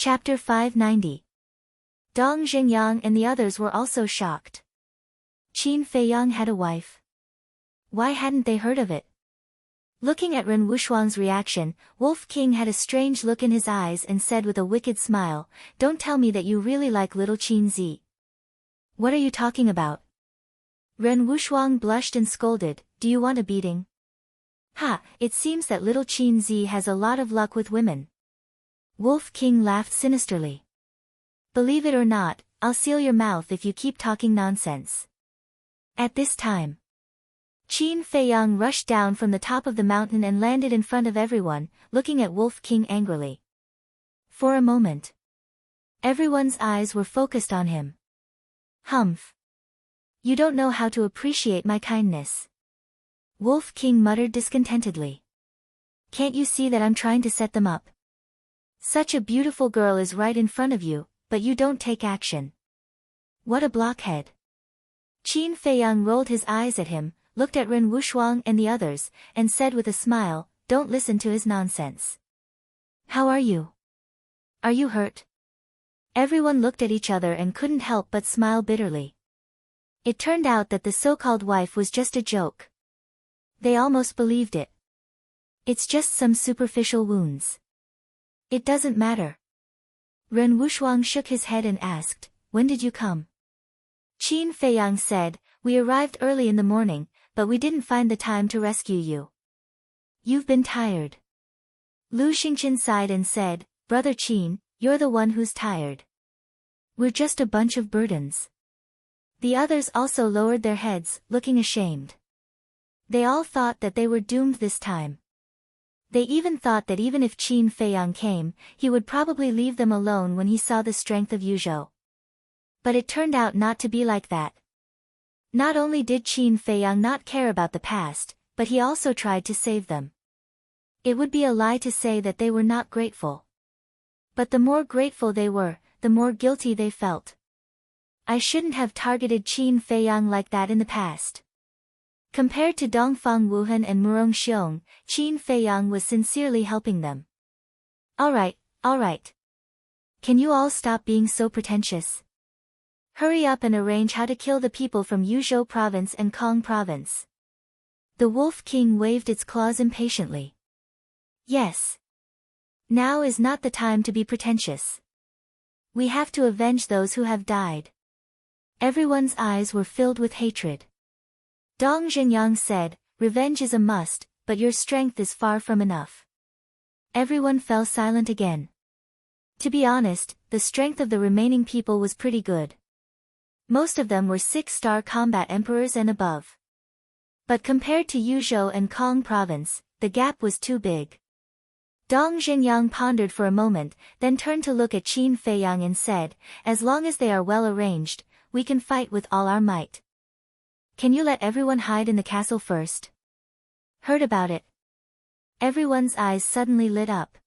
Chapter 590. Dong Zhenyang and the others were also shocked. Qin Feiyang had a wife. Why hadn't they heard of it? Looking at Ren Wushuang's reaction, Wolf King had a strange look in his eyes and said with a wicked smile, "Don't tell me that you really like little Qin Zi." "What are you talking about?" Ren Wushuang blushed and scolded, "Do you want a beating?" "Ha, it seems that little Qin Zi has a lot of luck with women." Wolf King laughed sinisterly. "Believe it or not, I'll seal your mouth if you keep talking nonsense." At this time, Qin Feiyang rushed down from the top of the mountain and landed in front of everyone, looking at Wolf King angrily. For a moment, everyone's eyes were focused on him. "Humph. You don't know how to appreciate my kindness," Wolf King muttered discontentedly. "Can't you see that I'm trying to set them up? Such a beautiful girl is right in front of you, but you don't take action. What a blockhead." Qin Feiyang rolled his eyes at him, looked at Ren Wushuang and the others, and said with a smile, "Don't listen to his nonsense. How are you? Are you hurt?" Everyone looked at each other and couldn't help but smile bitterly. It turned out that the so-called wife was just a joke. They almost believed it. "It's just some superficial wounds. It doesn't matter." Ren Wushuang shook his head and asked, "When did you come?" Qin Feiyang said, "We arrived early in the morning, but we didn't find the time to rescue you. You've been tired." Lu Xingqian sighed and said, "Brother Qin, you're the one who's tired. We're just a bunch of burdens." The others also lowered their heads, looking ashamed. They all thought that they were doomed this time. They even thought that even if Qin Feiyang came, he would probably leave them alone when he saw the strength of Yuzhou. But it turned out not to be like that. Not only did Qin Feiyang not care about the past, but he also tried to save them. It would be a lie to say that they were not grateful. But the more grateful they were, the more guilty they felt. "I shouldn't have targeted Qin Feiyang like that in the past." Compared to Dongfang Wuhan and Murong Xiong, Qin Feiyang was sincerely helping them. All right. Can you all stop being so pretentious? Hurry up and arrange how to kill the people from Yuzhou province and Kong province." The Wolf King waved its claws impatiently. "Yes. Now is not the time to be pretentious. We have to avenge those who have died." Everyone's eyes were filled with hatred. Dong Zhenyang said, "Revenge is a must, but your strength is far from enough." Everyone fell silent again. To be honest, the strength of the remaining people was pretty good. Most of them were 6-star combat emperors and above. But compared to Yuzhou and Kong province, the gap was too big. Dong Zhenyang pondered for a moment, then turned to look at Qin Feiyang and said, "As long as they are well arranged, we can fight with all our might. Can you let everyone hide in the castle first?" "Heard about it." Everyone's eyes suddenly lit up.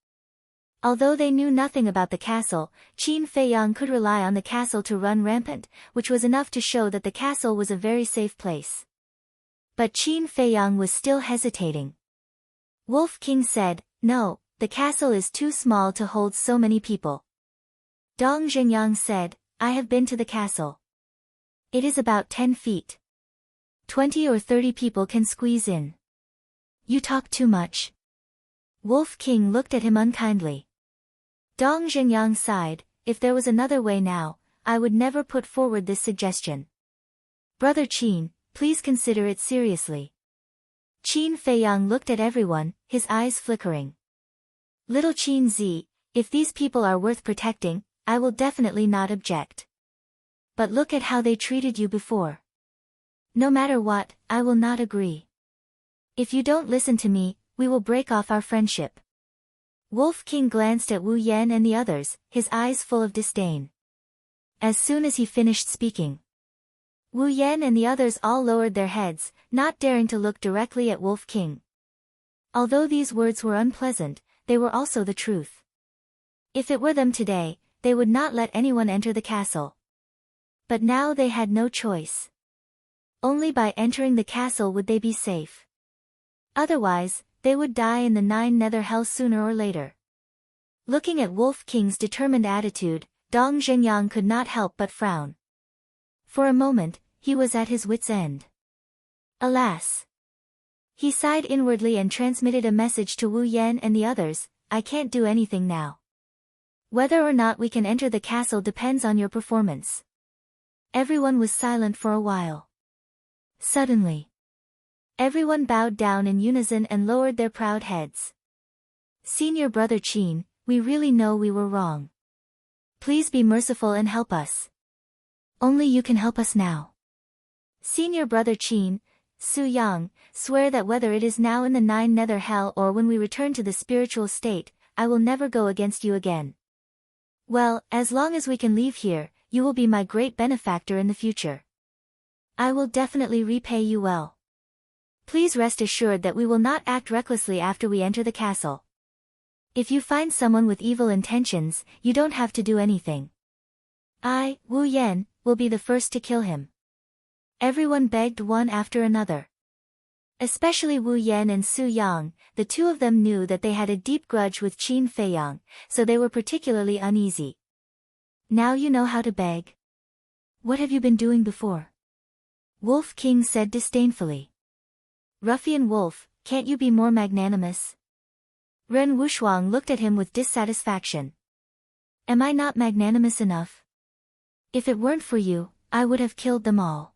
Although they knew nothing about the castle, Qin Feiyang could rely on the castle to run rampant, which was enough to show that the castle was a very safe place. But Qin Feiyang was still hesitating. Wolf King said, "No, the castle is too small to hold so many people." Dong Zhenyang said, "I have been to the castle. It is about 10 feet. 20 or 30 people can squeeze in." "You talk too much." Wolf King looked at him unkindly. Dong Zhenyang sighed, "If there was another way now, I would never put forward this suggestion. Brother Qin, please consider it seriously." Qin Feiyang looked at everyone, his eyes flickering. "Little Qin Zi, if these people are worth protecting, I will definitely not object. But look at how they treated you before. No matter what, I will not agree. If you don't listen to me, we will break off our friendship." Wolf King glanced at Wu Yan and the others, his eyes full of disdain. As soon as he finished speaking, Wu Yan and the others all lowered their heads, not daring to look directly at Wolf King. Although these words were unpleasant, they were also the truth. If it were them today, they would not let anyone enter the castle. But now they had no choice. Only by entering the castle would they be safe. Otherwise, they would die in the 9 nether hell sooner or later. Looking at Wolf King's determined attitude, Dong Zhenyang could not help but frown. For a moment, he was at his wit's end. Alas! He sighed inwardly and transmitted a message to Wu Yan and the others, I can't do anything now. Whether or not we can enter the castle depends on your performance. Everyone was silent for a while. Suddenly, everyone bowed down in unison and lowered their proud heads. Senior brother Qin, we really know we were wrong. Please be merciful and help us. Only you can help us now. Senior brother Qin, Su Yang, swear that whether it is now in the 9 nether hell or when we return to the spiritual state, I will never go against you again. Well, as long as we can leave here, you will be my great benefactor in the future. I will definitely repay you well. Please rest assured that we will not act recklessly after we enter the castle. If you find someone with evil intentions, you don't have to do anything. I, Wu Yan, will be the first to kill him. Everyone begged one after another. Especially Wu Yan and Su Yang, the two of them knew that they had a deep grudge with Qin Feiyang, so they were particularly uneasy. Now you know how to beg. What have you been doing before? Wolf King said disdainfully. Ruffian wolf, can't you be more magnanimous? Ren Wushuang looked at him with dissatisfaction. Am I not magnanimous enough? If it weren't for you, I would have killed them all.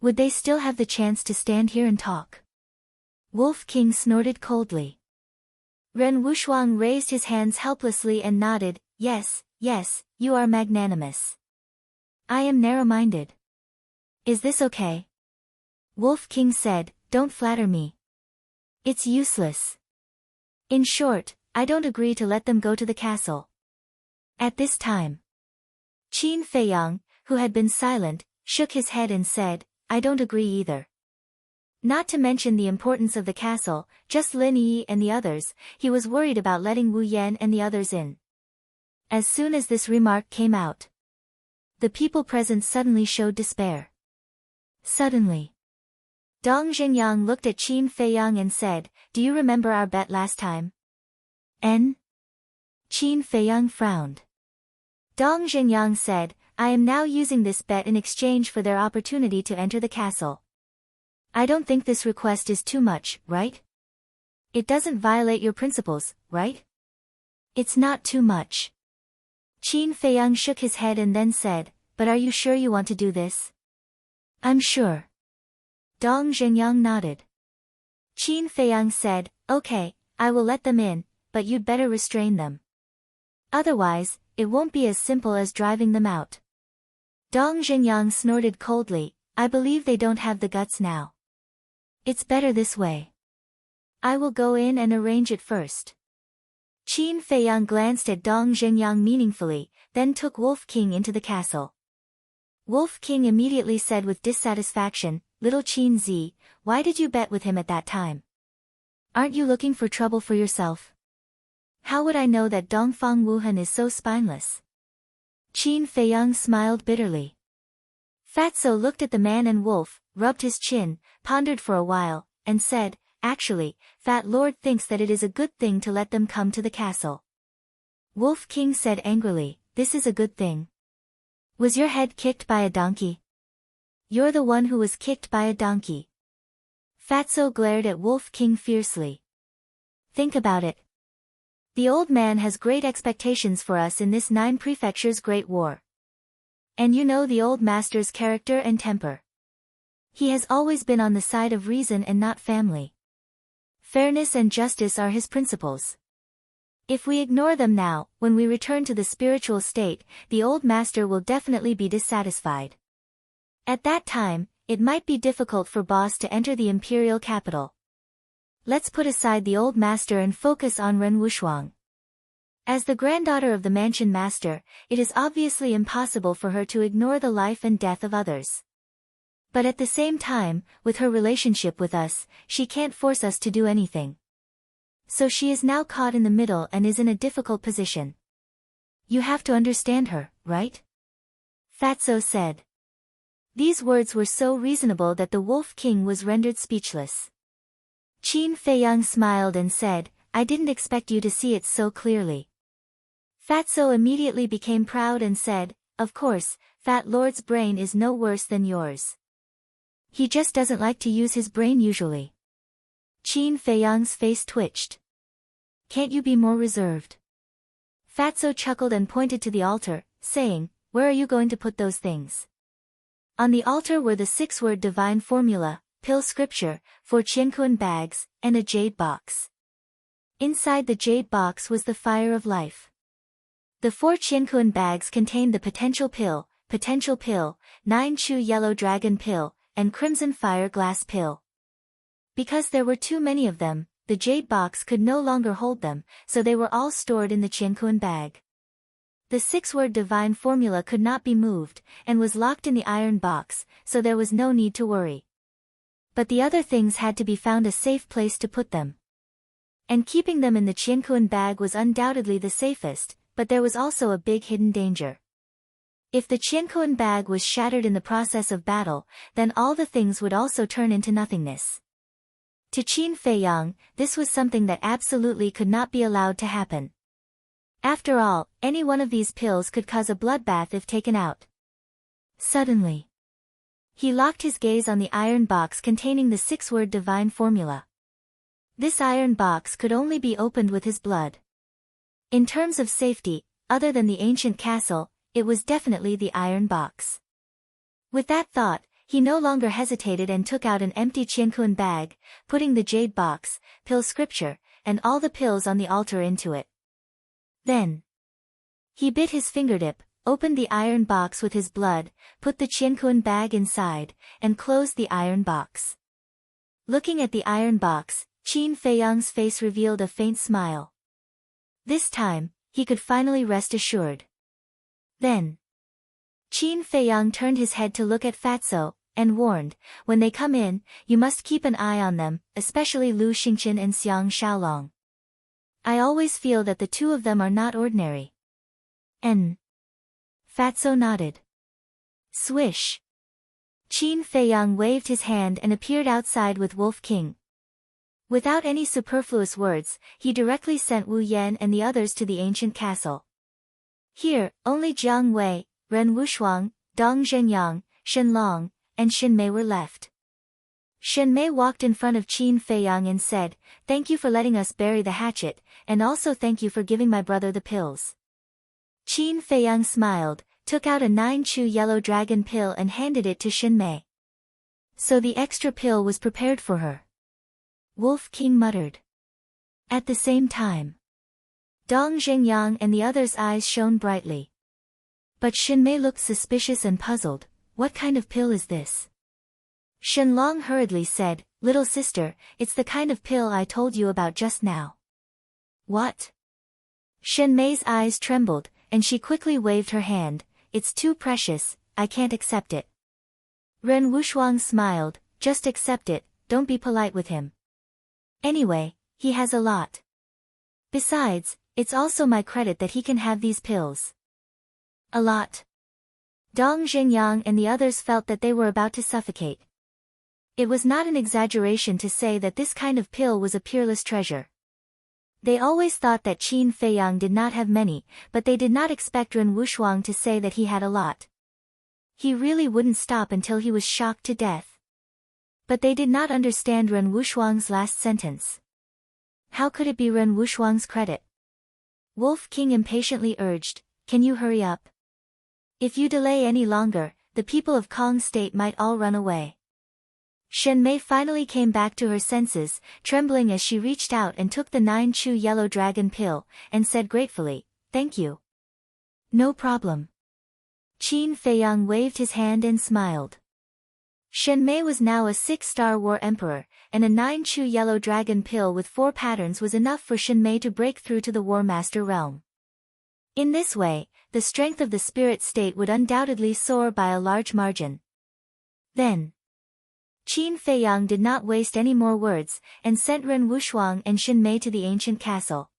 Would they still have the chance to stand here and talk? Wolf King snorted coldly. Ren Wushuang raised his hands helplessly and nodded, yes, yes, you are magnanimous. I am narrow-minded. Is this okay? Wolf King said, don't flatter me. It's useless. In short, I don't agree to let them go to the castle. At this time, Qin Feiyang, who had been silent, shook his head and said, I don't agree either. Not to mention the importance of the castle, just Lin Yi and the others, he was worried about letting Wu Yan and the others in. As soon as this remark came out, the people present suddenly showed despair. Suddenly, Dong Zhenyang looked at Qin Feiyang and said, do you remember our bet last time? Qin Feiyang frowned. Dong Zhenyang said, I am now using this bet in exchange for their opportunity to enter the castle. I don't think this request is too much, right? It doesn't violate your principles, right? It's not too much. Qin Feiyang shook his head and then said, but are you sure you want to do this? I'm sure. Dong Zhenyang nodded. Qin Feiyang said, okay, I will let them in, but you'd better restrain them. Otherwise, it won't be as simple as driving them out. Dong Zhenyang snorted coldly, I believe they don't have the guts now. It's better this way. I will go in and arrange it first. Qin Feiyang glanced at Dong Zhenyang meaningfully, then took Wolf King into the castle. Wolf King immediately said with dissatisfaction, Little Qin Zi, why did you bet with him at that time? Aren't you looking for trouble for yourself? How would I know that Dongfang Wuhan is so spineless? Qin Feiyang smiled bitterly. Fatso looked at the man and wolf, rubbed his chin, pondered for a while, and said, actually, Fat Lord thinks that it is a good thing to let them come to the castle. Wolf King said angrily, this is a good thing. Was your head kicked by a donkey? You're the one who was kicked by a donkey. Fatso glared at Wolf King fiercely. Think about it. The old man has great expectations for us in this 9 prefectures great war. And you know the old master's character and temper. He has always been on the side of reason and not family. Fairness and justice are his principles. If we ignore them now, when we return to the spiritual state, the old master will definitely be dissatisfied. At that time, it might be difficult for Boss to enter the imperial capital. Let's put aside the old master and focus on Ren Wushuang. As the granddaughter of the mansion master, it is obviously impossible for her to ignore the life and death of others. But at the same time, with her relationship with us, she can't force us to do anything. So she is now caught in the middle and is in a difficult position. You have to understand her, right? Fatso said. These words were so reasonable that the Wolf King was rendered speechless. Qin Feiyang smiled and said, I didn't expect you to see it so clearly. Fatso immediately became proud and said, "Of course, Fat Lord's brain is no worse than yours. He just doesn't like to use his brain usually." Qin Feiyang's face twitched. "Can't you be more reserved?" Fatso chuckled and pointed to the altar, saying, "Where are you going to put those things?" On the altar were the 6-word divine formula, pill scripture, 4 qiankuan bags, and a jade box. Inside the jade box was the fire of life. The 4 qiankuan bags contained the potential pill, 9 chu yellow dragon pill, and crimson fire glass pill. Because there were too many of them, the jade box could no longer hold them, so they were all stored in the qiankuan bag. The 6-word divine formula could not be moved, and was locked in the iron box, so there was no need to worry. But the other things had to be found a safe place to put them. And keeping them in the qiankuan bag was undoubtedly the safest, but there was also a big hidden danger. If the qiankuan bag was shattered in the process of battle, then all the things would also turn into nothingness. To Qin Feiyang, this was something that absolutely could not be allowed to happen. After all, any one of these pills could cause a bloodbath if taken out. Suddenly, he locked his gaze on the iron box containing the 6-word divine formula. This iron box could only be opened with his blood. In terms of safety, other than the ancient castle, it was definitely the iron box. With that thought, he no longer hesitated and took out an empty qiankuan bag, putting the jade box, pill scripture, and all the pills on the altar into it. Then, he bit his fingertip, opened the iron box with his blood, put the qiankuan bag inside, and closed the iron box. Looking at the iron box, Qin Feiyang's face revealed a faint smile. This time, he could finally rest assured. Then, Qin Feiyang turned his head to look at Fatso, and warned, "When they come in, you must keep an eye on them, especially Lu Xingqian and Xiang Xiaolong. I always feel that the two of them are not ordinary." Fatso nodded. Swish! Qin Feiyang waved his hand and appeared outside with Wolf King. Without any superfluous words, he directly sent Wu Yan and the others to the ancient castle. Here, only Jiang Wei, Ren Wushuang, Dong Zhenyang, Shen Long, and Shen Mei were left. Shen Mei walked in front of Qin Feiyang and said, "Thank you for letting us bury the hatchet, and also thank you for giving my brother the pills." Qin Feiyang smiled, took out a 9 chu yellow dragon pill and handed it to Shen Mei. So the extra pill was prepared for her. Wolf King muttered. At the same time, Dong Zhenyang and the others' eyes shone brightly. But Shen Mei looked suspicious and puzzled. "What kind of pill is this?" Shen Long hurriedly said, "Little sister, it's the kind of pill I told you about just now." "What?" Shen Mei's eyes trembled, and she quickly waved her hand. "It's too precious, I can't accept it." Ren Wushuang smiled, "Just accept it, don't be polite with him. Anyway, he has a lot. Besides, it's also my credit that he can have these pills." A lot. Dong Zhenyang and the others felt that they were about to suffocate. It was not an exaggeration to say that this kind of pill was a peerless treasure. They always thought that Qin Feiyang did not have many, but they did not expect Ren Wushuang to say that he had a lot. He really wouldn't stop until he was shocked to death. But they did not understand Ren Wushuang's last sentence. How could it be Ren Wushuang's credit? Wolf King impatiently urged, "Can you hurry up? If you delay any longer, the people of Kong State might all run away." Shen Mei finally came back to her senses, trembling as she reached out and took the 9 chu yellow dragon pill, and said gratefully, "Thank you." "No problem." Qin Feiyang waved his hand and smiled. Shen Mei was now a 6-star war emperor, and a 9 chu yellow dragon pill with 4 patterns was enough for Shen Mei to break through to the War Master realm. In this way, the strength of the spirit state would undoubtedly soar by a large margin. Then, Qin Feiyang did not waste any more words, and sent Ren Wushuang and Shen Mei to the ancient castle.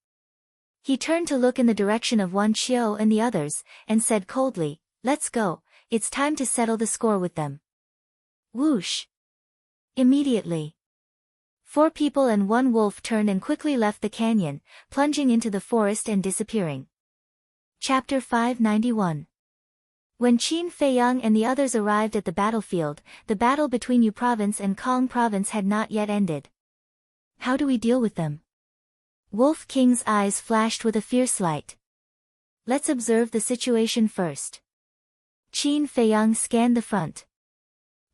He turned to look in the direction of Wan Qiu and the others, and said coldly, "Let's go, it's time to settle the score with them." Whoosh! Immediately, 4 people and 1 wolf turned and quickly left the canyon, plunging into the forest and disappearing. Chapter 591. When Qin Feiyang and the others arrived at the battlefield, the battle between Yu Province and Kong Province had not yet ended. How do we deal with them? Wolf King's eyes flashed with a fierce light. Let's observe the situation first. Qin Feiyang scanned the front.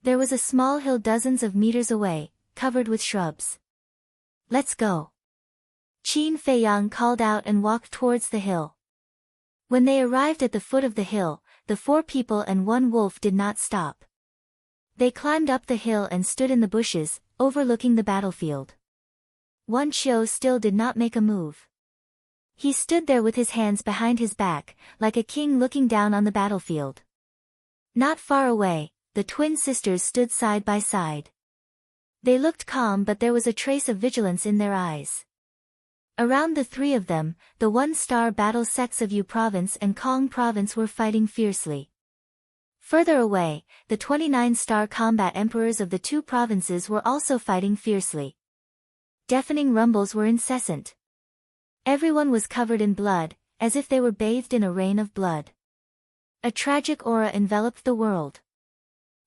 There was a small hill dozens of meters away, covered with shrubs. Let's go. Qin Feiyang called out and walked towards the hill. When they arrived at the foot of the hill, the 4 people and 1 wolf did not stop. They climbed up the hill and stood in the bushes, overlooking the battlefield. Wan Qiu still did not make a move. He stood there with his hands behind his back, like a king looking down on the battlefield. Not far away, the twin sisters stood side by side. They looked calm, but there was a trace of vigilance in their eyes. Around the 3 of them, the 1-star battle sects of Yu Province and Kong Province were fighting fiercely. Further away, the 29-star combat emperors of the 2 provinces were also fighting fiercely. Deafening rumbles were incessant. Everyone was covered in blood, as if they were bathed in a rain of blood. A tragic aura enveloped the world.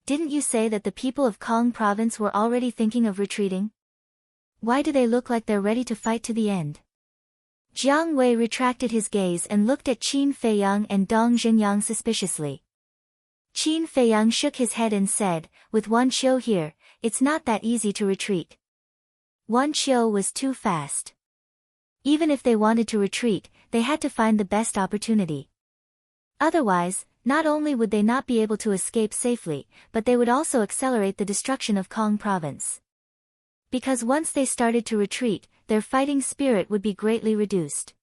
Didn't you say that the people of Kong Province were already thinking of retreating? Why do they look like they're ready to fight to the end? Jiang Wei retracted his gaze and looked at Qin Feiyang and Dong Zhenyang suspiciously. Qin Feiyang shook his head and said, with Wan Qiu here, it's not that easy to retreat. Wan Qiu was too fast. Even if they wanted to retreat, they had to find the best opportunity. Otherwise, not only would they not be able to escape safely, but they would also accelerate the destruction of Kong Province. Because once they started to retreat, their fighting spirit would be greatly reduced.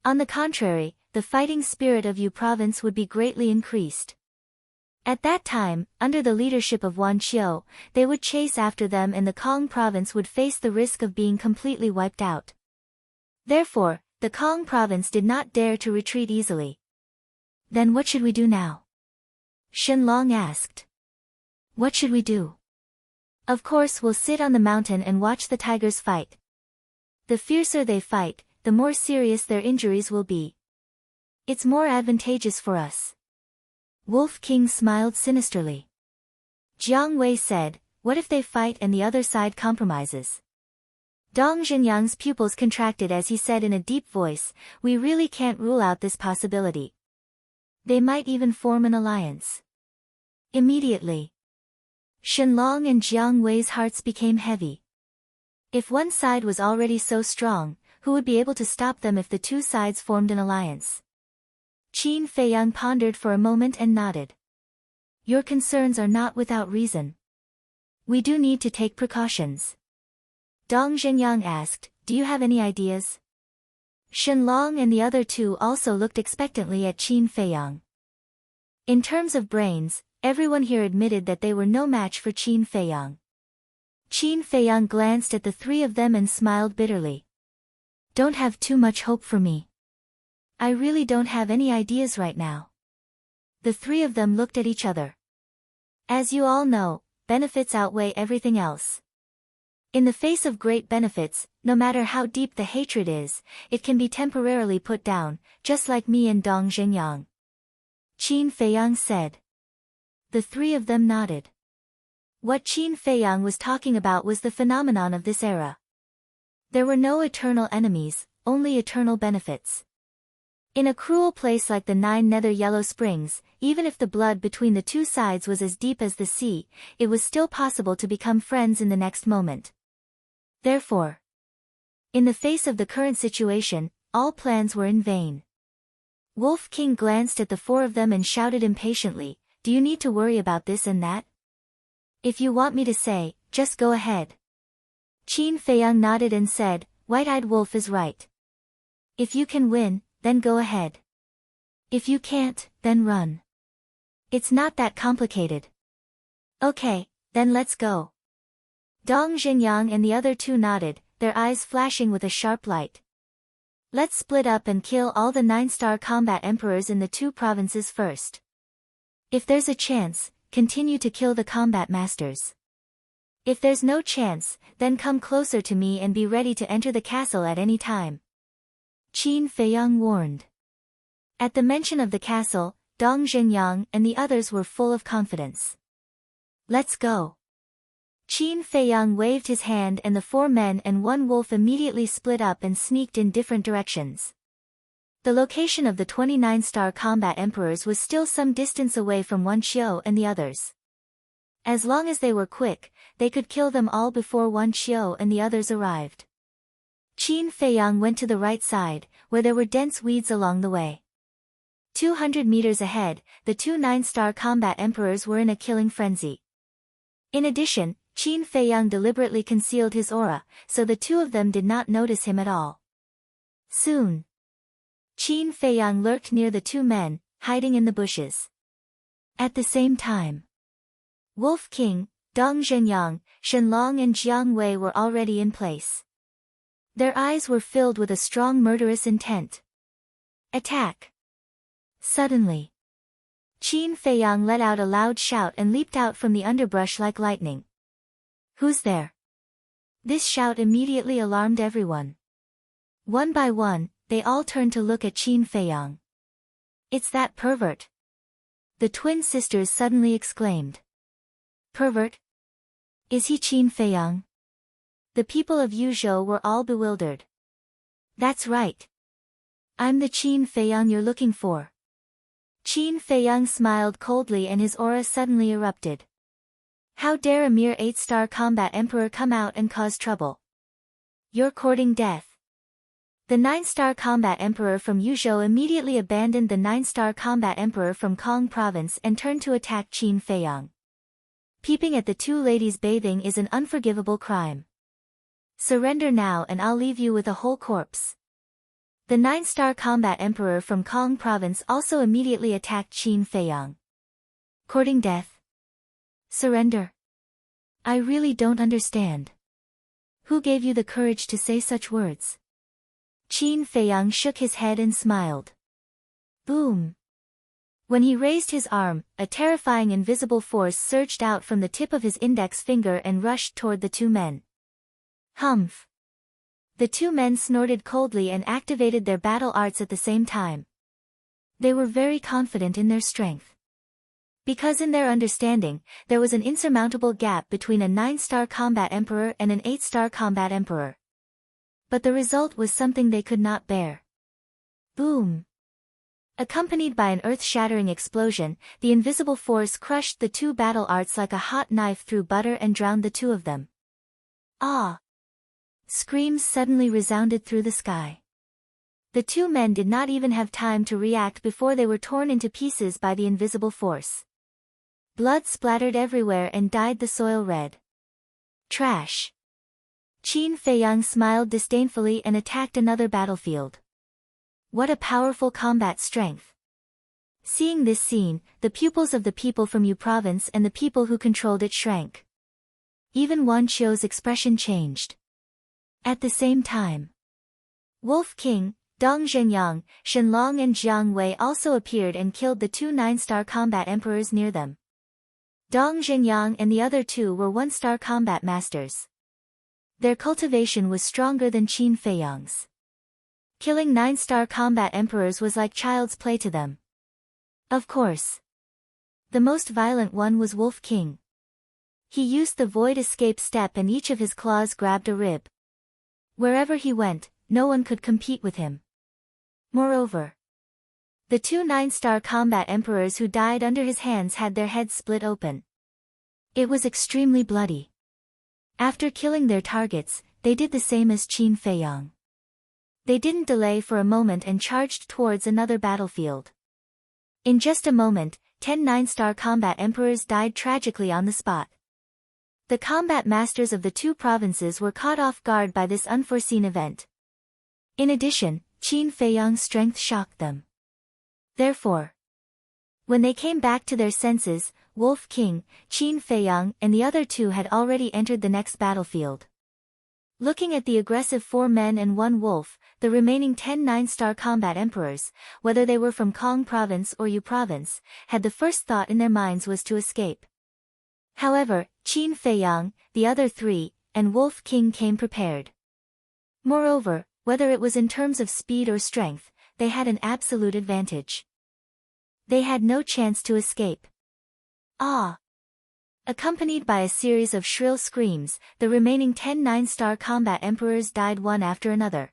On the contrary, the fighting spirit of Yu Province would be greatly increased. At that time, under the leadership of Wan Qiu, they would chase after them and the Kong Province would face the risk of being completely wiped out. Therefore, the Kong Province did not dare to retreat easily. Then what should we do now? Shenlong asked. What should we do? Of course we'll sit on the mountain and watch the tigers fight. The fiercer they fight, the more serious their injuries will be. It's more advantageous for us. Wolf King smiled sinisterly. Jiang Wei said, what if they fight and the other side compromises? Dong Zhenyang's pupils contracted as he said in a deep voice, we really can't rule out this possibility. They might even form an alliance. Immediately, Shenlong and Jiang Wei's hearts became heavy. If one side was already so strong, who would be able to stop them if the 2 sides formed an alliance? Qin Feiyang pondered for a moment and nodded. Your concerns are not without reason. We do need to take precautions. Dong Zhenyang asked, do you have any ideas? Shenlong and the other 2 also looked expectantly at Qin Feiyang. In terms of brains, everyone here admitted that they were no match for Qin Feiyang. Qin Feiyang glanced at the 3 of them and smiled bitterly. Don't have too much hope for me. I really don't have any ideas right now. The 3 of them looked at each other. As you all know, benefits outweigh everything else. In the face of great benefits, no matter how deep the hatred is, it can be temporarily put down, just like me and Dong Zhenyang. Qin Feiyang said. The 3 of them nodded. What Qin Feiyang was talking about was the phenomenon of this era. There were no eternal enemies, only eternal benefits. In a cruel place like the 9 Nether Yellow Springs, even if the blood between the 2 sides was as deep as the sea, it was still possible to become friends in the next moment. Therefore, in the face of the current situation, all plans were in vain. Wolf King glanced at the 4 of them and shouted impatiently, do you need to worry about this and that? If you want me to say, just go ahead. Qin Feiyang nodded and said, White-Eyed Wolf is right. If you can win, then go ahead. If you can't, then run. It's not that complicated. Okay, then let's go. Dong Zhenyang and the other 2 nodded, their eyes flashing with a sharp light. Let's split up and kill all the 9-star combat emperors in the 2 provinces first. If there's a chance, continue to kill the combat masters. If there's no chance, then come closer to me and be ready to enter the castle at any time. Qin Feiyang warned. At the mention of the castle, Dong Zhenyang and the others were full of confidence. Let's go. Qin Feiyang waved his hand and the 4 men and 1 wolf immediately split up and sneaked in different directions. The location of the 29-star combat emperors was still some distance away from Wan Qiu and the others. As long as they were quick, they could kill them all before Wan Qiu and the others arrived. Qin Feiyang went to the right side, where there were dense weeds along the way. 200 meters ahead, the 2 9-star combat emperors were in a killing frenzy. In addition, Qin Feiyang deliberately concealed his aura, so the 2 of them did not notice him at all. Soon, Qin Feiyang lurked near the 2 men, hiding in the bushes. At the same time, Wolf King, Dong Zhenyang, Shenlong and Jiang Wei were already in place. Their eyes were filled with a strong murderous intent. Attack! Suddenly, Qin Feiyang let out a loud shout and leaped out from the underbrush like lightning. Who's there? This shout immediately alarmed everyone. One by one, they all turned to look at Qin Feiyang. It's that pervert! The twin sisters suddenly exclaimed. Pervert? Is he Qin Feiyang? The people of Yuzhou were all bewildered. That's right. I'm the Qin Feiyang you're looking for. Qin Feiyang smiled coldly and his aura suddenly erupted. How dare a mere 8-star combat emperor come out and cause trouble? You're courting death. The 9-star combat emperor from Yuzhou immediately abandoned the 9-star combat emperor from Kong province and turned to attack Qin Feiyang. Peeping at the 2 ladies bathing is an unforgivable crime. Surrender now and I'll leave you with a whole corpse. The 9-star combat emperor from Kong province also immediately attacked Qin Feiyang. Courting death? Surrender? I really don't understand. Who gave you the courage to say such words? Qin Feiyang shook his head and smiled. Boom! When he raised his arm, a terrifying invisible force surged out from the tip of his index finger and rushed toward the 2 men. Humph! The 2 men snorted coldly and activated their battle arts at the same time. They were very confident in their strength. Because in their understanding, there was an insurmountable gap between a 9-star combat emperor and an 8-star combat emperor. But the result was something they could not bear. Boom! Accompanied by an earth-shattering explosion, the invisible force crushed the 2 battle arts like a hot knife through butter and drowned the 2 of them. Ah! Screams suddenly resounded through the sky. The 2 men did not even have time to react before they were torn into pieces by the invisible force. Blood splattered everywhere and dyed the soil red. Trash! Qin Feiyang smiled disdainfully and attacked another battlefield. What a powerful combat strength! Seeing this scene, the pupils of the people from Yu province and the people who controlled it shrank. Even Wan Qiu's expression changed. At the same time, Wolf King, Dong Zhenyang, Shenlong and Jiang Wei also appeared and killed the 2 9-star combat emperors near them. Dong Zhenyang and the other 2 were 1-star combat masters. Their cultivation was stronger than Qin Feiyang's. Killing 9-star combat emperors was like child's play to them. Of course. The most violent one was Wolf King. He used the void escape step and each of his claws grabbed a rib. Wherever he went, no one could compete with him. Moreover, the 2 9-star combat emperors who died under his hands had their heads split open. It was extremely bloody. After killing their targets, they did the same as Qin Feiyang. They didn't delay for a moment and charged towards another battlefield. In just a moment, 10 9-star combat emperors died tragically on the spot. The combat masters of the 2 provinces were caught off guard by this unforeseen event. In addition, Qin Feiyang's strength shocked them. Therefore, when they came back to their senses, Wolf King, Qin Feiyang and the other 2 had already entered the next battlefield. Looking at the aggressive 4 men and 1 wolf, the remaining 10 9-star combat emperors, whether they were from Kong province or Yu province, had the first thought in their minds was to escape. However, Qin Feiyang, the other 3, and Wolf King came prepared. Moreover, whether it was in terms of speed or strength, they had an absolute advantage. They had no chance to escape. Ah! Accompanied by a series of shrill screams, the remaining 10 9-star combat emperors died one after another.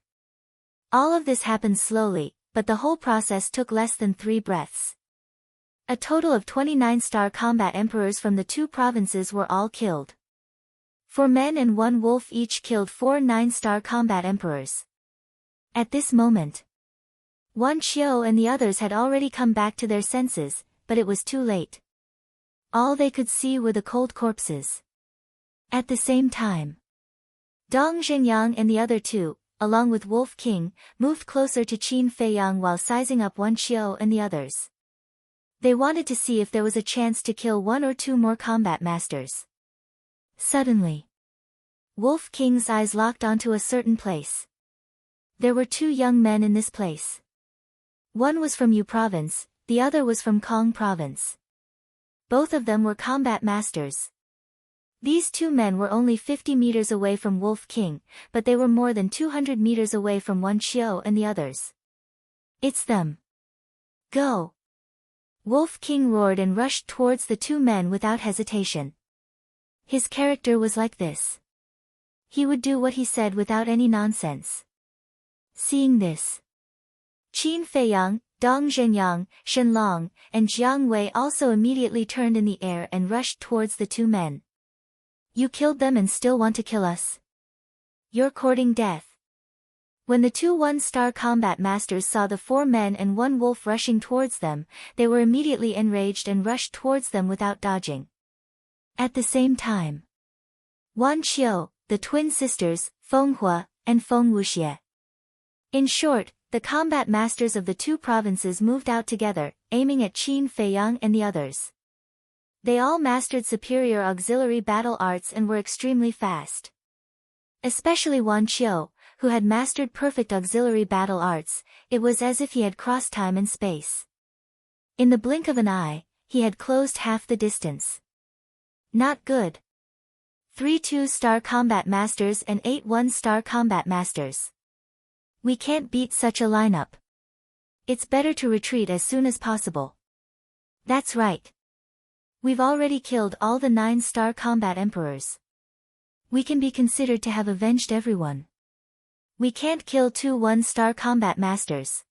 All of this happened slowly, but the whole process took less than 3 breaths. A total of 29-star combat emperors from the 2 provinces were all killed. 4 men and 1 wolf each killed 4 9-star combat emperors. At this moment, Wan Qiu and the others had already come back to their senses, but it was too late. All they could see were the cold corpses. At the same time, Dong Zhenyang and the other 2, along with Wolf King, moved closer to Qin Feiyang while sizing up Wan Qiu and the others. They wanted to see if there was a chance to kill 1 or 2 more combat masters. Suddenly, Wolf King's eyes locked onto a certain place. There were 2 young men in this place. One was from Yu province, the other was from Kong province. Both of them were combat masters. These 2 men were only 50 meters away from Wolf King, but they were more than 200 meters away from Wan Qiu and the others. It's them. Go! Wolf King roared and rushed towards the 2 men without hesitation. His character was like this. He would do what he said without any nonsense. Seeing this, Qin Feiyang, Dong Zhenyang, Shen Long, and Jiang Wei also immediately turned in the air and rushed towards the 2 men. You killed them and still want to kill us? You're courting death. When the 2 1-star combat masters saw the 4 men and 1 wolf rushing towards them, they were immediately enraged and rushed towards them without dodging. At the same time, Wan Qiu, the twin sisters, Feng Hua, and Feng Wuxie. In short, the combat masters of the 2 provinces moved out together, aiming at Qin Feiyang and the others. They all mastered superior auxiliary battle arts and were extremely fast. Especially Wan Qiu, who had mastered perfect auxiliary battle arts, it was as if he had crossed time and space. In the blink of an eye, he had closed half the distance. Not good. 3 2-star combat masters and 8 1-star combat masters. We can't beat such a lineup. It's better to retreat as soon as possible. That's right. We've already killed all the 9-star combat emperors. We can be considered to have avenged everyone. We can't kill 2 1-star combat masters.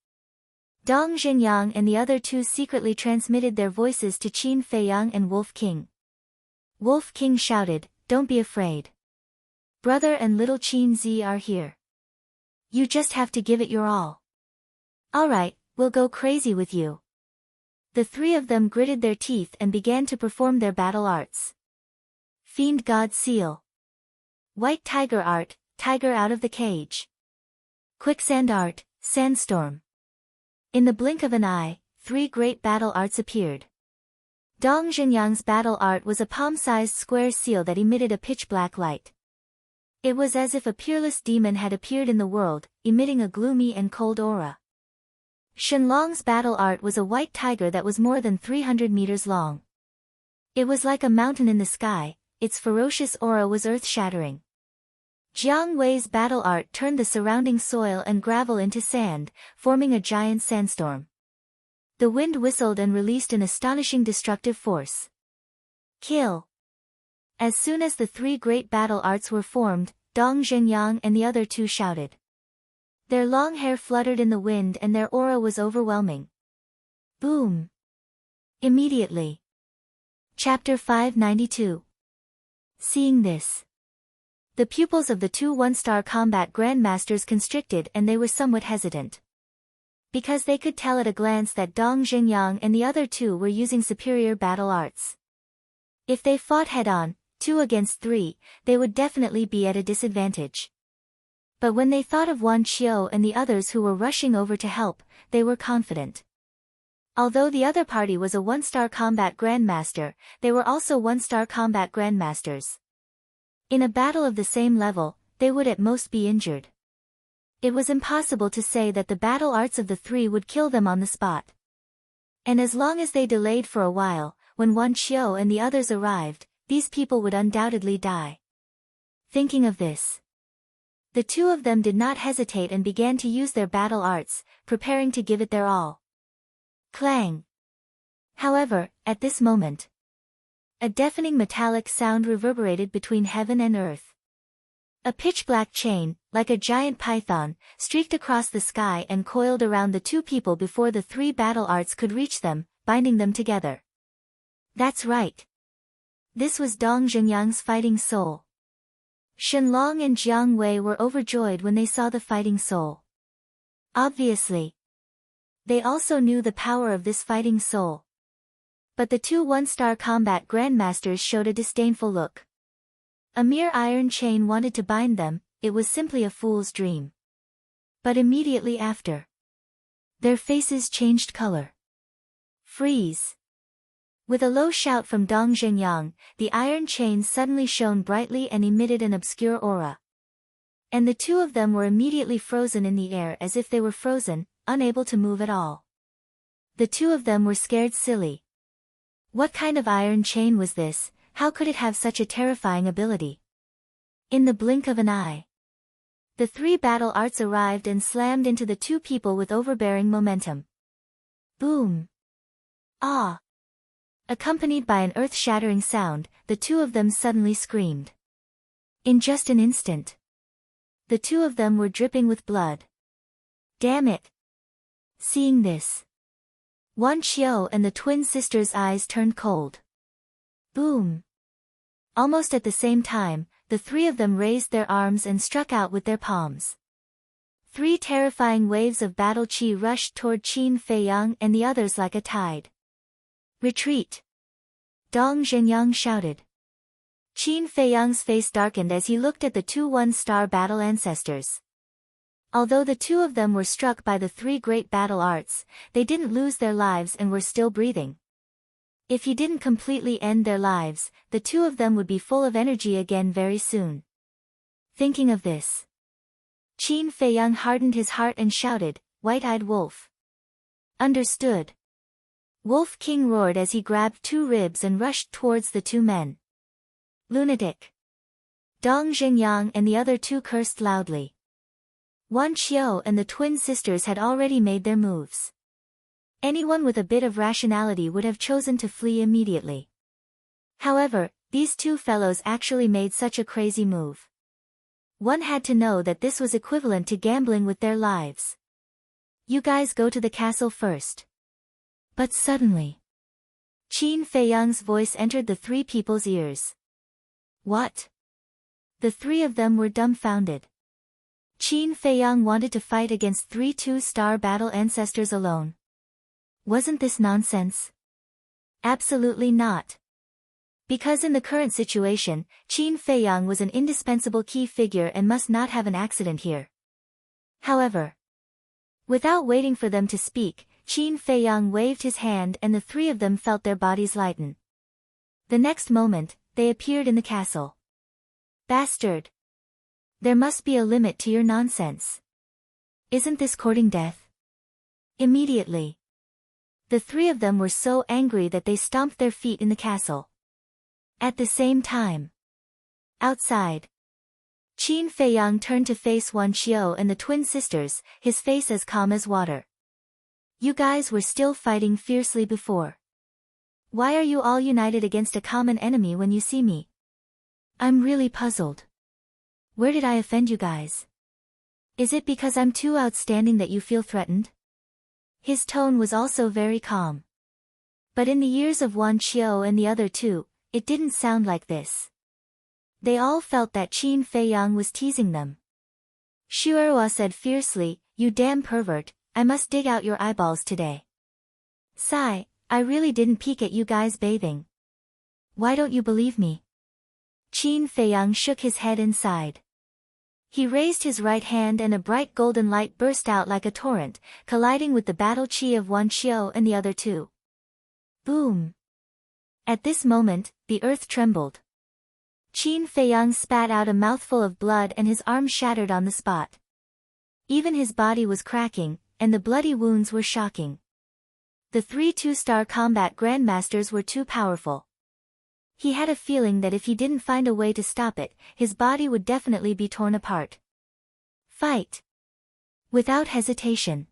Dong Zhenyang and the other 2 secretly transmitted their voices to Qin Feiyang and Wolf King. Wolf King shouted, "Don't be afraid. Brother and little Qin Zi are here. You just have to give it your all. Alright, we'll go crazy with you." The 3 of them gritted their teeth and began to perform their battle arts. Fiend God Seal. White Tiger Art, Tiger out of the cage. Quicksand Art, Sandstorm. In the blink of an eye, 3 great battle arts appeared. Dong Zhenyang's battle art was a palm-sized square seal that emitted a pitch-black light. It was as if a peerless demon had appeared in the world, emitting a gloomy and cold aura. Shen Long's battle art was a white tiger that was more than 300 meters long. It was like a mountain in the sky, its ferocious aura was earth-shattering. Jiang Wei's battle art turned the surrounding soil and gravel into sand, forming a giant sandstorm. The wind whistled and released an astonishing destructive force. Kill! As soon as the 3 great battle arts were formed, Dong Zhenyang and the other 2 shouted. Their long hair fluttered in the wind and their aura was overwhelming. Boom! Immediately. Chapter 592. Seeing this, the pupils of the 2 1-star combat grandmasters constricted and they were somewhat hesitant. Because they could tell at a glance that Dong Zhenyang and the other 2 were using superior battle arts. If they fought head-on, 2 against 3, they would definitely be at a disadvantage. But when they thought of Wan Qiu and the others who were rushing over to help, they were confident. Although the other party was a 1-star combat grandmaster, they were also 1-star combat grandmasters. In a battle of the same level, they would at most be injured. It was impossible to say that the battle arts of the 3 would kill them on the spot. And as long as they delayed for a while, when Wan Qiu and the others arrived, these people would undoubtedly die. Thinking of this, The two of them did not hesitate and began to use their battle arts, preparing to give it their all. Clang! However, at this moment, a deafening metallic sound reverberated between heaven and earth. A pitch-black chain, like a giant python, streaked across the sky and coiled around the two people before the three battle arts could reach them, binding them together. That's right. This was Dong Zhengyang's fighting soul. Shenlong and Jiang Wei were overjoyed when they saw the fighting soul. Obviously, they also knew the power of this fighting soul. But the two one-star combat grandmasters showed a disdainful look. A mere iron chain wanted to bind them, it was simply a fool's dream. But immediately after, their faces changed color. Freeze! With a low shout from Dong Zhengyang, the iron chain suddenly shone brightly and emitted an obscure aura. And the two of them were immediately frozen in the air as if they were frozen, unable to move at all. The two of them were scared silly. What kind of iron chain was this? How could it have such a terrifying ability? In the blink of an eye, the three battle arts arrived and slammed into the two people with overbearing momentum. Boom! Ah! Accompanied by an earth-shattering sound, the two of them suddenly screamed. In just an instant, the two of them were dripping with blood. Damn it! Seeing this, Wan Qiu and the twin sisters' eyes turned cold. Boom! Almost at the same time, the three of them raised their arms and struck out with their palms. Three terrifying waves of battle qi rushed toward Qin Feiyang and the others like a tide. Retreat! Dong Zhengyang shouted. Qin Feiyang's face darkened as he looked at the two one-star battle ancestors. Although the two of them were struck by the three great battle arts, they didn't lose their lives and were still breathing. If he didn't completely end their lives, the two of them would be full of energy again very soon. Thinking of this, Qin Feiyang hardened his heart and shouted, "White-eyed wolf." Understood. Wolf King roared as he grabbed two ribs and rushed towards the two men. Lunatic! Dong Zhengyang and the other two cursed loudly. Wan Qiu and the twin sisters had already made their moves. Anyone with a bit of rationality would have chosen to flee immediately. However, these two fellows actually made such a crazy move. One had to know that this was equivalent to gambling with their lives. You guys go to the castle first. But suddenly, Qin Feiyang's voice entered the three people's ears. What? The three of them were dumbfounded. Qin Feiyang wanted to fight against three two-star battle ancestors alone. Wasn't this nonsense? Absolutely not. Because in the current situation, Qin Feiyang was an indispensable key figure and must not have an accident here. However, without waiting for them to speak, Qin Feiyang waved his hand and the three of them felt their bodies lighten. The next moment, they appeared in the castle. Bastard! There must be a limit to your nonsense. Isn't this courting death? Immediately, the three of them were so angry that they stomped their feet in the castle. At the same time, outside, Qin Feiyang turned to face Wan Qiu and the twin sisters, his face as calm as water. You guys were still fighting fiercely before. Why are you all united against a common enemy when you see me? I'm really puzzled. Where did I offend you guys? Is it because I'm too outstanding that you feel threatened? His tone was also very calm. But in the ears of Wan Qiu and the other two, it didn't sound like this. They all felt that Qin Feiyang was teasing them. Shuerhua said fiercely, "You damn pervert, I must dig out your eyeballs today." Sigh, I really didn't peek at you guys bathing. Why don't you believe me? Qin Feiyang shook his head and sighed. He raised his right hand and a bright golden light burst out like a torrent, colliding with the battle qi of Wan Qiu and the other two. Boom! At this moment, the earth trembled. Qin Feiyang spat out a mouthful of blood and his arm shattered on the spot. Even his body was cracking, and the bloody wounds were shocking. The three two-star combat grandmasters were too powerful. He had a feeling that if he didn't find a way to stop it, his body would definitely be torn apart. Fight! Without hesitation.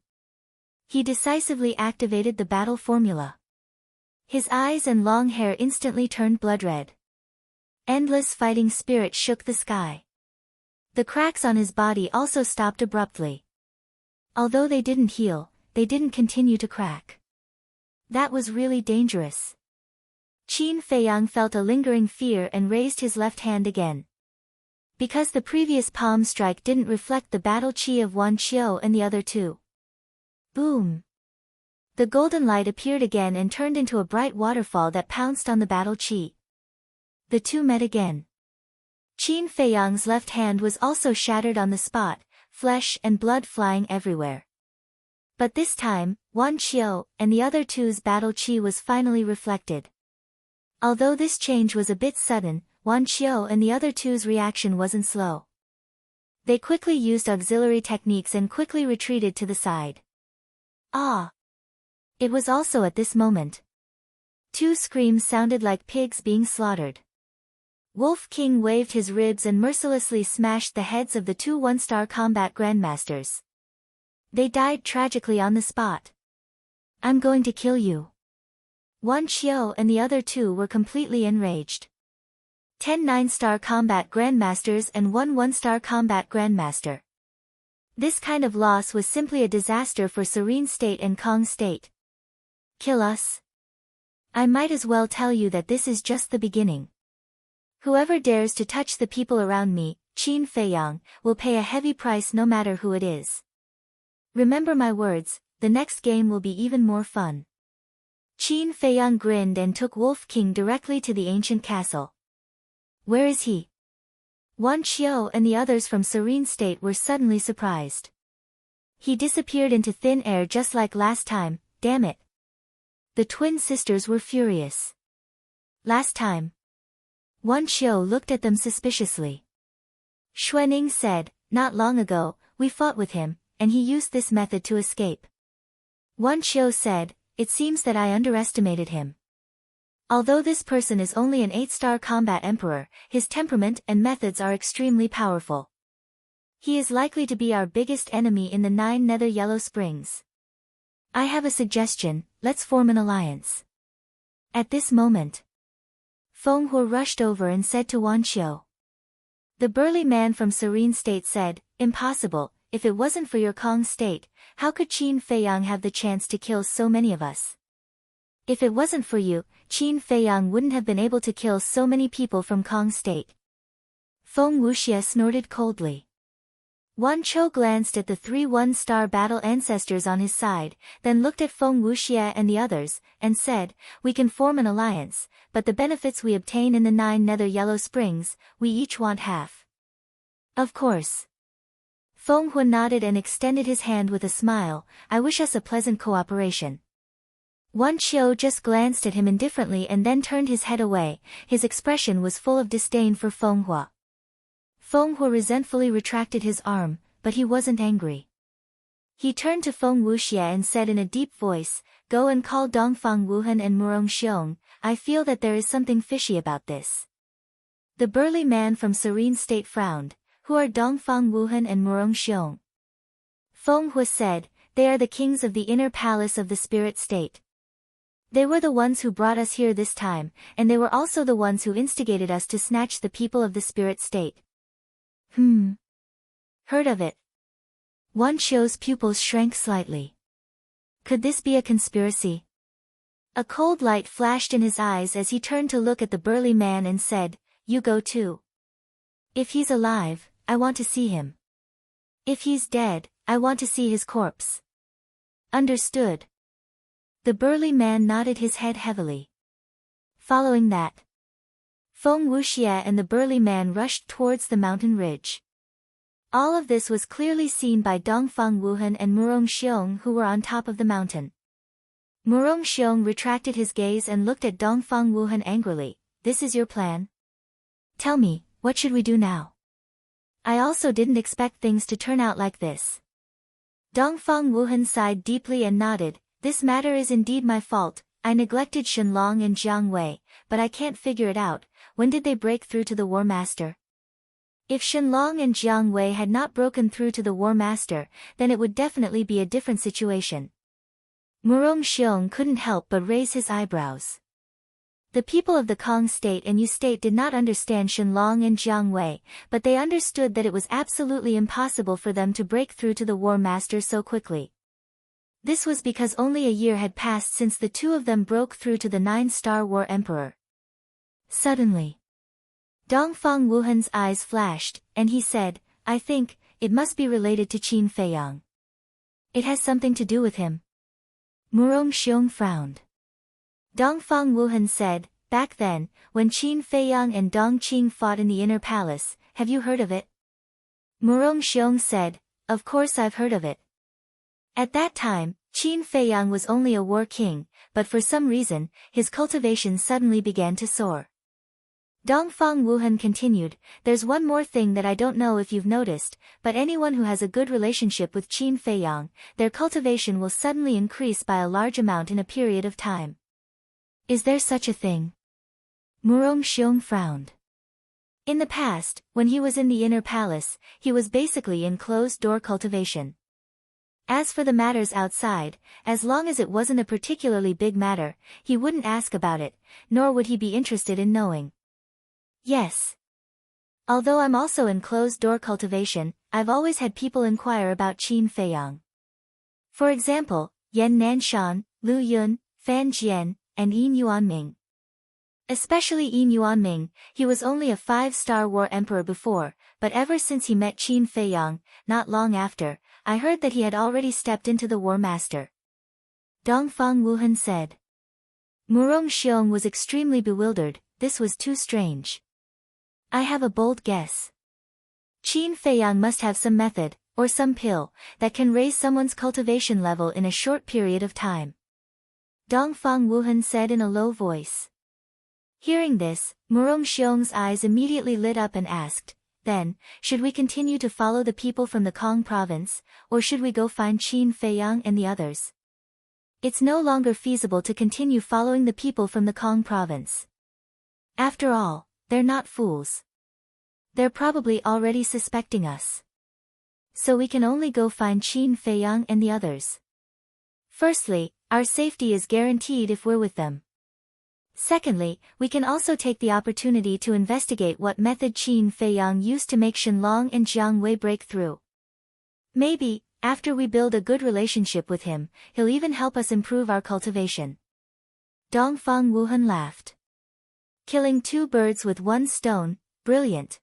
He decisively activated the battle formula. His eyes and long hair instantly turned blood-red. Endless fighting spirit shook the sky. The cracks on his body also stopped abruptly. Although they didn't heal, they didn't continue to crack. That was really dangerous. Qin Feiyang felt a lingering fear and raised his left hand again. Because the previous palm strike didn't reflect the battle chi of Wan Qiu and the other two. Boom! The golden light appeared again and turned into a bright waterfall that pounced on the battle chi. The two met again. Qin Feiyang's left hand was also shattered on the spot, flesh and blood flying everywhere. But this time, Wan Qiu and the other two's battle chi was finally reflected. Although this change was a bit sudden, Wan Qiu and the other two's reaction wasn't slow. They quickly used auxiliary techniques and quickly retreated to the side. Ah! It was also at this moment. Two screams sounded like pigs being slaughtered. Wolf King waved his ribs and mercilessly smashed the heads of the two one-star combat grandmasters. They died tragically on the spot. I'm going to kill you. Wan Qiu and the other two were completely enraged. 10 9-star combat grandmasters and 1 1-star combat grandmaster. This kind of loss was simply a disaster for Serene State and Kong State. Kill us? I might as well tell you that this is just the beginning. Whoever dares to touch the people around me, Qin Feiyang, will pay a heavy price no matter who it is. Remember my words, the next game will be even more fun. Qin Feiyang grinned and took Wolf King directly to the ancient castle. Where is he? Wan Qiu and the others from Serene State were suddenly surprised. He disappeared into thin air just like last time, damn it. The twin sisters were furious. Last time. Wan Qiu looked at them suspiciously. Xuening said, not long ago, we fought with him, and he used this method to escape. Wan Qiu said, it seems that I underestimated him. Although this person is only an 8-star combat emperor, his temperament and methods are extremely powerful. He is likely to be our biggest enemy in the 9 Nether Yellow Springs. I have a suggestion, let's form an alliance. At this moment, Feng Huo rushed over and said to Wan Qiu. The burly man from Serene State said, impossible, if it wasn't for your Kong State, how could Qin Feiyang have the chance to kill so many of us? If it wasn't for you, Qin Feiyang wouldn't have been able to kill so many people from Kong State. Feng Wuxia snorted coldly. Wan Qiu glanced at the 3 1-star battle ancestors on his side, then looked at Feng Wuxia and the others, and said, we can form an alliance, but the benefits we obtain in the 9 Nether Yellow Springs, we each want half. Of course. Feng Huo nodded and extended his hand with a smile, I wish us a pleasant cooperation. Wan Qiu just glanced at him indifferently and then turned his head away, his expression was full of disdain for Feng Huo. Feng Huo resentfully retracted his arm, but he wasn't angry. He turned to Feng Wuxia and said in a deep voice, go and call Dongfang Wuhan and Murong Xiong, I feel that there is something fishy about this. The burly man from Serene State frowned, who are Dongfang Wuhan and Murong Xiong? Feng Huo said, they are the kings of the inner palace of the spirit state. They were the ones who brought us here this time, and they were also the ones who instigated us to snatch the people of the spirit state. Heard of it? Wan Qiu's pupils shrank slightly. Could this be a conspiracy? A cold light flashed in his eyes as he turned to look at the burly man and said, you go too. If he's alive, I want to see him. If he's dead, I want to see his corpse. Understood. The burly man nodded his head heavily. Following that, Feng Wuxia and the burly man rushed towards the mountain ridge. All of this was clearly seen by Dongfang Wuhan and Murong Xiong who were on top of the mountain. Murong Xiong retracted his gaze and looked at Dongfang Wuhan angrily, this is your plan? Tell me, what should we do now? I also didn't expect things to turn out like this. Dongfang Wuhan sighed deeply and nodded, this matter is indeed my fault, I neglected Shenlong and Jiang Wei, but I can't figure it out, when did they break through to the War Master? If Shenlong and Jiang Wei had not broken through to the War Master, then it would definitely be a different situation. Murong Xiong couldn't help but raise his eyebrows. The people of the Kong State and Yu State did not understand Shenlong and Jiang Wei, but they understood that it was absolutely impossible for them to break through to the War Master so quickly. This was because only a year had passed since the two of them broke through to the 9-star War Emperor. Suddenly, Dongfang Wuhan's eyes flashed, and he said, "I think, it must be related to Qin Feiyang. It has something to do with him." Murong Xiong frowned. Dongfang Wuhan said, "Back then, when Qin Feiyang and Dong Qing fought in the Inner Palace, have you heard of it?" Murong Xiong said, "Of course I've heard of it." At that time, Qin Feiyang was only a war king, but for some reason, his cultivation suddenly began to soar. Dongfang Wuhan continued, "There's one more thing that I don't know if you've noticed, but anyone who has a good relationship with Qin Feiyang, their cultivation will suddenly increase by a large amount in a period of time." "Is there such a thing?" Murong Xiong frowned. In the past, when he was in the Inner Palace, he was basically in closed-door cultivation. As for the matters outside, as long as it wasn't a particularly big matter, he wouldn't ask about it, nor would he be interested in knowing. "Yes. Although I'm also in closed-door cultivation, I've always had people inquire about Qin Feiyang. For example, Yan Nanshan, Lu Yun, Fan Jian, and Yin Yuanming. Especially Yin Yuanming, he was only a 5-star war emperor before, but ever since he met Qin Feiyang, not long after, I heard that he had already stepped into the War Master." Dongfang Wuhan said. Murong Xiong was extremely bewildered. This was too strange. "I have a bold guess. Qin Feiyang must have some method, or some pill, that can raise someone's cultivation level in a short period of time," Dongfang Wuhan said in a low voice. Hearing this, Murong Xiong's eyes immediately lit up and asked, "Then, should we continue to follow the people from the Kong province, or should we go find Qin Feiyang and the others?" "It's no longer feasible to continue following the people from the Kong province. After all, they're not fools. They're probably already suspecting us. So we can only go find Qin Feiyang and the others. Firstly, our safety is guaranteed if we're with them. Secondly, we can also take the opportunity to investigate what method Qin Feiyang used to make Shenlong and Jiang Wei break through. Maybe, after we build a good relationship with him, he'll even help us improve our cultivation." Dongfang Wuhan laughed. "Killing 2 birds with 1 stone, brilliant."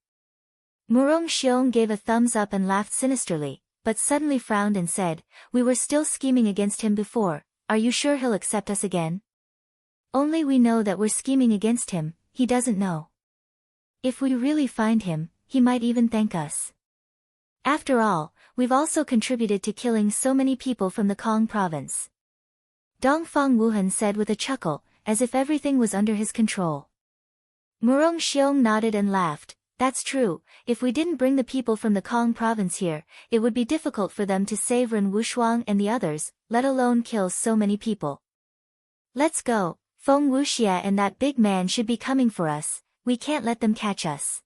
Murong Xiong gave a thumbs up and laughed sinisterly, but suddenly frowned and said, "We were still scheming against him before, are you sure he'll accept us again?" "Only we know that we're scheming against him, he doesn't know. If we really find him, he might even thank us. After all, we've also contributed to killing so many people from the Kong province." Dongfang Wuhan said with a chuckle, as if everything was under his control. Murong Xiong nodded and laughed. "That's true, if we didn't bring the people from the Kong province here, it would be difficult for them to save Ren Wushuang and the others, let alone kill so many people. Let's go, Feng Wuxia and that big man should be coming for us, we can't let them catch us."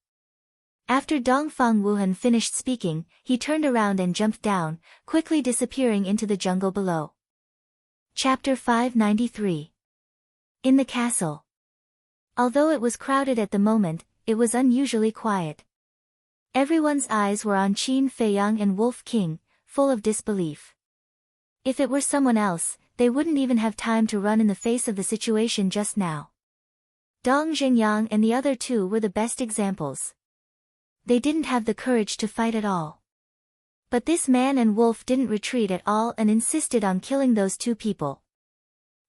After Dongfang Wuhan finished speaking, he turned around and jumped down, quickly disappearing into the jungle below. Chapter 593. In the castle. Although it was crowded at the moment, it was unusually quiet. Everyone's eyes were on Qin Feiyang and Wolf King, full of disbelief. If it were someone else, they wouldn't even have time to run in the face of the situation just now. Dong Zhengyang and the other 2 were the best examples. They didn't have the courage to fight at all. But this man and Wolf didn't retreat at all and insisted on killing those 2 people.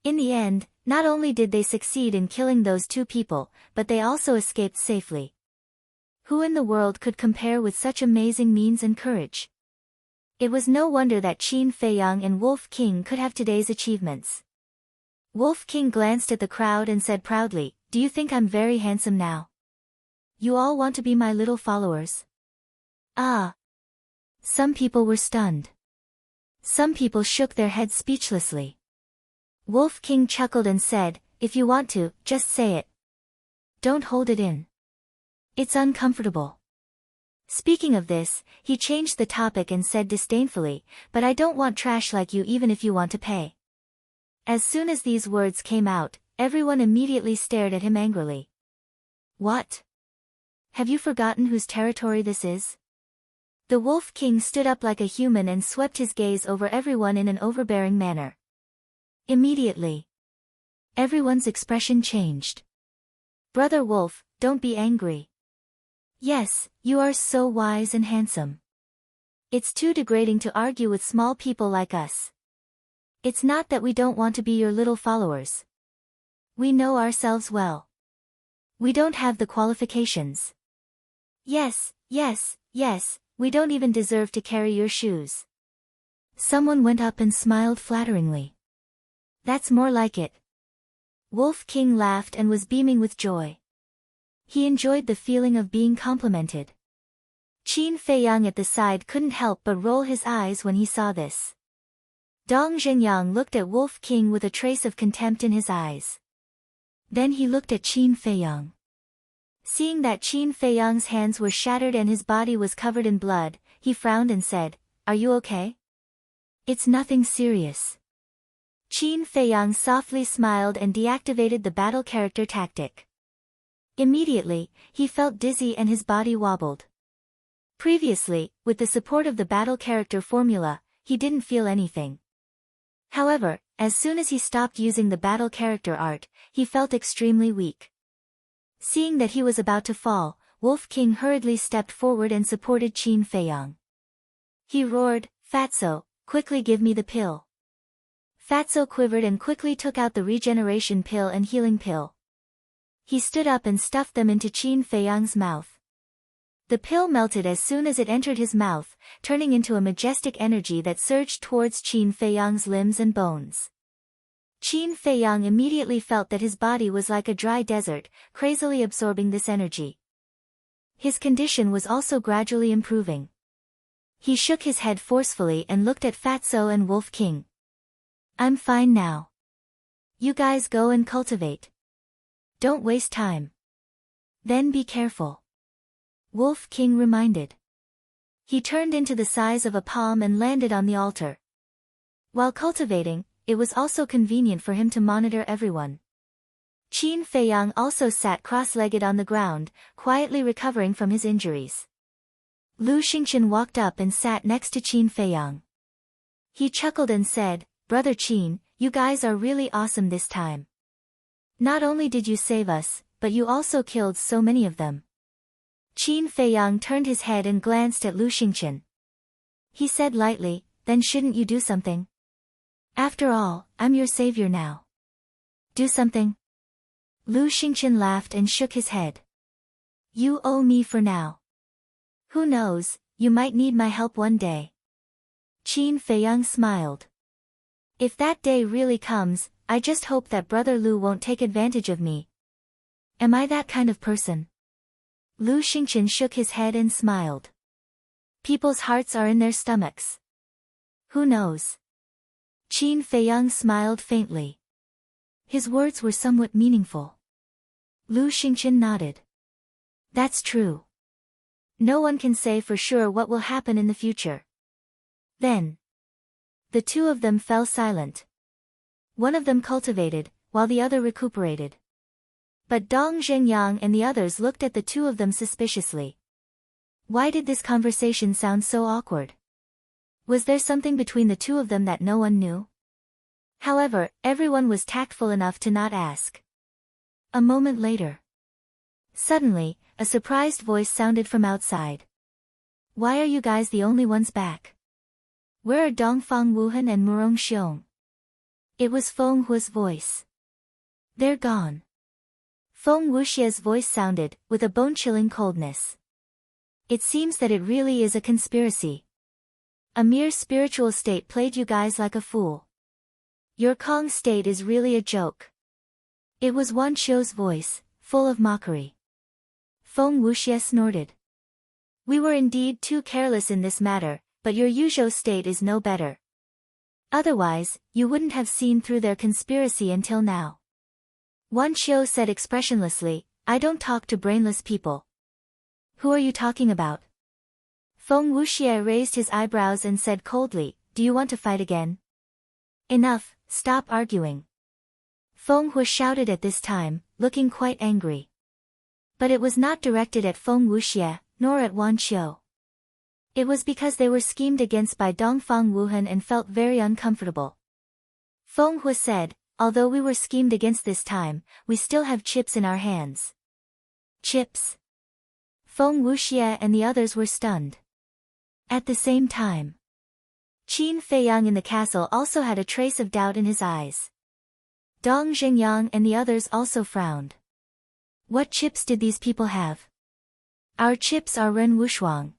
In the end, not only did they succeed in killing those 2 people, but they also escaped safely. Who in the world could compare with such amazing means and courage? It was no wonder that Qin Feiyang and Wolf King could have today's achievements. Wolf King glanced at the crowd and said proudly, "Do you think I'm very handsome now? You all want to be my little followers?" Ah! Some people were stunned. Some people shook their heads speechlessly. Wolf King chuckled and said, "If you want to, just say it. Don't hold it in. It's uncomfortable." Speaking of this, he changed the topic and said disdainfully, "But I don't want trash like you even if you want to pay." As soon as these words came out, everyone immediately stared at him angrily. What? Have you forgotten whose territory this is? The Wolf King stood up like a human and swept his gaze over everyone in an overbearing manner. Immediately, everyone's expression changed. Brother Wolf, don't be angry. Yes, you are so wise and handsome. It's too degrading to argue with small people like us. It's not that we don't want to be your little followers. We know ourselves well. We don't have the qualifications. Yes, we don't even deserve to carry your shoes. Someone went up and smiled flatteringly. That's more like it. Wolf King laughed and was beaming with joy. He enjoyed the feeling of being complimented. Qin Feiyang at the side couldn't help but roll his eyes when he saw this. Dong Zhenyang looked at Wolf King with a trace of contempt in his eyes. Then he looked at Qin Feiyang. Seeing that Qin Feiyang's hands were shattered and his body was covered in blood, he frowned and said, "Are you okay?" "It's nothing serious." Qin Feiyang softly smiled and deactivated the battle character tactic. Immediately, he felt dizzy and his body wobbled. Previously, with the support of the battle character formula, he didn't feel anything. However, as soon as he stopped using the battle character art, he felt extremely weak. Seeing that he was about to fall, Wolf King hurriedly stepped forward and supported Qin Feiyang. He roared, "Fatso, quickly give me the pill." Fatso quivered and quickly took out the regeneration pill and healing pill. He stood up and stuffed them into Qin Feiyang's mouth. The pill melted as soon as it entered his mouth, turning into a majestic energy that surged towards Qin Feiyang's limbs and bones. Qin Feiyang immediately felt that his body was like a dry desert, crazily absorbing this energy. His condition was also gradually improving. He shook his head forcefully and looked at Fatso and Wolf King. "I'm fine now. You guys go and cultivate. Don't waste time. Then be careful," Wolf King reminded. He turned into the size of a palm and landed on the altar. While cultivating, it was also convenient for him to monitor everyone. Qin Feiyang also sat cross-legged on the ground, quietly recovering from his injuries. Lu Xingqian walked up and sat next to Qin Feiyang. He chuckled and said, "Brother Qin, you guys are really awesome this time. Not only did you save us, but you also killed so many of them." Qin Feiyang turned his head and glanced at Lu Xingqian. He said lightly, "Then shouldn't you do something? After all, I'm your savior now." "Do something?" Lu Xingqian laughed and shook his head. "You owe me for now. Who knows, you might need my help one day." Qin Feiyang smiled. "If that day really comes, I just hope that Brother Lu won't take advantage of me." "Am I that kind of person?" Lu Xingqian shook his head and smiled. "People's hearts are in their stomachs. Who knows?" Qin Feiyang smiled faintly. His words were somewhat meaningful. Lu Xingqian nodded. "That's true. No one can say for sure what will happen in the future." Then, the two of them fell silent. One of them cultivated, while the other recuperated. But Dong Zhenyang and the others looked at the two of them suspiciously. Why did this conversation sound so awkward? Was there something between the two of them that no one knew? However, everyone was tactful enough to not ask. A moment later, suddenly, a surprised voice sounded from outside. "Why are you guys the only ones back? Where are Dongfang Wuhan and Murong Xiong?" It was Feng Hua's voice. "They're gone." Feng Wuxia's voice sounded, with a bone-chilling coldness. "It seems that it really is a conspiracy. A mere spiritual state played you guys like a fool. Your Kong state is really a joke." It was Wan Qiu's voice, full of mockery. Feng Wuxia snorted. "We were indeed too careless in this matter, but your Yuzhou state is no better. Otherwise, you wouldn't have seen through their conspiracy until now." Wan Qiu said expressionlessly, "I don't talk to brainless people." "Who are you talking about?" Feng Wuxie raised his eyebrows and said coldly, "Do you want to fight again?" "Enough, stop arguing." Feng Hu shouted at this time, looking quite angry. But it was not directed at Feng Wuxie, nor at Wan Qiu. It was because they were schemed against by Dongfang Wuhan and felt very uncomfortable. Feng Hu said, "Although we were schemed against this time, we still have chips in our hands." Chips? Feng Wuxie and the others were stunned. At the same time, Qin Feiyang in the castle also had a trace of doubt in his eyes. Dong Zhengyang and the others also frowned. What chips did these people have? Our chips are Ren Wushuang.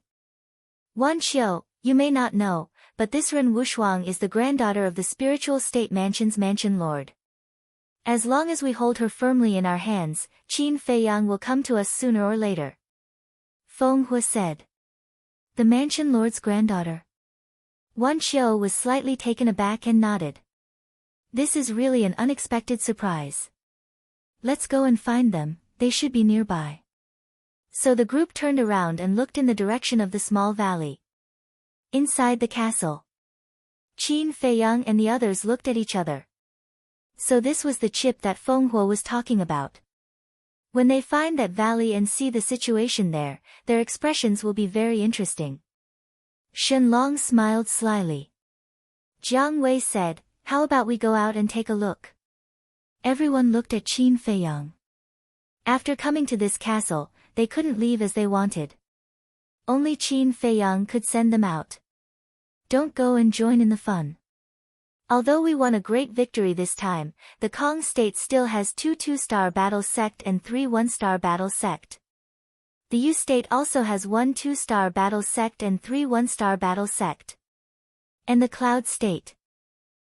Wan Qiu, you may not know, but this Ren Wushuang is the granddaughter of the spiritual state mansion's mansion lord. As long as we hold her firmly in our hands, Qin Feiyang will come to us sooner or later. Feng Hu said. The mansion lord's granddaughter. Wan Qiu was slightly taken aback and nodded. This is really an unexpected surprise. Let's go and find them, they should be nearby. So the group turned around and looked in the direction of the small valley. Inside the castle, Qin Feiyang and the others looked at each other. So this was the chip that Feng Hu was talking about. When they find that valley and see the situation there, their expressions will be very interesting. Shenlong smiled slyly. Jiang Wei said, "How about we go out and take a look?" Everyone looked at Qin Feiyang. After coming to this castle, they couldn't leave as they wanted. Only Qin Feiyang could send them out. Don't go and join in the fun. Although we won a great victory this time, the Kong state still has 2 2-star battle sect and 3 1-star battle sect. The Yu state also has 1 2-star battle sect and 3 1-star battle sect. And the Cloud state.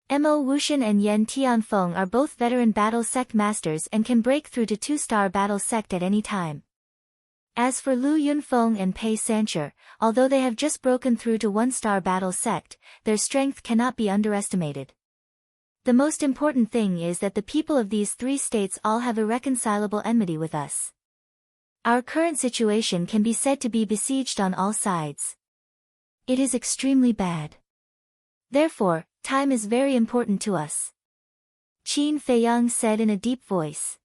Mo Wuxian and Yan Tianfeng are both veteran battle sect masters and can break through to 2-star battle sect at any time. As for Lu Yunfeng and Pei Sancher, although they have just broken through to 1-star battle sect, their strength cannot be underestimated. The most important thing is that the people of these 3 states all have irreconcilable enmity with us. Our current situation can be said to be besieged on all sides. It is extremely bad. Therefore, time is very important to us. Qin Feiyang said in a deep voice.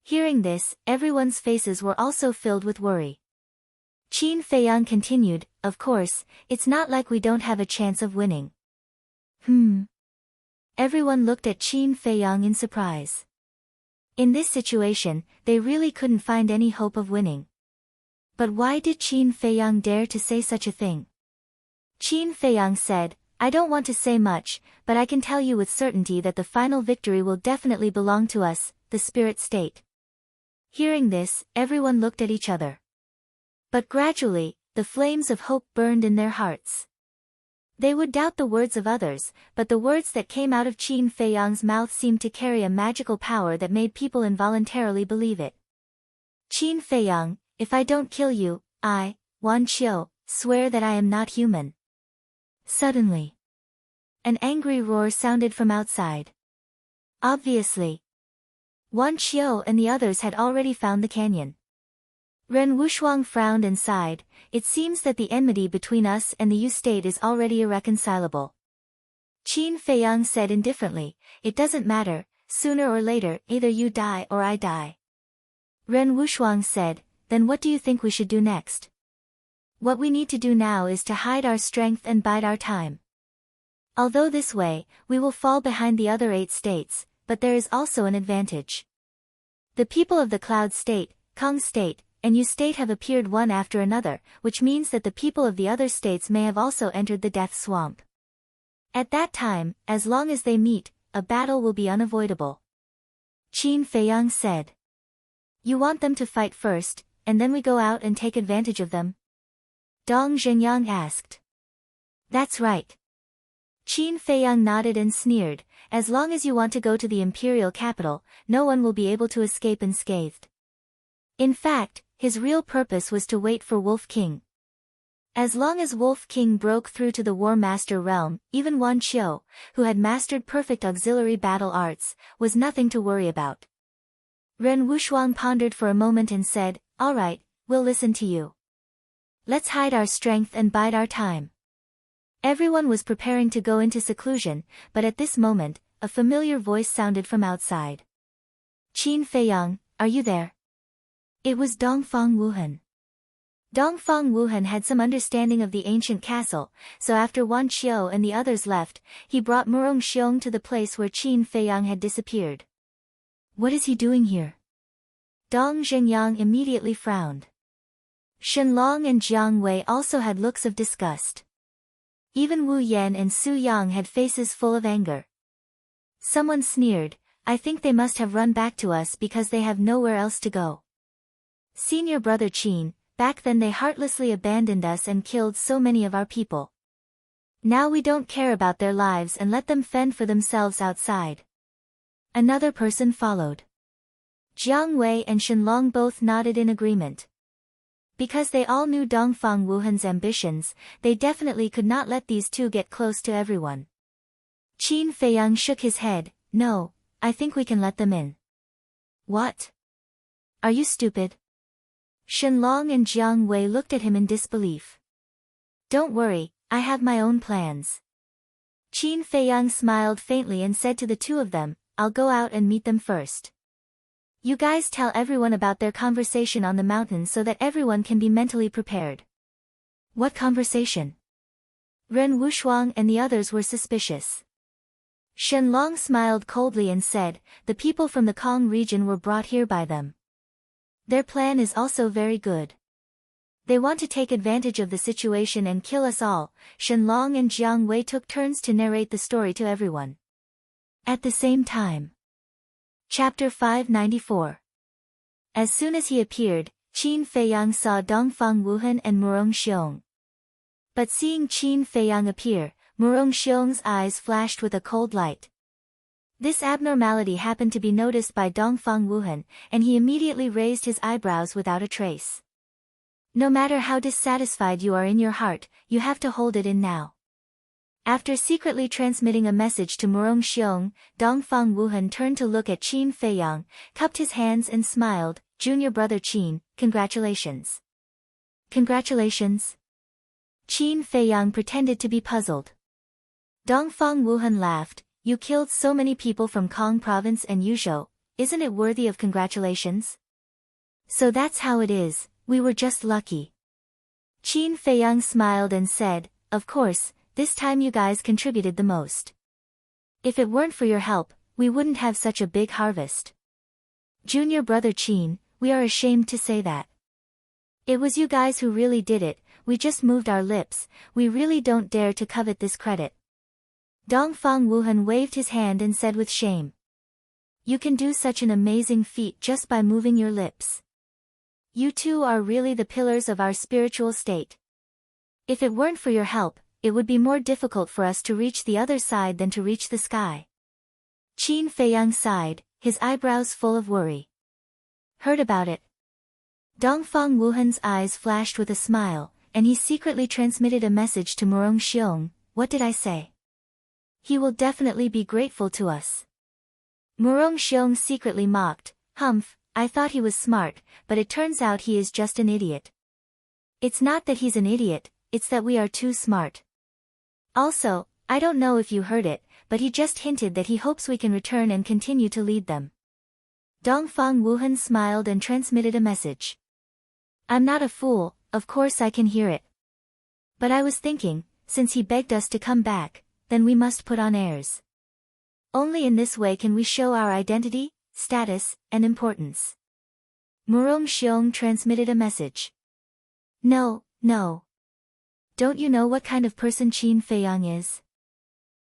Hearing this, everyone's faces were also filled with worry. Qin Feiyang continued, "Of course, it's not like we don't have a chance of winning." Everyone looked at Qin Feiyang in surprise. In this situation, they really couldn't find any hope of winning. But why did Qin Feiyang dare to say such a thing? Qin Feiyang said, "I don't want to say much, but I can tell you with certainty that the final victory will definitely belong to us, the spirit state." Hearing this, everyone looked at each other. But gradually, the flames of hope burned in their hearts. They would doubt the words of others, but the words that came out of Qin Feiyang's mouth seemed to carry a magical power that made people involuntarily believe it. "Qin Feiyang, if I don't kill you, I, Wan Qiu, swear that I am not human." Suddenly, an angry roar sounded from outside. Obviously, Wan Qiu and the others had already found the canyon. Ren Wushuang frowned and sighed. It seems that the enmity between us and the Yu state is already irreconcilable. Qin Feiyang said indifferently, "It doesn't matter, sooner or later, either you die or I die." Ren Wushuang said, "Then what do you think we should do next?" "What we need to do now is to hide our strength and bide our time. Although this way, we will fall behind the other 8 states, but there is also an advantage. The people of the Cloud state, Kong state, and Yu state have appeared one after another, which means that the people of the other states may have also entered the death swamp. At that time, as long as they meet, a battle will be unavoidable." Qin Feiyang said. "You want them to fight first, and then we go out and take advantage of them?" Dong Zhengyang asked. "That's right." Qin Feiyang nodded and sneered, "As long as you want to go to the imperial capital, no one will be able to escape unscathed." In fact, his real purpose was to wait for Wolf King. As long as Wolf King broke through to the War Master realm, even Wan Qiu, who had mastered perfect auxiliary battle arts, was nothing to worry about. Ren Wushuang pondered for a moment and said, "All right, we'll listen to you. Let's hide our strength and bide our time. Everyone was preparing to go into seclusion, but at this moment, a familiar voice sounded from outside. Qin Feiyang, are you there? It was Dongfang Wuhan. Dongfang Wuhan had some understanding of the ancient castle, so after Wan Qiu and the others left, he brought Murong Xiong to the place where Qin Feiyang had disappeared. What is he doing here? Dong Zhenyang immediately frowned. Shenlong and Jiang Wei also had looks of disgust. Even Wu Yan and Su Yang had faces full of anger. Someone sneered, I think they must have run back to us because they have nowhere else to go. Senior brother Qin, back then they heartlessly abandoned us and killed so many of our people. Now we don't care about their lives and let them fend for themselves outside. Another person followed. Jiang Wei and Shenlong both nodded in agreement. Because they all knew Dongfang Wuhan's ambitions, they definitely could not let these two get close to everyone. Qin Feiyang shook his head, no, I think we can let them in. What? Are you stupid? Shenlong and Jiang Wei looked at him in disbelief. Don't worry, I have my own plans. Qin Feiyang smiled faintly and said to the two of them, I'll go out and meet them first. You guys tell everyone about their conversation on the mountain so that everyone can be mentally prepared. What conversation? Ren Wushuang and the others were suspicious. Shenlong smiled coldly and said, the people from the Kong region were brought here by them. Their plan is also very good. They want to take advantage of the situation and kill us all. Shenlong and Jiang Wei took turns to narrate the story to everyone. At the same time. Chapter 594. As soon as he appeared, Qin Feiyang saw Dongfang Wuhan and Murong Xiong. But seeing Qin Feiyang appear, Murong Xiong's eyes flashed with a cold light. This abnormality happened to be noticed by Dongfang Wuhan, and he immediately raised his eyebrows without a trace. No matter how dissatisfied you are in your heart, you have to hold it in now. After secretly transmitting a message to Murong Xiong, Dongfang Wuhan turned to look at Qin Feiyang, cupped his hands and smiled, Junior brother Qin, congratulations. Congratulations? Qin Feiyang pretended to be puzzled. Dongfang Wuhan laughed, you killed so many people from Kong province and Yuzhou, isn't it worthy of congratulations? So that's how it is, we were just lucky. Qin Feiyang smiled and said, of course, this time you guys contributed the most. If it weren't for your help, we wouldn't have such a big harvest. Junior brother Qin, we are ashamed to say that. It was you guys who really did it, we just moved our lips, we really don't dare to covet this credit. Dongfang Wuhan waved his hand and said with shame. You can do such an amazing feat just by moving your lips. You two are really the pillars of our spiritual state. If it weren't for your help, it would be more difficult for us to reach the other side than to reach the sky. Qin Feiyang sighed, his eyebrows full of worry. Heard about it? Dongfang Wuhan's eyes flashed with a smile, and he secretly transmitted a message to Murong Xiong, what did I say? He will definitely be grateful to us. Murong Xiong secretly mocked, humph, I thought he was smart, but it turns out he is just an idiot. It's not that he's an idiot, it's that we are too smart. Also, I don't know if you heard it, but he just hinted that he hopes we can return and continue to lead them. Dongfang Wuhan smiled and transmitted a message. I'm not a fool, of course I can hear it. But I was thinking, since he begged us to come back, then we must put on airs. Only in this way can we show our identity, status, and importance. Murong Xiong transmitted a message. No, no. Don't you know what kind of person Qin Feiyang is?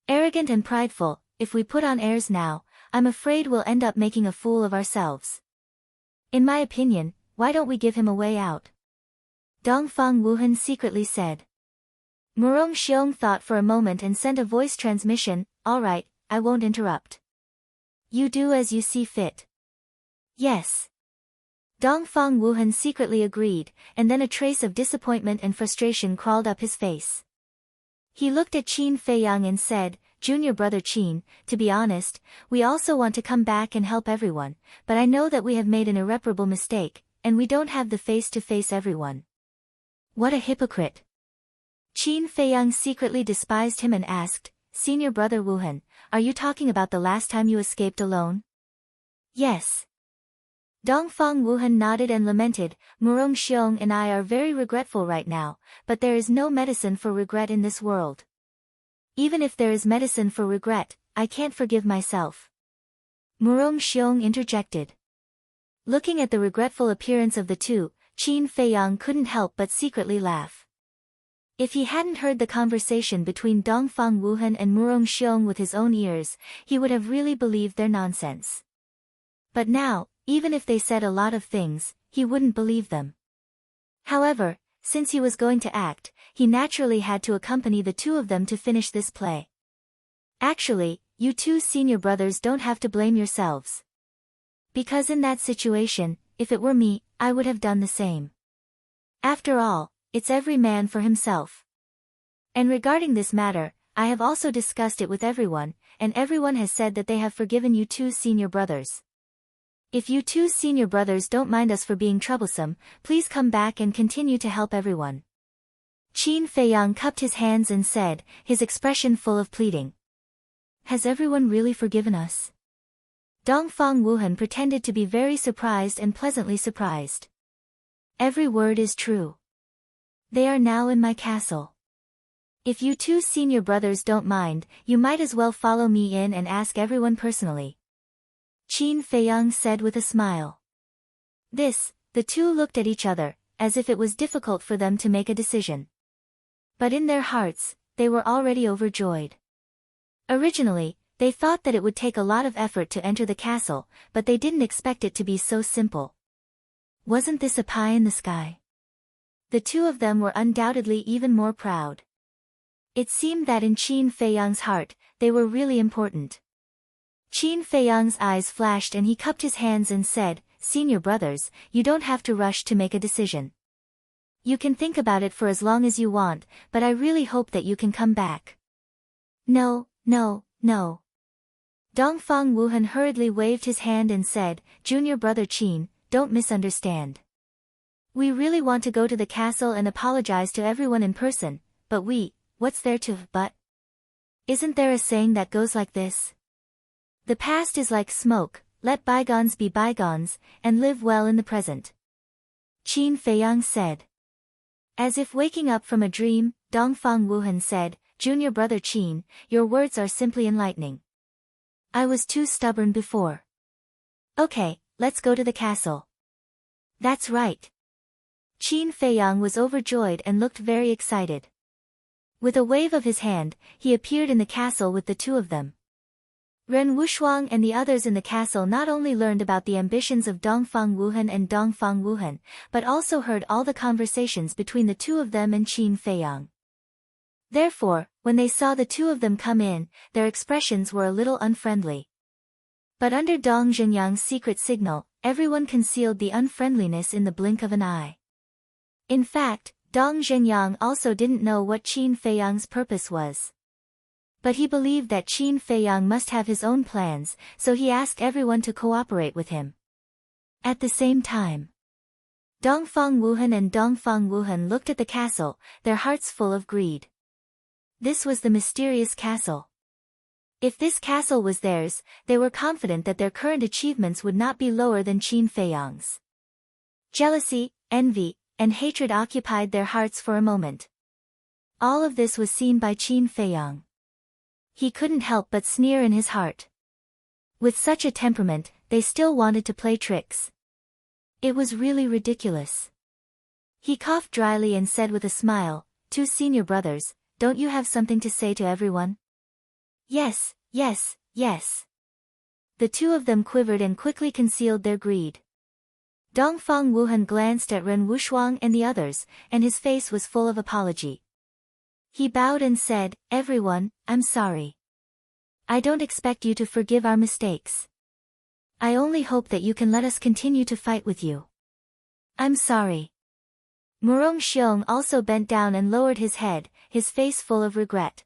Arrogant and prideful, if we put on airs now, I'm afraid we'll end up making a fool of ourselves. In my opinion, why don't we give him a way out? Dongfang Wuhan secretly said. Murong Xiong thought for a moment and sent a voice transmission, all right, I won't interrupt. You do as you see fit. Yes. Dongfang Wuhan secretly agreed, and then a trace of disappointment and frustration crawled up his face. He looked at Qin Feiyang and said, Junior brother Qin, to be honest, we also want to come back and help everyone, but I know that we have made an irreparable mistake, and we don't have the face to face everyone. What a hypocrite. Qin Feiyang secretly despised him and asked, Senior brother Wuhan, are you talking about the last time you escaped alone? Yes. Dongfang Wuhan nodded and lamented, Murong Xiong and I are very regretful right now, but there is no medicine for regret in this world. Even if there is medicine for regret, I can't forgive myself. Murong Xiong interjected. Looking at the regretful appearance of the two, Qin Feiyang couldn't help but secretly laugh. If he hadn't heard the conversation between Dongfang Wuhan and Murong Xiong with his own ears, he would have really believed their nonsense. But now, even if they said a lot of things, he wouldn't believe them. However, since he was going to act, he naturally had to accompany the two of them to finish this play. Actually, you two senior brothers don't have to blame yourselves. Because in that situation, if it were me, I would have done the same. After all, it's every man for himself. And regarding this matter, I have also discussed it with everyone, and everyone has said that they have forgiven you two senior brothers. If you two senior brothers don't mind us for being troublesome, please come back and continue to help everyone. Qin Feiyang cupped his hands and said, his expression full of pleading. Has everyone really forgiven us? Dongfang Wuhan pretended to be very surprised and pleasantly surprised. Every word is true. They are now in my castle. If you two senior brothers don't mind, you might as well follow me in and ask everyone personally. Qin Feiyang said with a smile. The two looked at each other, as if it was difficult for them to make a decision. But in their hearts, they were already overjoyed. Originally, they thought that it would take a lot of effort to enter the castle, but they didn't expect it to be so simple. Wasn't this a pie in the sky? The two of them were undoubtedly even more proud. It seemed that in Qin Feiyang's heart, they were really important. Qin Feiyang's eyes flashed and he cupped his hands and said, Senior brothers, you don't have to rush to make a decision. You can think about it for as long as you want, but I really hope that you can come back. No. Dongfang Wuhan hurriedly waved his hand and said, Junior brother Qin, don't misunderstand. We really want to go to the castle and apologize to everyone in person, but what's there to but? Isn't there a saying that goes like this? The past is like smoke, let bygones be bygones, and live well in the present. Qin Feiyang said. As if waking up from a dream, Dongfang Wuhan said, Junior brother Qin, your words are simply enlightening. I was too stubborn before. Okay, let's go to the castle. That's right. Qin Feiyang was overjoyed and looked very excited. With a wave of his hand, he appeared in the castle with the two of them. Ren Wushuang and the others in the castle not only learned about the ambitions of Dongfang Wuhan and Dongfang Wuhan, but also heard all the conversations between the two of them and Qin Feiyang. Therefore, when they saw the two of them come in, their expressions were a little unfriendly. But under Dong Zhenyang's secret signal, everyone concealed the unfriendliness in the blink of an eye. In fact, Dong Zhenyang also didn't know what Qin Feiyang's purpose was. But he believed that Qin Feiyang must have his own plans, so he asked everyone to cooperate with him. At the same time, Dongfang Wuhan and Dongfang Wuhan looked at the castle, their hearts full of greed. This was the mysterious castle. If this castle was theirs, they were confident that their current achievements would not be lower than Qin Feiyang's. Jealousy, envy, and hatred occupied their hearts for a moment. All of this was seen by Qin Feiyang. He couldn't help but sneer in his heart. With such a temperament, they still wanted to play tricks. It was really ridiculous. He coughed dryly and said with a smile, Two senior brothers, don't you have something to say to everyone? Yes. The two of them quivered and quickly concealed their greed. Dongfang Wuhan glanced at Ren Wushuang and the others, and his face was full of apology. He bowed and said, Everyone, I'm sorry. I don't expect you to forgive our mistakes. I only hope that you can let us continue to fight with you. I'm sorry. Murong Xiong also bent down and lowered his head, his face full of regret.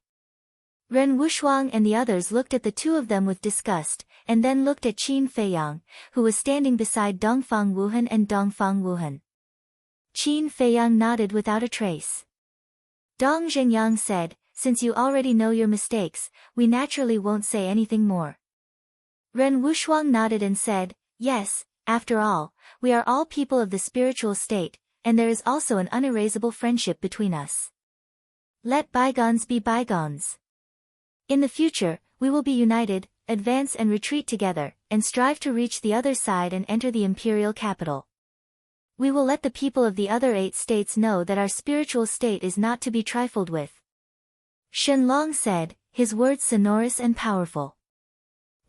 Ren Wushuang and the others looked at the two of them with disgust, and then looked at Qin Feiyang, who was standing beside Dongfang Wuhan and Dongfang Wuhan. Qin Feiyang nodded without a trace. Dong Zhengyang said, since you already know your mistakes, we naturally won't say anything more. Ren Wushuang nodded and said, yes, after all, we are all people of the spiritual state, and there is also an unerasable friendship between us. Let bygones be bygones. In the future, we will be united, advance and retreat together, and strive to reach the other side and enter the imperial capital. We will let the people of the other 8 states know that our spiritual state is not to be trifled with. Shenlong said, his words sonorous and powerful.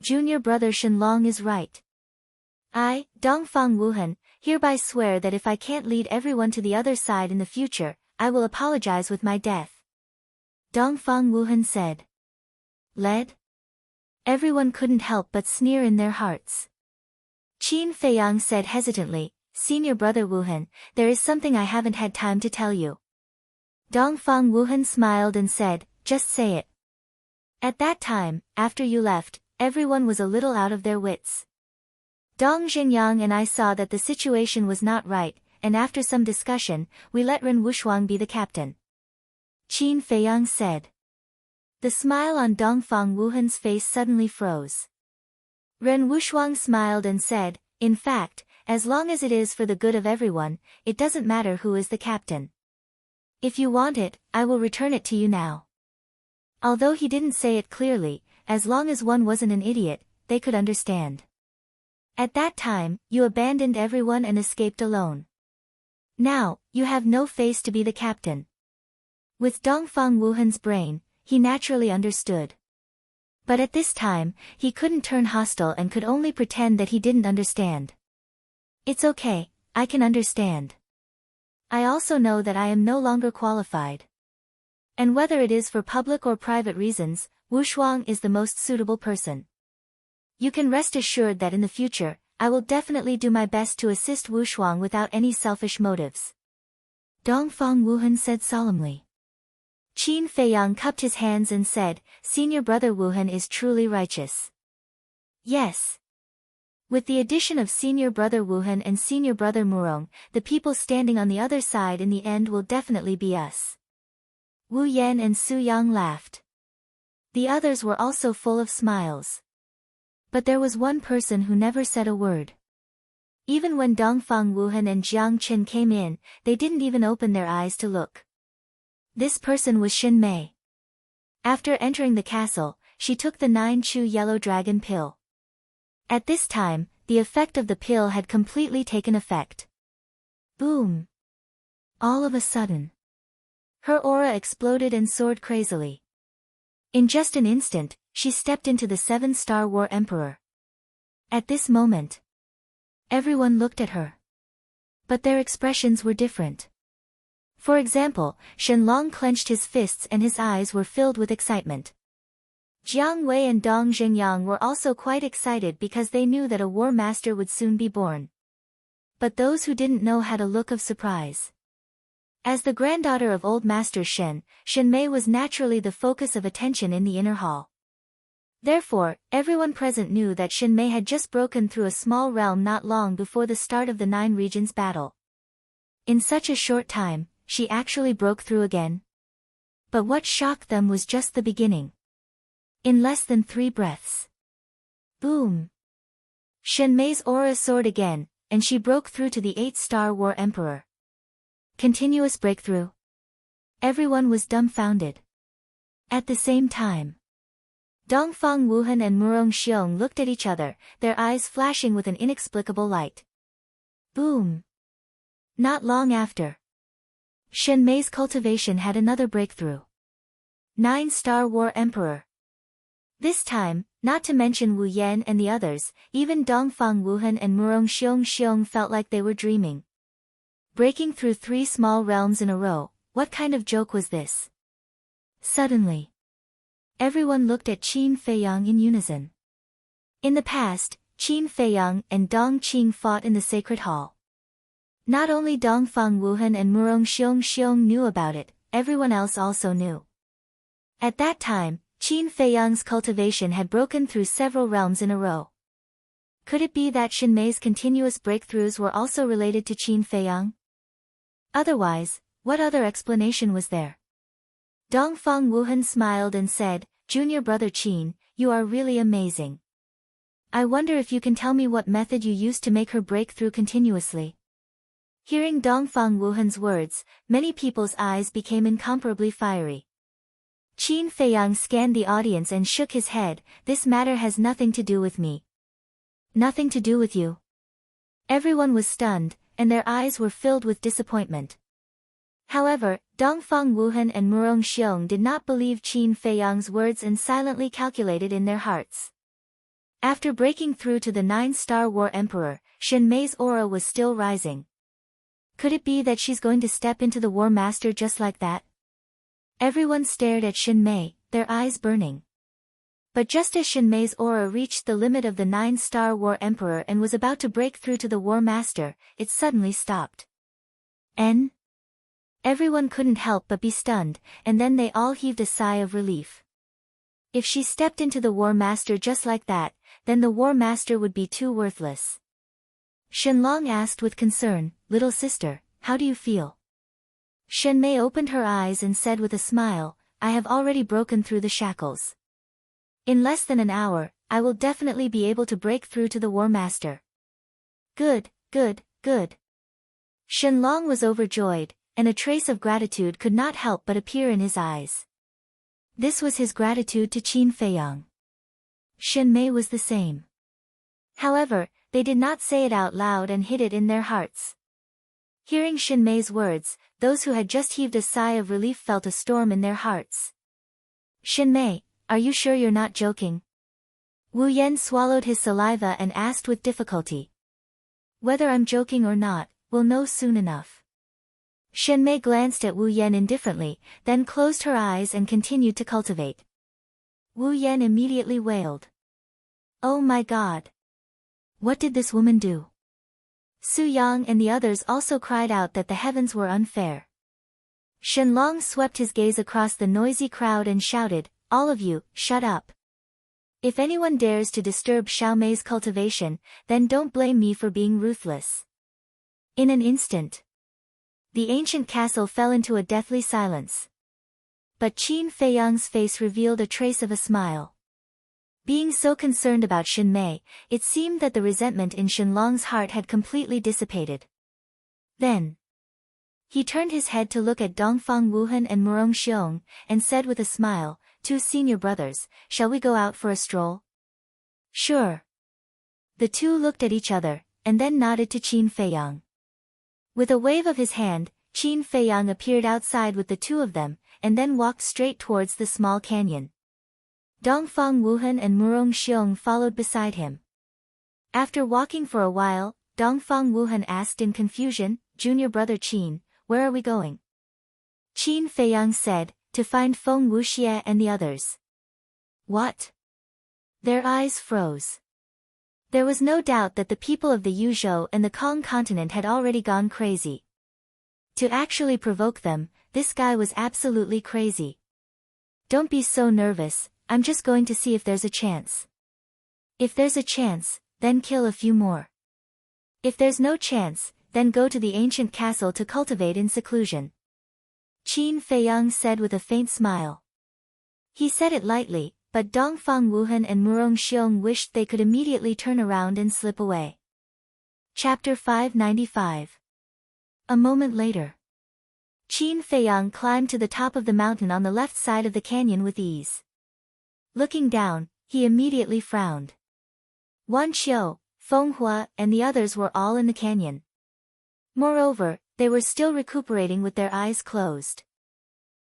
Junior brother Shenlong is right. I, Dongfang Wuhan, hereby swear that if I can't lead everyone to the other side in the future, I will apologize with my death. Dongfang Wuhan said. Led? Everyone couldn't help but sneer in their hearts. Qin Feiyang said hesitantly, Senior brother Wuhan, there is something I haven't had time to tell you. Dongfang Wuhan smiled and said, just say it. At that time, after you left, everyone was a little out of their wits. Dong Zhengyang and I saw that the situation was not right, and after some discussion, we let Ren Wushuang be the captain. Qin Feiyang said. The smile on Dongfang Wuhan's face suddenly froze. Ren Wushuang smiled and said, in fact, as long as it is for the good of everyone, it doesn't matter who is the captain. If you want it, I will return it to you now. Although he didn't say it clearly, as long as one wasn't an idiot, they could understand. At that time, you abandoned everyone and escaped alone. Now, you have no face to be the captain. With Dongfang Wuhan's brain, he naturally understood. But at this time, he couldn't turn hostile and could only pretend that he didn't understand. It's okay, I can understand. I also know that I am no longer qualified. And whether it is for public or private reasons, Wushuang is the most suitable person. You can rest assured that in the future, I will definitely do my best to assist Wushuang without any selfish motives. Dongfang Wuhan said solemnly. Qin Feiyang cupped his hands and said, Senior brother Wuhan is truly righteous. Yes. With the addition of Senior brother Wuhan and Senior brother Murong, the people standing on the other side in the end will definitely be us. Wu Yan and Su Yang laughed. The others were also full of smiles. But there was one person who never said a word. Even when Dongfang Wuhan and Jiang Qin came in, they didn't even open their eyes to look. This person was Xin Mei. After entering the castle, she took the 9-chew yellow dragon pill. At this time, the effect of the pill had completely taken effect. Boom! All of a sudden, her aura exploded and soared crazily. In just an instant, she stepped into the 7-star War Emperor. At this moment, everyone looked at her. But their expressions were different. For example, Shenlong clenched his fists and his eyes were filled with excitement. Jiang Wei and Dong Zhengyang were also quite excited because they knew that a war master would soon be born. But those who didn't know had a look of surprise. As the granddaughter of old Master Shen, Shen Mei was naturally the focus of attention in the inner hall. Therefore, everyone present knew that Shen Mei had just broken through a small realm not long before the start of the 9 regions battle. In such a short time, she actually broke through again. But what shocked them was just the beginning. In less than 3 breaths. Boom! Shen Mei's aura soared again, and she broke through to the 8-star War Emperor. Continuous breakthrough. Everyone was dumbfounded. At the same time, Dongfang Wuhan and Murong Xiong looked at each other, their eyes flashing with an inexplicable light. Boom! Not long after, Shen Mei's cultivation had another breakthrough. 9-star War Emperor. This time, not to mention Wu Yan and the others, even Dongfang Wuhan and Murong Xiong felt like they were dreaming. Breaking through 3 small realms in a row, what kind of joke was this? Suddenly, everyone looked at Qin Feiyang in unison. In the past, Qin Feiyang and Dong Qing fought in the Sacred Hall. Not only Dongfang Wuhan and Murong Xiong knew about it, everyone else also knew. At that time, Qin Feiyang's cultivation had broken through several realms in a row. Could it be that Shen Mei's continuous breakthroughs were also related to Qin Feiyang? Otherwise, what other explanation was there? Dongfang Wuhan smiled and said, Junior brother Qin, you are really amazing. I wonder if you can tell me what method you used to make her break through continuously. Hearing Dongfang Wuhan's words, many people's eyes became incomparably fiery. Qin Feiyang scanned the audience and shook his head, this matter has nothing to do with me. Nothing to do with you. Everyone was stunned, and their eyes were filled with disappointment. However, Dongfang Wuhan and Murong Xiong did not believe Qin Feiyang's words and silently calculated in their hearts. After breaking through to the 9-star War Emperor, Shen Mei's aura was still rising. Could it be that she's going to step into the War Master just like that? Everyone stared at Shen Mei, their eyes burning. But just as Shen Mei's aura reached the limit of the 9-star War Emperor and was about to break through to the War Master, it suddenly stopped. Everyone couldn't help but be stunned, and then they all heaved a sigh of relief. If she stepped into the War Master just like that, then the War Master would be too worthless. Shenlong asked with concern, Little sister, how do you feel? Shen Mei opened her eyes and said with a smile, I have already broken through the shackles. In less than an hour, I will definitely be able to break through to the War Master. Good, good, good. Shenlong was overjoyed, and a trace of gratitude could not help but appear in his eyes. This was his gratitude to Qin Feiyang. Shen Mei was the same. However, they did not say it out loud and hid it in their hearts. Hearing Shen Mei's words, those who had just heaved a sigh of relief felt a storm in their hearts. Shen Mei, are you sure you're not joking? Wu Yan swallowed his saliva and asked with difficulty. Whether I'm joking or not, we'll know soon enough. Shen Mei glanced at Wu Yan indifferently, then closed her eyes and continued to cultivate. Wu Yan immediately wailed. Oh my God! What did this woman do? Su Yang and the others also cried out that the heavens were unfair. Shenlong swept his gaze across the noisy crowd and shouted, all of you, shut up. If anyone dares to disturb Xiaomei's cultivation, then don't blame me for being ruthless. In an instant, the ancient castle fell into a deathly silence. But Qin Feiyang's face revealed a trace of a smile. Being so concerned about Shen Mei, it seemed that the resentment in Shenlong's heart had completely dissipated. Then, he turned his head to look at Dongfang Wuhan and Murong Xiong, and said with a smile, two senior brothers, shall we go out for a stroll? Sure. The two looked at each other, and then nodded to Qin Feiyang. With a wave of his hand, Qin Feiyang appeared outside with the two of them, and then walked straight towards the small canyon. Dongfang Wuhan and Murong Xiong followed beside him. After walking for a while, Dongfang Wuhan asked in confusion, Junior brother Qin, where are we going? Qin Feiyang said, to find Feng Wuxie and the others. What? Their eyes froze. There was no doubt that the people of the Yuzhou and the Kong continent had already gone crazy. To actually provoke them, this guy was absolutely crazy. Don't be so nervous, I'm just going to see if there's a chance. If there's a chance, then kill a few more. If there's no chance, then go to the ancient castle to cultivate in seclusion. Qin Feiyang said with a faint smile. He said it lightly, but Dongfang Wuhan and Murong Xiong wished they could immediately turn around and slip away. Chapter 595. A moment later. Qin Feiyang climbed to the top of the mountain on the left side of the canyon with ease. Looking down, he immediately frowned. Wan Qiu, Feng Hua and the others were all in the canyon. Moreover, they were still recuperating with their eyes closed.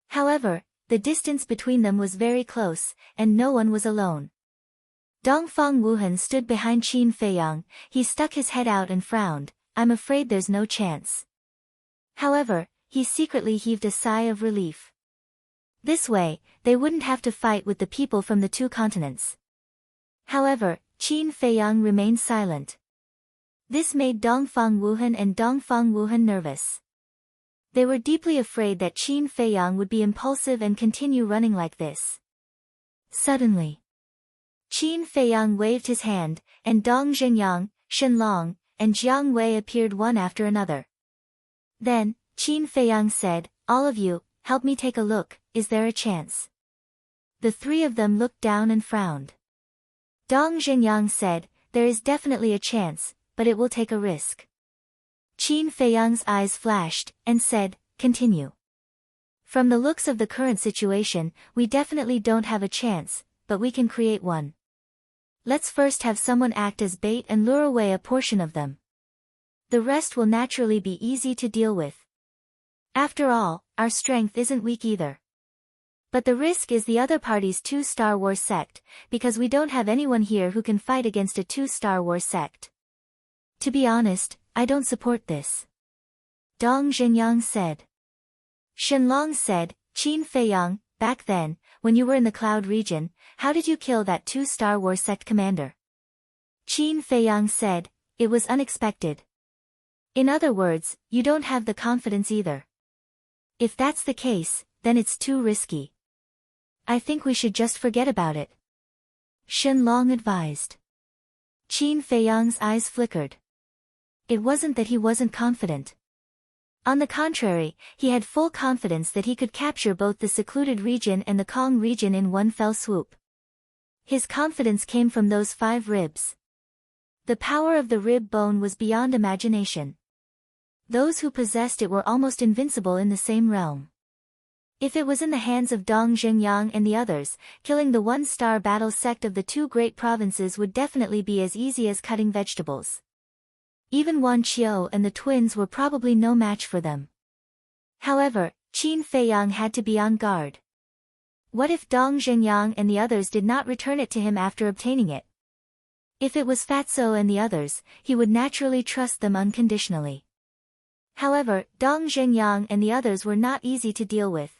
However, the distance between them was very close, and no one was alone. Dongfang Wuhan stood behind Qin Feiyang, he stuck his head out and frowned, I'm afraid there's no chance. However, he secretly heaved a sigh of relief. This way, they wouldn't have to fight with the people from the two continents. However, Qin Feiyang remained silent. This made Dongfang Wuhan and Dongfang Wuhan nervous. They were deeply afraid that Qin Feiyang would be impulsive and continue running like this. Suddenly, Qin Feiyang waved his hand, and Dong Zhenyang, Shenlong, and Jiang Wei appeared one after another. Then, Qin Feiyang said, all of you, help me take a look, is there a chance? The three of them looked down and frowned. Dong Zhenyang said, there is definitely a chance, but it will take a risk. Qin Feiyang's eyes flashed, and said, continue. From the looks of the current situation, we definitely don't have a chance, but we can create one. Let's first have someone act as bait and lure away a portion of them. The rest will naturally be easy to deal with. After all, our strength isn't weak either. But the risk is the other party's 2-Star Wars sect, because we don't have anyone here who can fight against a 2-Star Wars sect. To be honest, I don't support this. Dong Zhenyang said. Shenlong said, Qin Feiyang, back then, when you were in the Cloud region, how did you kill that 2-Star Wars sect commander? Qin Feiyang said, it was unexpected. In other words, you don't have the confidence either. If that's the case, then it's too risky. I think we should just forget about it. Shenlong advised. Qin Feiyang's eyes flickered. It wasn't that he wasn't confident. On the contrary, he had full confidence that he could capture both the secluded region and the Kong region in one fell swoop. His confidence came from those 5 ribs. The power of the rib bone was beyond imagination. Those who possessed it were almost invincible in the same realm. If it was in the hands of Dong Zhenyang and the others, killing the 1-star battle sect of the 2 great provinces would definitely be as easy as cutting vegetables. Even Wan Qiu and the twins were probably no match for them. However, Qin Feiyang had to be on guard. What if Dong Zhenyang and the others did not return it to him after obtaining it? If it was Fatso and the others, he would naturally trust them unconditionally. However, Dong Zhenyang and the others were not easy to deal with.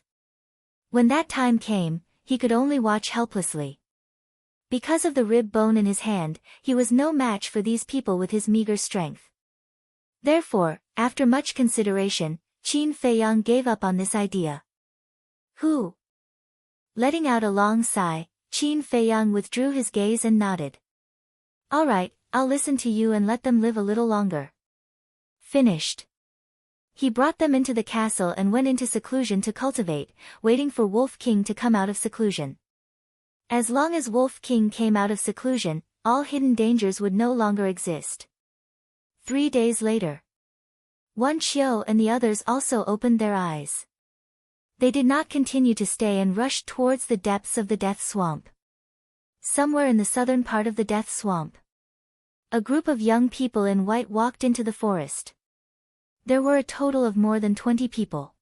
When that time came, he could only watch helplessly. Because of the rib bone in his hand, he was no match for these people with his meager strength. Therefore, after much consideration, Qin Feiyang gave up on this idea. Who? Letting out a long sigh, Qin Feiyang withdrew his gaze and nodded. All right, I'll listen to you and let them live a little longer. Finished. He brought them into the castle and went into seclusion to cultivate, waiting for Wolf King to come out of seclusion. As long as Wolf King came out of seclusion, all hidden dangers would no longer exist. 3 days later. Wan Qiu and the others also opened their eyes. They did not continue to stay and rushed towards the depths of the Death Swamp. Somewhere in the southern part of the Death Swamp, a group of young people in white walked into the forest. There were a total of more than 20 people.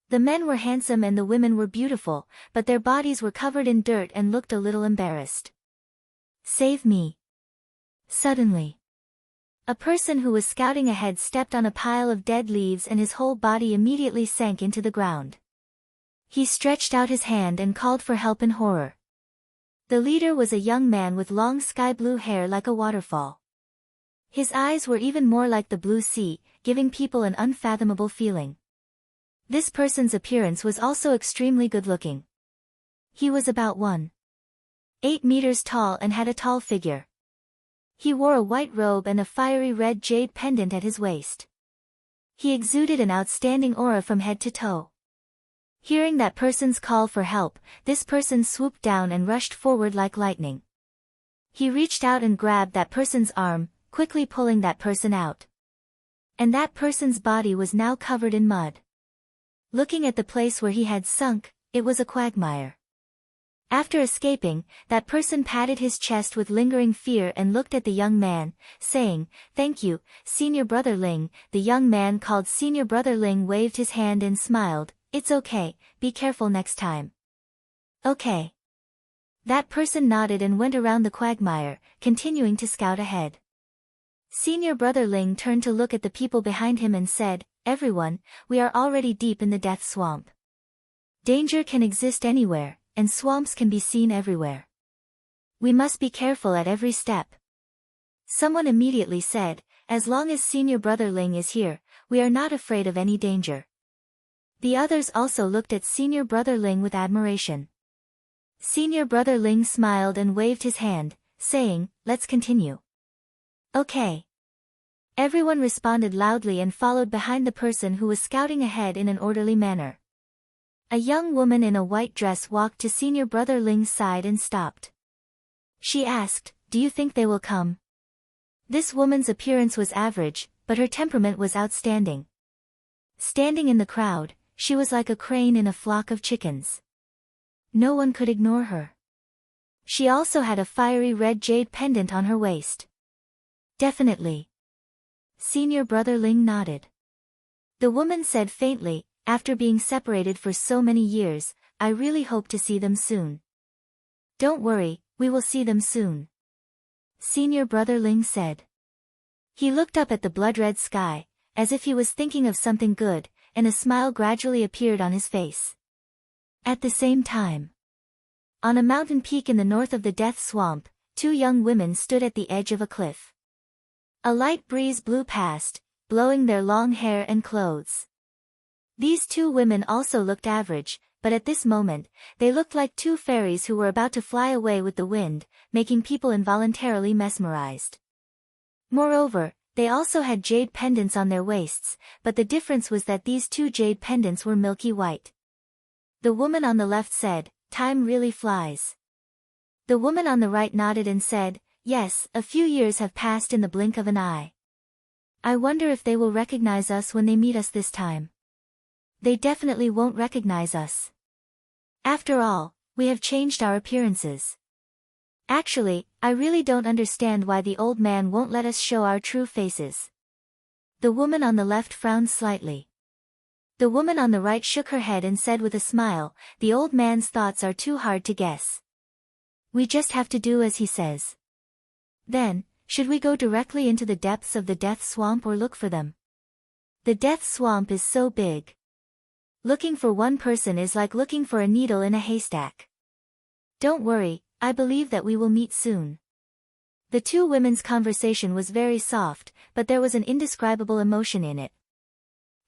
The men were handsome and the women were beautiful, but their bodies were covered in dirt and looked a little embarrassed. Save me. Suddenly, a person who was scouting ahead stepped on a pile of dead leaves and his whole body immediately sank into the ground. He stretched out his hand and called for help in horror. The leader was a young man with long sky-blue hair like a waterfall. His eyes were even more like the blue sea, giving people an unfathomable feeling. This person's appearance was also extremely good-looking. He was about 1.8 meters tall and had a tall figure. He wore a white robe and a fiery red jade pendant at his waist. He exuded an outstanding aura from head to toe. Hearing that person's call for help, this person swooped down and rushed forward like lightning. He reached out and grabbed that person's arm, quickly pulling that person out. And that person's body was now covered in mud. Looking at the place where he had sunk, it was a quagmire. After escaping, that person patted his chest with lingering fear and looked at the young man, saying, "Thank you, Senior Brother Ling." The young man called Senior Brother Ling waved his hand and smiled, "It's okay, be careful next time." Okay. That person nodded and went around the quagmire, continuing to scout ahead. Senior Brother Ling turned to look at the people behind him and said, "Everyone, we are already deep in the Death Swamp. Danger can exist anywhere, and swamps can be seen everywhere. We must be careful at every step." Someone immediately said, "As long as Senior Brother Ling is here, we are not afraid of any danger." The others also looked at Senior Brother Ling with admiration. Senior Brother Ling smiled and waved his hand, saying, "Let's continue." Okay. Everyone responded loudly and followed behind the person who was scouting ahead in an orderly manner. A young woman in a white dress walked to senior brother Ling's side and stopped. She asked, "Do you think they will come?" This woman's appearance was average, but her temperament was outstanding. Standing in the crowd, she was like a crane in a flock of chickens. No one could ignore her. She also had a fiery red jade pendant on her waist. "Definitely." Senior brother Ling nodded. The woman said faintly, "After being separated for so many years, I really hope to see them soon." "Don't worry, we will see them soon," Senior brother Ling said. He looked up at the blood-red sky, as if he was thinking of something good, and a smile gradually appeared on his face. At the same time, on a mountain peak in the north of the Death Swamp, two young women stood at the edge of a cliff. A light breeze blew past, blowing their long hair and clothes. These two women also looked average, but at this moment, they looked like two fairies who were about to fly away with the wind, making people involuntarily mesmerized. Moreover, they also had jade pendants on their waists, but the difference was that these two jade pendants were milky white. The woman on the left said, "Time really flies." The woman on the right nodded and said, "Yes, a few years have passed in the blink of an eye. I wonder if they will recognize us when they meet us this time. They definitely won't recognize us. After all, we have changed our appearances. Actually, I really don't understand why the old man won't let us show our true faces." The woman on the left frowned slightly. The woman on the right shook her head and said with a smile, "The old man's thoughts are too hard to guess. We just have to do as he says." "Then, should we go directly into the depths of the Death Swamp or look for them?" "The Death Swamp is so big. Looking for one person is like looking for a needle in a haystack. Don't worry, I believe that we will meet soon." The two women's conversation was very soft, but there was an indescribable emotion in it.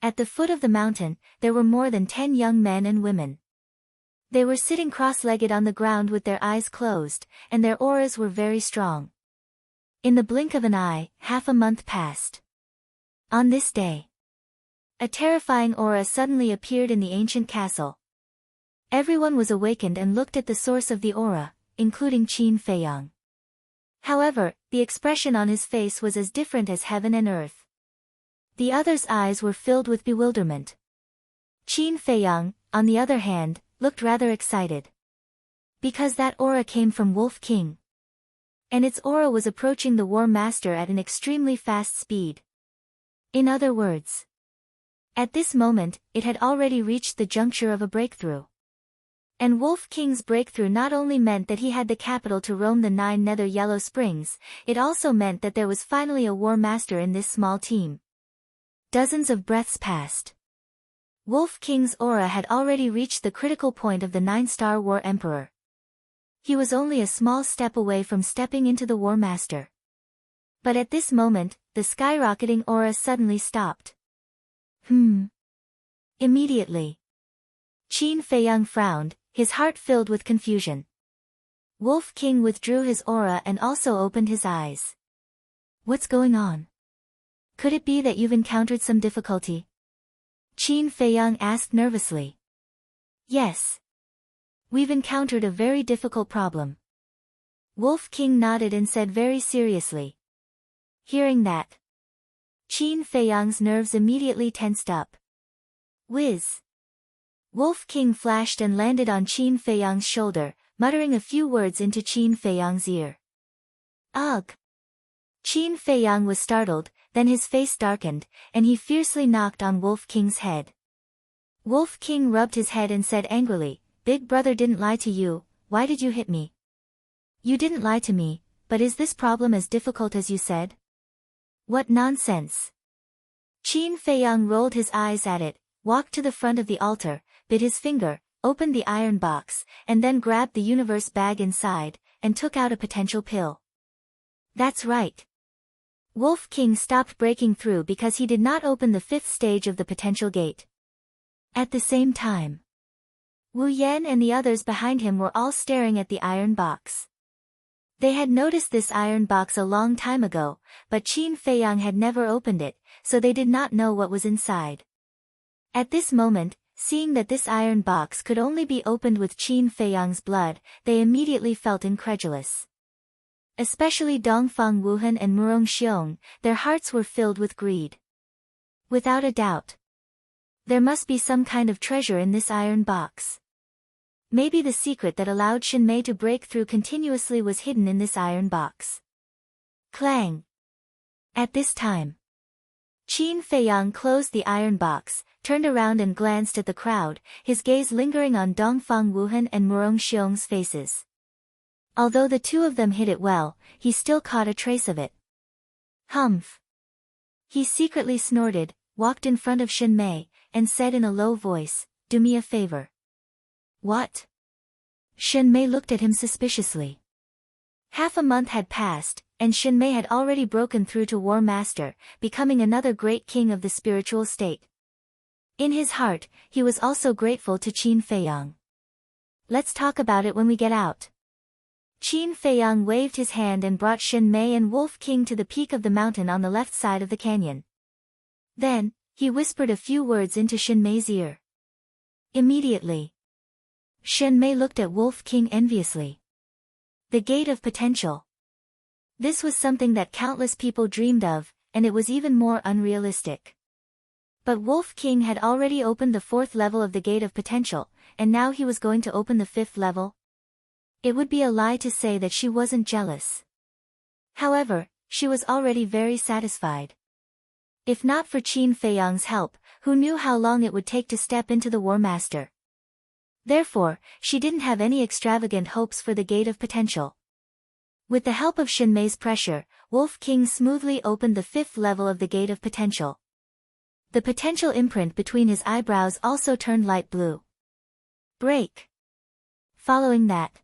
At the foot of the mountain, there were more than 10 young men and women. They were sitting cross-legged on the ground with their eyes closed, and their auras were very strong. In the blink of an eye, half a month passed. On this day, a terrifying aura suddenly appeared in the ancient castle. Everyone was awakened and looked at the source of the aura, including Qin Feiyang. However, the expression on his face was as different as heaven and earth. The other's eyes were filled with bewilderment. Qin Feiyang, on the other hand, looked rather excited. Because that aura came from Wolf King. And its aura was approaching the War Master at an extremely fast speed. In other words, at this moment, it had already reached the juncture of a breakthrough. And Wolf King's breakthrough not only meant that he had the capital to roam the 9 nether yellow springs, it also meant that there was finally a War Master in this small team. Dozens of breaths passed. Wolf King's aura had already reached the critical point of the 9-star War Emperor. He was only a small step away from stepping into the War Master. But at this moment, the skyrocketing aura suddenly stopped. Immediately, Qin Feiyang frowned, his heart filled with confusion. Wolf King withdrew his aura and also opened his eyes. "What's going on? Could it be that you've encountered some difficulty?" Qin Feiyang asked nervously. "Yes. We've encountered a very difficult problem." Wolf King nodded and said very seriously. Hearing that, Qin Feiyang's nerves immediately tensed up. Whiz! Wolf King flashed and landed on Qin Feiyang's shoulder, muttering a few words into Qin Feiyang's ear. Ugh! Qin Feiyang was startled, then his face darkened, and he fiercely knocked on Wolf King's head. Wolf King rubbed his head and said angrily, "Big brother didn't lie to you, why did you hit me?" "You didn't lie to me, but is this problem as difficult as you said?" "What nonsense!" Qin Feiyang rolled his eyes at it, walked to the front of the altar, bit his finger, opened the iron box, and then grabbed the universe bag inside, and took out a potential pill. That's right. Wolf King stopped breaking through because he did not open the 5th stage of the potential gate. At the same time, Wu Yan and the others behind him were all staring at the iron box. They had noticed this iron box a long time ago, but Qin Feiyang had never opened it, so they did not know what was inside. At this moment, seeing that this iron box could only be opened with Qin Feiyang's blood, they immediately felt incredulous. Especially Dongfang Wuhan and Murong Xiong, their hearts were filled with greed. Without a doubt, there must be some kind of treasure in this iron box. Maybe the secret that allowed Shinmei to break through continuously was hidden in this iron box. Clang! At this time, Qin Feiyang closed the iron box, turned around and glanced at the crowd, his gaze lingering on Dongfang Wuhan and Murong Xiong's faces. Although the two of them hid it well, he still caught a trace of it. Humph! He secretly snorted, walked in front of Shinmei, and said in a low voice, "Do me a favor." What? Shinmei looked at him suspiciously. Half a month had passed, and Shinmei had already broken through to War Master, becoming another great king of the spiritual state. In his heart, he was also grateful to Qin Feiyang. "Let's talk about it when we get out." Qin Feiyang waved his hand and brought Shinmei and Wolf King to the peak of the mountain on the left side of the canyon. Then, he whispered a few words into Shinmei's ear. Immediately, Shinmei looked at Wolf King enviously. The Gate of Potential. This was something that countless people dreamed of, and it was even more unrealistic. But Wolf King had already opened the 4th level of the Gate of Potential, and now he was going to open the 5th level. It would be a lie to say that she wasn't jealous. However, she was already very satisfied. If not for Qin Feiyang's help, who knew how long it would take to step into the War Master? Therefore, she didn't have any extravagant hopes for the Gate of Potential. With the help of Shinmei's pressure, Wolf King smoothly opened the 5th level of the Gate of Potential. The potential imprint between his eyebrows also turned light blue. Break! Following that,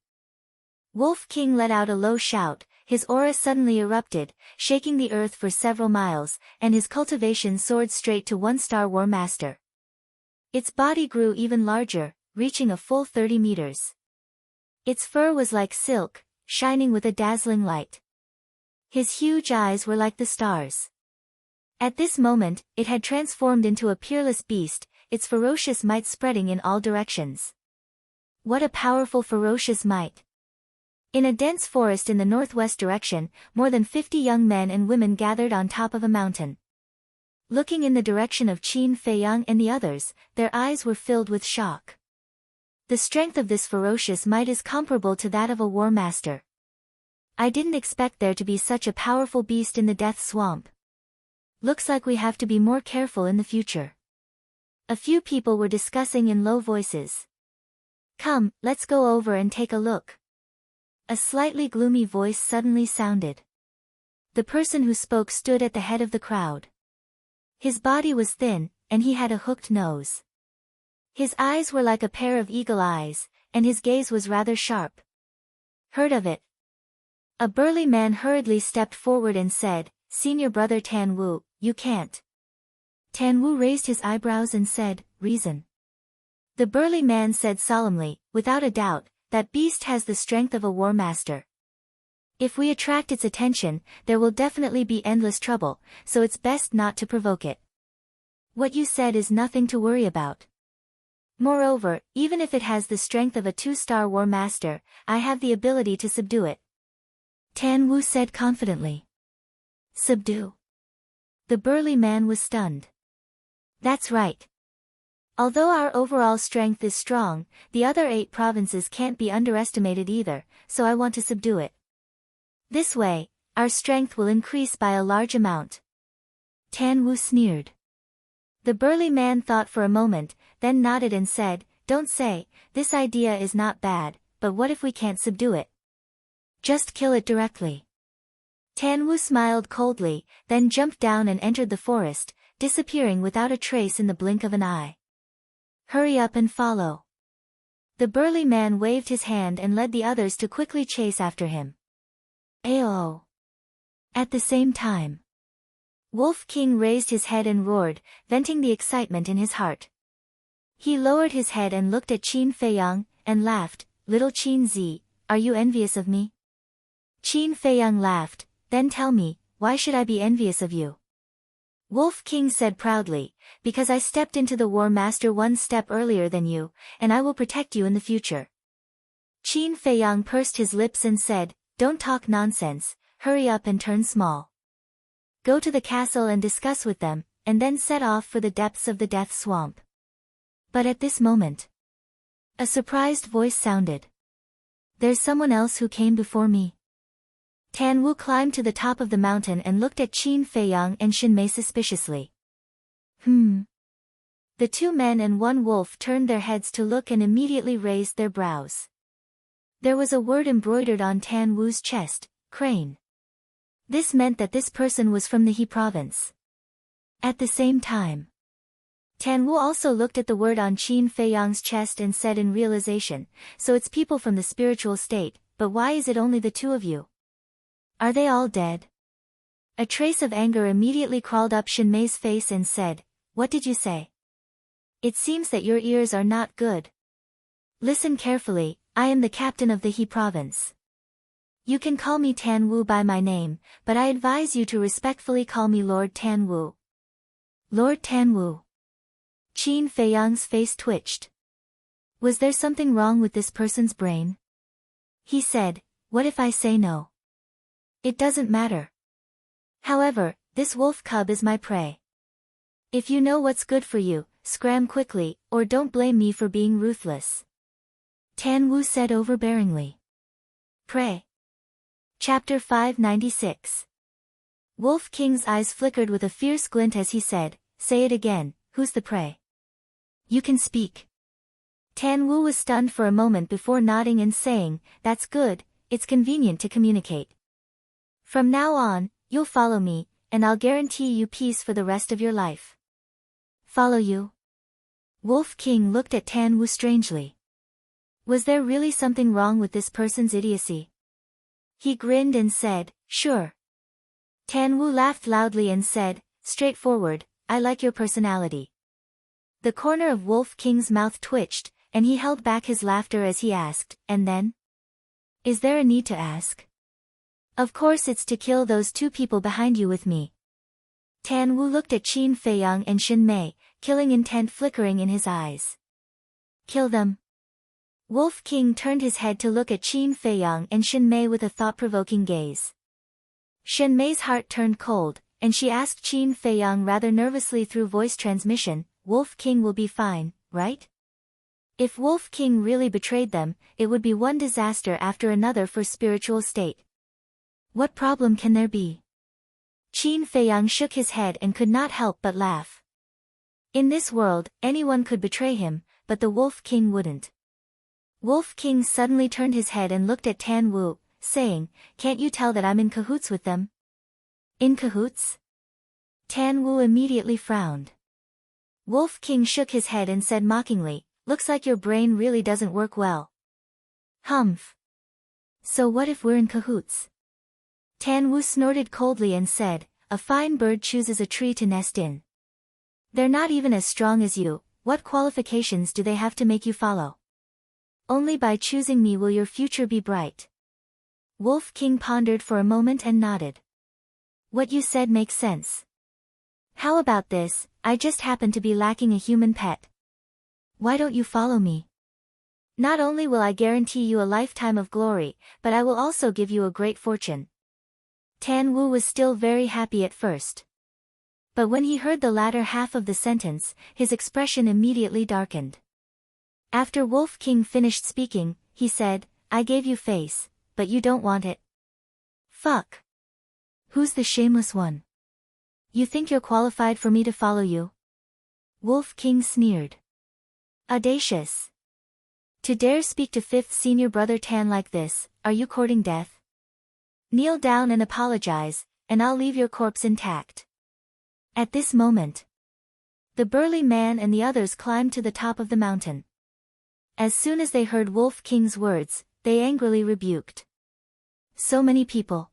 Wolf King let out a low shout, his aura suddenly erupted, shaking the earth for several miles, and his cultivation soared straight to 1-star War Master. Its body grew even larger, reaching a full 30 meters. Its fur was like silk, shining with a dazzling light. His huge eyes were like the stars. At this moment, it had transformed into a peerless beast, its ferocious might spreading in all directions. What a powerful ferocious might! In a dense forest in the northwest direction, more than 50 young men and women gathered on top of a mountain. Looking in the direction of Qin Feiyang and the others, their eyes were filled with shock. The strength of this ferocious might is comparable to that of a War Master. I didn't expect there to be such a powerful beast in the Death Swamp. Looks like we have to be more careful in the future. A few people were discussing in low voices. Come, let's go over and take a look. A slightly gloomy voice suddenly sounded. The person who spoke stood at the head of the crowd. His body was thin, and he had a hooked nose. His eyes were like a pair of eagle eyes, and his gaze was rather sharp. Heard of it? A burly man hurriedly stepped forward and said, Senior Brother Tan Wu, you can't. Tan Wu raised his eyebrows and said, Reason. The burly man said solemnly, Without a doubt, that beast has the strength of a War Master. If we attract its attention, there will definitely be endless trouble, so it's best not to provoke it. What you said is nothing to worry about. Moreover, even if it has the strength of a 2-star War Master, I have the ability to subdue it. Tan Wu said confidently. Subdue? The burly man was stunned. That's right. Although our overall strength is strong, the other 8 provinces can't be underestimated either, so I want to subdue it. This way, our strength will increase by a large amount. Tan Wu sneered. The burly man thought for a moment, then nodded and said, Don't say, this idea is not bad, but what if we can't subdue it? Just kill it directly. Tan Wu smiled coldly, then jumped down and entered the forest, disappearing without a trace in the blink of an eye. Hurry up and follow. The burly man waved his hand and led the others to quickly chase after him. Ayo! At the same time, Wolf King raised his head and roared, venting the excitement in his heart. He lowered his head and looked at Qin Feiyang, and laughed, Little Qin Zi, are you envious of me? Qin Feiyang laughed, then tell me, why should I be envious of you? Wolf King said proudly, because I stepped into the War Master one step earlier than you, and I will protect you in the future. Qin Feiyang pursed his lips and said, don't talk nonsense, hurry up and turn small. Go to the castle and discuss with them, and then set off for the depths of the death swamp. But at this moment, a surprised voice sounded. There's someone else who came before me. Tan Wu climbed to the top of the mountain and looked at Qin Feiyang and Xin Mei suspiciously. The two men and one wolf turned their heads to look and immediately raised their brows. There was a word embroidered on Tan Wu's chest, crane. This meant that this person was from the He province. At the same time, Tan Wu also looked at the word on Qin Feiyang's chest and said in realization, so it's people from the spiritual state, but why is it only the two of you? Are they all dead? A trace of anger immediately crawled up Xin Mei's face and said, what did you say? It seems that your ears are not good. Listen carefully, I am the captain of the He province. You can call me Tan Wu by my name, but I advise you to respectfully call me Lord Tan Wu. Lord Tan Wu. Qin Feiyang's face twitched. Was there something wrong with this person's brain? He said, what if I say no? It doesn't matter. However, this wolf cub is my prey. If you know what's good for you, scram quickly, or don't blame me for being ruthless. Tan Wu said overbearingly. Prey. Chapter 596. Wolf King's eyes flickered with a fierce glint as he said, say it again, who's the prey? You can speak. Tan Wu was stunned for a moment before nodding and saying, that's good, it's convenient to communicate. From now on, you'll follow me, and I'll guarantee you peace for the rest of your life. Follow you? Wolf King looked at Tan Wu strangely. Was there really something wrong with this person's idiocy? He grinned and said, sure. Tan Wu laughed loudly and said, straightforward, I like your personality. The corner of Wolf King's mouth twitched, and he held back his laughter as he asked, and then? Is there a need to ask? Of course it's to kill those two people behind you with me. Tan Wu looked at Qin Feiyang and Xin Mei, killing intent flickering in his eyes. Kill them. Wolf King turned his head to look at Qin Feiyang and Xin Mei with a thought-provoking gaze. Xin Mei's heart turned cold, and she asked Qin Feiyang rather nervously through voice transmission, Wolf King will be fine, right? If Wolf King really betrayed them, it would be one disaster after another for spiritual state. What problem can there be? Qin Feiyang shook his head and could not help but laugh. In this world, anyone could betray him, but the Wolf King wouldn't. Wolf King suddenly turned his head and looked at Tan Wu, saying, can't you tell that I'm in cahoots with them? In cahoots? Tan Wu immediately frowned. Wolf King shook his head and said mockingly, looks like your brain really doesn't work well. Humph. So what if we're in cahoots? Tan Wu snorted coldly and said, a fine bird chooses a tree to nest in. They're not even as strong as you, what qualifications do they have to make you follow? Only by choosing me will your future be bright. Wolf King pondered for a moment and nodded. What you said makes sense. How about this, I just happen to be lacking a human pet. Why don't you follow me? Not only will I guarantee you a lifetime of glory, but I will also give you a great fortune. Tan Wu was still very happy at first. But when he heard the latter half of the sentence, his expression immediately darkened. After Wolf King finished speaking, he said, I gave you face, but you don't want it. Fuck. Who's the shameless one? You think you're qualified for me to follow you? Wolf King sneered. Audacious. To dare speak to fifth senior brother Tan like this, are you courting death? Kneel down and apologize, and I'll leave your corpse intact. At this moment, the burly man and the others climbed to the top of the mountain. As soon as they heard Wolf King's words, they angrily rebuked. So many people.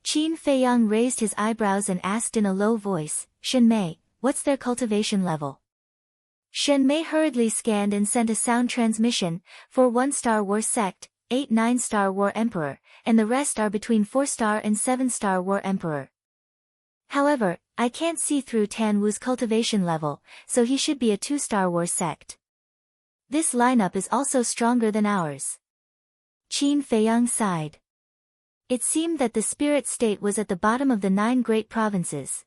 Qin Feiyang raised his eyebrows and asked in a low voice, Xin Mei, what's their cultivation level? Xin Mei hurriedly scanned and sent a sound transmission, for one Star Wars sect, 8 9-star War Emperor, and the rest are between 4-star and 7-star War Emperor. However, I can't see through Tan Wu's cultivation level, so he should be a 2-star War sect. This lineup is also stronger than ours. Qin Feiyang sighed. It seemed that the spirit state was at the bottom of the 9 great provinces.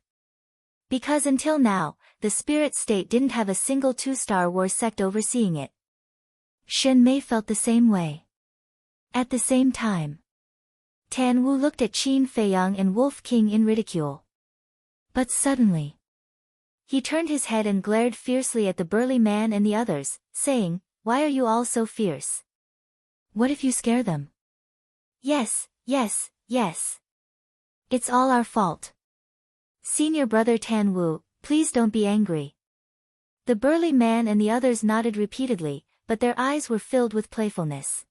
Because until now, the spirit state didn't have a single 2-star War sect overseeing it. Shen Mei felt the same way. At the same time, Tan Wu looked at Qin Feiyang and Wolf King in ridicule. But suddenly, he turned his head and glared fiercely at the burly man and the others, saying, "Why are you all so fierce? What if you scare them?" "Yes, yes, yes. It's all our fault. Senior brother Tan Wu, please don't be angry." The burly man and the others nodded repeatedly, but their eyes were filled with playfulness.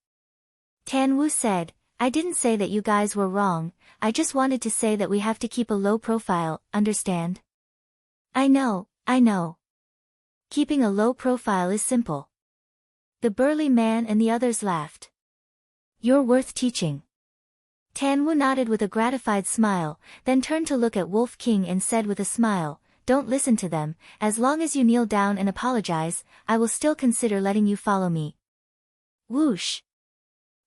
Tan Wu said, "I didn't say that you guys were wrong, I just wanted to say that we have to keep a low profile, understand?" I know. Keeping a low profile is simple." The burly man and the others laughed. "You're worth teaching." Tan Wu nodded with a gratified smile, then turned to look at Wolf King and said with a smile, "Don't listen to them, as long as you kneel down and apologize, I will still consider letting you follow me." Whoosh!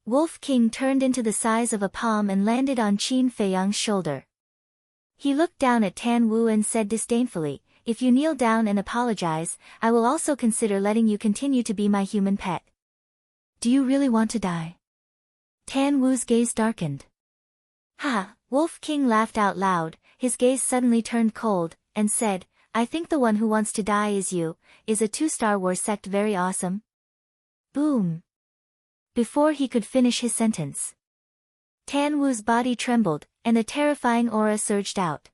Wolf King turned into the size of a palm and landed on Qin Feiyang's shoulder. He looked down at Tan Wu and said disdainfully, "If you kneel down and apologize, I will also consider letting you continue to be my human pet." "Do you really want to die?" Tan Wu's gaze darkened. "Ha!" Wolf King laughed out loud, his gaze suddenly turned cold, and said, "I think the one who wants to die is you. Is a 2-star War sect very awesome?" Boom! Before he could finish his sentence, Tan Wu's body trembled, and a terrifying aura surged out.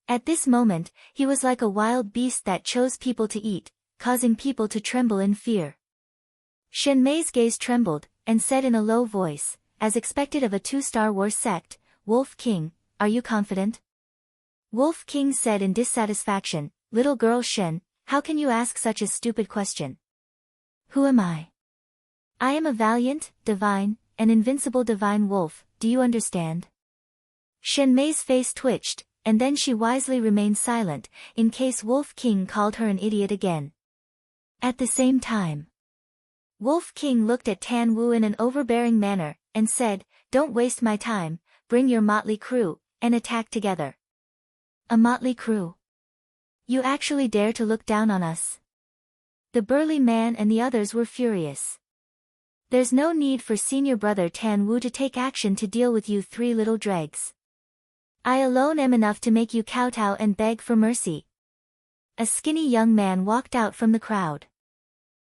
At this moment, he was like a wild beast that chose people to eat, causing people to tremble in fear. Shen Mei's gaze trembled, and said in a low voice, as expected of a 2-star War sect, "Wolf King, are you confident?" Wolf King said in dissatisfaction, "Little girl Shen, how can you ask such a stupid question? Who am I? I am a valiant, divine, and invincible divine wolf, do you understand?" Shen Mei's face twitched, and then she wisely remained silent, in case Wolf King called her an idiot again. At the same time, Wolf King looked at Tan Wu in an overbearing manner, and said, "Don't waste my time, bring your motley crew, and attack together." "A motley crew? You actually dare to look down on us?" The burly man and the others were furious. "There's no need for senior brother Tan Wu to take action to deal with you 3 little dregs. I alone am enough to make you kowtow and beg for mercy." A skinny young man walked out from the crowd.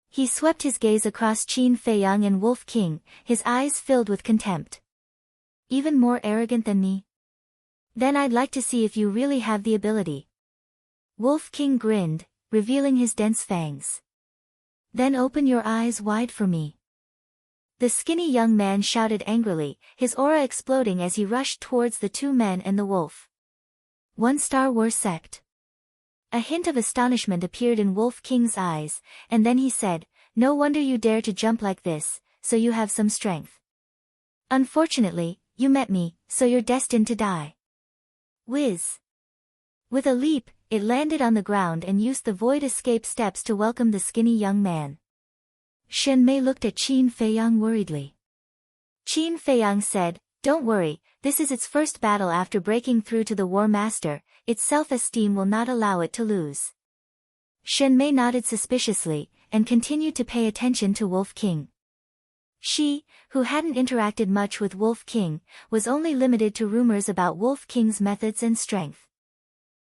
He swept his gaze across Qin Feiyang and Wolf King, his eyes filled with contempt. "Even more arrogant than me? Then I'd like to see if you really have the ability." Wolf King grinned, revealing his dense fangs. "Then open your eyes wide for me." The skinny young man shouted angrily, his aura exploding as he rushed towards the 2 men and the wolf. 1-star War sect. A hint of astonishment appeared in Wolf King's eyes, and then he said, "No wonder you dare to jump like this, so you have some strength. Unfortunately, you met me, so you're destined to die." Whiz! With a leap, it landed on the ground and used the void escape steps to welcome the skinny young man. Shen Mei looked at Qin Feiyang worriedly. Qin Feiyang said, "Don't worry, this is its first battle after breaking through to the War Master, its self-esteem will not allow it to lose." Shen Mei nodded suspiciously, and continued to pay attention to Wolf King. She, who hadn't interacted much with Wolf King, was only limited to rumors about Wolf King's methods and strength.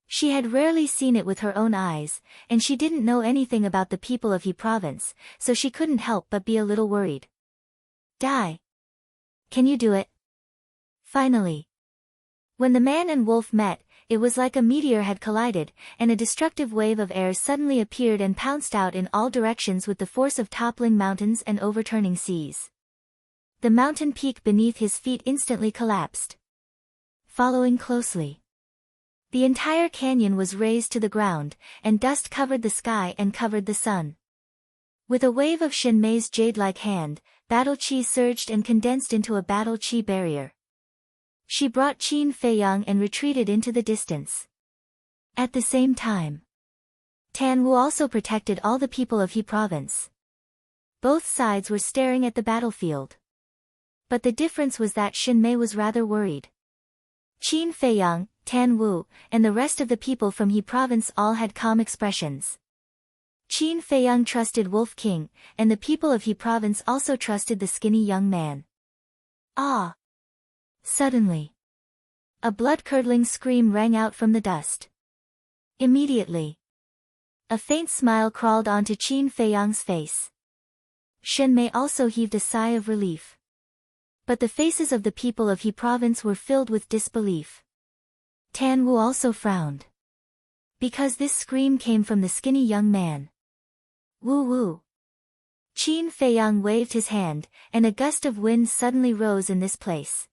She had rarely seen it with her own eyes, and she didn't know anything about the people of He Province, so she couldn't help but be a little worried. "Die. Can you do it?" Finally. When the man and wolf met, it was like a meteor had collided, and a destructive wave of air suddenly appeared and pounced out in all directions with the force of toppling mountains and overturning seas. The mountain peak beneath his feet instantly collapsed. Following closely, the entire canyon was razed to the ground, and dust covered the sky and covered the sun. With a wave of Shen Mei's jade-like hand, battle chi surged and condensed into a battle chi barrier. She brought Qin Feiyang and retreated into the distance. At the same time, Tan Wu also protected all the people of He province. Both sides were staring at the battlefield. But the difference was that Xin Mei was rather worried. Qin Feiyang, Tan Wu, and the rest of the people from He province all had calm expressions. Qin Feiyang trusted Wolf King, and the people of He province also trusted the skinny young man. Ah! Suddenly, a blood-curdling scream rang out from the dust. Immediately, a faint smile crawled onto Qin Feiyang's face. Shen Mei also heaved a sigh of relief. But the faces of the people of He province were filled with disbelief. Tan Wu also frowned. Because this scream came from the skinny young man. Woo woo. Qin Feiyang waved his hand, and a gust of wind suddenly rose in this place.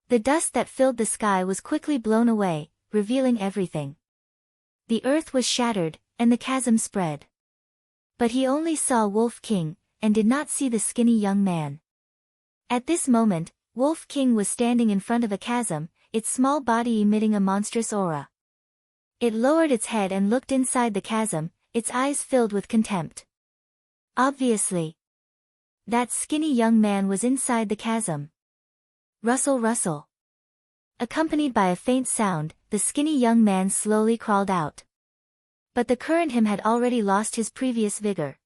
The dust that filled the sky was quickly blown away, revealing everything. The earth was shattered, and the chasm spread. But he only saw Wolf King, and did not see the skinny young man. At this moment, Wolf King was standing in front of a chasm, its small body emitting a monstrous aura. It lowered its head and looked inside the chasm, its eyes filled with contempt. Obviously, that skinny young man was inside the chasm. Rustle rustle. Accompanied by a faint sound, the skinny young man slowly crawled out. But the current him had already lost his previous vigor.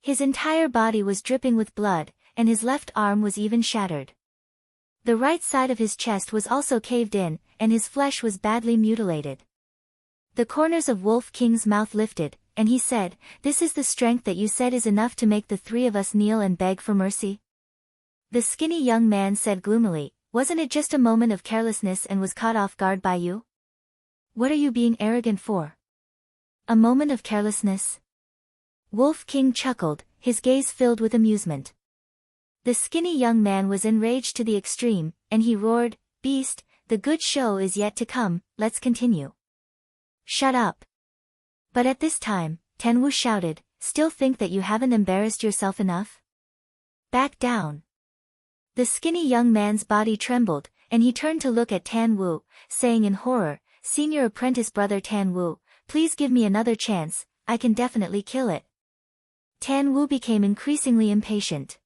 His entire body was dripping with blood, and his left arm was even shattered. The right side of his chest was also caved in, and his flesh was badly mutilated. The corners of Wolf King's mouth lifted, and he said, "This is the strength that you said is enough to make the three of us kneel and beg for mercy?" The skinny young man said gloomily, "Wasn't it just a moment of carelessness and was caught off guard by you? What are you being arrogant for? A moment of carelessness?" Wolf King chuckled, his gaze filled with amusement. The skinny young man was enraged to the extreme, and he roared, "Beast, the good show is yet to come, let's continue." "Shut up." But at this time, Tan Wu shouted, "Still think that you haven't embarrassed yourself enough? Back down." The skinny young man's body trembled, and he turned to look at Tan Wu, saying in horror, "Senior apprentice brother Tan Wu, please give me another chance, I can definitely kill it." Tan Wu became increasingly impatient.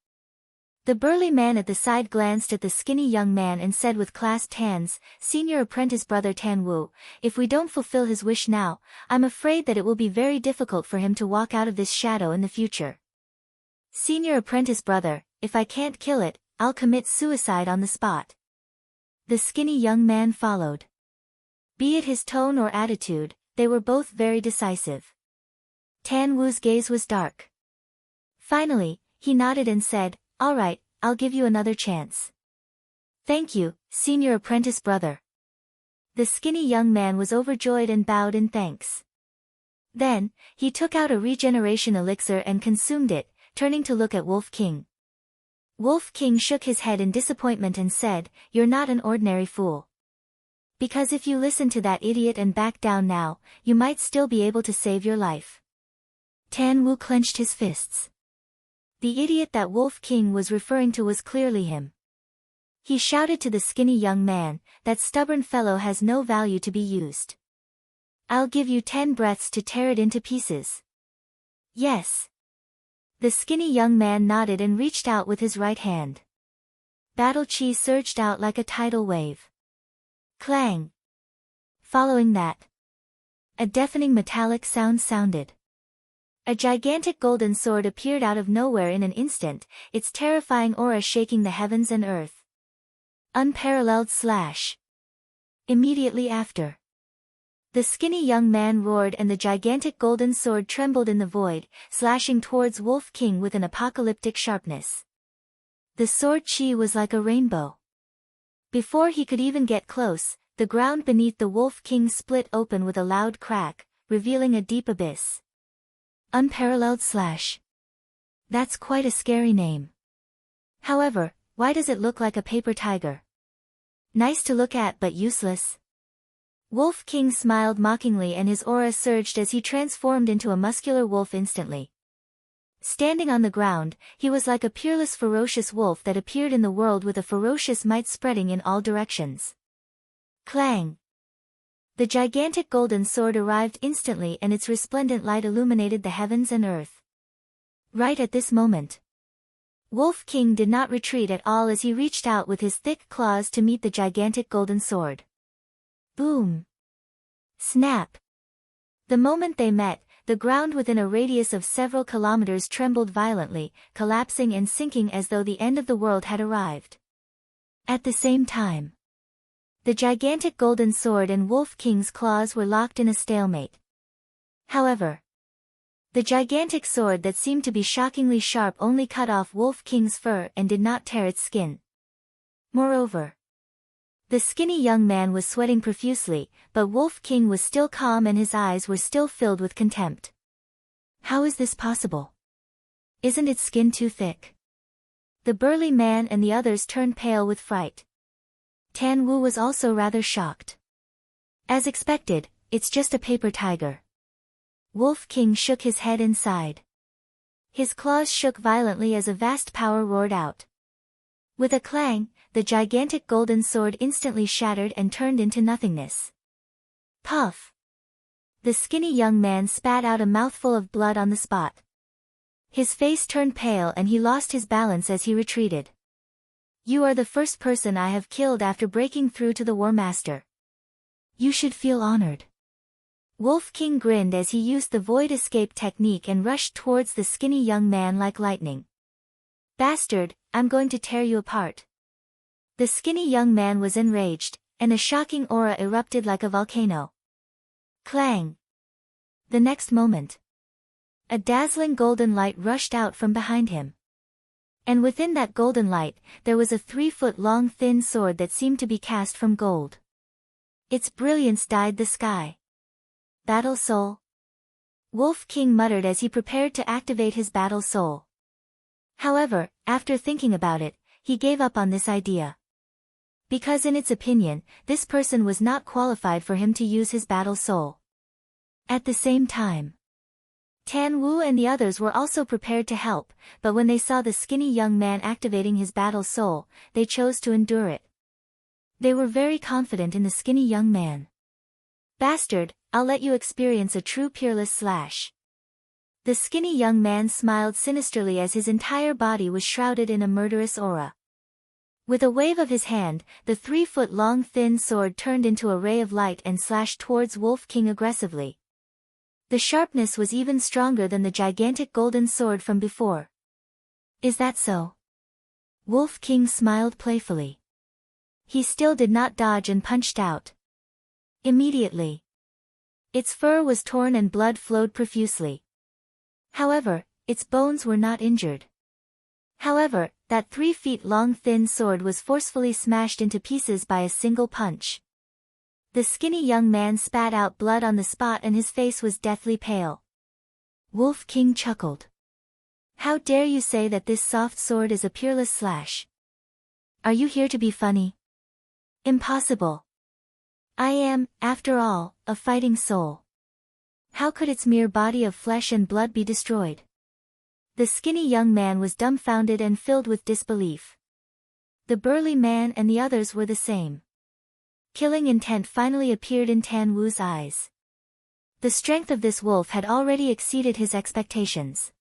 The burly man at the side glanced at the skinny young man and said with clasped hands, "Senior apprentice brother Tan Wu, if we don't fulfill his wish now, I'm afraid that it will be very difficult for him to walk out of this shadow in the future. Senior apprentice brother, if I can't kill it, I'll commit suicide on the spot." The skinny young man followed. Be it his tone or attitude, they were both very decisive. Tan Wu's gaze was dark. Finally, he nodded and said, "All right, I'll give you another chance." "Thank you, senior apprentice brother." The skinny young man was overjoyed and bowed in thanks. Then, he took out a regeneration elixir and consumed it, turning to look at Wolf King. Wolf King shook his head in disappointment and said, "You're not an ordinary fool. Because if you listen to that idiot and back down now, you might still be able to save your life." Tan Wu clenched his fists. The idiot that Wolf King was referring to was clearly him. He shouted to the skinny young man, "That stubborn fellow has no value to be used. I'll give you 10 breaths to tear it into pieces." "Yes." The skinny young man nodded and reached out with his right hand. Battle chi surged out like a tidal wave. Clang! Following that, a deafening metallic sound sounded. A gigantic golden sword appeared out of nowhere in an instant, its terrifying aura shaking the heavens and earth. Unparalleled slash. Immediately after, the skinny young man roared and the gigantic golden sword trembled in the void, slashing towards Wolf King with an apocalyptic sharpness. The sword chi was like a rainbow. Before he could even get close, the ground beneath the Wolf King split open with a loud crack, revealing a deep abyss. Unparalleled slash. That's quite a scary name. However, why does it look like a paper tiger? Nice to look at but useless. Wolf King smiled mockingly and his aura surged as he transformed into a muscular wolf instantly. Standing on the ground, he was like a peerless ferocious wolf that appeared in the world with a ferocious might spreading in all directions. Clang! The gigantic golden sword arrived instantly and its resplendent light illuminated the heavens and earth. Right at this moment, Wolf King did not retreat at all as he reached out with his thick claws to meet the gigantic golden sword. Boom! Snap! The moment they met, the ground within a radius of several kilometers trembled violently, collapsing and sinking as though the end of the world had arrived. At the same time, the gigantic golden sword and Wolf King's claws were locked in a stalemate. However, the gigantic sword that seemed to be shockingly sharp only cut off Wolf King's fur and did not tear its skin. Moreover, the skinny young man was sweating profusely, but Wolf King was still calm and his eyes were still filled with contempt. How is this possible? Isn't its skin too thick? The burly man and the others turned pale with fright. Tan Wu was also rather shocked. As expected, it's just a paper tiger. Wolf King shook his head and sighed. His claws shook violently as a vast power roared out. With a clang, the gigantic golden sword instantly shattered and turned into nothingness. Puff! The skinny young man spat out a mouthful of blood on the spot. His face turned pale and he lost his balance as he retreated. You are the first person I have killed after breaking through to the War Master. You should feel honored. Wolf King grinned as he used the void escape technique and rushed towards the skinny young man like lightning. Bastard, I'm going to tear you apart. The skinny young man was enraged, and a shocking aura erupted like a volcano. Clang! The next moment, a dazzling golden light rushed out from behind him. And within that golden light, there was a 3-foot-long thin sword that seemed to be cast from gold. Its brilliance dyed the sky. Battle Soul? Wolf King muttered as he prepared to activate his Battle Soul. However, after thinking about it, he gave up on this idea. Because in its opinion, this person was not qualified for him to use his Battle Soul. At the same time, Tan Wu and the others were also prepared to help, but when they saw the skinny young man activating his Battle Soul, they chose to endure it. They were very confident in the skinny young man. Bastard, I'll let you experience a true peerless slash. The skinny young man smiled sinisterly as his entire body was shrouded in a murderous aura. With a wave of his hand, the 3-foot-long thin sword turned into a ray of light and slashed towards Wolf King aggressively. The sharpness was even stronger than the gigantic golden sword from before. Is that so? Wolf King smiled playfully. He still did not dodge and punched out. Immediately, its fur was torn and blood flowed profusely. However, its bones were not injured. However, that 3-feet-long thin sword was forcefully smashed into pieces by a single punch. The skinny young man spat out blood on the spot and his face was deathly pale. Wolf King chuckled. How dare you say that this soft sword is a peerless slash? Are you here to be funny? Impossible. I am, after all, a fighting soul. How could its mere body of flesh and blood be destroyed? The skinny young man was dumbfounded and filled with disbelief. The burly man and the others were the same. Killing intent finally appeared in Tan Wu's eyes. The strength of this wolf had already exceeded his expectations.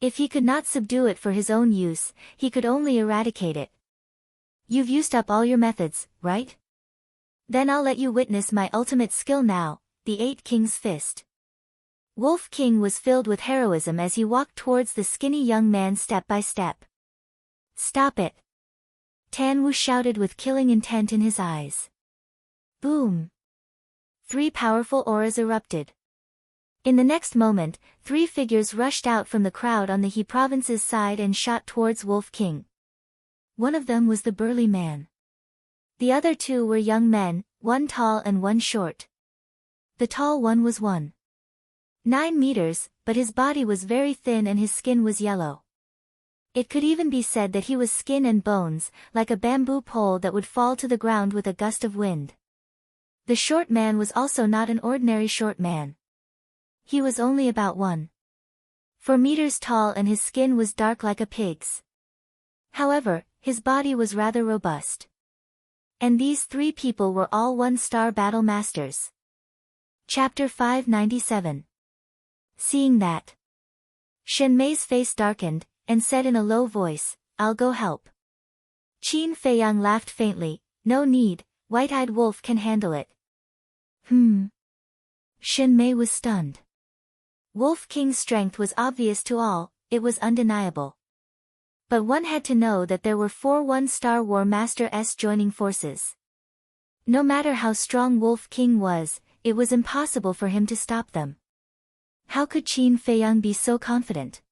If he could not subdue it for his own use, he could only eradicate it. You've used up all your methods, right? Then I'll let you witness my ultimate skill now, the 8 King's Fist. Wolf King was filled with heroism as he walked towards the skinny young man step by step. Stop it! Tan Wu shouted with killing intent in his eyes. Boom! 3 powerful auras erupted. In the next moment, 3 figures rushed out from the crowd on the He province's side and shot towards Wolf King. One of them was the burly man. The other 2 were young men, one tall and one short. The tall one was 1.9 meters, but his body was very thin and his skin was yellow. It could even be said that he was skin and bones, like a bamboo pole that would fall to the ground with a gust of wind. The short man was also not an ordinary short man. He was only about 1 4 meters tall and his skin was dark like a pig's. However, his body was rather robust. And these 3 people were all 1-star battle masters. Chapter 597. Seeing that, Shen Mei's face darkened, and said in a low voice, "I'll go help." Qin Feiyang laughed faintly, "No need, White-Eyed Wolf can handle it." Shen Mei was stunned. Wolf King's strength was obvious to all, it was undeniable. But one had to know that there were 4 1-star War Masters joining forces. No matter how strong Wolf King was, it was impossible for him to stop them. How could Qin Feiyang be so confident?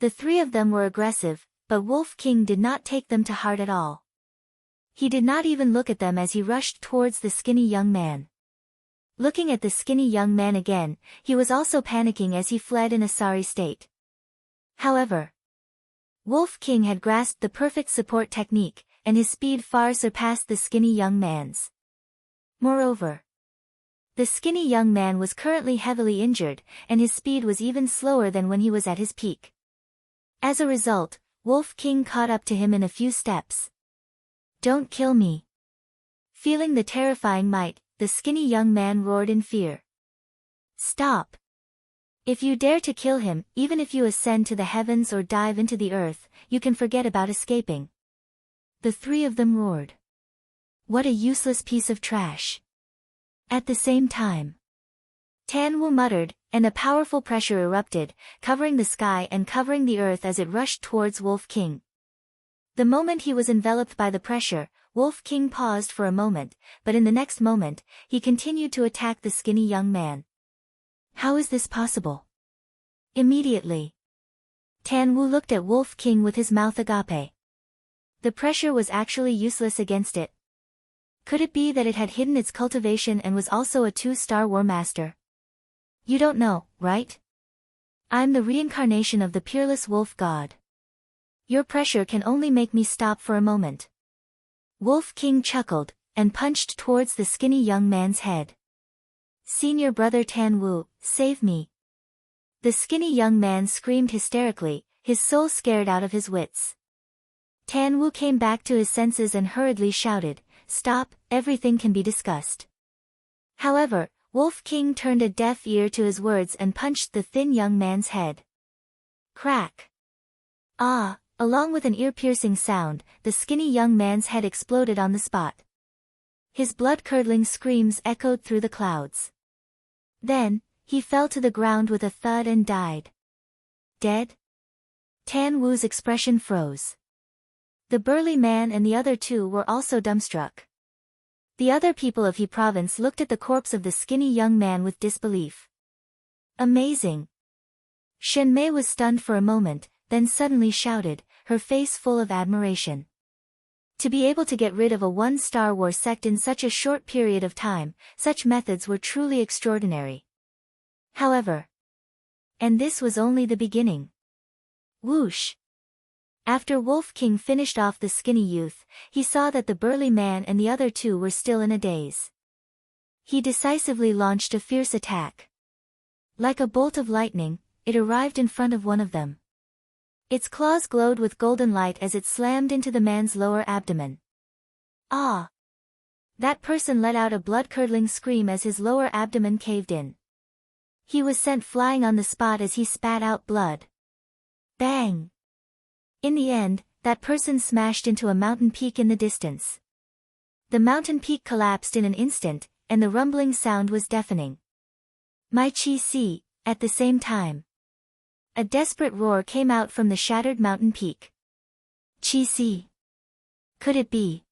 The 3 of them were aggressive, but Wolf King did not take them to heart at all. He did not even look at them as he rushed towards the skinny young man. Looking at the skinny young man again, he was also panicking as he fled in a sorry state. However, Wolf King had grasped the perfect support technique, and his speed far surpassed the skinny young man's. Moreover, the skinny young man was currently heavily injured, and his speed was even slower than when he was at his peak. As a result, Wolf King caught up to him in a few steps. "Don't kill me." Feeling the terrifying might, the skinny young man roared in fear. "Stop. If you dare to kill him, even if you ascend to the heavens or dive into the earth, you can forget about escaping." The 3 of them roared. What a useless piece of trash. At the same time, Tan Wu muttered, and a powerful pressure erupted, covering the sky and covering the earth as it rushed towards Wolf King. The moment he was enveloped by the pressure, Wolf King paused for a moment, but in the next moment, he continued to attack the skinny young man. How is this possible? Immediately, Tan Wu looked at Wolf King with his mouth agape. The pressure was actually useless against it. Could it be that it had hidden its cultivation and was also a 2-star War Master? You don't know, right? I'm the reincarnation of the peerless wolf god. Your pressure can only make me stop for a moment. Wolf King chuckled, and punched towards the skinny young man's head. Senior brother Tan Wu, save me. The skinny young man screamed hysterically, his soul scared out of his wits. Tan Wu came back to his senses and hurriedly shouted, "Stop, everything can be discussed." However, Wolf King turned a deaf ear to his words and punched the thin young man's head. Crack! Ah! Along with an ear-piercing sound, the skinny young man's head exploded on the spot. His blood-curdling screams echoed through the clouds. Then, he fell to the ground with a thud and died. Dead? Tan Wu's expression froze. The burly man and the other 2 were also dumbstruck. The other people of He province looked at the corpse of the skinny young man with disbelief. Amazing! Shen Mei was stunned for a moment, then suddenly shouted, her face full of admiration. To be able to get rid of a 1-star war sect in such a short period of time, such methods were truly extraordinary. However, and this was only the beginning. Whoosh! After Wolf King finished off the skinny youth, he saw that the burly man and the other 2 were still in a daze. He decisively launched a fierce attack. Like a bolt of lightning, it arrived in front of one of them. Its claws glowed with golden light as it slammed into the man's lower abdomen. Ah! That person let out a blood-curdling scream as his lower abdomen caved in. He was sent flying on the spot as he spat out blood. Bang! In the end, that person smashed into a mountain peak in the distance. The mountain peak collapsed in an instant, and the rumbling sound was deafening. My chi si, at the same time. A desperate roar came out from the shattered mountain peak. Chi si. Could it be?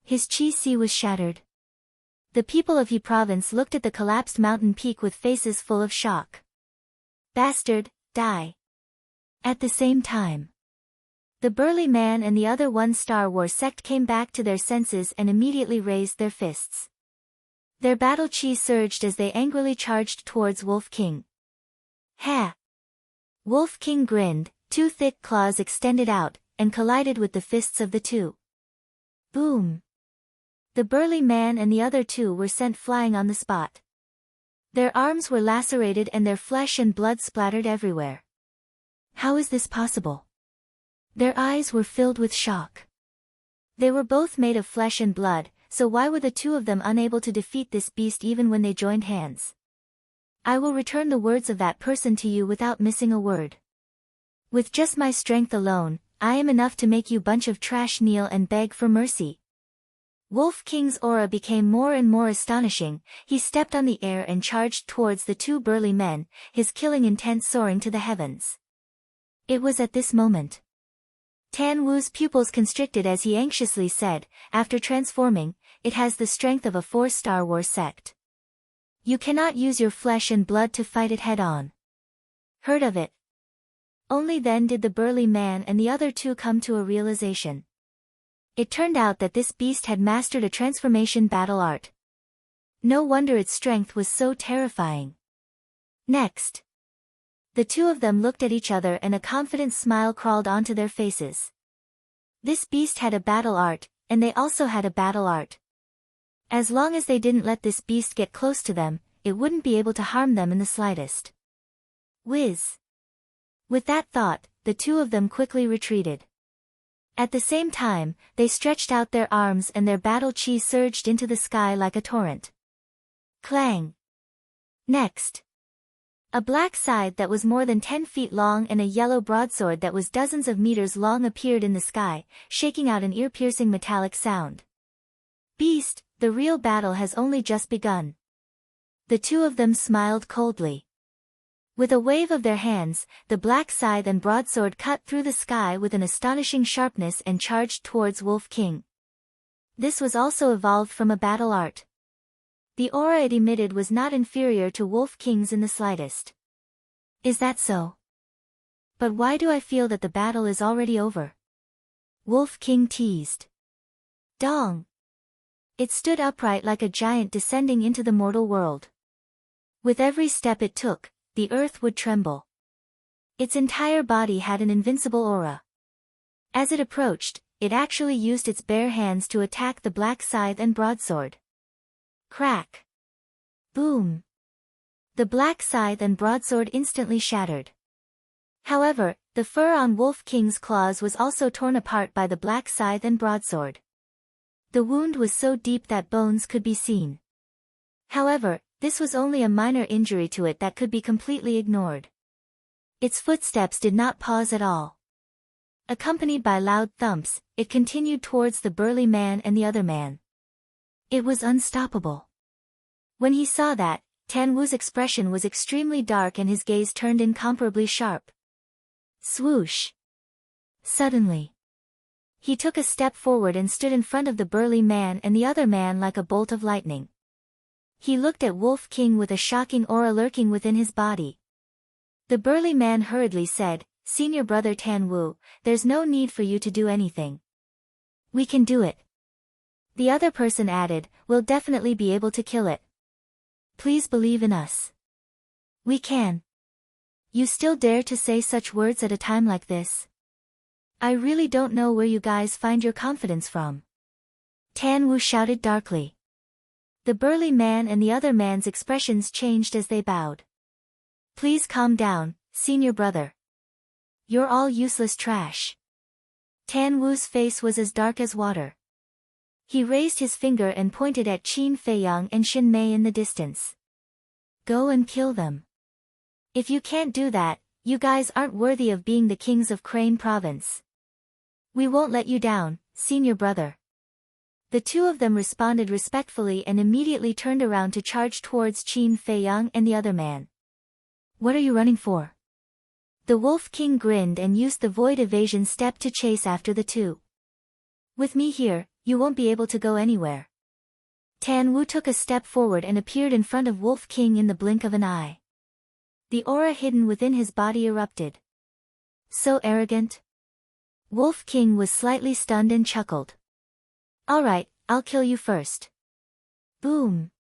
His chi si was shattered. The people of He province looked at the collapsed mountain peak with faces full of shock. Bastard, die. At the same time, the burly man and the other 1-star war sect came back to their senses and immediately raised their fists. Their battle chi surged as they angrily charged towards Wolf King. Ha! Wolf King grinned, 2 thick claws extended out, and collided with the fists of the 2. Boom! The burly man and the other 2 were sent flying on the spot. Their arms were lacerated and their flesh and blood splattered everywhere. How is this possible? Their eyes were filled with shock. They were both made of flesh and blood, so why were the two of them unable to defeat this beast even when they joined hands? I will return the words of that person to you without missing a word. With just my strength alone, I am enough to make you bunch of trash kneel and beg for mercy. Wolf King's aura became more and more astonishing. He stepped on the air and charged towards the two burly men, his killing intent soaring to the heavens. It was at this moment Tan Wu's pupils constricted as he anxiously said, after transforming, "It has the strength of a 4-star war sect. You cannot use your flesh and blood to fight it head-on." Heard of it? Only then did the burly man and the other two come to a realization. It turned out that this beast had mastered a transformation battle art. No wonder its strength was so terrifying. Next, the two of them looked at each other and a confident smile crawled onto their faces. This beast had a battle art, and they also had a battle art. As long as they didn't let this beast get close to them, it wouldn't be able to harm them in the slightest. Whiz! With that thought, the two of them quickly retreated. At the same time, they stretched out their arms and their battle chi surged into the sky like a torrent. Clang! Next, a black scythe that was more than 10 feet long and a yellow broadsword that was dozens of meters long appeared in the sky, shaking out an ear-piercing metallic sound. Beast, the real battle has only just begun. The two of them smiled coldly. With a wave of their hands, the black scythe and broadsword cut through the sky with an astonishing sharpness and charged towards Wolf King. This was also evolved from a battle art. The aura it emitted was not inferior to Wolf King's in the slightest. Is that so? But why do I feel that the battle is already over? Wolf King teased. Dong! It stood upright like a giant descending into the mortal world. With every step it took, the earth would tremble. Its entire body had an invincible aura. As it approached, it actually used its bare hands to attack the black scythe and broadsword. Crack! Boom! The black scythe and broadsword instantly shattered. However, the fur on Wolf King's claws was also torn apart by the black scythe and broadsword. The wound was so deep that bones could be seen. However, this was only a minor injury to it that could be completely ignored. Its footsteps did not pause at all. Accompanied by loud thumps, it continued towards the burly man and the other man. It was unstoppable. When he saw that, Tan Wu's expression was extremely dark and his gaze turned incomparably sharp. Swoosh! Suddenly, he took a step forward and stood in front of the burly man and the other man like a bolt of lightning. He looked at Wolf King with a shocking aura lurking within his body. The burly man hurriedly said, "Senior brother Tan Wu, there's no need for you to do anything. We can do it." The other person added, "We'll definitely be able to kill it. Please believe in us. We can." You still dare to say such words at a time like this? I really don't know where you guys find your confidence from. Tan Wu shouted darkly. The burly man and the other man's expressions changed as they bowed. Please calm down, senior brother. You're all useless trash. Tan Wu's face was as dark as water. He raised his finger and pointed at Qin Feiyang and Xin Mei in the distance. Go and kill them. If you can't do that, you guys aren't worthy of being the kings of Crane Province. We won't let you down, senior brother. The two of them responded respectfully and immediately turned around to charge towards Qin Feiyang and the other man. What are you running for? The Wolf King grinned and used the void evasion step to chase after the two. With me here, you won't be able to go anywhere. Tan Wu took a step forward and appeared in front of Wolf King in the blink of an eye. The aura hidden within his body erupted. So arrogant? Wolf King was slightly stunned and chuckled. Alright, I'll kill you first. Boom.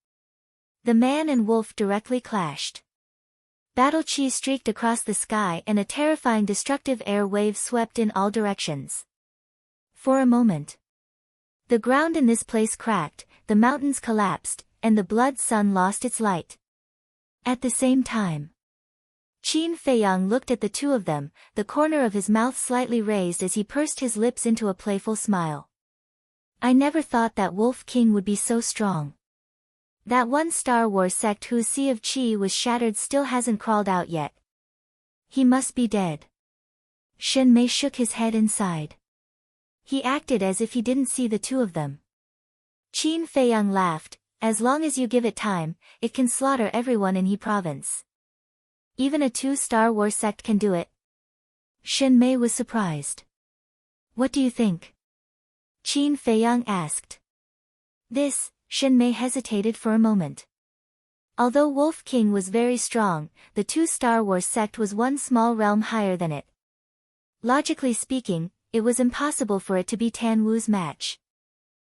The man and wolf directly clashed. Battle chi streaked across the sky and a terrifying destructive air wave swept in all directions. For a moment, the ground in this place cracked, the mountains collapsed, and the blood sun lost its light. At the same time, Qin Feiyang looked at the two of them, the corner of his mouth slightly raised as he pursed his lips into a playful smile. I never thought that Wolf King would be so strong. That one Star Wars sect whose sea of chi was shattered still hasn't crawled out yet. He must be dead. Shen Mei shook his head and sighed. He acted as if he didn't see the two of them. Qin Feiyang laughed. As long as you give it time, it can slaughter everyone in He province. Even a 2-Star Wars sect can do it. Shen Mei was surprised. What do you think? Qin Feiyang asked. This, Shen Mei hesitated for a moment. Although Wolf King was very strong, the 2-Star Wars sect was one small realm higher than it. Logically speaking, it was impossible for it to be Tan Wu's match.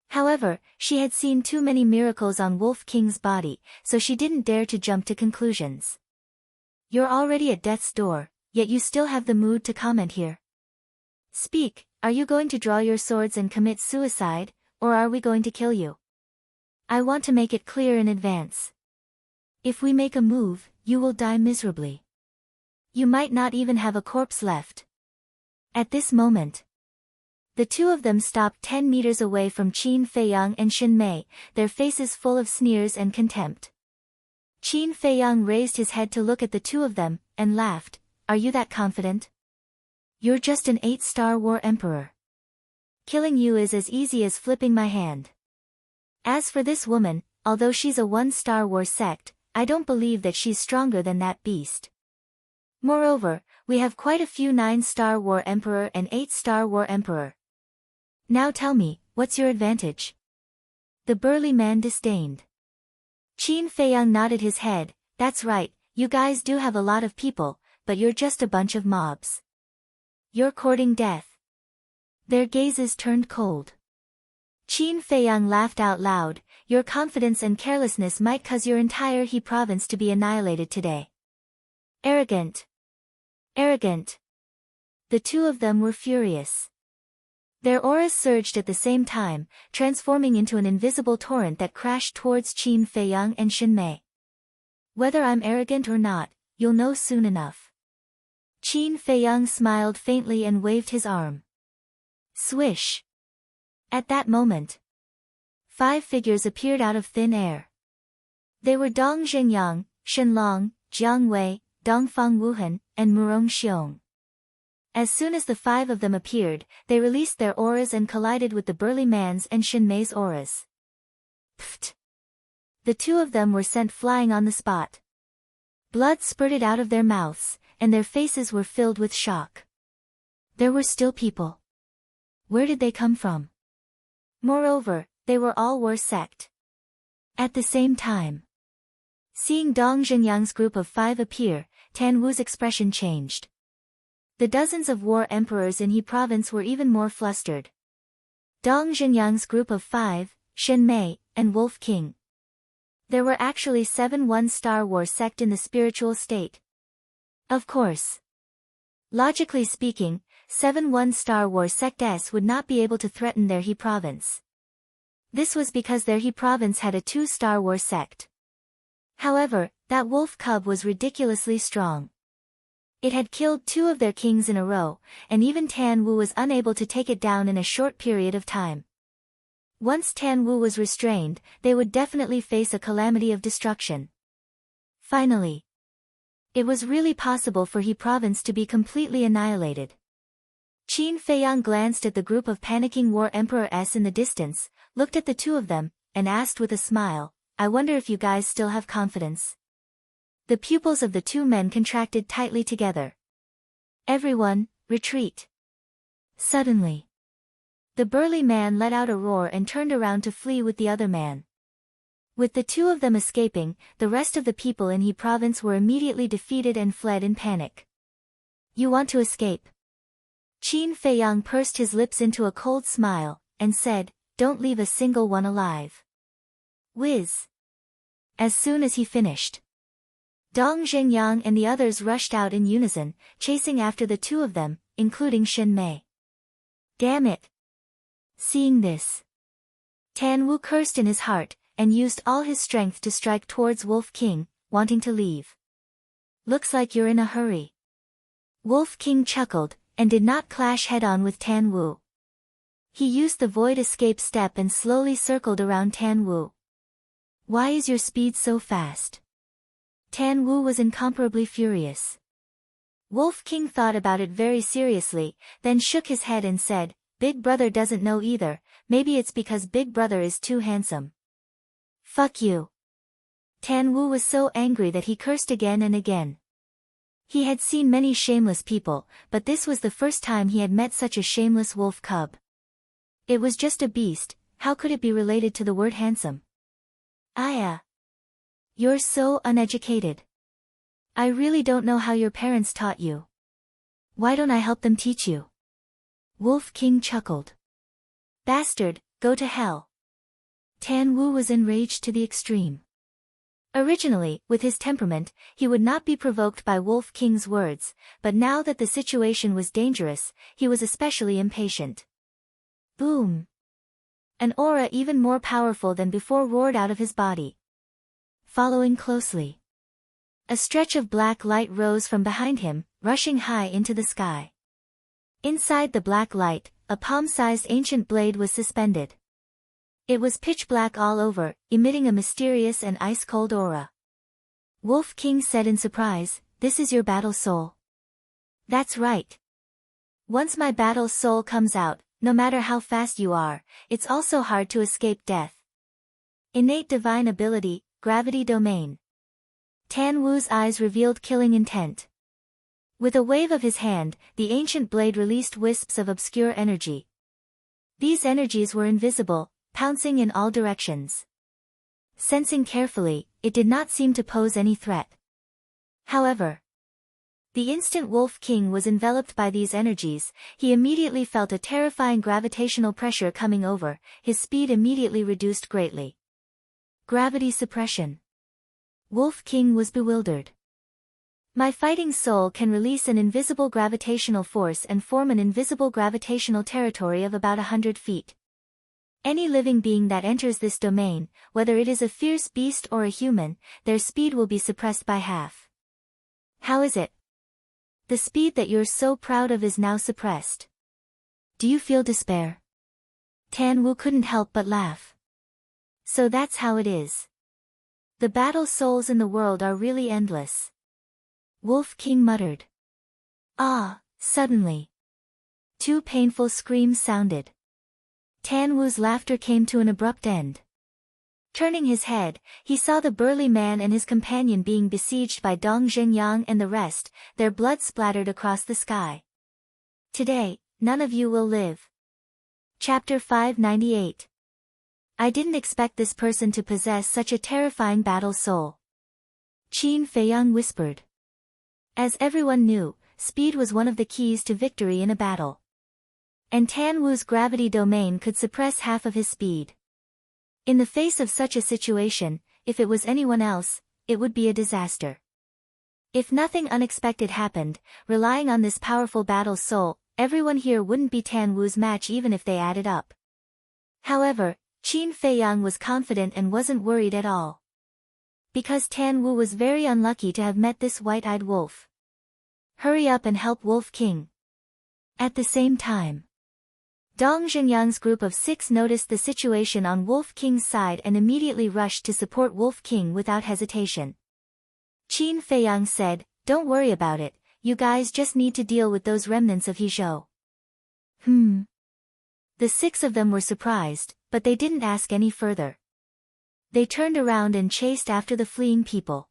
However, she had seen too many miracles on Wolf King's body, so she didn't dare to jump to conclusions. You're already at death's door, yet you still have the mood to comment here. Speak, are you going to draw your swords and commit suicide, or are we going to kill you? I want to make it clear in advance. If we make a move, you will die miserably. You might not even have a corpse left. At this moment, the two of them stopped 10 meters away from Qin Feiyang and Shen Mei, their faces full of sneers and contempt. Qin Feiyang raised his head to look at the two of them, and laughed. Are you that confident? You're just an 8-star war emperor. Killing you is as easy as flipping my hand. As for this woman, although she's a 1-star war sect, I don't believe that she's stronger than that beast. Moreover, we have quite a few 9-star war emperor and 8-star war emperor. Now tell me, what's your advantage? The burly man disdained. Qin Feiyang nodded his head. That's right, you guys do have a lot of people, but you're just a bunch of mobs. You're courting death. Their gazes turned cold. Qin Feiyang laughed out loud. Your confidence and carelessness might cause your entire He province to be annihilated today. Arrogant. Arrogant. The two of them were furious. Their auras surged at the same time, transforming into an invisible torrent that crashed towards Qin Feiyang and Shen Mei. Whether I'm arrogant or not, you'll know soon enough. Qin Feiyang smiled faintly and waved his arm. Swish. At that moment, 5 figures appeared out of thin air. They were Dong Zhengyang, Shen Long, Jiang Wei, Dongfang Wuhan, and Murong Xiong. As soon as the 5 of them appeared, they released their auras and collided with the burly man's and Shen Mei's auras. Pfft! The 2 of them were sent flying on the spot. Blood spurted out of their mouths, and their faces were filled with shock. There were still people. Where did they come from? Moreover, they were all war sect. At the same time, seeing Dong Zhengyang's group of 5 appear, Tan Wu's expression changed. The dozens of war emperors in He province were even more flustered. Dong Zhengyang's group of 5, Shen Mei, and Wolf King. There were actually 7 1-star war sect in the spiritual state. Of course. Logically speaking, 7 1-star war sects would not be able to threaten their He province. This was because their He province had a 2-star war sect. However, that wolf cub was ridiculously strong. It had killed 2 of their kings in a row, and even Tan Wu was unable to take it down in a short period of time. Once Tan Wu was restrained, they would definitely face a calamity of destruction. Finally, it was really possible for He province to be completely annihilated. Qin Feiyang glanced at the group of panicking war emperors in the distance, looked at the 2 of them, and asked with a smile, I wonder if you guys still have confidence. The pupils of the 2 men contracted tightly together. Everyone, retreat. Suddenly, the burly man let out a roar and turned around to flee with the other man. With the 2 of them escaping, the rest of the people in He province were immediately defeated and fled in panic. You want to escape? Qin Feiyang pursed his lips into a cold smile, and said, don't leave a single one alive. Whiz. As soon as he finished, Dong Zhengyang and the others rushed out in unison, chasing after the 2 of them, including Shen Mei. Damn it! Seeing this, Tan Wu cursed in his heart, and used all his strength to strike towards Wolf King, wanting to leave. Looks like you're in a hurry. Wolf King chuckled, and did not clash head-on with Tan Wu. He used the void escape step and slowly circled around Tan Wu. Why is your speed so fast? Tan Wu was incomparably furious. Wolf King thought about it very seriously, then shook his head and said, Big Brother doesn't know either, maybe it's because Big Brother is too handsome. Fuck you. Tan Wu was so angry that he cursed again and again. He had seen many shameless people, but this was the first time he had met such a shameless wolf cub. It was just a beast, how could it be related to the word handsome? You're so uneducated. I really don't know how your parents taught you. Why don't I help them teach you? Wolf King chuckled. Bastard, go to hell. Tan Wu was enraged to the extreme. Originally, with his temperament, he would not be provoked by Wolf King's words, but now that the situation was dangerous, he was especially impatient. Boom! An aura even more powerful than before roared out of his body. Following closely. A stretch of black light rose from behind him, rushing high into the sky. Inside the black light, a palm-sized ancient blade was suspended. It was pitch black all over, emitting a mysterious and ice-cold aura. Wolf King said in surprise, This is your battle soul. That's right. Once my battle soul comes out, no matter how fast you are, it's also hard to escape death. Innate divine ability, gravity domain. Tan Wu's eyes revealed killing intent. With a wave of his hand, the ancient blade released wisps of obscure energy. These energies were invisible, pouncing in all directions. Sensing carefully, it did not seem to pose any threat. However, the instant Wolf King was enveloped by these energies, he immediately felt a terrifying gravitational pressure coming over, his speed immediately reduced greatly. Gravity suppression. Wolf King was bewildered. My fighting soul can release an invisible gravitational force and form an invisible gravitational territory of about 100 feet. Any living being that enters this domain, whether it is a fierce beast or a human, their speed will be suppressed by half. How is it? The speed that you're so proud of is now suppressed. Do you feel despair? Tan Wu couldn't help but laugh. So that's how it is. The battle souls in the world are really endless. Wolf King muttered. Suddenly. Two painful screams sounded. Tan Wu's laughter came to an abrupt end. Turning his head, he saw the burly man and his companion being besieged by Dong Zhengyang and the rest, their blood splattered across the sky. Today, none of you will live. Chapter 598. I didn't expect this person to possess such a terrifying battle soul. Qin Feiyang whispered. As everyone knew, speed was one of the keys to victory in a battle. And Tan Wu's gravity domain could suppress half of his speed. In the face of such a situation, if it was anyone else, it would be a disaster. If nothing unexpected happened, relying on this powerful battle soul, everyone here wouldn't be Tan Wu's match even if they added up. However, Qin Feiyang was confident and wasn't worried at all. Because Tan Wu was very unlucky to have met this white-eyed wolf. Hurry up and help Wolf King. At the same time, Dong Zhengyang's group of 6 noticed the situation on Wolf King's side and immediately rushed to support Wolf King without hesitation. Qin Feiyang said, Don't worry about it, you guys just need to deal with those remnants of Hizhou. The 6 of them were surprised, but they didn't ask any further. They turned around and chased after the fleeing people.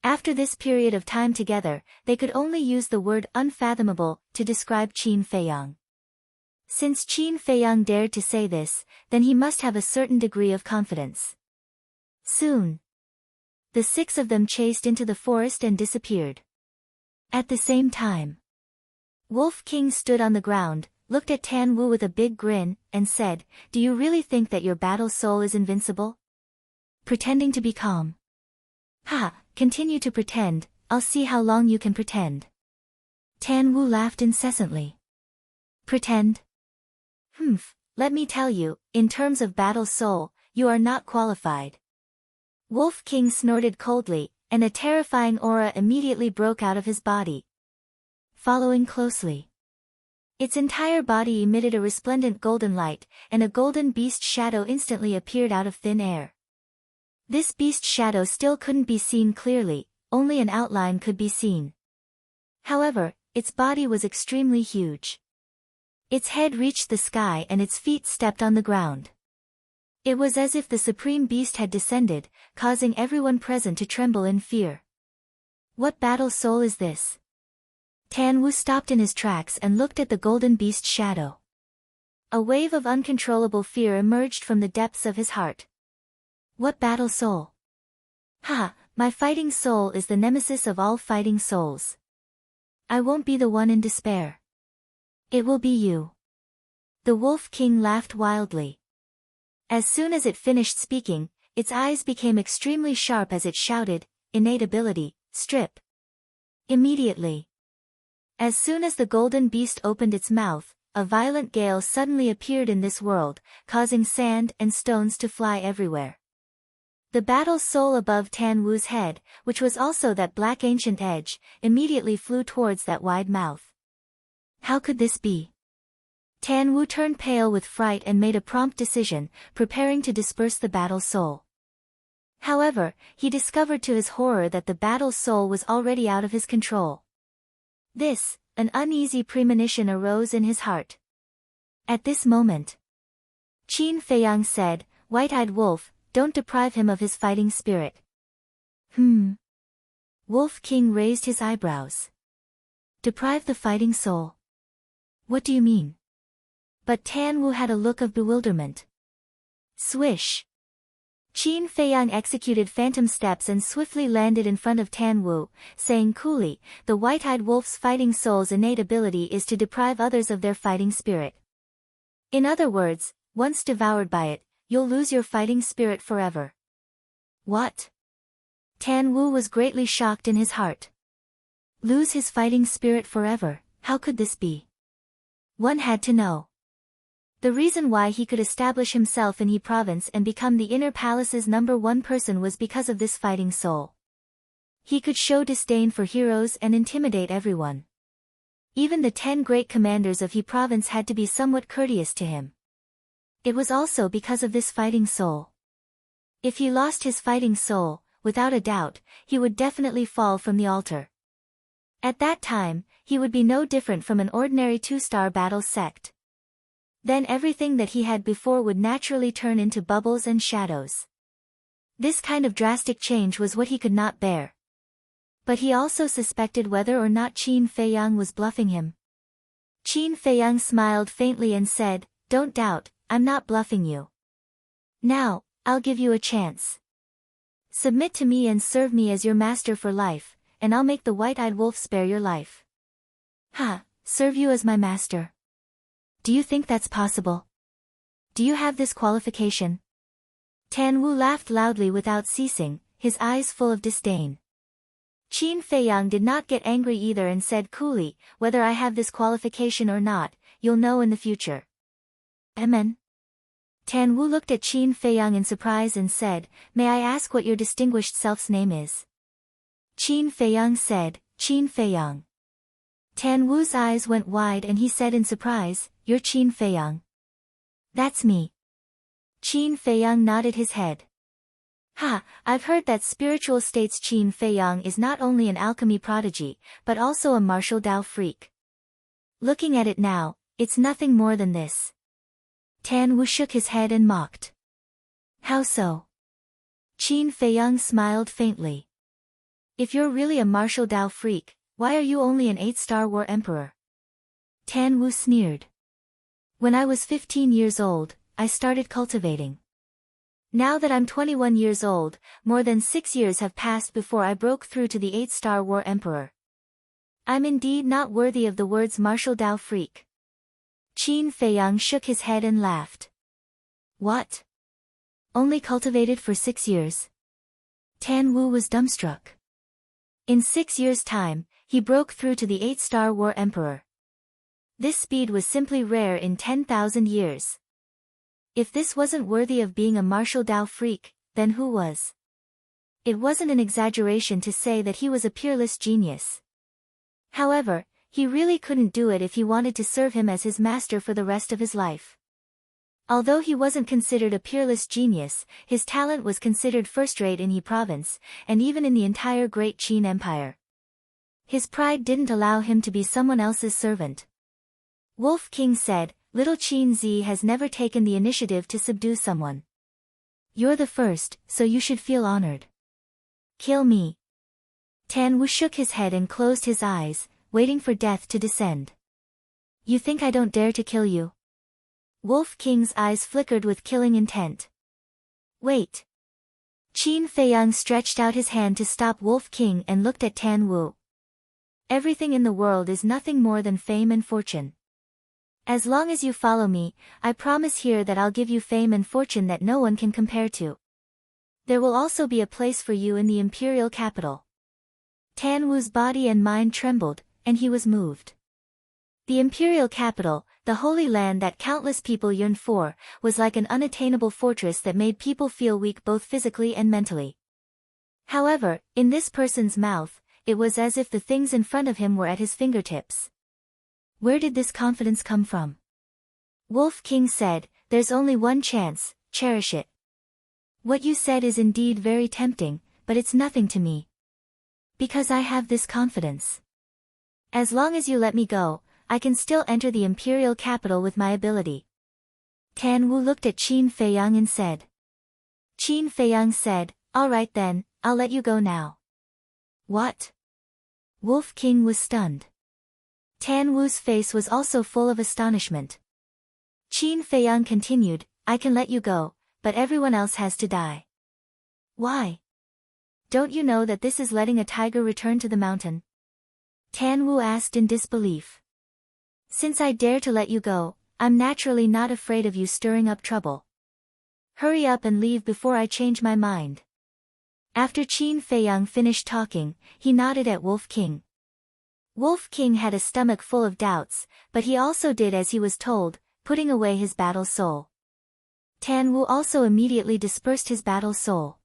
After this period of time together, they could only use the word unfathomable to describe Qin Feiyang. Since Qin Feiyang dared to say this, then he must have a certain degree of confidence. Soon, the 6 of them chased into the forest and disappeared. At the same time, Wolf King stood on the ground, looked at Tan Wu with a big grin, and said, Do you really think that your battle soul is invincible? Pretending to be calm. Continue to pretend, I'll see how long you can pretend. Tan Wu laughed incessantly. Pretend? Let me tell you, in terms of battle soul, you are not qualified. Wolf King snorted coldly, and a terrifying aura immediately broke out of his body. Following closely, its entire body emitted a resplendent golden light, and a golden beast shadow instantly appeared out of thin air. This beast shadow still couldn't be seen clearly, only an outline could be seen. However, its body was extremely huge. Its head reached the sky and its feet stepped on the ground. It was as if the supreme beast had descended, causing everyone present to tremble in fear. What battle soul is this? Tan Wu stopped in his tracks and looked at the golden beast shadow. A wave of uncontrollable fear emerged from the depths of his heart. What battle soul? Ha, my fighting soul is the nemesis of all fighting souls. I won't be the one in despair. It will be you. The Wolf King laughed wildly. As soon as it finished speaking, its eyes became extremely sharp as it shouted, "Innate ability, strip." Immediately, as soon as the golden beast opened its mouth, a violent gale suddenly appeared in this world, causing sand and stones to fly everywhere. The battle soul above Tan Wu's head, which was also that black ancient edge, immediately flew towards that wide mouth. How could this be? Tan Wu turned pale with fright and made a prompt decision, preparing to disperse the battle soul. However, he discovered to his horror that the battle soul was already out of his control. An uneasy premonition arose in his heart. At this moment, Qin Feiyang said, "White-eyed wolf, don't deprive him of his fighting spirit." Wolf King raised his eyebrows. Deprive the fighting soul? What do you mean? But Tan Wu had a look of bewilderment. Swish! Qin Feiyang executed phantom steps and swiftly landed in front of Tan Wu, saying coolly, "The white-eyed wolf's fighting soul's innate ability is to deprive others of their fighting spirit. In other words, once devoured by it, you'll lose your fighting spirit forever." What? Tan Wu was greatly shocked in his heart. Lose his fighting spirit forever, how could this be? One had to know. The reason why he could establish himself in He province and become the inner palace's #1 person was because of this fighting soul. He could show disdain for heroes and intimidate everyone. Even the 10 great commanders of He province had to be somewhat courteous to him. It was also because of this fighting soul. If he lost his fighting soul, without a doubt, he would definitely fall from the altar. At that time, he would be no different from an ordinary 2-star battle sect. Then everything that he had before would naturally turn into bubbles and shadows. This kind of drastic change was what he could not bear. But he also suspected whether or not Qin Feiyang was bluffing him. Qin Feiyang smiled faintly and said, "Don't doubt, I'm not bluffing you. Now, I'll give you a chance. Submit to me and serve me as your master for life, and I'll make the white-eyed wolf spare your life." "Ha, serve you as my master? Do you think that's possible? Do you have this qualification?" Tan Wu laughed loudly without ceasing, his eyes full of disdain. Qin Feiyang did not get angry either and said coolly, "Whether I have this qualification or not, you'll know in the future." Amen. Tan Wu looked at Qin Feiyang in surprise and said, "May I ask what your distinguished self's name is?" Qin Feiyang said, "Qin Feiyang." Tan Wu's eyes went wide and he said in surprise, "You're Qin Feiyang." "That's me." Qin Feiyang nodded his head. "Ha, I've heard that spiritual states Qin Feiyang is not only an alchemy prodigy, but also a martial Dao freak. Looking at it now, it's nothing more than this." Tan Wu shook his head and mocked. "How so?" Qin Feiyang smiled faintly. "If you're really a martial Dao freak, why are you only an 8-star war emperor?" Tan Wu sneered. "When I was 15 years old, I started cultivating. Now that I'm 21 years old, more than 6 years have passed before I broke through to the 8-star war emperor. I'm indeed not worthy of the words martial Dao freak." Qin Feiyang shook his head and laughed. "What? Only cultivated for 6 years?" Tan Wu was dumbstruck. In 6 years' time, he broke through to the 8-star war emperor. This speed was simply rare in 10,000 years. If this wasn't worthy of being a martial Dao freak, then who was? It wasn't an exaggeration to say that he was a peerless genius. However, he really couldn't do it if he wanted to serve him as his master for the rest of his life. Although he wasn't considered a peerless genius, his talent was considered first-rate in He province, and even in the entire Great Qin Empire. His pride didn't allow him to be someone else's servant. Wolf King said, "Little Qin Zi has never taken the initiative to subdue someone. You're the first, so you should feel honored. Kill me." Tan Wu shook his head and closed his eyes, waiting for death to descend. "You think I don't dare to kill you?" Wolf King's eyes flickered with killing intent. "Wait." Qin Feiyang stretched out his hand to stop Wolf King and looked at Tan Wu. "Everything in the world is nothing more than fame and fortune. As long as you follow me, I promise here that I'll give you fame and fortune that no one can compare to. There will also be a place for you in the imperial capital." Tan Wu's body and mind trembled, and he was moved. The imperial capital, the holy land that countless people yearned for, was like an unattainable fortress that made people feel weak both physically and mentally. However, in this person's mouth, it was as if the things in front of him were at his fingertips. Where did this confidence come from? Wolf King said, "There's only one chance, cherish it. What you said is indeed very tempting, but it's nothing to me. Because I have this confidence. As long as you let me go, I can still enter the imperial capital with my ability." Tan Wu looked at Qin Feiyang and said. Qin Feiyang said, "All right then, I'll let you go now." "What?" Wolf King was stunned. Tan Wu's face was also full of astonishment. Qin Feiyang continued, "I can let you go, but everyone else has to die." "Why? Don't you know that this is letting a tiger return to the mountain?" Tan Wu asked in disbelief. "Since I dare to let you go, I'm naturally not afraid of you stirring up trouble. Hurry up and leave before I change my mind." After Qin Feiyang finished talking, he nodded at Wolf King. Wolf King had a stomach full of doubts, but he also did as he was told, putting away his battle soul. Tan Wu also immediately dispersed his battle soul.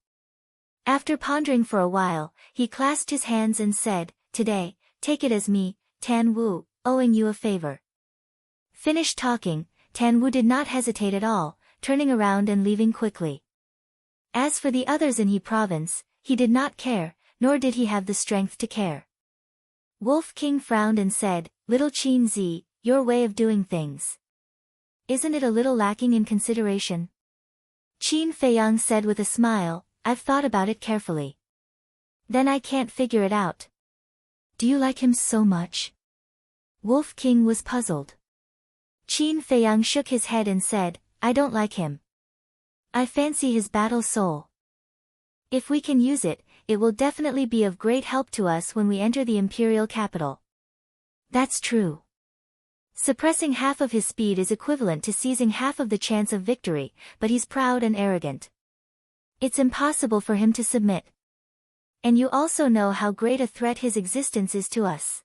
After pondering for a while, he clasped his hands and said, "Today, take it as me, Tan Wu, owing you a favor." Finished talking, Tan Wu did not hesitate at all, turning around and leaving quickly. As for the others in He province, he did not care, nor did he have the strength to care. Wolf King frowned and said, "Little Qin Zi, your way of doing things. Isn't it a little lacking in consideration?" Qin Feiyang said with a smile, "I've thought about it carefully." "Then I can't figure it out." "Do you like him so much?" Wolf King was puzzled. Qin Feiyang shook his head and said, "I don't like him. I fancy his battle soul. If we can use it, it will definitely be of great help to us when we enter the imperial capital." "That's true. Suppressing half of his speed is equivalent to seizing half of the chance of victory, but he's proud and arrogant. It's impossible for him to submit. And you also know how great a threat his existence is to us.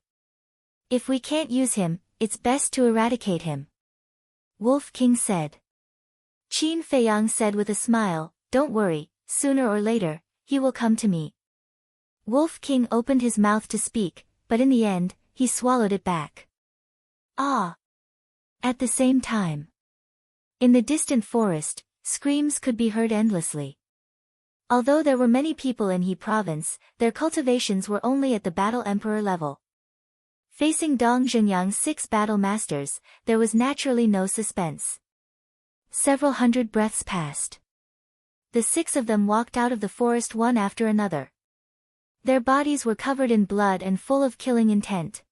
If we can't use him, it's best to eradicate him." Wolf King said. Qin Feiyang said with a smile, "Don't worry, sooner or later, he will come to me." Wolf King opened his mouth to speak, but in the end, he swallowed it back. Ah! At the same time. In the distant forest, screams could be heard endlessly. Although there were many people in He province, their cultivations were only at the battle emperor level. Facing Dong Zhenyang's 6 battle masters, there was naturally no suspense. Several hundred breaths passed. The 6 of them walked out of the forest one after another. Their bodies were covered in blood and full of killing intent.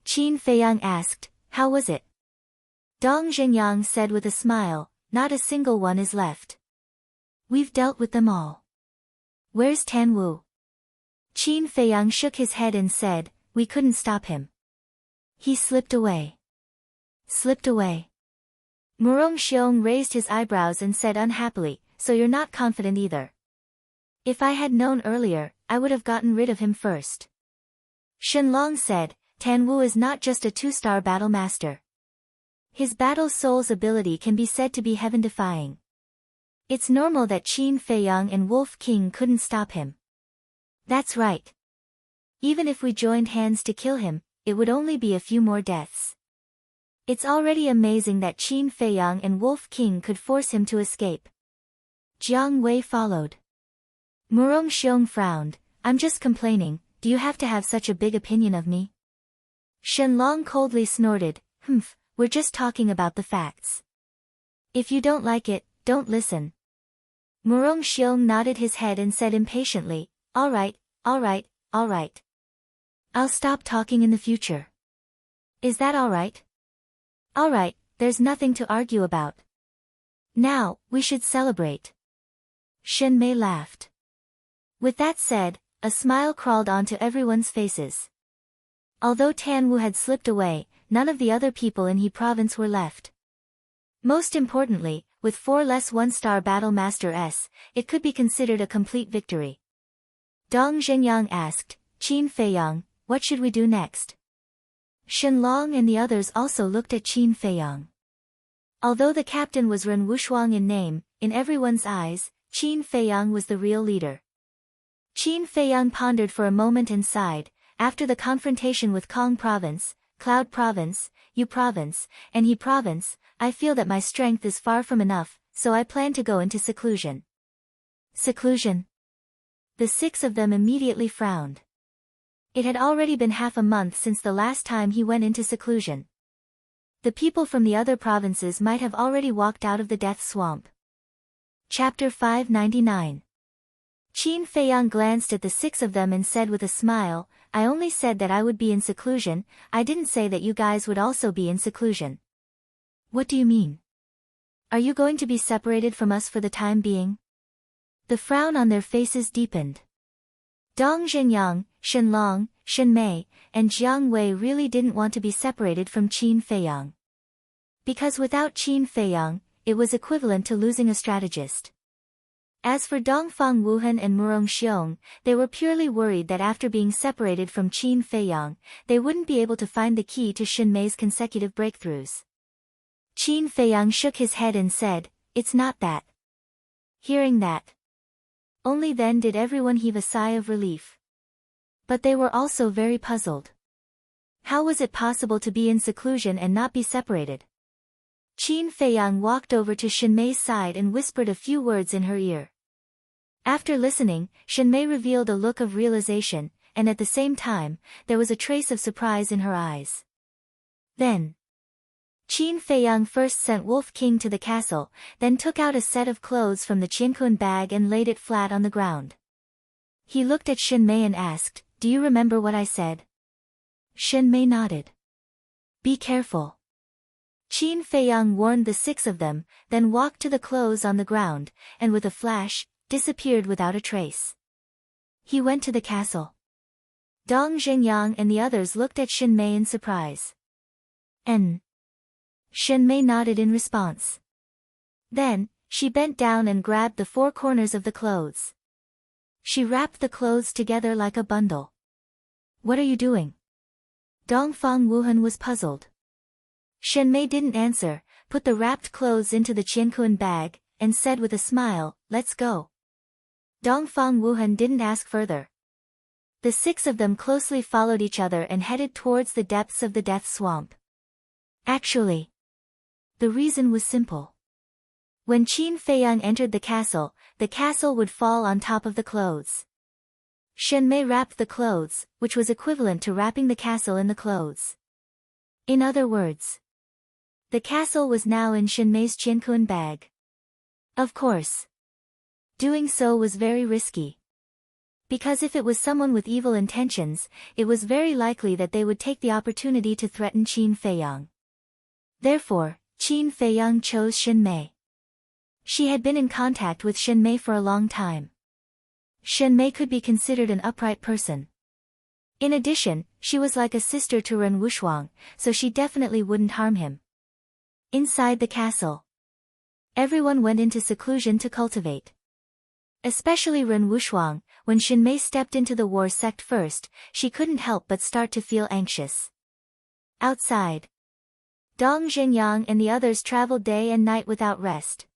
Qin Feiyang asked, "How was it?" Dong Zhenyang said with a smile, "Not a single one is left. We've dealt with them all." "Where's Tan Wu?" Qin Feiyang shook his head and said, "We couldn't stop him. He slipped away." "Slipped away?" Murong Xiong raised his eyebrows and said unhappily, "So you're not confident either." "If I had known earlier, I would have gotten rid of him first." Shenlong said, "Tan Wu is not just a 2-star battle master. His battle soul's ability can be said to be heaven-defying. It's normal that Qin Feiyang and Wolf King couldn't stop him. That's right. Even if we joined hands to kill him, it would only be a few more deaths. It's already amazing that Qin Feiyang and Wolf King could force him to escape. Jiang Wei followed. Murong Xiong frowned. I'm just complaining, do you have to have such a big opinion of me? Shenlong coldly snorted, we're just talking about the facts. If you don't like it, don't listen. Murong Xiong nodded his head and said impatiently, all right. I'll stop talking in the future. Is that all right? All right, there's nothing to argue about. Now, we should celebrate. Shen Mei laughed. With that said, a smile crawled onto everyone's faces. Although Tan Wu had slipped away, none of the other people in He Province were left. Most importantly, with 4 less 1-star Battle Master S, it could be considered a complete victory. Dong Zhenyang asked, Qin Feiyang, what should we do next? Shenlong and the others also looked at Qin Feiyang. Although the captain was Ren Wushuang in name, in everyone's eyes, Qin Feiyang was the real leader. Qin Feiyang pondered for a moment and sighed. After the confrontation with Kong Province, Cloud Province, Yu Province, and He Province, I feel that my strength is far from enough, so I plan to go into seclusion. Seclusion? The 6 of them immediately frowned. It had already been half a month since the last time he went into seclusion. The people from the other provinces might have already walked out of the death swamp. Chapter 599. Qin Feiyang glanced at the 6 of them and said with a smile, I only said that I would be in seclusion, I didn't say that you guys would also be in seclusion. What do you mean? Are you going to be separated from us for the time being? The frown on their faces deepened. Dong Zhenyang, Shenlong, Shen Mei, and Jiang Wei really didn't want to be separated from Qin Feiyang. Because without Qin Feiyang, it was equivalent to losing a strategist. As for Dongfang Wuhan and Murong Xiong, they were purely worried that after being separated from Qin Feiyang, they wouldn't be able to find the key to Shen Mei's consecutive breakthroughs. Qin Feiyang shook his head and said, it's not that. Hearing that, only then did everyone heave a sigh of relief. But they were also very puzzled. How was it possible to be in seclusion and not be separated? Qin Feiyang walked over to Shen Mei's side and whispered a few words in her ear. After listening, Shen Mei revealed a look of realization, and at the same time, there was a trace of surprise in her eyes. Then, Qin Feiyang first sent Wolf King to the castle, then took out a set of clothes from the Qiankun bag and laid it flat on the ground. He looked at Shen Mei and asked, do you remember what I said? Shen Mei nodded. Be careful. Qin Feiyang warned the 6 of them, then walked to the clothes on the ground, and with a flash, disappeared without a trace. He went to the castle. Dong Zhenyang and the others looked at Shen Mei in surprise. Shen Mei nodded in response. Then, she bent down and grabbed the 4 corners of the clothes. She wrapped the clothes together like a bundle. What are you doing? Dongfang Wuhan was puzzled. Shen Mei didn't answer, put the wrapped clothes into the Qiankun bag, and said with a smile, let's go. Dongfang Wuhan didn't ask further. The 6 of them closely followed each other and headed towards the depths of the death swamp. Actually, the reason was simple. When Qin Feiyang entered the castle would fall on top of the clothes. Shen Mei wrapped the clothes, which was equivalent to wrapping the castle in the clothes. In other words, the castle was now in Shen Mei's Qiankun bag. Of course, doing so was very risky. Because if it was someone with evil intentions, it was very likely that they would take the opportunity to threaten Qin Feiyang. Therefore, Qin Feiyang chose Shen Mei. She had been in contact with Shen Mei for a long time. Shen Mei could be considered an upright person. In addition, she was like a sister to Ren Wushuang, so she definitely wouldn't harm him. Inside the castle, everyone went into seclusion to cultivate. Especially Ren Wushuang. When Shen Mei stepped into the war sect first, she couldn't help but start to feel anxious. Outside, Dong Zhenyang and the others traveled day and night without rest.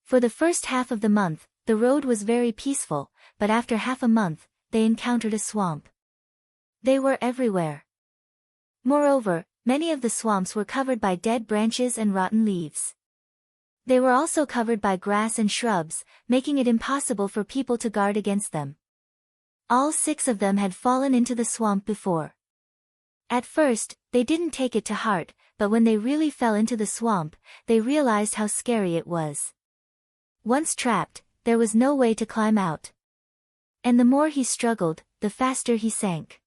For the first half of the month, the road was very peaceful, but after half a month, they encountered a swamp. They were everywhere. Moreover, many of the swamps were covered by dead branches and rotten leaves. They were also covered by grass and shrubs, making it impossible for people to guard against them. All 6 of them had fallen into the swamp before. At first, they didn't take it to heart, but when they really fell into the swamp, they realized how scary it was. Once trapped, there was no way to climb out. And the more he struggled, the faster he sank.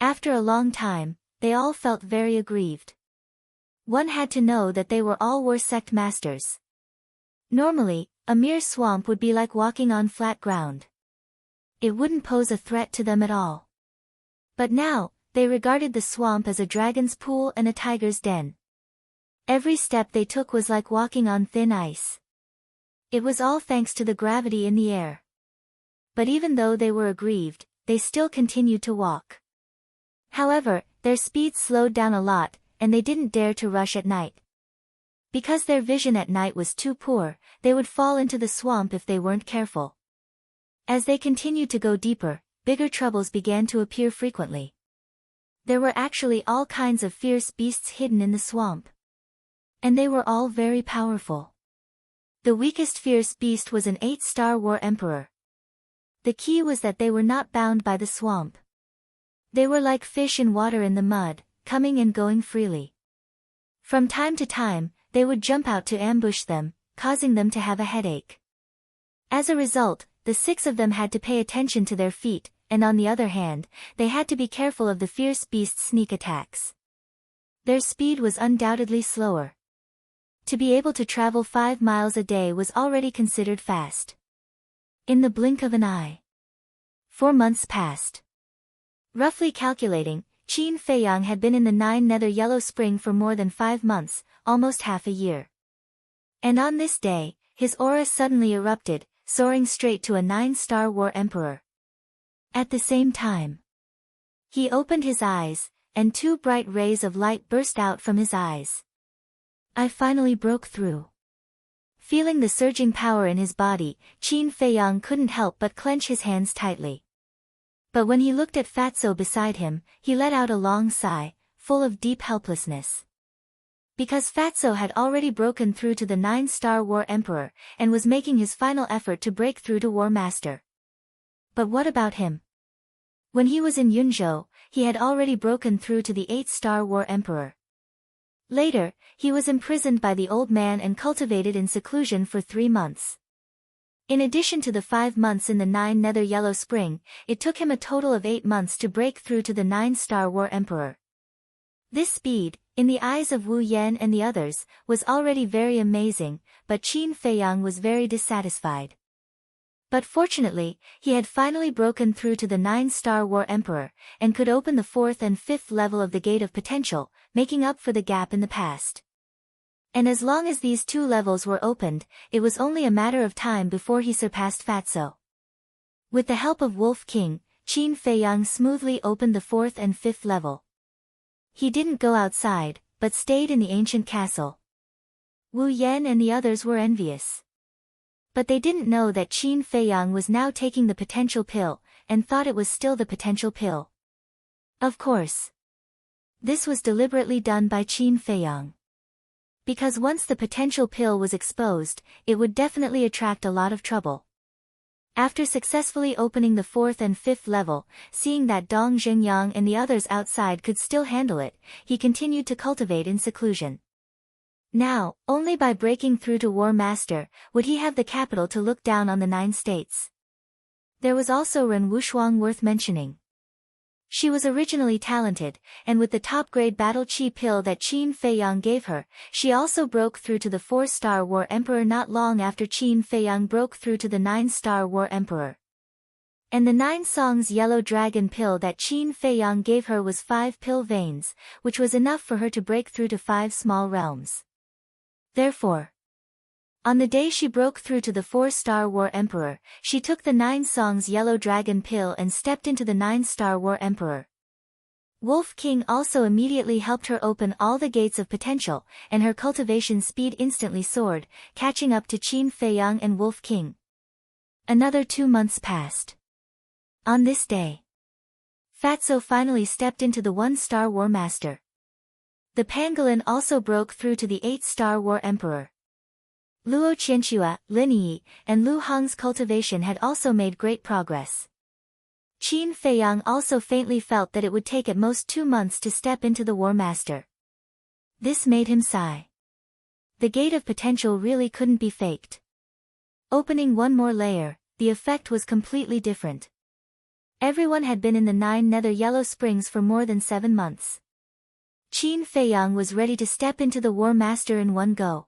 After a long time, they all felt very aggrieved. One had to know that they were all war sect masters. Normally, a mere swamp would be like walking on flat ground. It wouldn't pose a threat to them at all. But now, they regarded the swamp as a dragon's pool and a tiger's den. Every step they took was like walking on thin ice. It was all thanks to the gravity in the air. But even though they were aggrieved, they still continued to walk. However, their speed slowed down a lot, and they didn't dare to rush at night. Because their vision at night was too poor, they would fall into the swamp if they weren't careful. As they continued to go deeper, bigger troubles began to appear frequently. There were actually all kinds of fierce beasts hidden in the swamp. And they were all very powerful. The weakest fierce beast was an 8-star war emperor. The key was that they were not bound by the swamp. They were like fish in water in the mud, coming and going freely. From time to time, they would jump out to ambush them, causing them to have a headache. As a result, the 6 of them had to pay attention to their feet, and on the other hand, they had to be careful of the fierce beast's sneak attacks. Their speed was undoubtedly slower. To be able to travel 5 miles a day was already considered fast. In the blink of an eye. 4 months passed. Roughly calculating, Qin Feiyang had been in the 9 Nether Yellow Spring for more than 5 months, almost half a year. And on this day, his aura suddenly erupted, soaring straight to a 9-star war emperor. At the same time, he opened his eyes, and 2 bright rays of light burst out from his eyes. I finally broke through. Feeling the surging power in his body, Qin Feiyang couldn't help but clench his hands tightly. But when he looked at Fatso beside him, he let out a long sigh, full of deep helplessness. Because Fatso had already broken through to the 9-star war emperor, and was making his final effort to break through to War Master. But what about him? When he was in Yunzhou, he had already broken through to the 8-star war emperor. Later, he was imprisoned by the old man and cultivated in seclusion for 3 months. In addition to the 5 months in the 9 Nether Yellow Spring, it took him a total of 8 months to break through to the 9-star war emperor. This speed, in the eyes of Wu Yan and the others, was already very amazing, but Qin Feiyang was very dissatisfied. But fortunately, he had finally broken through to the 9-star war emperor, and could open the 4th and 5th level of the Gate of Potential, making up for the gap in the past. And as long as these 2 levels were opened, it was only a matter of time before he surpassed Fatso. With the help of Wolf King, Qin Feiyang smoothly opened the 4th and 5th level. He didn't go outside, but stayed in the ancient castle. Wu Yan and the others were envious. But they didn't know that Qin Feiyang was now taking the potential pill, and thought it was still the potential pill. Of course. This was deliberately done by Qin Feiyang. Because once the potential pill was exposed, it would definitely attract a lot of trouble. After successfully opening the 4th and 5th level, seeing that Dong Zhengyang and the others outside could still handle it, he continued to cultivate in seclusion. Now, only by breaking through to War Master, would he have the capital to look down on the 9 states. There was also Ren Wushuang worth mentioning. She was originally talented, and with the top-grade battle chi pill that Qin Feiyang gave her, she also broke through to the 4-star war emperor not long after Qin Feiyang broke through to the 9-star war emperor. And the 9 songs yellow dragon pill that Qin Feiyang gave her was 5 pill veins, which was enough for her to break through to 5 small realms. Therefore, on the day she broke through to the 4-star war emperor, she took the 9 songs yellow dragon pill and stepped into the 9-star war emperor. Wolf King also immediately helped her open all the gates of potential, and her cultivation speed instantly soared, catching up to Qin Feiyang and Wolf King. Another 2 months passed. On this day, Fatso finally stepped into the 1-star War Master. The pangolin also broke through to the 8-star War Emperor. Luo Qianxua, Lin Yi, and Lu Hong's cultivation had also made great progress. Qin Feiyang also faintly felt that it would take at most 2 months to step into the War Master. This made him sigh. The gate of potential really couldn't be faked. Opening one more layer, the effect was completely different. Everyone had been in the 9 nether yellow springs for more than 7 months. Qin Feiyang was ready to step into the War Master in one go.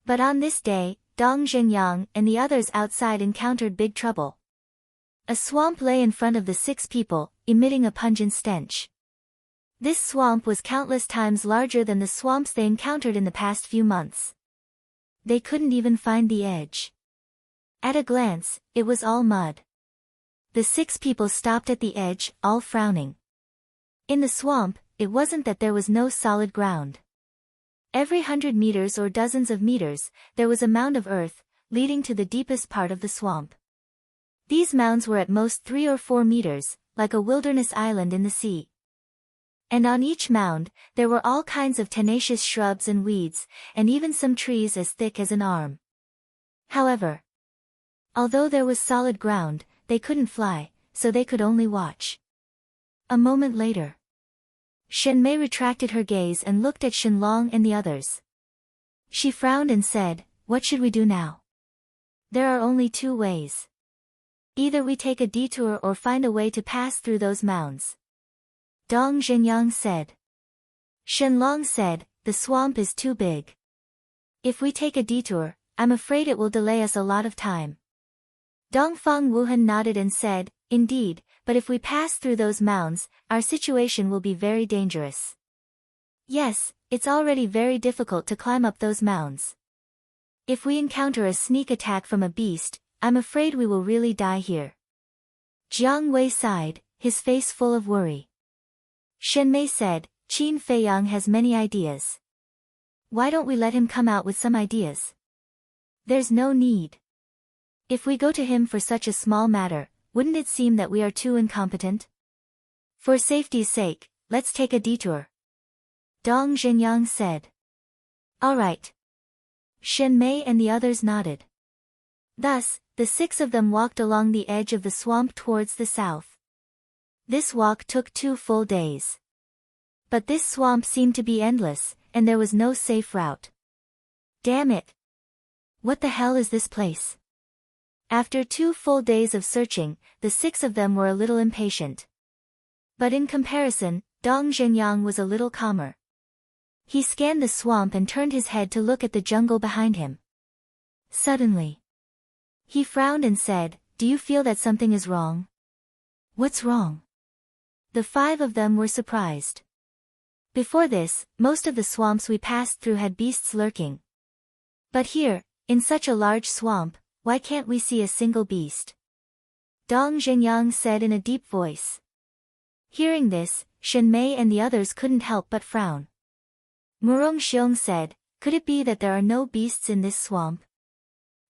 But on this day, Dong Zhenyang and the others outside encountered big trouble. A swamp lay in front of the 6 people, emitting a pungent stench. This swamp was countless times larger than the swamps they encountered in the past few months. They couldn't even find the edge. At a glance, it was all mud. The 6 people stopped at the edge, all frowning. In the swamp, it wasn't that there was no solid ground. Every 100 meters or dozens of meters, there was a mound of earth, leading to the deepest part of the swamp. These mounds were at most 3 or 4 meters, like a wilderness island in the sea. And on each mound, there were all kinds of tenacious shrubs and weeds, and even some trees as thick as an arm. However, although there was solid ground, they couldn't fly, so they could only watch. A moment later, Shenmei retracted her gaze and looked at Shenlong and the others. She frowned and said, "What should we do now? There are only 2 ways. Either we take a detour or find a way to pass through those mounds." Dong Zhenyang said. Shenlong said, "The swamp is too big. If we take a detour, I'm afraid it will delay us a lot of time." Dongfang Wuhan nodded and said, "Indeed, but if we pass through those mounds, our situation will be very dangerous." "Yes, it's already very difficult to climb up those mounds. If we encounter a sneak attack from a beast, I'm afraid we will really die here." Jiang Wei sighed, his face full of worry. Shenmei said, "Qin Feiyang has many ideas. Why don't we let him come out with some ideas?" "There's no need. If we go to him for such a small matter, wouldn't it seem that we are too incompetent? For safety's sake, let's take a detour." Dong Zhenyang said. "All right." Shenmei and the others nodded. Thus, the 6 of them walked along the edge of the swamp towards the south. This walk took 2 full days. But this swamp seemed to be endless, and there was no safe route. Damn it! What the hell is this place? After 2 full days of searching, the 6 of them were a little impatient. But in comparison, Dong Zhenyang was a little calmer. He scanned the swamp and turned his head to look at the jungle behind him. Suddenly, he frowned and said, "Do you feel that something is wrong?" "What's wrong?" The 5 of them were surprised. Before this, most of the swamps we passed through had beasts lurking. But here, in such a large swamp, why can't we see a single beast? Dong Zhenyang said in a deep voice. Hearing this, Shenmei and the others couldn't help but frown. Murong Xiong said, "Could it be that there are no beasts in this swamp?"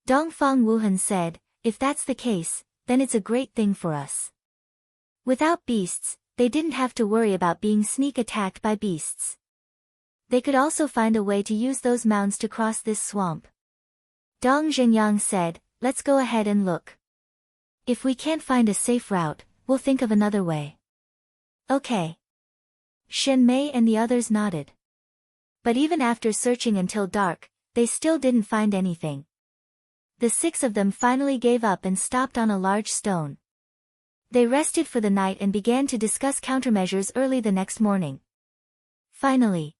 Dongfang Wuhan said, "If that's the case, then it's a great thing for us." Without beasts, they didn't have to worry about being sneak attacked by beasts. They could also find a way to use those mounds to cross this swamp. Dong Zhenyang said, "Let's go ahead and look. If we can't find a safe route, we'll think of another way." "Okay." Shenmei and the others nodded. But even after searching until dark, they still didn't find anything. The 6 of them finally gave up and stopped on a large stone. They rested for the night and began to discuss countermeasures early the next morning. Finally,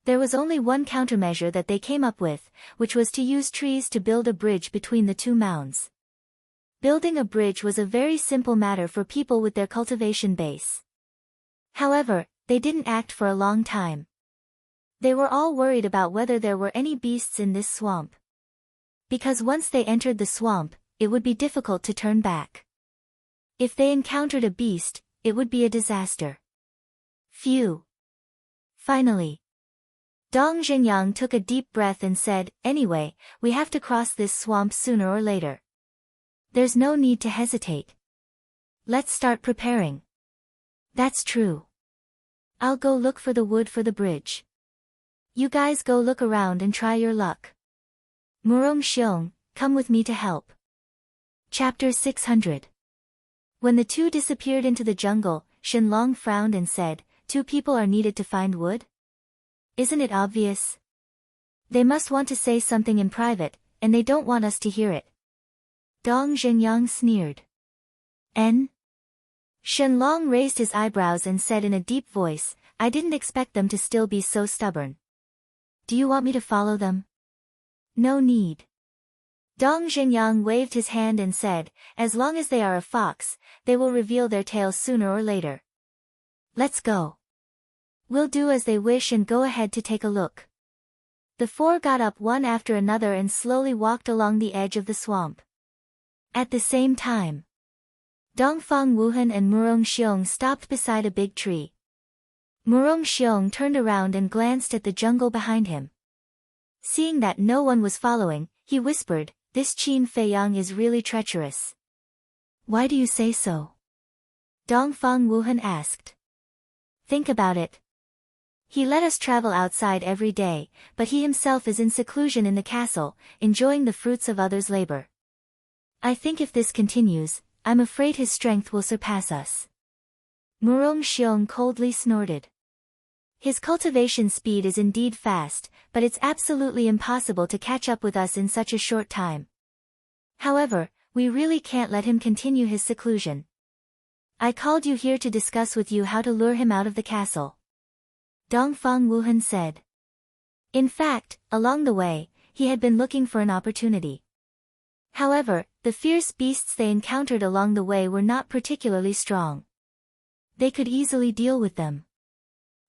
there was only one countermeasure that they came up with, which was to use trees to build a bridge between the 2 mounds. Building a bridge was a very simple matter for people with their cultivation base. However, they didn't act for a long time. They were all worried about whether there were any beasts in this swamp. Because once they entered the swamp, it would be difficult to turn back. If they encountered a beast, it would be a disaster. Phew. Finally, Dong Zhenyang took a deep breath and said, "Anyway, we have to cross this swamp sooner or later. There's no need to hesitate. Let's start preparing. That's true. I'll go look for the wood for the bridge. You guys go look around and try your luck. Murong Xiong, come with me to help. Chapter 600. When the two disappeared into the jungle, Shenlong frowned and said, "Two people are needed to find wood? Isn't it obvious? They must want to say something in private, and they don't want us to hear it." Dong Zhenyang sneered. "N?" Shenlong raised his eyebrows and said in a deep voice, "I didn't expect them to still be so stubborn. Do you want me to follow them?" "No need." Dong Zhenyang waved his hand and said, "As long as they are a fox, they will reveal their tail sooner or later. Let's go. We'll do as they wish and go ahead to take a look." The four got up one after another and slowly walked along the edge of the swamp. At the same time, Dongfang Wuhan and Murong Xiong stopped beside a big tree. Murong Xiong turned around and glanced at the jungle behind him. Seeing that no one was following, he whispered, "This Qin Feiyang is really treacherous." "Why do you say so?" Dongfang Wuhan asked. "Think about it. He let us travel outside every day, but he himself is in seclusion in the castle, enjoying the fruits of others' labor. I think if this continues, I'm afraid his strength will surpass us." Murong Xiong coldly snorted. "His cultivation speed is indeed fast, but it's absolutely impossible to catch up with us in such a short time. However, we really can't let him continue his seclusion. I called you here to discuss with you how to lure him out of the castle," Dongfang Wuhan said. In fact, along the way, he had been looking for an opportunity. However, the fierce beasts they encountered along the way were not particularly strong. They could easily deal with them.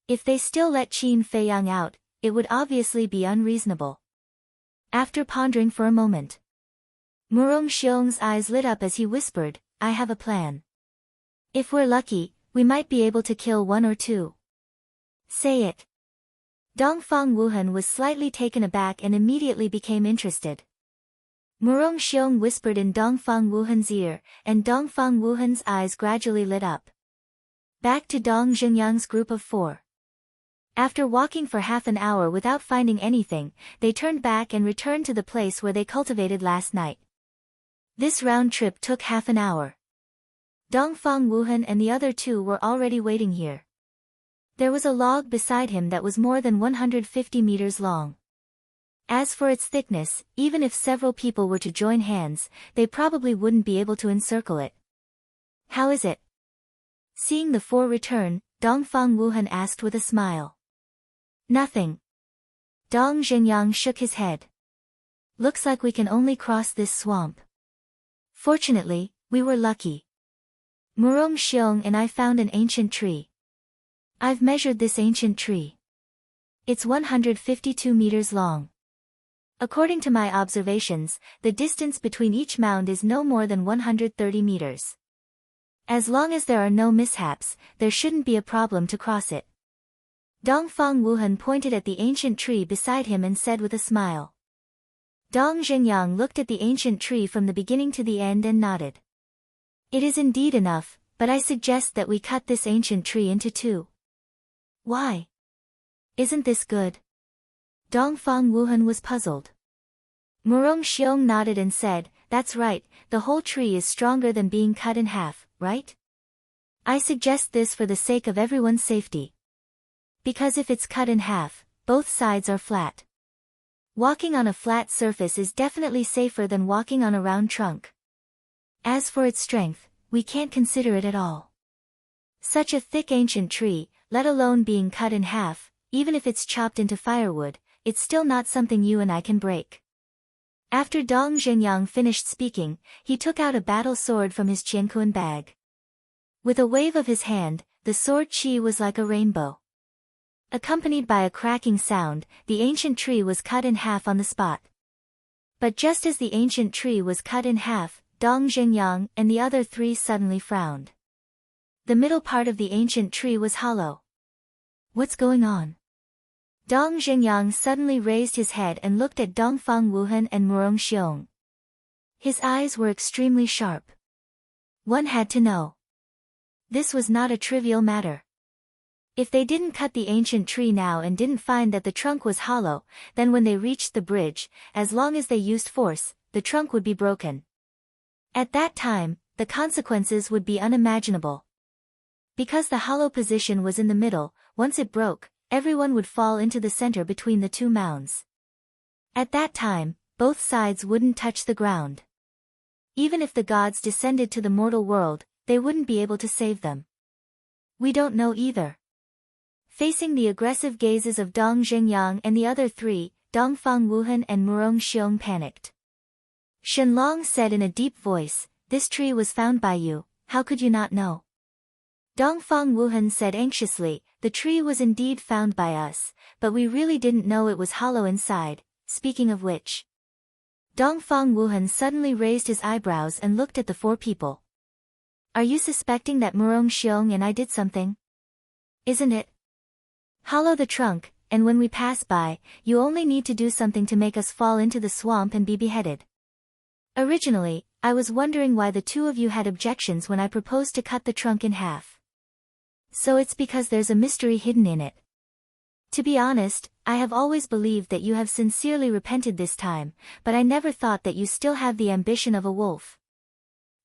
If they still let Qin Feiyang out, it would obviously be unreasonable. After pondering for a moment, Murong Xiong's eyes lit up as he whispered, "I have a plan. If we're lucky, we might be able to kill one or two." "Say it." Dongfang Wuhan was slightly taken aback and immediately became interested. Murong Xiong whispered in Dongfang Wuhan's ear, and Dongfang Wuhan's eyes gradually lit up. Back to Dong Zhenyang's group of four. After walking for half an hour without finding anything, they turned back and returned to the place where they cultivated last night. This round trip took half an hour. Dongfang Wuhan and the other two were already waiting here. There was a log beside him that was more than 150 meters long. As for its thickness, even if several people were to join hands, they probably wouldn't be able to encircle it. "How is it?" Seeing the four return, Dongfang Wuhan asked with a smile. "Nothing." Dong Zhenyang shook his head. "Looks like we can only cross this swamp. Fortunately, we were lucky. Murong Xiong and I found an ancient tree. I've measured this ancient tree. It's 152 meters long. According to my observations, the distance between each mound is no more than 130 meters. As long as there are no mishaps, there shouldn't be a problem to cross it." Dongfang Wuhan pointed at the ancient tree beside him and said with a smile. Dong Zhenyang looked at the ancient tree from the beginning to the end and nodded. "It is indeed enough, but I suggest that we cut this ancient tree into two." "Why? Isn't this good?" Dongfang Wuhan was puzzled. Murong Xiong nodded and said, "That's right, the whole tree is stronger than being cut in half, right? I suggest this for the sake of everyone's safety. Because if it's cut in half, both sides are flat. Walking on a flat surface is definitely safer than walking on a round trunk. As for its strength, we can't consider it at all. Such a thick ancient tree, let alone being cut in half, even if it's chopped into firewood, it's still not something you and I can break." After Dong Zhenyang finished speaking, he took out a battle sword from his qianquan bag. With a wave of his hand, the sword qi was like a rainbow. Accompanied by a cracking sound, the ancient tree was cut in half on the spot. But just as the ancient tree was cut in half, Dong Zhenyang and the other three suddenly frowned. The middle part of the ancient tree was hollow. "What's going on?" Dong Zhenyang suddenly raised his head and looked at Dongfang Wuhan and Murong Xiong. His eyes were extremely sharp. One had to know. This was not a trivial matter. If they didn't cut the ancient tree now and didn't find that the trunk was hollow, then when they reached the bridge, as long as they used force, the trunk would be broken. At that time, the consequences would be unimaginable. Because the hollow position was in the middle, once it broke, everyone would fall into the center between the two mounds. At that time, both sides wouldn't touch the ground. Even if the gods descended to the mortal world, they wouldn't be able to save them. We don't know either. Facing the aggressive gazes of Dong Zhengyang and the other three, Dongfang Wuhan and Murong Xiong panicked. Shenlong said in a deep voice, "This tree was found by you, how could you not know?" Dongfang Wuhan said anxiously, "The tree was indeed found by us, but we really didn't know it was hollow inside, speaking of which." Dongfang Wuhan suddenly raised his eyebrows and looked at the four people. "Are you suspecting that Murong Xiong and I did something? Isn't it? Hollow the trunk, and when we pass by, you only need to do something to make us fall into the swamp and be beheaded. Originally, I was wondering why the two of you had objections when I proposed to cut the trunk in half. So it's because there's a mystery hidden in it. To be honest, I have always believed that you have sincerely repented this time, but I never thought that you still have the ambition of a wolf."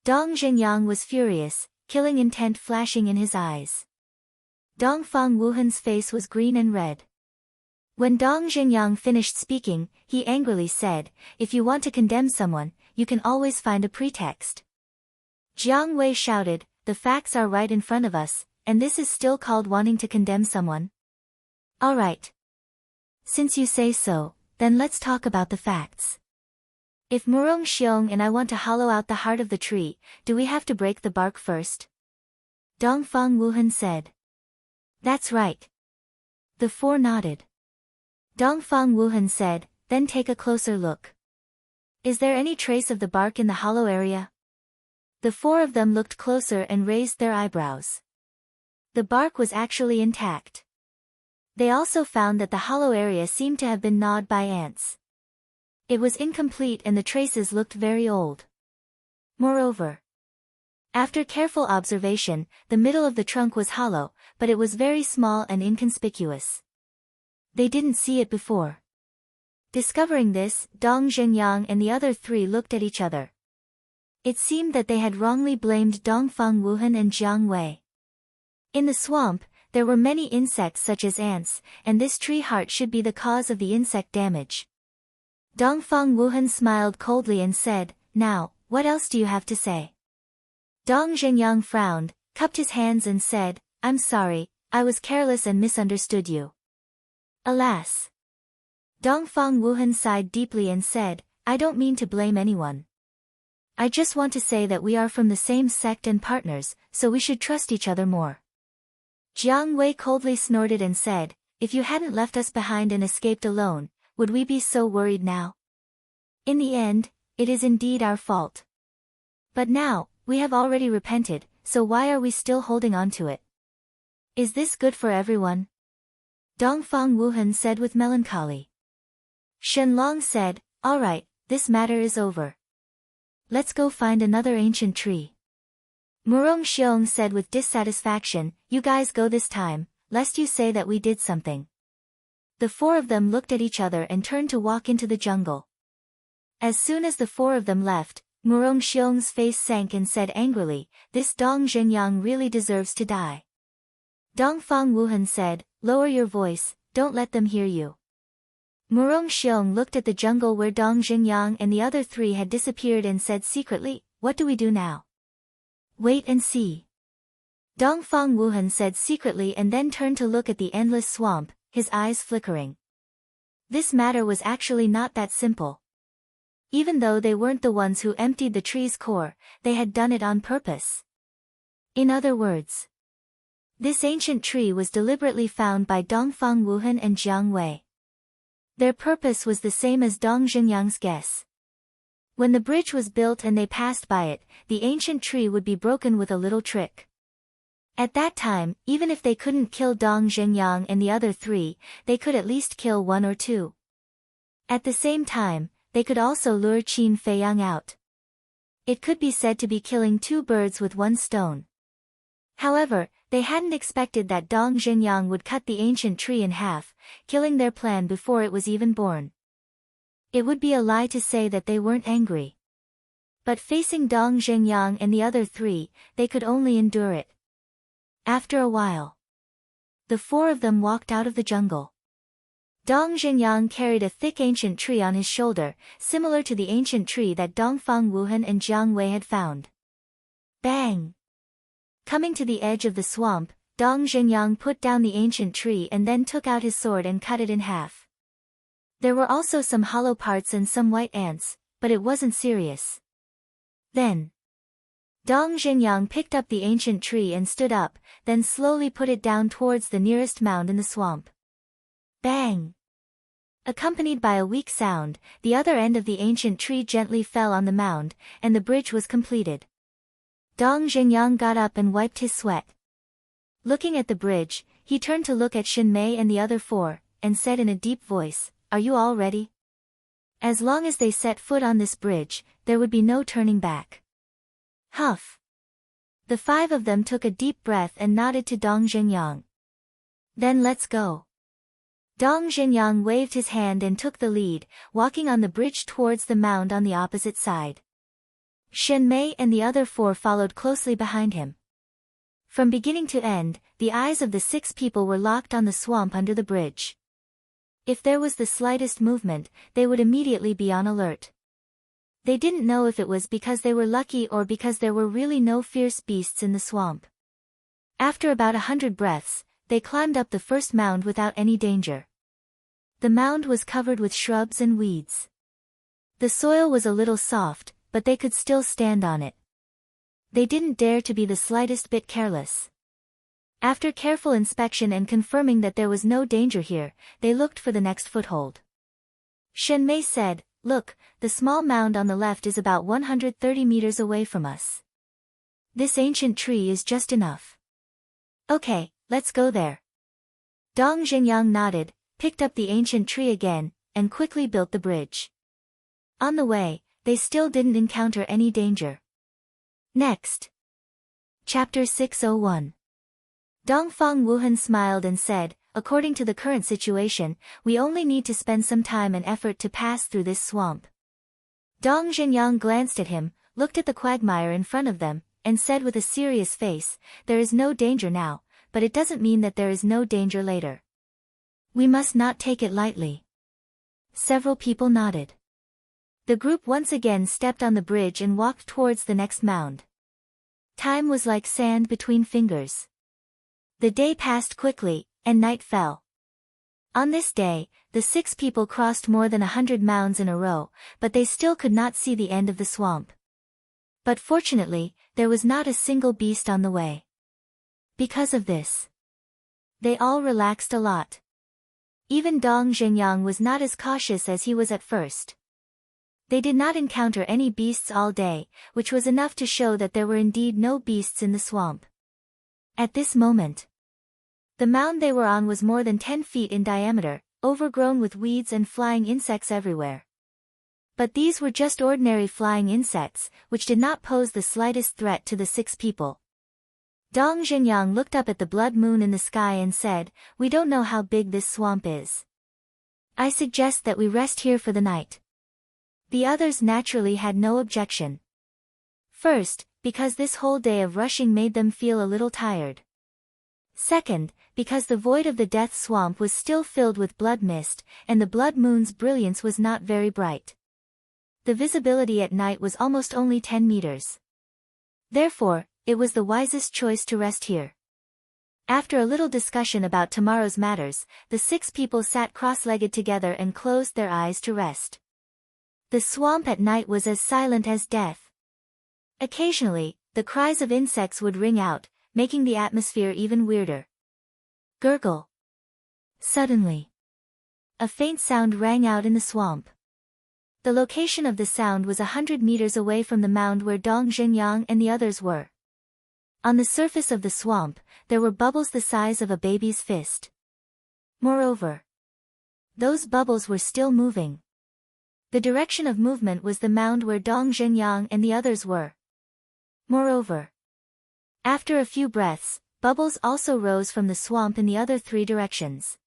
Dong Zhengyang was furious, killing intent flashing in his eyes. Dongfang Wuhan's face was green and red. When Dong Zhengyang finished speaking, he angrily said, "If you want to condemn someone, you can always find a pretext." Jiang Wei shouted, "The facts are right in front of us, and this is still called wanting to condemn someone? All right. Since you say so, then let's talk about the facts. If Murong Xiong and I want to hollow out the heart of the tree, do we have to break the bark first?" Dongfang Wuhan said. "That's right." The four nodded. Dongfang Wuhan said, "Then take a closer look. Is there any trace of the bark in the hollow area?" The four of them looked closer and raised their eyebrows. The bark was actually intact. They also found that the hollow area seemed to have been gnawed by ants. It was incomplete and the traces looked very old. Moreover, after careful observation, the middle of the trunk was hollow, but it was very small and inconspicuous. They didn't see it before. Discovering this, Dong Zhengyang and the other three looked at each other. It seemed that they had wrongly blamed Dongfang Wuhan and Jiang Wei. In the swamp, there were many insects such as ants, and this tree heart should be the cause of the insect damage. Dongfang Wuhan smiled coldly and said, "Now, what else do you have to say?" Dong Zhengyang frowned, cupped his hands and said, "I'm sorry, I was careless and misunderstood you." Alas! Dongfang Wuhan sighed deeply and said, "I don't mean to blame anyone. I just want to say that we are from the same sect and partners, so we should trust each other more." Jiang Wei coldly snorted and said, "If you hadn't left us behind and escaped alone, would we be so worried now? In the end, it is indeed our fault. But now, we have already repented, so why are we still holding on to it? Is this good for everyone?" Dongfang Wuhan said with melancholy. Shenlong said, "All right, this matter is over. Let's go find another ancient tree." Murong Xiong said with dissatisfaction, "You guys go this time, lest you say that we did something." The four of them looked at each other and turned to walk into the jungle. As soon as the four of them left, Murong Xiong's face sank and said angrily, "This Dong Zhenyang really deserves to die." Dongfang Wuhan said, "Lower your voice, don't let them hear you." Murong Xiong looked at the jungle where Dong Zhenyang and the other three had disappeared and said secretly, "What do we do now?" "Wait and see." Dongfang Wuhan said secretly and then turned to look at the endless swamp, his eyes flickering. This matter was actually not that simple. Even though they weren't the ones who emptied the tree's core, they had done it on purpose. In other words, this ancient tree was deliberately found by Dongfang Wuhan and Jiang Wei. Their purpose was the same as Dong Zhenyang's guess. When the bridge was built and they passed by it, the ancient tree would be broken with a little trick. At that time, even if they couldn't kill Dong Zhenyang and the other three, they could at least kill one or two. At the same time, they could also lure Qin Feiyang out. It could be said to be killing two birds with one stone. However, they hadn't expected that Dong Zhenyang would cut the ancient tree in half, killing their plan before it was even born. It would be a lie to say that they weren't angry. But facing Dong Zhenyang and the other three, they could only endure it. After a while, the four of them walked out of the jungle. Dong Zhenyang carried a thick ancient tree on his shoulder, similar to the ancient tree that Dongfang Wuhan and Jiang Wei had found. Bang! Coming to the edge of the swamp, Dong Zhenyang put down the ancient tree and then took out his sword and cut it in half. There were also some hollow parts and some white ants, but it wasn't serious. Then, Dong Zhenyang picked up the ancient tree and stood up, then slowly put it down towards the nearest mound in the swamp. Bang! Accompanied by a weak sound, the other end of the ancient tree gently fell on the mound, and the bridge was completed. Dong Zhenyang got up and wiped his sweat. Looking at the bridge, he turned to look at Shen Mei and the other four, and said in a deep voice, "Are you all ready?" As long as they set foot on this bridge, there would be no turning back. Huff! The five of them took a deep breath and nodded to Dong Zhenyang. Then let's go. Dong Zhenyang waved his hand and took the lead, walking on the bridge towards the mound on the opposite side. Shen Mei and the other four followed closely behind him. From beginning to end, the eyes of the 6 people were locked on the swamp under the bridge. If there was the slightest movement, they would immediately be on alert. They didn't know if it was because they were lucky or because there were really no fierce beasts in the swamp. After about 100 breaths, they climbed up the first mound without any danger. The mound was covered with shrubs and weeds. The soil was a little soft, but they could still stand on it. They didn't dare to be the slightest bit careless. After careful inspection and confirming that there was no danger here, they looked for the next foothold. Shen Mei said, "Look, the small mound on the left is about 130 meters away from us. This ancient tree is just enough." "Okay, let's go there." Dong Zhenyang nodded, picked up the ancient tree again, and quickly built the bridge. On the way, they still didn't encounter any danger. Next. Chapter 601. Dongfang Wuhan smiled and said, "According to the current situation, we only need to spend some time and effort to pass through this swamp." Dong Zhenyang glanced at him, looked at the quagmire in front of them, and said with a serious face, "There is no danger now, but it doesn't mean that there is no danger later. We must not take it lightly." Several people nodded. The group once again stepped on the bridge and walked towards the next mound. Time was like sand between fingers. The day passed quickly, and night fell. On this day, the 6 people crossed more than 100 mounds in a row, but they still could not see the end of the swamp. But fortunately, there was not a single beast on the way. Because of this, they all relaxed a lot. Even Dong Zhenyang was not as cautious as he was at first. They did not encounter any beasts all day, which was enough to show that there were indeed no beasts in the swamp. At this moment, the mound they were on was more than 10 feet in diameter, overgrown with weeds and flying insects everywhere. But these were just ordinary flying insects, which did not pose the slightest threat to the 6 people. Dong Zhenyang looked up at the blood moon in the sky and said, "We don't know how big this swamp is. I suggest that we rest here for the night." The others naturally had no objection. First, because this whole day of rushing made them feel a little tired. Second, because the void of the death swamp was still filled with blood mist, and the blood moon's brilliance was not very bright. The visibility at night was almost only 10 meters. Therefore, it was the wisest choice to rest here. After a little discussion about tomorrow's matters, the 6 people sat cross-legged together and closed their eyes to rest. The swamp at night was as silent as death. Occasionally, the cries of insects would ring out, making the atmosphere even weirder. Gurgle. Suddenly, a faint sound rang out in the swamp. The location of the sound was 100 meters away from the mound where Dong Zhenyang and the others were. On the surface of the swamp, there were bubbles the size of a baby's fist. Moreover, those bubbles were still moving. The direction of movement was the mound where Dong Zhenyang and the others were. Moreover, After a few breaths, bubbles also rose from the swamp in the other three directions.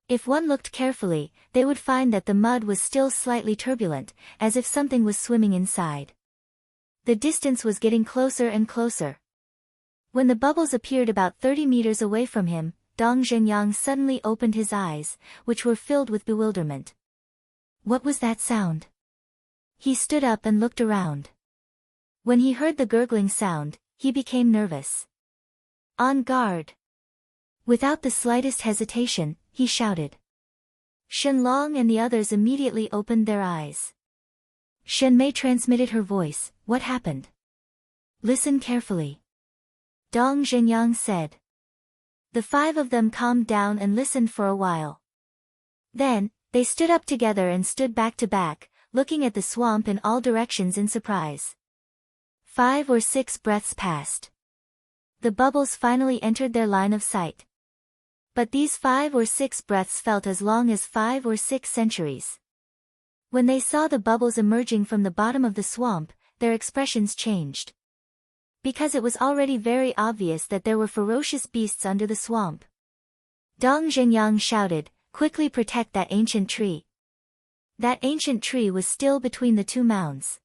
If one looked carefully, they would find that the mud was still slightly turbulent, as if something was swimming inside. The distance was getting closer and closer. When the bubbles appeared about 30 meters away from him, Dong Zhenyang suddenly opened his eyes, which were filled with bewilderment. What was that sound? He stood up and looked around. When he heard the gurgling sound, he became nervous. On guard! Without the slightest hesitation, he shouted. Shenlong and the others immediately opened their eyes. Shenmei transmitted her voice, "What happened?" "Listen carefully," Dong Zhenyang said. The five of them calmed down and listened for a while. Then, they stood up together and stood back to back, looking at the swamp in all directions in surprise. 5 or 6 breaths passed. The bubbles finally entered their line of sight. But these 5 or 6 breaths felt as long as 5 or 6 centuries. When they saw the bubbles emerging from the bottom of the swamp, their expressions changed. Because it was already very obvious that there were ferocious beasts under the swamp. Dong Zhenyang shouted, "Quickly protect that ancient tree." That ancient tree was still between the two mounds.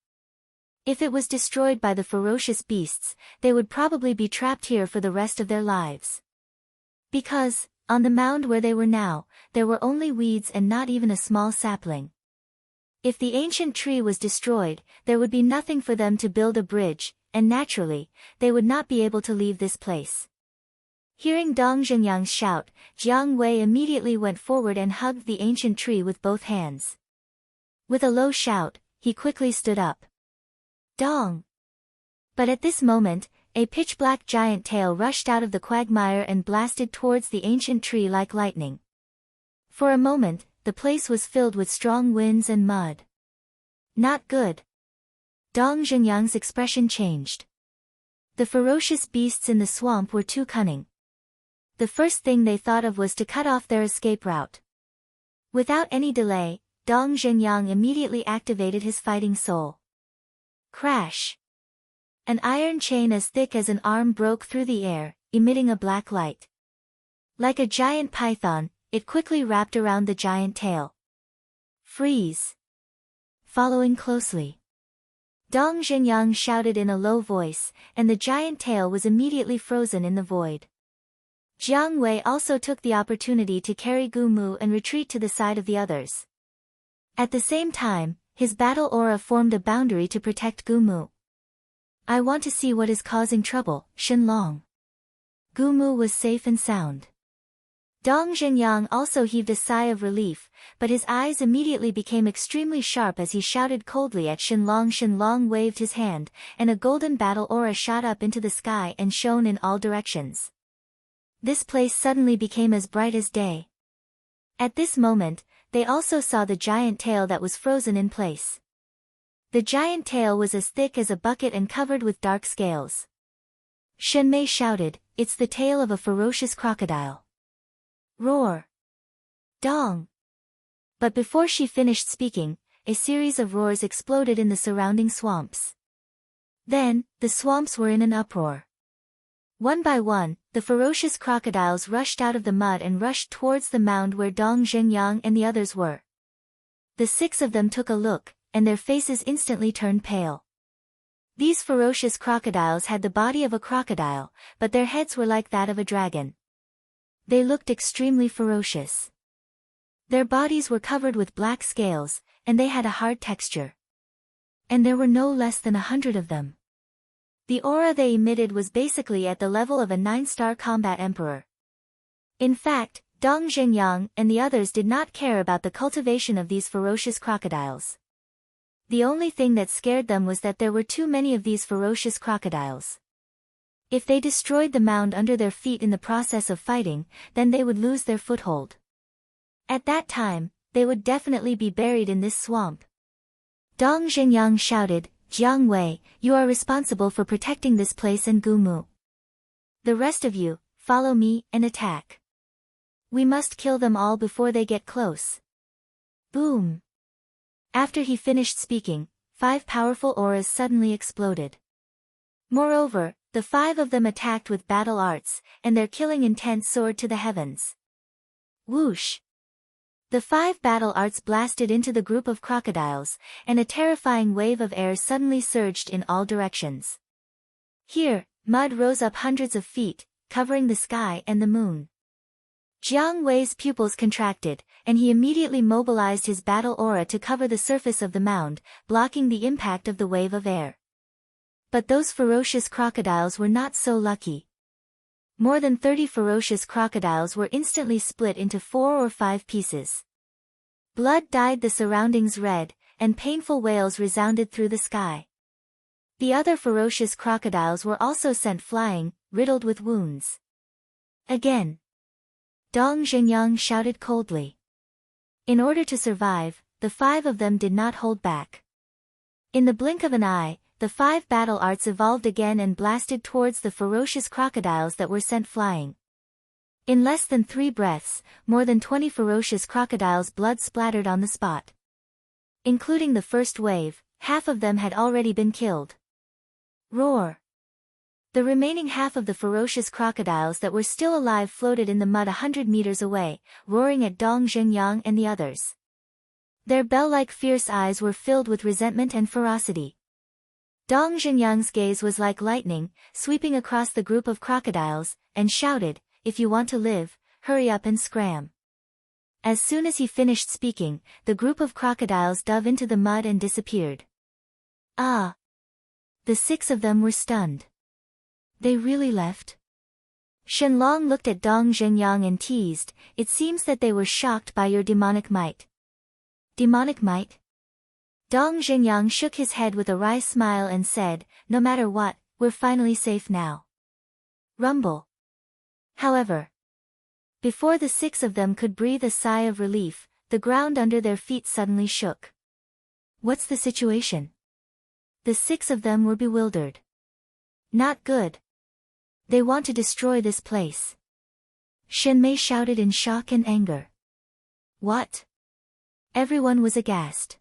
If it was destroyed by the ferocious beasts, they would probably be trapped here for the rest of their lives. Because, on the mound where they were now, there were only weeds and not even a small sapling. If the ancient tree was destroyed, there would be nothing for them to build a bridge, and naturally, they would not be able to leave this place. Hearing Dong Zhenyang's shout, Jiang Wei immediately went forward and hugged the ancient tree with both hands. With a low shout, he quickly stood up. Dong! But at this moment, a pitch-black giant tail rushed out of the quagmire and blasted towards the ancient tree like lightning. For a moment, the place was filled with strong winds and mud. Not good. Dong Zhenyang's expression changed. The ferocious beasts in the swamp were too cunning. The first thing they thought of was to cut off their escape route. Without any delay, Dong Zhenyang immediately activated his fighting soul. Crash! An iron chain as thick as an arm broke through the air, emitting a black light. Like a giant python, it quickly wrapped around the giant tail. Freeze! Following closely. Dong Zhenyang shouted in a low voice, and the giant tail was immediately frozen in the void. Jiang Wei also took the opportunity to carry Gu Mu and retreat to the side of the others. At the same time, his battle aura formed a boundary to protect Gu Mu. I want to see what is causing trouble, Shenlong. Gu Mu was safe and sound. Dong Zhenyang also heaved a sigh of relief, but his eyes immediately became extremely sharp as he shouted coldly at Shenlong. Shenlong waved his hand, and a golden battle aura shot up into the sky and shone in all directions. This place suddenly became as bright as day. At this moment, they also saw the giant tail that was frozen in place. The giant tail was as thick as a bucket and covered with dark scales. Shenmei shouted, "It's the tail of a ferocious crocodile." Roar! Dong! But before she finished speaking, a series of roars exploded in the surrounding swamps. Then, the swamps were in an uproar. One by one, the ferocious crocodiles rushed out of the mud and rushed towards the mound where Dong Zhenyang and the others were. The 6 of them took a look, and their faces instantly turned pale. These ferocious crocodiles had the body of a crocodile, but their heads were like that of a dragon. They looked extremely ferocious. Their bodies were covered with black scales, and they had a hard texture. And there were no less than 100 of them. The aura they emitted was basically at the level of a 9-star combat emperor. In fact, Dong Zhenyang and the others did not care about the cultivation of these ferocious crocodiles. The only thing that scared them was that there were too many of these ferocious crocodiles. If they destroyed the mound under their feet in the process of fighting, then they would lose their foothold. At that time, they would definitely be buried in this swamp. Dong Zhenyang shouted, "Jiang Wei, you are responsible for protecting this place and Gu Mu. The rest of you, follow me and attack. We must kill them all before they get close." Boom! After he finished speaking, 5 powerful auras suddenly exploded. Moreover, The 5 of them attacked with battle arts, and their killing intent soared to the heavens. Whoosh! The 5 battle arts blasted into the group of crocodiles, and a terrifying wave of air suddenly surged in all directions. Here, mud rose up hundreds of feet, covering the sky and the moon. Jiang Wei's pupils contracted, and he immediately mobilized his battle aura to cover the surface of the mound, blocking the impact of the wave of air. But those ferocious crocodiles were not so lucky. More than 30 ferocious crocodiles were instantly split into 4 or 5 pieces. Blood dyed the surroundings red, and painful wails resounded through the sky. The other ferocious crocodiles were also sent flying, riddled with wounds. Again. Dong Zhenyang shouted coldly. In order to survive, the 5 of them did not hold back. In the blink of an eye, the 5 battle arts evolved again and blasted towards the ferocious crocodiles that were sent flying. In less than 3 breaths, more than 20 ferocious crocodiles' blood splattered on the spot. Including the first wave, half of them had already been killed. Roar! The remaining half of the ferocious crocodiles that were still alive floated in the mud 100 meters away, roaring at Dong Zhenyang and the others. Their bell-like fierce eyes were filled with resentment and ferocity. Dong Zhenyang's gaze was like lightning, sweeping across the group of crocodiles, and shouted, "If you want to live, hurry up and scram." As soon as he finished speaking, the group of crocodiles dove into the mud and disappeared. Ah! The 6 of them were stunned. They really left? Shenlong looked at Dong Zhenyang and teased, "It seems that they were shocked by your demonic might." Demonic might? Dong Zhenyang shook his head with a wry smile and said, "No matter what, we're finally safe now." Rumble. However, before the 6 of them could breathe a sigh of relief, the ground under their feet suddenly shook. What's the situation? The 6 of them were bewildered. Not good. They want to destroy this place. Shen Mei shouted in shock and anger. What? Everyone was aghast.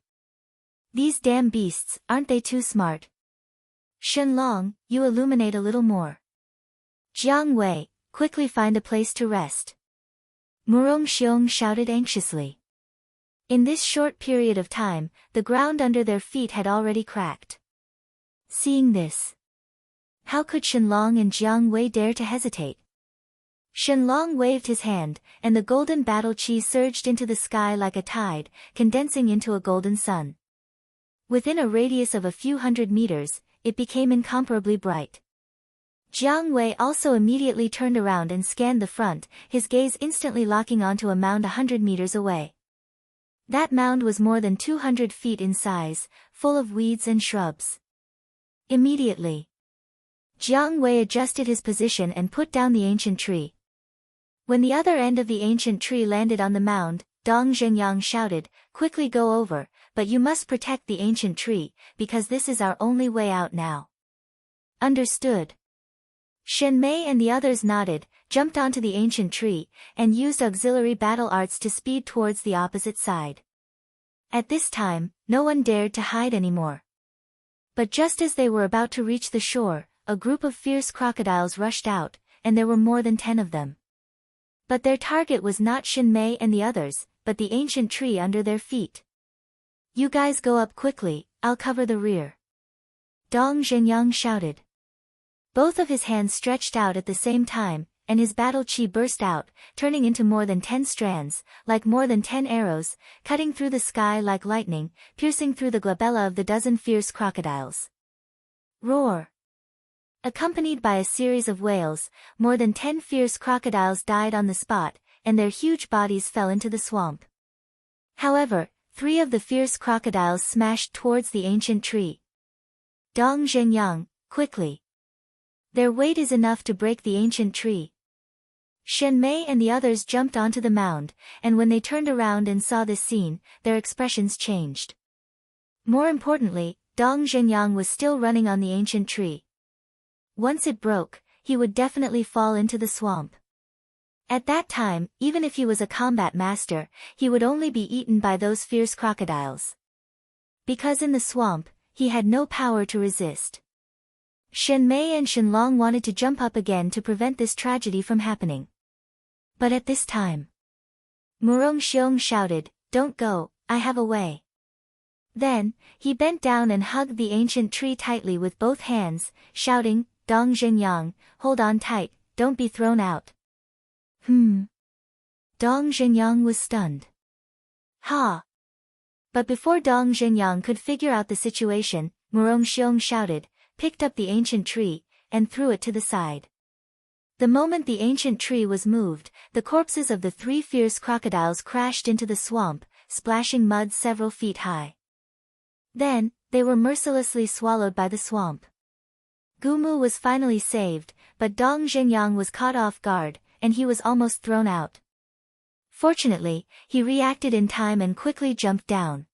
These damn beasts, aren't they too smart? Shenlong, you illuminate a little more. Jiang Wei, quickly find a place to rest. Murong Xiong shouted anxiously. In this short period of time, the ground under their feet had already cracked. Seeing this, how could Shenlong and Jiang Wei dare to hesitate? Shenlong waved his hand, and the golden battle chi surged into the sky like a tide, condensing into a golden sun. Within a radius of a few hundred meters, it became incomparably bright. Jiang Wei also immediately turned around and scanned the front, his gaze instantly locking onto a mound 100 meters away. That mound was more than 200 feet in size, full of weeds and shrubs. Immediately, Jiang Wei adjusted his position and put down the ancient tree. When the other end of the ancient tree landed on the mound, Dong Zhenyang shouted, "Quickly go over, but you must protect the ancient tree, because this is our only way out now." Understood. Shen Mei and the others nodded, jumped onto the ancient tree, and used auxiliary battle arts to speed towards the opposite side. At this time, no one dared to hide anymore. But just as they were about to reach the shore, a group of fierce crocodiles rushed out, and there were more than 10 of them. But their target was not Shen Mei and the others, but the ancient tree under their feet. "You guys go up quickly, I'll cover the rear." Dong Zhenyang shouted. Both of his hands stretched out at the same time, and his battle chi burst out, turning into more than 10 strands, like more than 10 arrows, cutting through the sky like lightning, piercing through the glabella of the dozen fierce crocodiles. Roar! Accompanied by a series of wails, more than 10 fierce crocodiles died on the spot, and their huge bodies fell into the swamp. However, 3 of the fierce crocodiles smashed towards the ancient tree. Dong Zhenyang, quickly! Their weight is enough to break the ancient tree. Shen Mei and the others jumped onto the mound, and when they turned around and saw this scene, their expressions changed. More importantly, Dong Zhenyang was still running on the ancient tree. Once it broke, he would definitely fall into the swamp. At that time, even if he was a combat master, he would only be eaten by those fierce crocodiles. Because in the swamp, he had no power to resist. Shen Mei and Shen Long wanted to jump up again to prevent this tragedy from happening. But at this time, Murong Xiong shouted, "Don't go, I have a way." Then, he bent down and hugged the ancient tree tightly with both hands, shouting, "Dong Zhenyang, hold on tight, don't be thrown out." Dong Zhenyang was stunned. Ha! But before Dong Zhenyang could figure out the situation, Murong Xiong shouted, picked up the ancient tree, and threw it to the side. The moment the ancient tree was moved, the corpses of the 3 fierce crocodiles crashed into the swamp, splashing mud several feet high. Then, they were mercilessly swallowed by the swamp. Gumu was finally saved, but Dong Zhenyang was caught off guard, and he was almost thrown out. Fortunately, he reacted in time and quickly jumped down.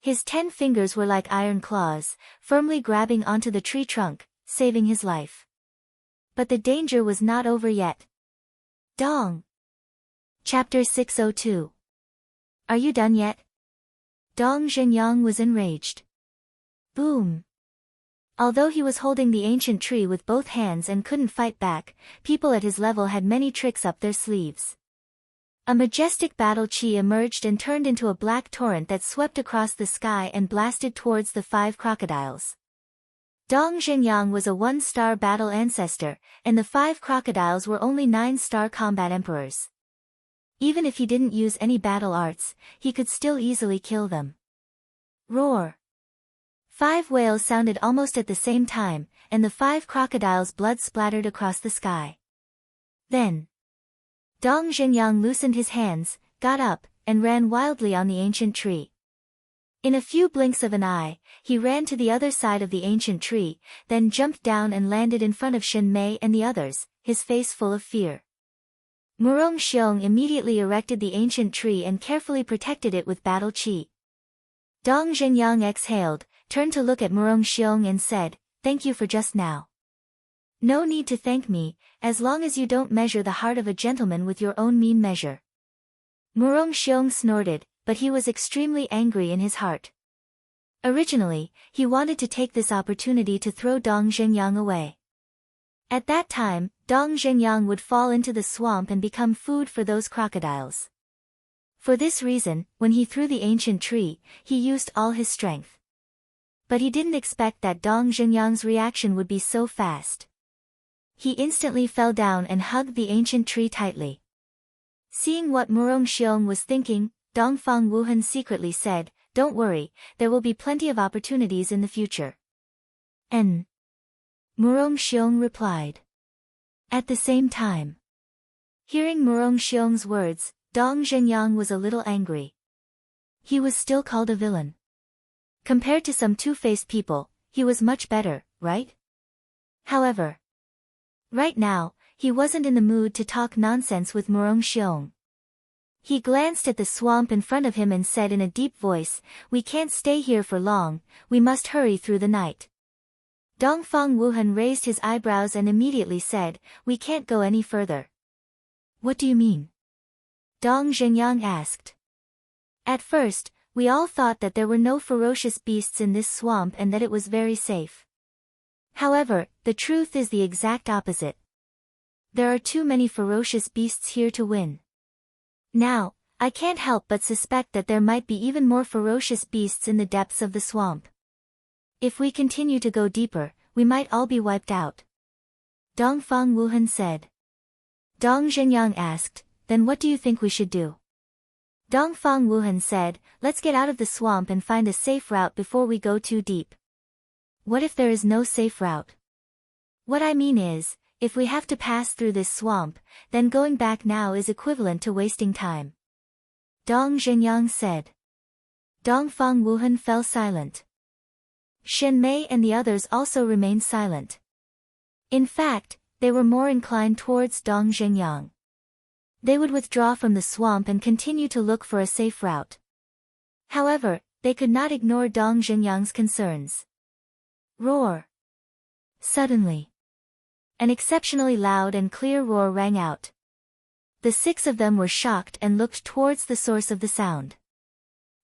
His 10 fingers were like iron claws, firmly grabbing onto the tree trunk, saving his life. But the danger was not over yet. Dong! Chapter 602. Are you done yet? Dong Zhenyang was enraged. Boom! Although he was holding the ancient tree with both hands and couldn't fight back, people at his level had many tricks up their sleeves. A majestic battle chi emerged and turned into a black torrent that swept across the sky and blasted towards the 5 crocodiles. Dong Zhenyang was a 1-star battle ancestor, and the 5 crocodiles were only 9-star combat emperors. Even if he didn't use any battle arts, he could still easily kill them. Roar! 5 whales sounded almost at the same time, and the 5 crocodiles' blood splattered across the sky. Then, Dong Zhenyang loosened his hands, got up, and ran wildly on the ancient tree. In a few blinks of an eye, he ran to the other side of the ancient tree, then jumped down and landed in front of Shen Mei and the others, his face full of fear. Murong Xiong immediately erected the ancient tree and carefully protected it with battle chi. Dong Zhenyang exhaled, turned to look at Murong Xiong and said, "Thank you for just now." "No need to thank me, as long as you don't measure the heart of a gentleman with your own mean measure." Murong Xiong snorted, but he was extremely angry in his heart. Originally, he wanted to take this opportunity to throw Dong Zhenyang away. At that time, Dong Zhenyang would fall into the swamp and become food for those crocodiles. For this reason, when he threw the ancient tree, he used all his strength. But he didn't expect that Dong Zhenyang's reaction would be so fast. He instantly fell down and hugged the ancient tree tightly. Seeing what Murong Xiong was thinking, Dongfang Wuhan secretly said, "Don't worry, there will be plenty of opportunities in the future." And Murong Xiong replied. At the same time, hearing Murong Xiong's words, Dong Zhenyang was a little angry. He was still called a villain. Compared to some two-faced people, he was much better, right? However, right now, he wasn't in the mood to talk nonsense with Murong Xiong. He glanced at the swamp in front of him and said in a deep voice, "We can't stay here for long, we must hurry through the night." Dongfang Wuhan raised his eyebrows and immediately said, "We can't go any further." "What do you mean?" Dong Zhenyang asked. "At first, we all thought that there were no ferocious beasts in this swamp and that it was very safe. However, the truth is the exact opposite. There are too many ferocious beasts here to win. Now, I can't help but suspect that there might be even more ferocious beasts in the depths of the swamp. If we continue to go deeper, we might all be wiped out." Dongfang Wuhan said. Dong Zhenyang asked, "Then what do you think we should do?" Dongfang Wuhan said, "Let's get out of the swamp and find a safe route before we go too deep." "What if there is no safe route?" "What I mean is, if we have to pass through this swamp, then going back now is equivalent to wasting time." Dong Zhenyang said. Dongfang Wuhan fell silent. Shen Mei and the others also remained silent. In fact, they were more inclined towards Dong Zhenyang. They would withdraw from the swamp and continue to look for a safe route. However, they could not ignore Dong Zhenyang's concerns. Roar! Suddenly, an exceptionally loud and clear roar rang out. The 6 of them were shocked and looked towards the source of the sound.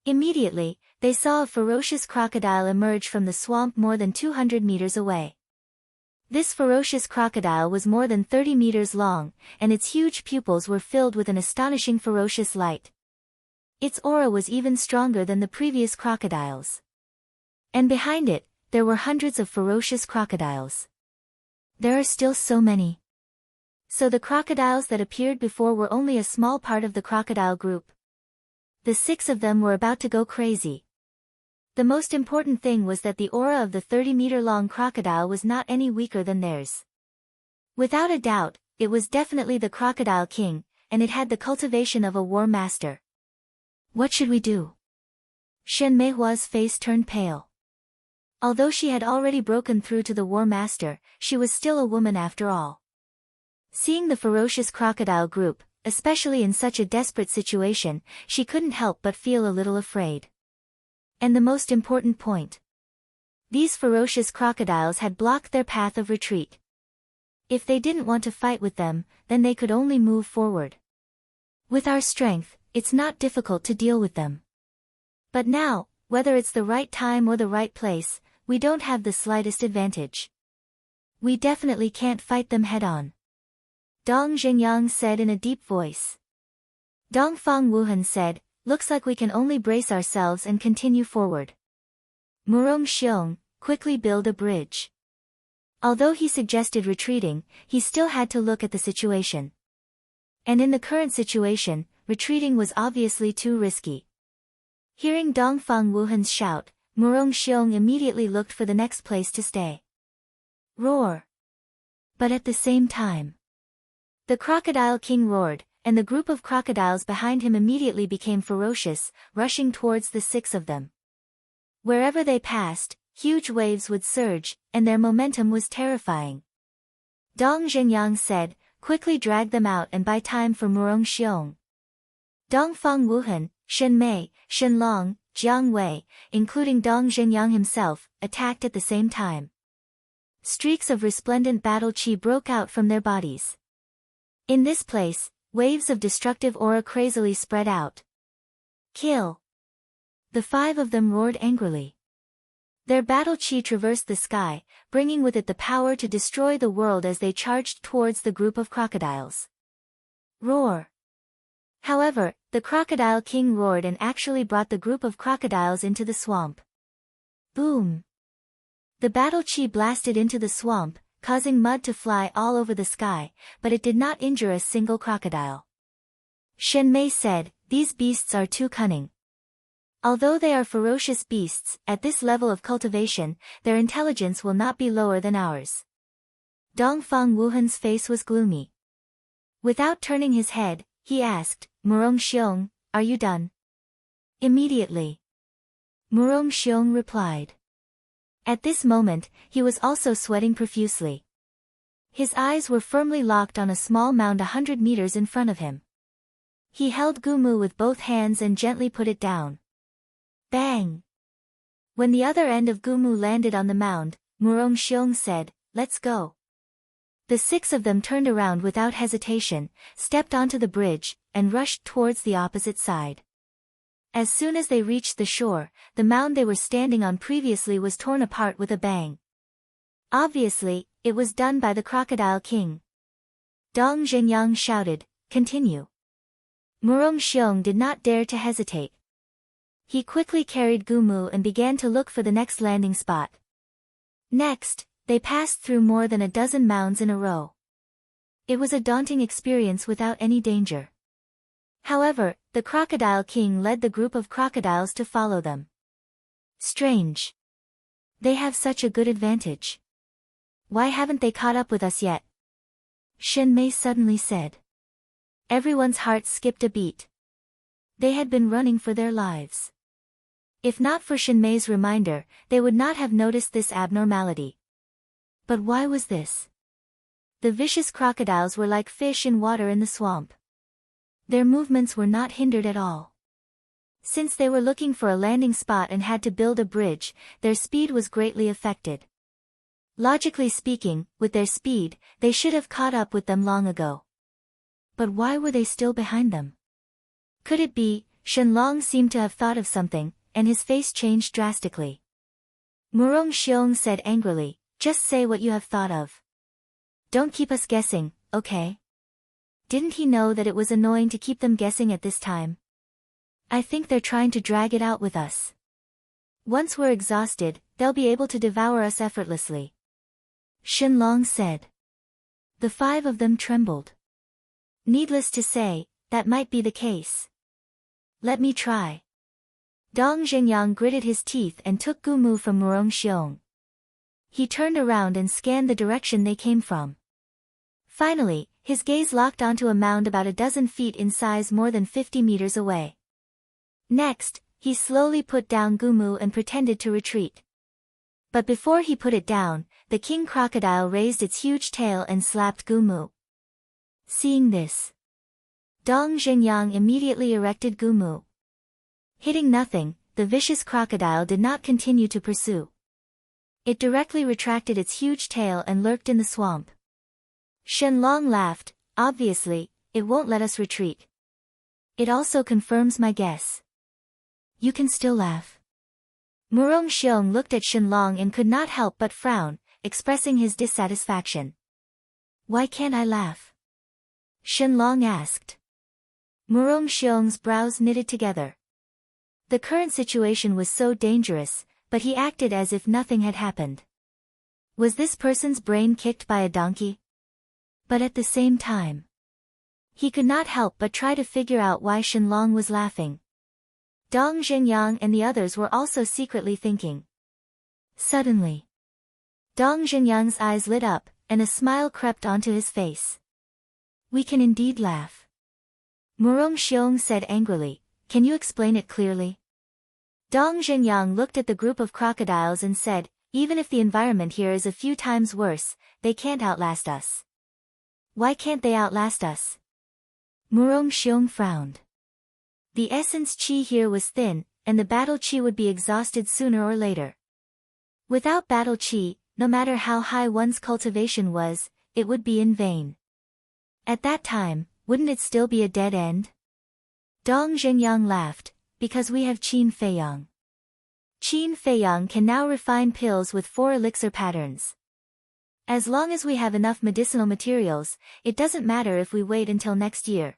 Immediately, they saw a ferocious crocodile emerge from the swamp more than 200 meters away. This ferocious crocodile was more than 30 meters long, and its huge pupils were filled with an astonishing ferocious light. Its aura was even stronger than the previous crocodiles. And behind it, there were hundreds of ferocious crocodiles. There are still so many. So the crocodiles that appeared before were only a small part of the crocodile group. The 6 of them were about to go crazy. The most important thing was that the aura of the 30-meter-long crocodile was not any weaker than theirs. Without a doubt, it was definitely the Crocodile King, and it had the cultivation of a war master. What should we do? Shen Meihua's face turned pale. Although she had already broken through to the war master, she was still a woman after all. Seeing the ferocious crocodile group, especially in such a desperate situation, she couldn't help but feel a little afraid. And the most important point. These ferocious crocodiles had blocked their path of retreat. If they didn't want to fight with them, then they could only move forward. With our strength, it's not difficult to deal with them. But now, whether it's the right time or the right place, we don't have the slightest advantage. We definitely can't fight them head-on. Dong Zhengyang said in a deep voice. Dongfang Wuhan said, looks like we can only brace ourselves and continue forward. Murong Xiong, quickly build a bridge. Although he suggested retreating, he still had to look at the situation. And in the current situation, retreating was obviously too risky. Hearing Dongfang Wuhan's shout, Murong Xiong immediately looked for the next place to stay. Roar! But at the same time, the Crocodile King roared, and the group of crocodiles behind him immediately became ferocious, rushing towards the 6 of them. Wherever they passed, huge waves would surge, and their momentum was terrifying. Dong Zhengyang said, quickly drag them out and buy time for Murong Xiong. Dongfang Wuhan, Shen Mei, Shen Long, Jiang Wei, including Dong Zhengyang himself, attacked at the same time. Streaks of resplendent battle chi broke out from their bodies. In this place, waves of destructive aura crazily spread out. Kill! The 5 of them roared angrily. Their battle chi traversed the sky, bringing with it the power to destroy the world as they charged towards the group of crocodiles. Roar! However, the Crocodile King roared and actually brought the group of crocodiles into the swamp. Boom! The battle chi blasted into the swamp, causing mud to fly all over the sky, but it did not injure a single crocodile. Shen Mei said, these beasts are too cunning. Although they are ferocious beasts, at this level of cultivation, their intelligence will not be lower than ours. Dongfang Wuhan's face was gloomy. Without turning his head, he asked, Murong Xiong, are you done? Immediately. Murong Xiong replied. At this moment, he was also sweating profusely. His eyes were firmly locked on a small mound 100 meters in front of him. He held Gumu with both hands and gently put it down. Bang! When the other end of Gumu landed on the mound, Murong Xiong said, let's go. The 6 of them turned around without hesitation, stepped onto the bridge, and rushed towards the opposite side. As soon as they reached the shore, the mound they were standing on previously was torn apart with a bang. Obviously, it was done by the Crocodile King. Dong Zhengyang shouted, continue. Murong Xiong did not dare to hesitate. He quickly carried Gumu and began to look for the next landing spot. Next, they passed through more than a dozen mounds in a row. It was a daunting experience without any danger. However, the Crocodile King led the group of crocodiles to follow them. Strange. They have such a good advantage. Why haven't they caught up with us yet? Shen Mei suddenly said. Everyone's heart skipped a beat. They had been running for their lives. If not for Shen Mei's reminder, they would not have noticed this abnormality. But why was this? The vicious crocodiles were like fish in water in the swamp. Their movements were not hindered at all. Since they were looking for a landing spot and had to build a bridge, their speed was greatly affected. Logically speaking, with their speed, they should have caught up with them long ago. But why were they still behind them? Could it be, Shenlong seemed to have thought of something, and his face changed drastically. Murong Xiong said angrily, Just say what you have thought of. Don't keep us guessing, okay? Didn't he know that it was annoying to keep them guessing at this time? I think they're trying to drag it out with us. Once we're exhausted, they'll be able to devour us effortlessly. Shenlong said. The 5 of them trembled. Needless to say, that might be the case. Let me try. Dong Zhenyang gritted his teeth and took Gumu from Murong Xiong. He turned around and scanned the direction they came from. Finally, his gaze locked onto a mound about a dozen feet in size more than 50 meters away. Next, he slowly put down Gumu and pretended to retreat. But before he put it down, the king crocodile raised its huge tail and slapped Gumu. Seeing this, Dong Zhenyang immediately erected Gumu. Hitting nothing, the vicious crocodile did not continue to pursue. It directly retracted its huge tail and lurked in the swamp. Shenlong laughed. Obviously, it won't let us retreat. It also confirms my guess. You can still laugh. Murong Xiong looked at Shenlong and could not help but frown, expressing his dissatisfaction. Why can't I laugh? Shenlong asked. Murong Xiong's brows knitted together. The current situation was so dangerous, but he acted as if nothing had happened. Was this person's brain kicked by a donkey? But at the same time, he could not help but try to figure out why Shenlong was laughing. Dong Zhenyang and the others were also secretly thinking. Suddenly, Dong Zhenyang's eyes lit up, and a smile crept onto his face. We can indeed laugh. Murong Xiong said angrily, can you explain it clearly? Dong Zhenyang looked at the group of crocodiles and said, even if the environment here is a few times worse, they can't outlast us. Why can't they outlast us? Murong Xiong frowned. The essence chi here was thin, and the battle chi would be exhausted sooner or later. Without battle chi, no matter how high one's cultivation was, it would be in vain. At that time, wouldn't it still be a dead end? Dong Zhenyang laughed, because we have Qin Feiyang. Qin Feiyang can now refine pills with 4 elixir patterns. As long as we have enough medicinal materials, it doesn't matter if we wait until next year.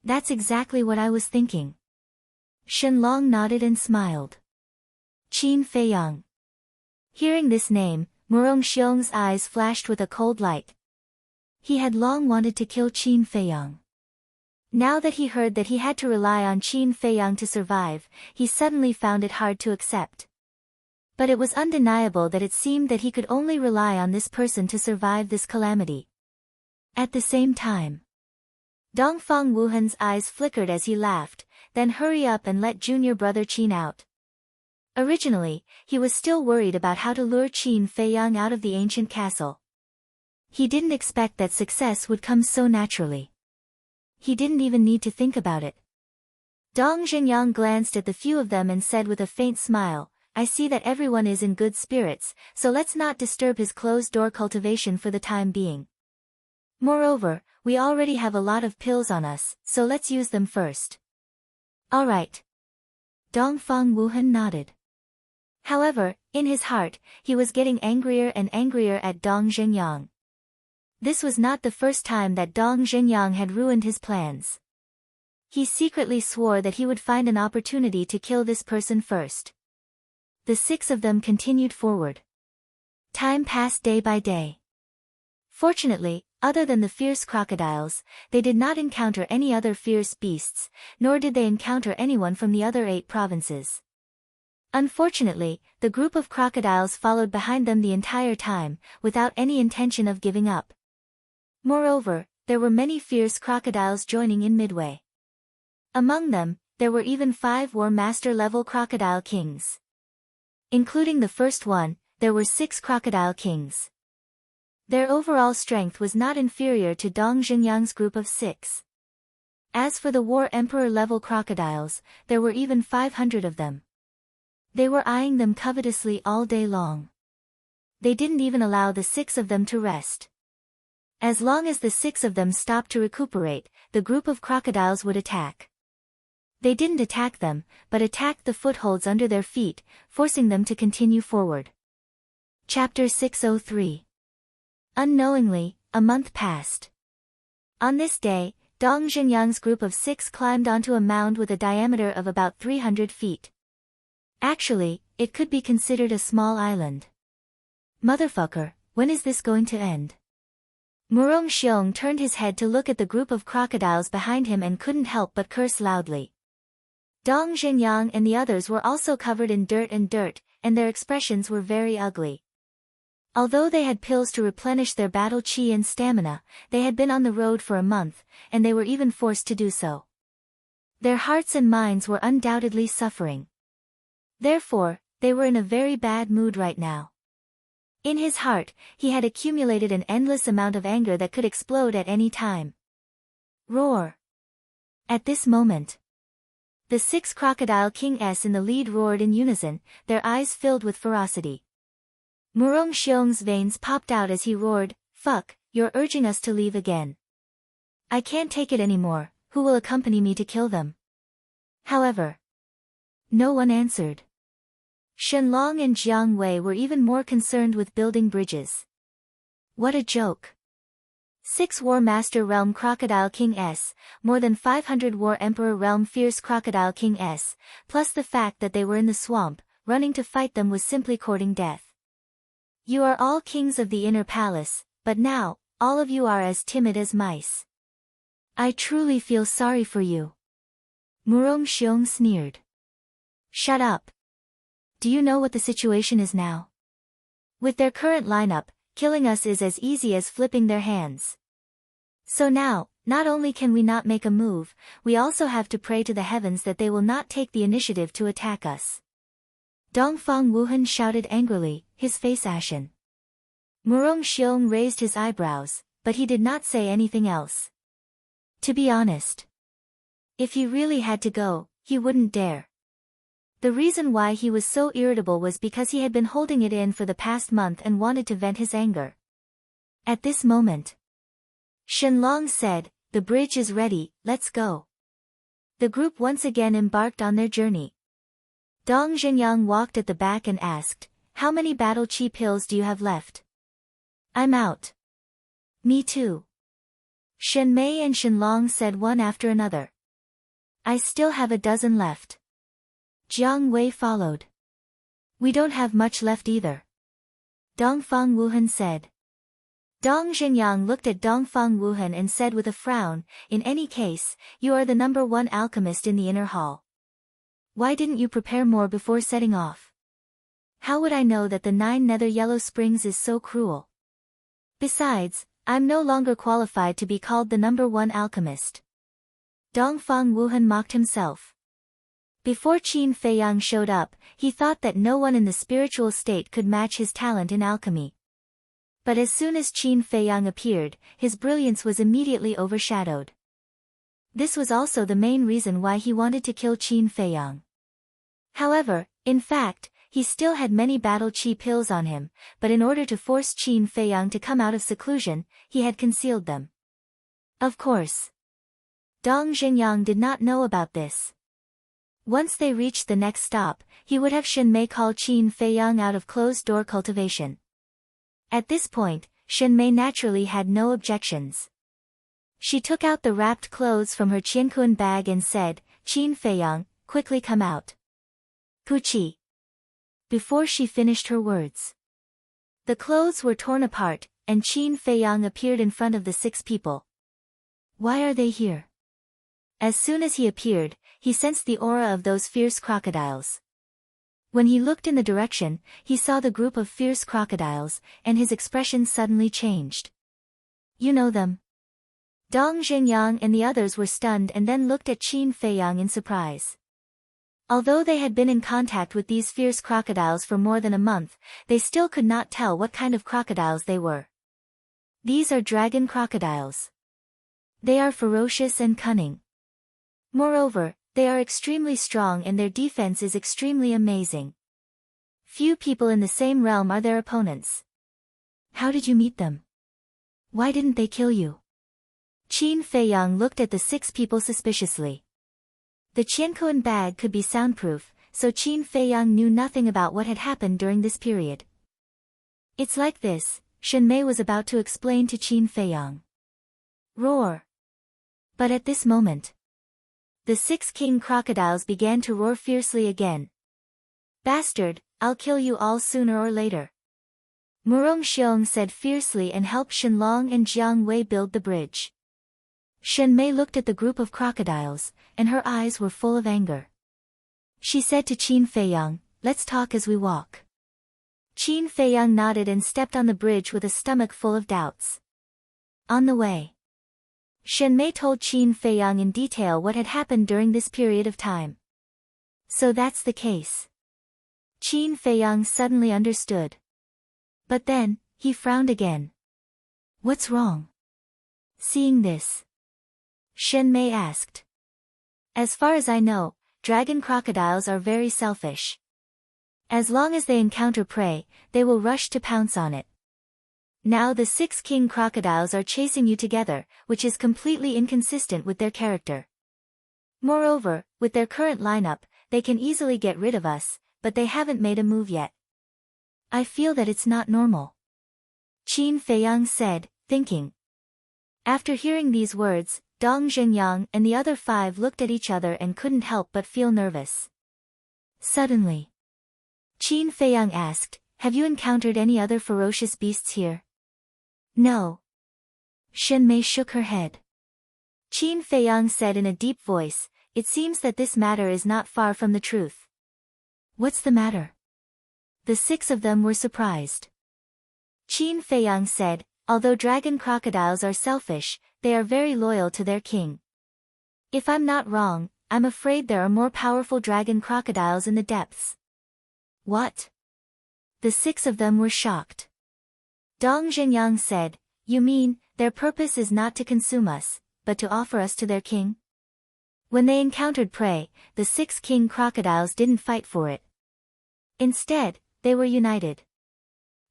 That's exactly what I was thinking. Shenlong nodded and smiled. Qin Feiyang. Hearing this name, Murong Xiong's eyes flashed with a cold light. He had long wanted to kill Qin Feiyang. Now that he heard that he had to rely on Qin Feiyang to survive, he suddenly found it hard to accept. But it was undeniable that it seemed that he could only rely on this person to survive this calamity. At the same time, Dongfang Wuhan's eyes flickered as he laughed, then hurry up and let junior brother Qin out. Originally, he was still worried about how to lure Qin Feiyang out of the ancient castle. He didn't expect that success would come so naturally. He didn't even need to think about it. Dong Zhenyang glanced at the few of them and said with a faint smile, I see that everyone is in good spirits, so let's not disturb his closed-door cultivation for the time being. Moreover, we already have a lot of pills on us, so let's use them first. All right. Dongfang Wuhan nodded. However, in his heart, he was getting angrier and angrier at Dong Zhenyang. This was not the first time that Dong Zhenyang had ruined his plans. He secretly swore that he would find an opportunity to kill this person first. The 6 of them continued forward. Time passed day by day. Fortunately, other than the fierce crocodiles, they did not encounter any other fierce beasts, nor did they encounter anyone from the other 8 provinces. Unfortunately, the group of crocodiles followed behind them the entire time, without any intention of giving up. Moreover, there were many fierce crocodiles joining in midway. Among them, there were even 5 War Master-level crocodile kings. Including the first one, there were 6 crocodile kings. Their overall strength was not inferior to Dong Zhenyang's group of 6. As for the War Emperor-level crocodiles, there were even 500 of them. They were eyeing them covetously all day long. They didn't even allow the 6 of them to rest. As long as the 6 of them stopped to recuperate, the group of crocodiles would attack. They didn't attack them, but attacked the footholds under their feet, forcing them to continue forward. Chapter 603. Unknowingly, a month passed. On this day, Dong Zhenyang's group of 6 climbed onto a mound with a diameter of about 300 feet. Actually, it could be considered a small island. Motherfucker, when is this going to end? Murong Xiong turned his head to look at the group of crocodiles behind him and couldn't help but curse loudly. Dong Zhenyang and the others were also covered in dirt, and their expressions were very ugly. Although they had pills to replenish their battle chi and stamina, they had been on the road for a month, and they were even forced to do so. Their hearts and minds were undoubtedly suffering. Therefore, they were in a very bad mood right now. In his heart, he had accumulated an endless amount of anger that could explode at any time. Roar! At this moment, the 6 Crocodile Kings in the lead roared in unison, their eyes filled with ferocity. Murong Xiong's veins popped out as he roared, "Fuck, you're urging us to leave again. I can't take it anymore, who will accompany me to kill them?" However, no one answered. Shenlong and Jiang Wei were even more concerned with building bridges. What a joke. 6 War Master Realm Crocodile King S, more than 500 War Emperor Realm Fierce Crocodile King S, plus the fact that they were in the swamp, running to fight them was simply courting death. You are all kings of the inner palace, but now, all of you are as timid as mice. I truly feel sorry for you. Murong Xiong sneered. Shut up. Do you know what the situation is now? With their current lineup, killing us is as easy as flipping their hands. So now, not only can we not make a move, we also have to pray to the heavens that they will not take the initiative to attack us. Dongfang Wuhan shouted angrily, his face ashen. Murong Xiong raised his eyebrows, but he did not say anything else. To be honest, if he really had to go, he wouldn't dare. The reason why he was so irritable was because he had been holding it in for the past month and wanted to vent his anger. At this moment, Shenlong said, "The bridge is ready, let's go." The group once again embarked on their journey. Dong Zhenyang walked at the back and asked, "How many battle chi pills do you have left?" "I'm out." "Me too." Shen Mei and Shenlong said one after another. "I still have a dozen left." Jiang Wei followed. "We don't have much left either." Dongfang Wuhan said. Dong Zhenyang looked at Dongfang Wuhan and said with a frown, "In any case, you are the number 1 alchemist in the inner hall. Why didn't you prepare more before setting off? How would I know that the 9 Nether Yellow Springs is so cruel? Besides, I'm no longer qualified to be called the number 1 alchemist." Dongfang Wuhan mocked himself. Before Qin Feiyang showed up, he thought that no one in the spiritual state could match his talent in alchemy. But as soon as Qin Feiyang appeared, his brilliance was immediately overshadowed. This was also the main reason why he wanted to kill Qin Feiyang. However, in fact, he still had many battle chi pills on him, but in order to force Qin Feiyang to come out of seclusion, he had concealed them. Of course, Dong Zhenyang did not know about this. Once they reached the next stop, he would have Shen Mei call Qin Feiyang out of closed-door cultivation. At this point, Shen Mei naturally had no objections. She took out the wrapped clothes from her qiankuan bag and said, "Qin Feiyang, quickly come out." Puchi. Before she finished her words, the clothes were torn apart, and Qin Feiyang appeared in front of the 6 people. Why are they here? As soon as he appeared, he sensed the aura of those fierce crocodiles. When he looked in the direction, he saw the group of fierce crocodiles, and his expression suddenly changed. "You know them?" Dong Zhenyang and the others were stunned and then looked at Qin Feiyang in surprise. Although they had been in contact with these fierce crocodiles for more than a month, they still could not tell what kind of crocodiles they were. These are dragon crocodiles. They are ferocious and cunning. Moreover, they are extremely strong and their defense is extremely amazing. Few people in the same realm are their opponents. How did you meet them? Why didn't they kill you? Qin Feiyang looked at the 6 people suspiciously. The qiankuan bag could be soundproof, so Qin Feiyang knew nothing about what had happened during this period. It's like this, Shen Mei was about to explain to Qin Feiyang. Roar. But at this moment, the 6 king crocodiles began to roar fiercely again. Bastard, I'll kill you all sooner or later. Murong Xiong said fiercely and helped Shenlong and Jiang Wei build the bridge. Shen Mei looked at the group of crocodiles, and her eyes were full of anger. She said to Qin Feiyang, let's talk as we walk. Qin Feiyang nodded and stepped on the bridge with a stomach full of doubts. On the way, Shen Mei told Qin Feiyang in detail what had happened during this period of time. So that's the case. Qin Feiyang suddenly understood. But then, he frowned again. What's wrong? Seeing this, Shen Mei asked. As far as I know, dragon crocodiles are very selfish. As long as they encounter prey, they will rush to pounce on it. Now the 6 king crocodiles are chasing you together, which is completely inconsistent with their character. Moreover, with their current lineup, they can easily get rid of us, but they haven't made a move yet. I feel that it's not normal. Qin Feiyang said, thinking. After hearing these words, Dong Zhenyang and the other 5 looked at each other and couldn't help but feel nervous. Suddenly, Qin Feiyang asked, have you encountered any other ferocious beasts here? No. Shen Mei shook her head. Qin Feiyang said in a deep voice, it seems that this matter is not far from the truth. What's the matter? The 6 of them were surprised. Qin Feiyang said, although dragon crocodiles are selfish, they are very loyal to their king. If I'm not wrong, I'm afraid there are more powerful dragon crocodiles in the depths. What? The 6 of them were shocked. Dong Zhenyang said, you mean, their purpose is not to consume us, but to offer us to their king? When they encountered prey, the 6 king crocodiles didn't fight for it. Instead, they were united.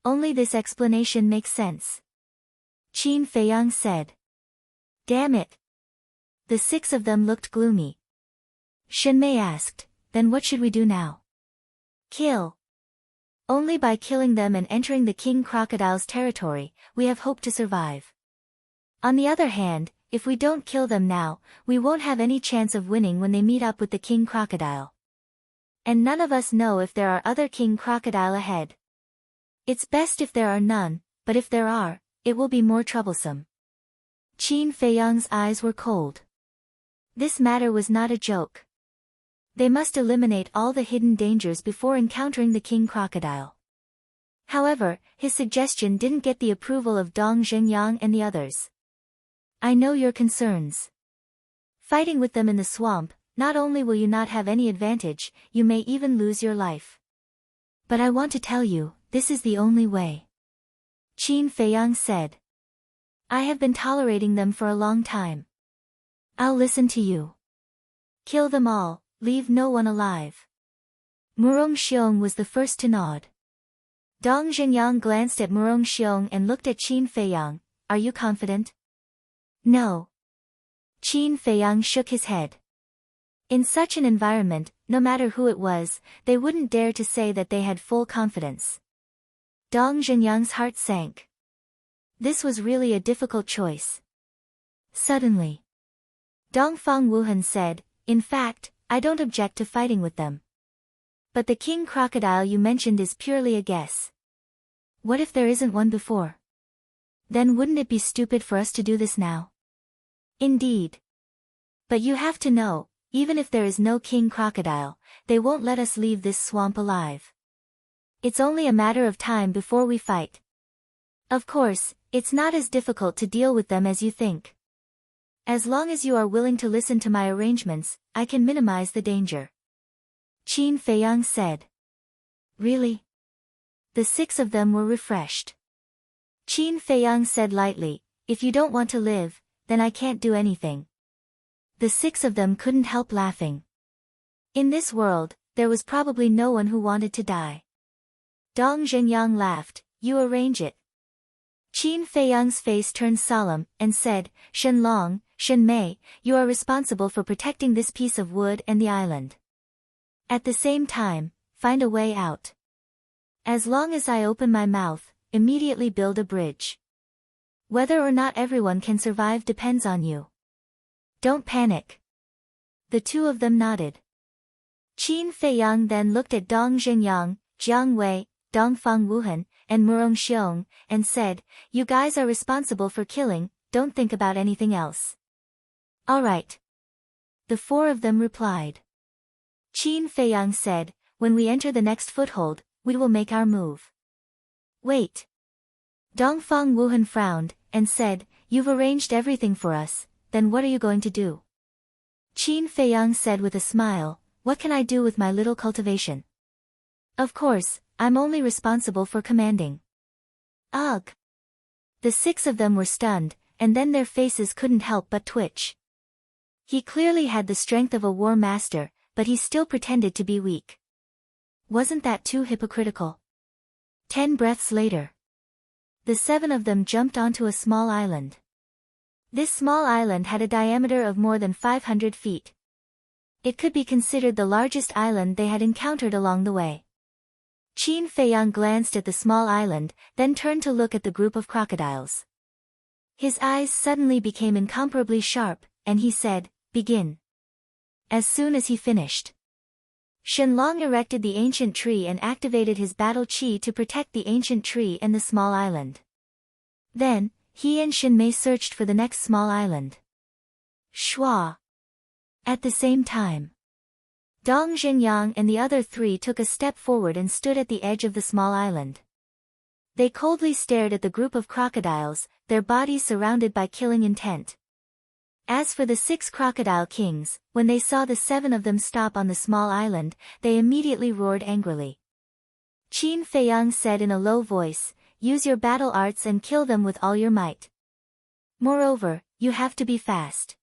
Only this explanation makes sense. Qin Feiyang said. Damn it. The 6 of them looked gloomy. Shen Mei asked, then what should we do now? Kill. Only by killing them and entering the king crocodile's territory, we have hope to survive. On the other hand, if we don't kill them now, we won't have any chance of winning when they meet up with the king crocodile. And none of us know if there are other king crocodile ahead. It's best if there are none, but if there are, it will be more troublesome. Qin Feiyang's eyes were cold. This matter was not a joke. They must eliminate all the hidden dangers before encountering the king crocodile. However, his suggestion didn't get the approval of Dong Zhenyang and the others. I know your concerns. Fighting with them in the swamp, not only will you not have any advantage, you may even lose your life. But I want to tell you, this is the only way. Qin Feiyang said. I have been tolerating them for a long time. I'll listen to you. Kill them all, leave no one alive. Murong Xiong was the first to nod. Dong Zhenyang glanced at Murong Xiong and looked at Qin Feiyang. Are you confident? No. Qin Feiyang shook his head. In such an environment, no matter who it was, they wouldn't dare to say that they had full confidence. Dong Zhenyang's heart sank. This was really a difficult choice. Suddenly, Dongfang Wuhan said, in fact, I don't object to fighting with them. But the king crocodile you mentioned is purely a guess. What if there isn't one before? Then wouldn't it be stupid for us to do this now? Indeed. But you have to know, even if there is no king crocodile, they won't let us leave this swamp alive. It's only a matter of time before we fight. Of course, it's not as difficult to deal with them as you think. As long as you are willing to listen to my arrangements, I can minimize the danger. Qin Feiyang said. Really? The 6 of them were refreshed. Qin Feiyang said lightly, if you don't want to live, then I can't do anything. The 6 of them couldn't help laughing. In this world, there was probably no one who wanted to die. Dong Zhenyang laughed, you arrange it. Qin Feiyang's face turned solemn, and said, Shenlong, Shen Mei, you are responsible for protecting this piece of wood and the island. At the same time, find a way out. As long as I open my mouth, immediately build a bridge. Whether or not everyone can survive depends on you. Don't panic. The two of them nodded. Qin Feiyang then looked at Dong Zhenyang, Jiang Wei, Dongfang Wuhan, and Murong Xiong, and said, "You guys are responsible for killing, don't think about anything else." "All right." The four of them replied. Qin Feiyang said, "When we enter the next foothold, we will make our move." "Wait." Dongfang Wuhan frowned, and said, "You've arranged everything for us, then what are you going to do?" Qin Feiyang said with a smile, "What can I do with my little cultivation? Of course, I'm only responsible for commanding." Ugh! The six of them were stunned, and then their faces couldn't help but twitch. He clearly had the strength of a war master, but he still pretended to be weak. Wasn't that too hypocritical? 10 breaths later, the seven of them jumped onto a small island. This small island had a diameter of more than 500 feet. It could be considered the largest island they had encountered along the way. Qin Feiyang glanced at the small island, then turned to look at the group of crocodiles. His eyes suddenly became incomparably sharp, and he said, "Begin." As soon as he finished, Shenlong erected the ancient tree and activated his battle chi to protect the ancient tree and the small island. Then, he and Shinmei searched for the next small island. Shua. At the same time, Dong Zhenyang and the other three took a step forward and stood at the edge of the small island. They coldly stared at the group of crocodiles, their bodies surrounded by killing intent. As for the 6 crocodile kings, when they saw the 7 of them stop on the small island, they immediately roared angrily. Qin Feiyang said in a low voice, "Use your battle arts and kill them with all your might. Moreover, you have to be fast.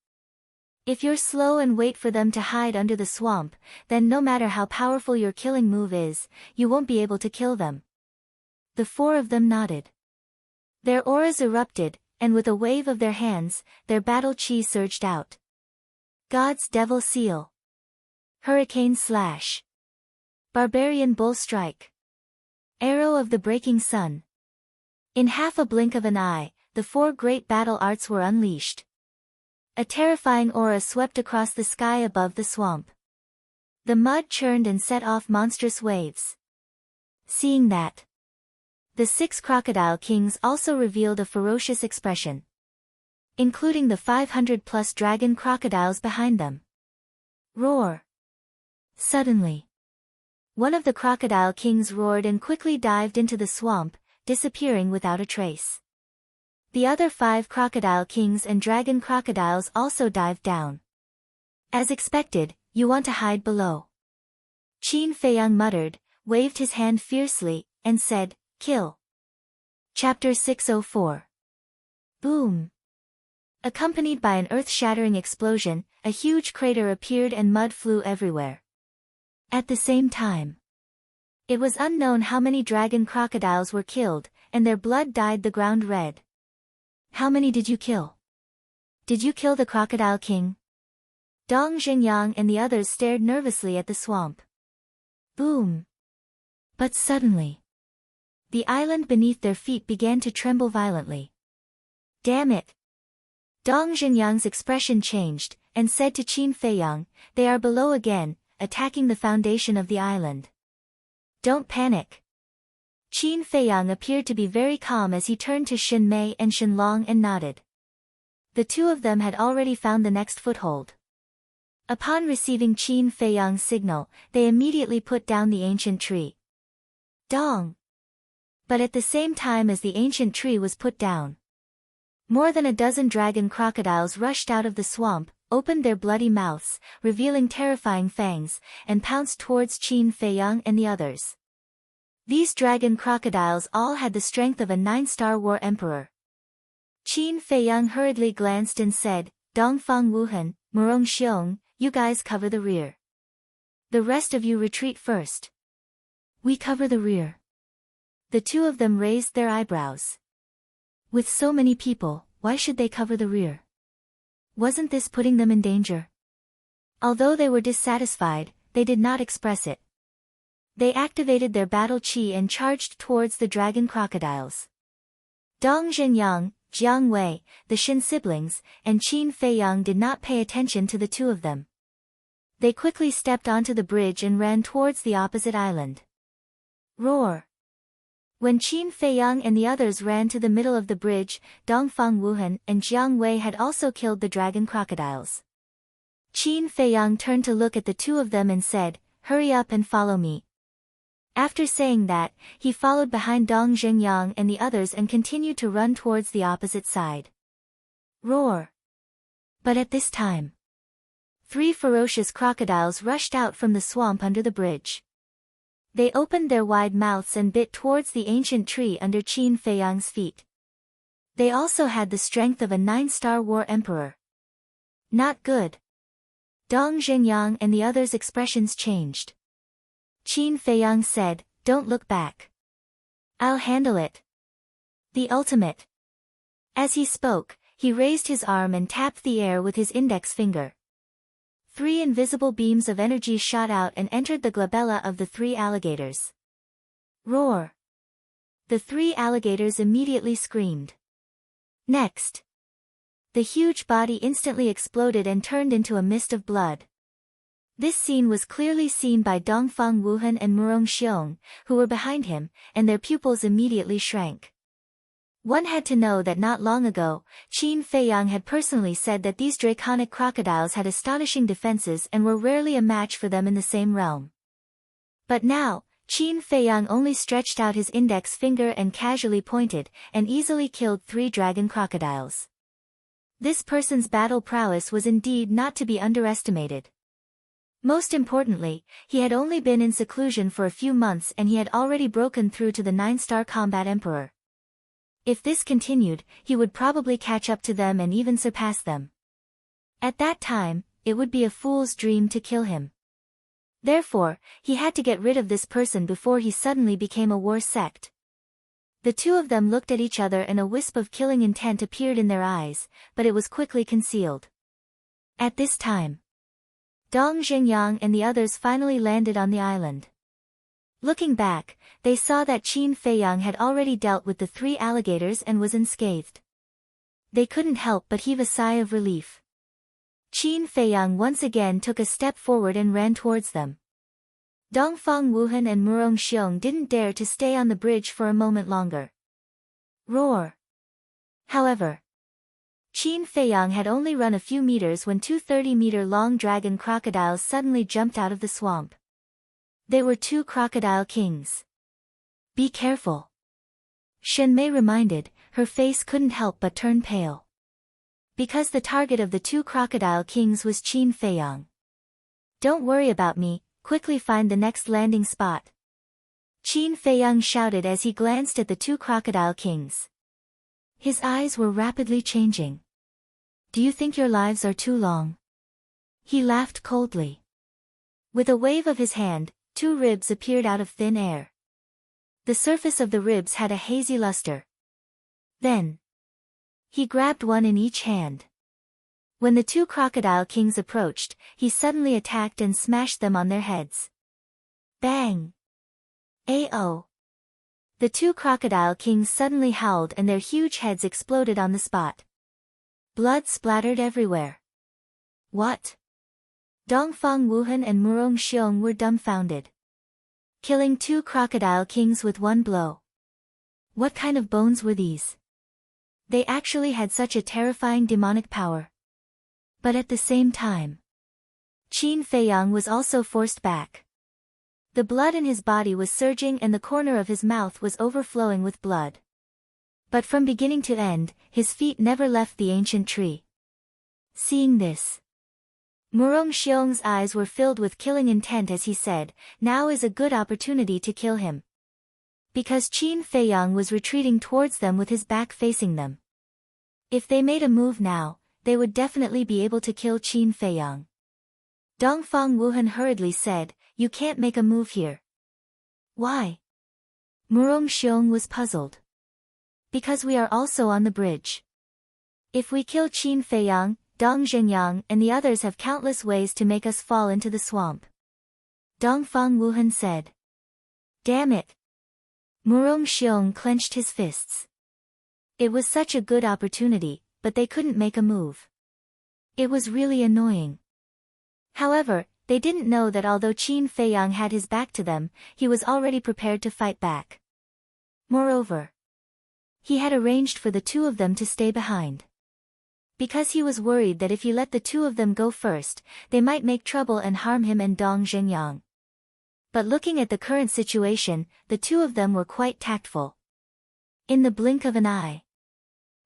If you're slow and wait for them to hide under the swamp, then no matter how powerful your killing move is, you won't be able to kill them." The 4 of them nodded. Their auras erupted, and with a wave of their hands, their battle chi surged out. God's Devil Seal. Hurricane Slash. Barbarian Bull Strike. Arrow of the Breaking Sun. In half a blink of an eye, the 4 great battle arts were unleashed. A terrifying aura swept across the sky above the swamp. The mud churned and set off monstrous waves. Seeing that, the 6 crocodile kings also revealed a ferocious expression, including the 500-plus dragon crocodiles behind them. Roar! Suddenly, one of the crocodile kings roared and quickly dived into the swamp, disappearing without a trace. The other 5 crocodile kings and dragon crocodiles also dived down. As expected, you want to hide below. Qin Feiyang muttered, waved his hand fiercely, and said, "Kill." Chapter 604. Boom! Accompanied by an earth-shattering explosion, a huge crater appeared and mud flew everywhere. At the same time, it was unknown how many dragon crocodiles were killed, and their blood dyed the ground red. "How many did you kill? Did you kill the crocodile king?" Dong Zhenyang and the others stared nervously at the swamp. Boom! But suddenly, the island beneath their feet began to tremble violently. "Damn it!" Dong Zhenyang's expression changed, and said to Qin Feiyang, "They are below again, attacking the foundation of the island. Don't panic." Qin Feiyang appeared to be very calm as he turned to Shinmei and Shenlong and nodded. The 2 of them had already found the next foothold. Upon receiving Qin Feiyang's signal, they immediately put down the ancient tree. Dong! But at the same time as the ancient tree was put down, more than a dozen dragon crocodiles rushed out of the swamp, opened their bloody mouths, revealing terrifying fangs, and pounced towards Qin Feiyang and the others. These dragon crocodiles all had the strength of a 9-star war emperor. Qin Feiyang hurriedly glanced and said, "Dongfang Wuhan, Murong Xiong, you guys cover the rear. The rest of you retreat first." "We cover the rear." The 2 of them raised their eyebrows. With so many people, why should they cover the rear? Wasn't this putting them in danger? Although they were dissatisfied, they did not express it. They activated their battle chi and charged towards the dragon crocodiles. Dong Zhenyang, Jiang Wei, the Shin siblings, and Qin Feiyang did not pay attention to the two of them. They quickly stepped onto the bridge and ran towards the opposite island. Roar! When Qin Feiyang and the others ran to the middle of the bridge, Dongfang Wuhan and Jiang Wei had also killed the dragon crocodiles. Qin Feiyang turned to look at the two of them and said, "Hurry up and follow me." After saying that, he followed behind Dong Zhenyang and the others and continued to run towards the opposite side. Roar! But at this time, 3 ferocious crocodiles rushed out from the swamp under the bridge. They opened their wide mouths and bit towards the ancient tree under Qin Feiyang's feet. They also had the strength of a 9-star war emperor. Not good. Dong Zhenyang and the others' expressions changed. Qin Feiyang said, "Don't look back. I'll handle it. The ultimate." As he spoke, he raised his arm and tapped the air with his index finger. 3 invisible beams of energy shot out and entered the glabella of the 3 alligators. Roar! The 3 alligators immediately screamed. Next, the huge body instantly exploded and turned into a mist of blood. This scene was clearly seen by Dongfang Wuhan and Murong Xiong, who were behind him, and their pupils immediately shrank. One had to know that not long ago, Qin Feiyang had personally said that these draconic crocodiles had astonishing defenses and were rarely a match for them in the same realm. But now, Qin Feiyang only stretched out his index finger and casually pointed, and easily killed 3 dragon crocodiles. This person's battle prowess was indeed not to be underestimated. Most importantly, he had only been in seclusion for a few months and he had already broken through to the 9-star combat emperor. If this continued, he would probably catch up to them and even surpass them. At that time, it would be a fool's dream to kill him. Therefore, he had to get rid of this person before he suddenly became a war sect. The two of them looked at each other and a wisp of killing intent appeared in their eyes, but it was quickly concealed. At this time, Dong Zhenyang and the others finally landed on the island. Looking back, they saw that Qin Feiyang had already dealt with the 3 alligators and was unscathed. They couldn't help but heave a sigh of relief. Qin Feiyang once again took a step forward and ran towards them. Dongfang Wuhan and Murong Xiong didn't dare to stay on the bridge for a moment longer. Roar! However, Qin Feiyang had only run a few meters when 2 30-meter-long dragon crocodiles suddenly jumped out of the swamp. They were 2 crocodile kings. Be careful. Shen Mei reminded, her face couldn't help but turn pale. Because the target of the 2 crocodile kings was Qin Feiyang. Don't worry about me, quickly find the next landing spot. Qin Feiyang shouted as he glanced at the 2 crocodile kings. His eyes were rapidly changing. Do you think your lives are too long? He laughed coldly. With a wave of his hand, 2 ribs appeared out of thin air. The surface of the ribs had a hazy luster. Then, he grabbed one in each hand. When the 2 crocodile kings approached, he suddenly attacked and smashed them on their heads. Bang! Ao! The 2 crocodile kings suddenly howled and their huge heads exploded on the spot. Blood splattered everywhere. What? Dongfang Wuhan and Murong Xiong were dumbfounded. Killing 2 crocodile kings with one blow. What kind of bones were these? They actually had such a terrifying demonic power. But at the same time, Qin Feiyang was also forced back. The blood in his body was surging and the corner of his mouth was overflowing with blood. But from beginning to end, his feet never left the ancient tree. Seeing this, Murong Xiong's eyes were filled with killing intent as he said, now is a good opportunity to kill him. Because Qin Feiyang was retreating towards them with his back facing them. If they made a move now, they would definitely be able to kill Qin Feiyang. Dongfang Wuhan hurriedly said, you can't make a move here. Why? Murong Xiong was puzzled. Because we are also on the bridge. If we kill Qin Feiyang, Dong Zhenyang and the others have countless ways to make us fall into the swamp. Dongfang Wuhan said. Damn it! Murong Xiong clenched his fists. It was such a good opportunity, but they couldn't make a move. It was really annoying. However, they didn't know that although Qin Feiyang had his back to them, he was already prepared to fight back. Moreover, he had arranged for the two of them to stay behind. Because he was worried that if he let the two of them go first, they might make trouble and harm him and Dong Zhenyang. But looking at the current situation, the two of them were quite tactful. In the blink of an eye.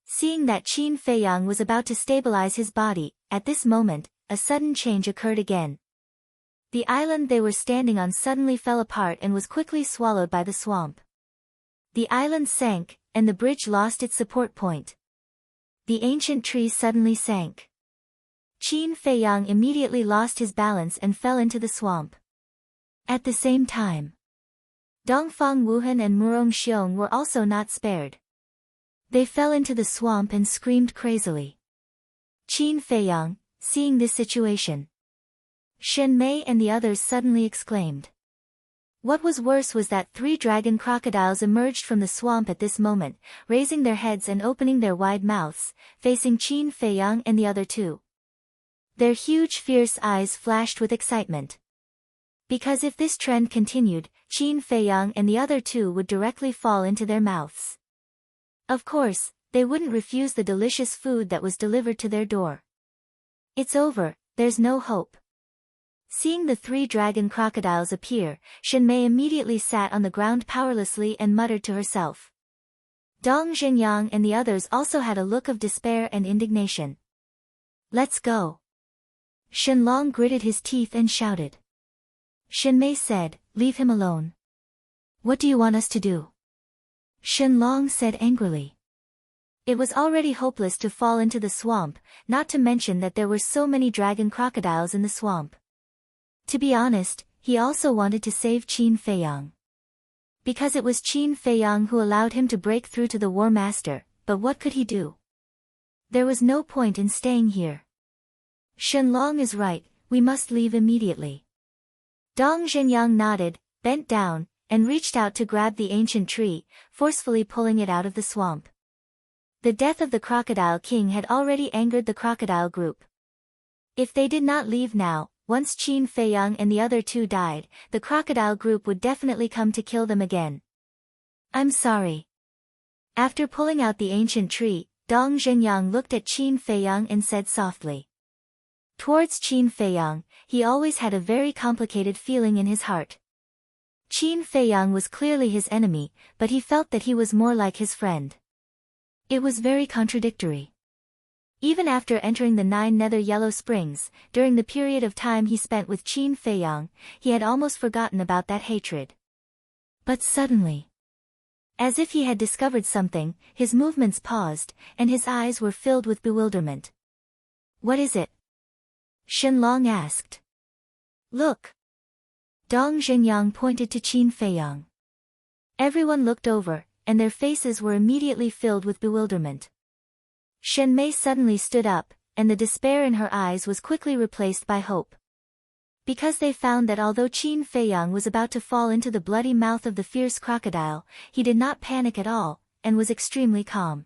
Seeing that Qin Feiyang was about to stabilize his body, at this moment, a sudden change occurred again. The island they were standing on suddenly fell apart and was quickly swallowed by the swamp. The island sank, and the bridge lost its support point. The ancient tree suddenly sank. Qin Feiyang immediately lost his balance and fell into the swamp. At the same time, Dongfang Wuhan and Murong Xiong were also not spared. They fell into the swamp and screamed crazily. Qin Feiyang, seeing this situation, Shen Mei and the others suddenly exclaimed. What was worse was that 3 dragon crocodiles emerged from the swamp at this moment, raising their heads and opening their wide mouths, facing Qin Feiyang and the other two. Their huge fierce eyes flashed with excitement. Because if this trend continued, Qin Feiyang and the other two would directly fall into their mouths. Of course, they wouldn't refuse the delicious food that was delivered to their door. It's over, there's no hope. Seeing the 3 dragon crocodiles appear, Shen Mei immediately sat on the ground powerlessly and muttered to herself. Dong Zhenyang and the others also had a look of despair and indignation. Let's go. Shen Long gritted his teeth and shouted. Shen Mei said, leave him alone. What do you want us to do? Shen Long said angrily. It was already hopeless to fall into the swamp, not to mention that there were so many dragon crocodiles in the swamp. To be honest, he also wanted to save Qin Feiyang. Because it was Qin Feiyang who allowed him to break through to the War Master, but what could he do? There was no point in staying here. Shen Long is right, we must leave immediately. Dong Zhenyang nodded, bent down, and reached out to grab the ancient tree, forcefully pulling it out of the swamp. The death of the Crocodile King had already angered the crocodile group. If they did not leave now, once Qin Feiyang and the other two died, the crocodile group would definitely come to kill them again. I'm sorry. After pulling out the ancient tree, Dong Zhenyang looked at Qin Feiyang and said softly. Towards Qin Feiyang, he always had a very complicated feeling in his heart. Qin Feiyang was clearly his enemy, but he felt that he was more like his friend. It was very contradictory. Even after entering the 9 Nether Yellow Springs, during the period of time he spent with Qin Feiyang, he had almost forgotten about that hatred. But suddenly, as if he had discovered something, his movements paused, and his eyes were filled with bewilderment. What is it? Shen Long asked. Look. Dong Zhenyang pointed to Qin Feiyang. Everyone looked over, and their faces were immediately filled with bewilderment. Shen Mei suddenly stood up, and the despair in her eyes was quickly replaced by hope. Because they found that although Qin Feiyang was about to fall into the bloody mouth of the fierce crocodile, he did not panic at all, and was extremely calm.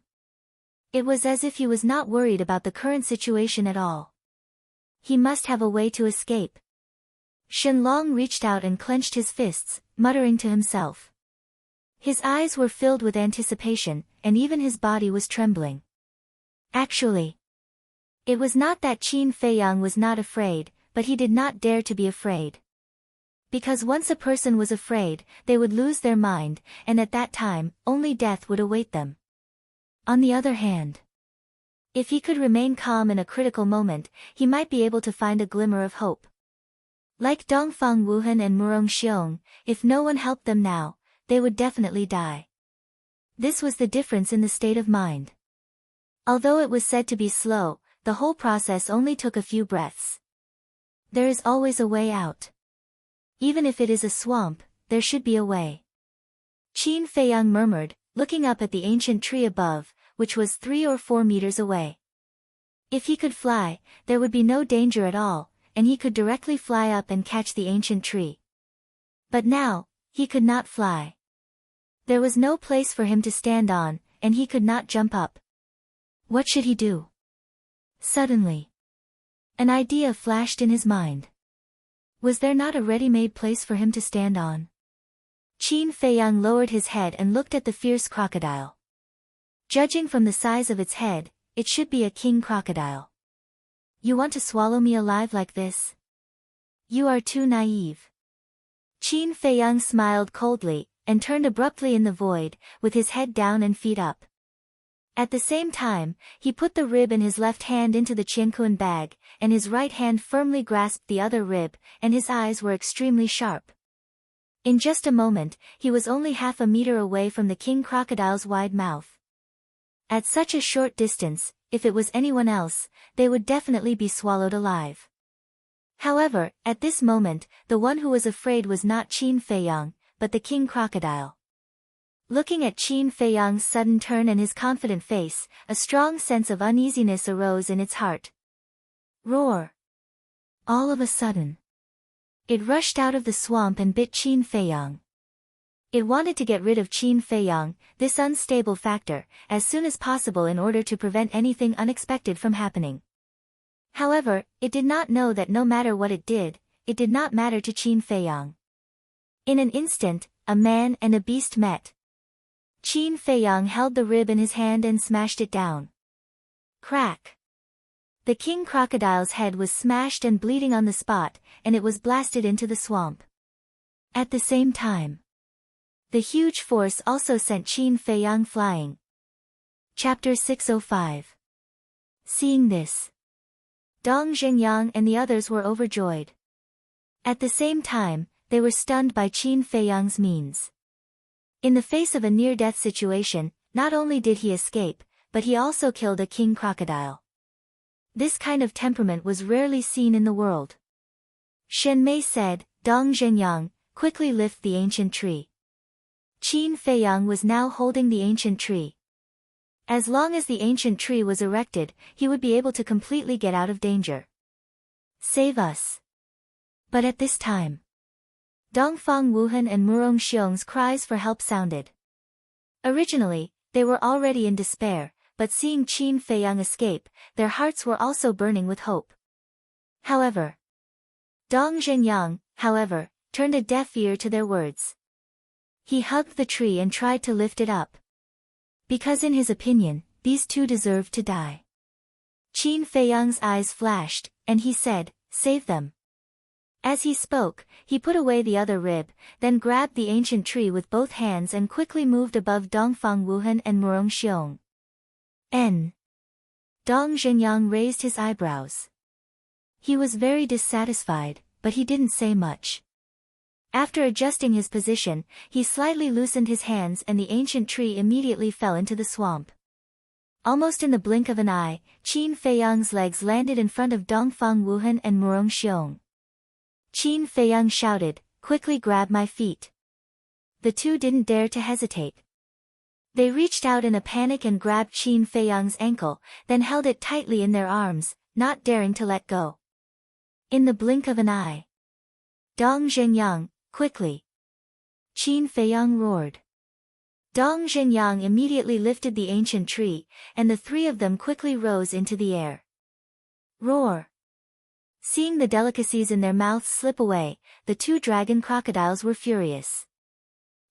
It was as if he was not worried about the current situation at all. He must have a way to escape. Shen Long reached out and clenched his fists, muttering to himself. His eyes were filled with anticipation, and even his body was trembling. Actually, it was not that Qin Feiyang was not afraid, but he did not dare to be afraid. Because once a person was afraid, they would lose their mind, and at that time, only death would await them. On the other hand, if he could remain calm in a critical moment, he might be able to find a glimmer of hope. Like Dongfang Wuhan and Murong Xiong, if no one helped them now, they would definitely die. This was the difference in the state of mind. Although it was said to be slow, the whole process only took a few breaths. There is always a way out. Even if it is a swamp, there should be a way. Qin Feiyang murmured, looking up at the ancient tree above, which was 3 or 4 meters away. If he could fly, there would be no danger at all, and he could directly fly up and catch the ancient tree. But now, He could not fly. There was no place for him to stand on, and he could not jump up. What should he do? Suddenly, an idea flashed in his mind. Was there not a ready-made place for him to stand on? Qin Feiyang lowered his head and looked at the fierce crocodile. Judging from the size of its head, it should be a king crocodile. You want to swallow me alive like this? You are too naive. Qin Feiyang smiled coldly, and turned abruptly in the void, with his head down and feet up. At the same time, he put the rib in his left hand into the Qianquan bag, and his right hand firmly grasped the other rib, and his eyes were extremely sharp. In just a moment, he was only half a meter away from the king crocodile's wide mouth. At such a short distance, if it was anyone else, they would definitely be swallowed alive. However, at this moment, the one who was afraid was not Qin Feiyang, but the king crocodile. Looking at Qin Feiyang's sudden turn and his confident face, a strong sense of uneasiness arose in its heart. Roar! All of a sudden, it rushed out of the swamp and bit Qin Feiyang. It wanted to get rid of Qin Feiyang, this unstable factor, as soon as possible in order to prevent anything unexpected from happening. However, it did not know that no matter what it did not matter to Qin Feiyang. In an instant, a man and a beast met. Qin Feiyang held the rib in his hand and smashed it down. Crack! The king crocodile's head was smashed and bleeding on the spot, and it was blasted into the swamp. At the same time, the huge force also sent Qin Feiyang flying. Chapter 605. Seeing this, Dong Zhenyang and the others were overjoyed. At the same time, they were stunned by Qin Feiyang's means. In the face of a near-death situation, not only did he escape, but he also killed a king crocodile. This kind of temperament was rarely seen in the world. Shen Mei said, Dong Zhenyang, quickly lift the ancient tree. Qin Feiyang was now holding the ancient tree. As long as the ancient tree was erected, he would be able to completely get out of danger. Save us. But at this time, Dongfang Wuhan and Murong Xiong's cries for help sounded. Originally, they were already in despair, but seeing Qin Feiyang escape, their hearts were also burning with hope. However, Dong Zhenyang, turned a deaf ear to their words. He hugged the tree and tried to lift it up. Because in his opinion, these two deserved to die. Qin Feiyang's eyes flashed, and he said, save them. As he spoke, he put away the other rib, then grabbed the ancient tree with both hands and quickly moved above Dongfang Wuhan and Murong Xiong. Dong Zhenyang raised his eyebrows. He was very dissatisfied, but he didn't say much. After adjusting his position, he slightly loosened his hands and the ancient tree immediately fell into the swamp. Almost in the blink of an eye, Qin Feiyang's legs landed in front of Dongfang Wuhan and Murong Xiong. Qin Feiyang shouted, quickly grab my feet. The two didn't dare to hesitate. They reached out in a panic and grabbed Qin Feiyang's ankle, then held it tightly in their arms, not daring to let go. In the blink of an eye. Dong Zhenyang, quickly! Qin Feiyang roared. Dong Zhenyang immediately lifted the ancient tree, and the three of them quickly rose into the air. Roar! Seeing the delicacies in their mouths slip away, the two dragon crocodiles were furious.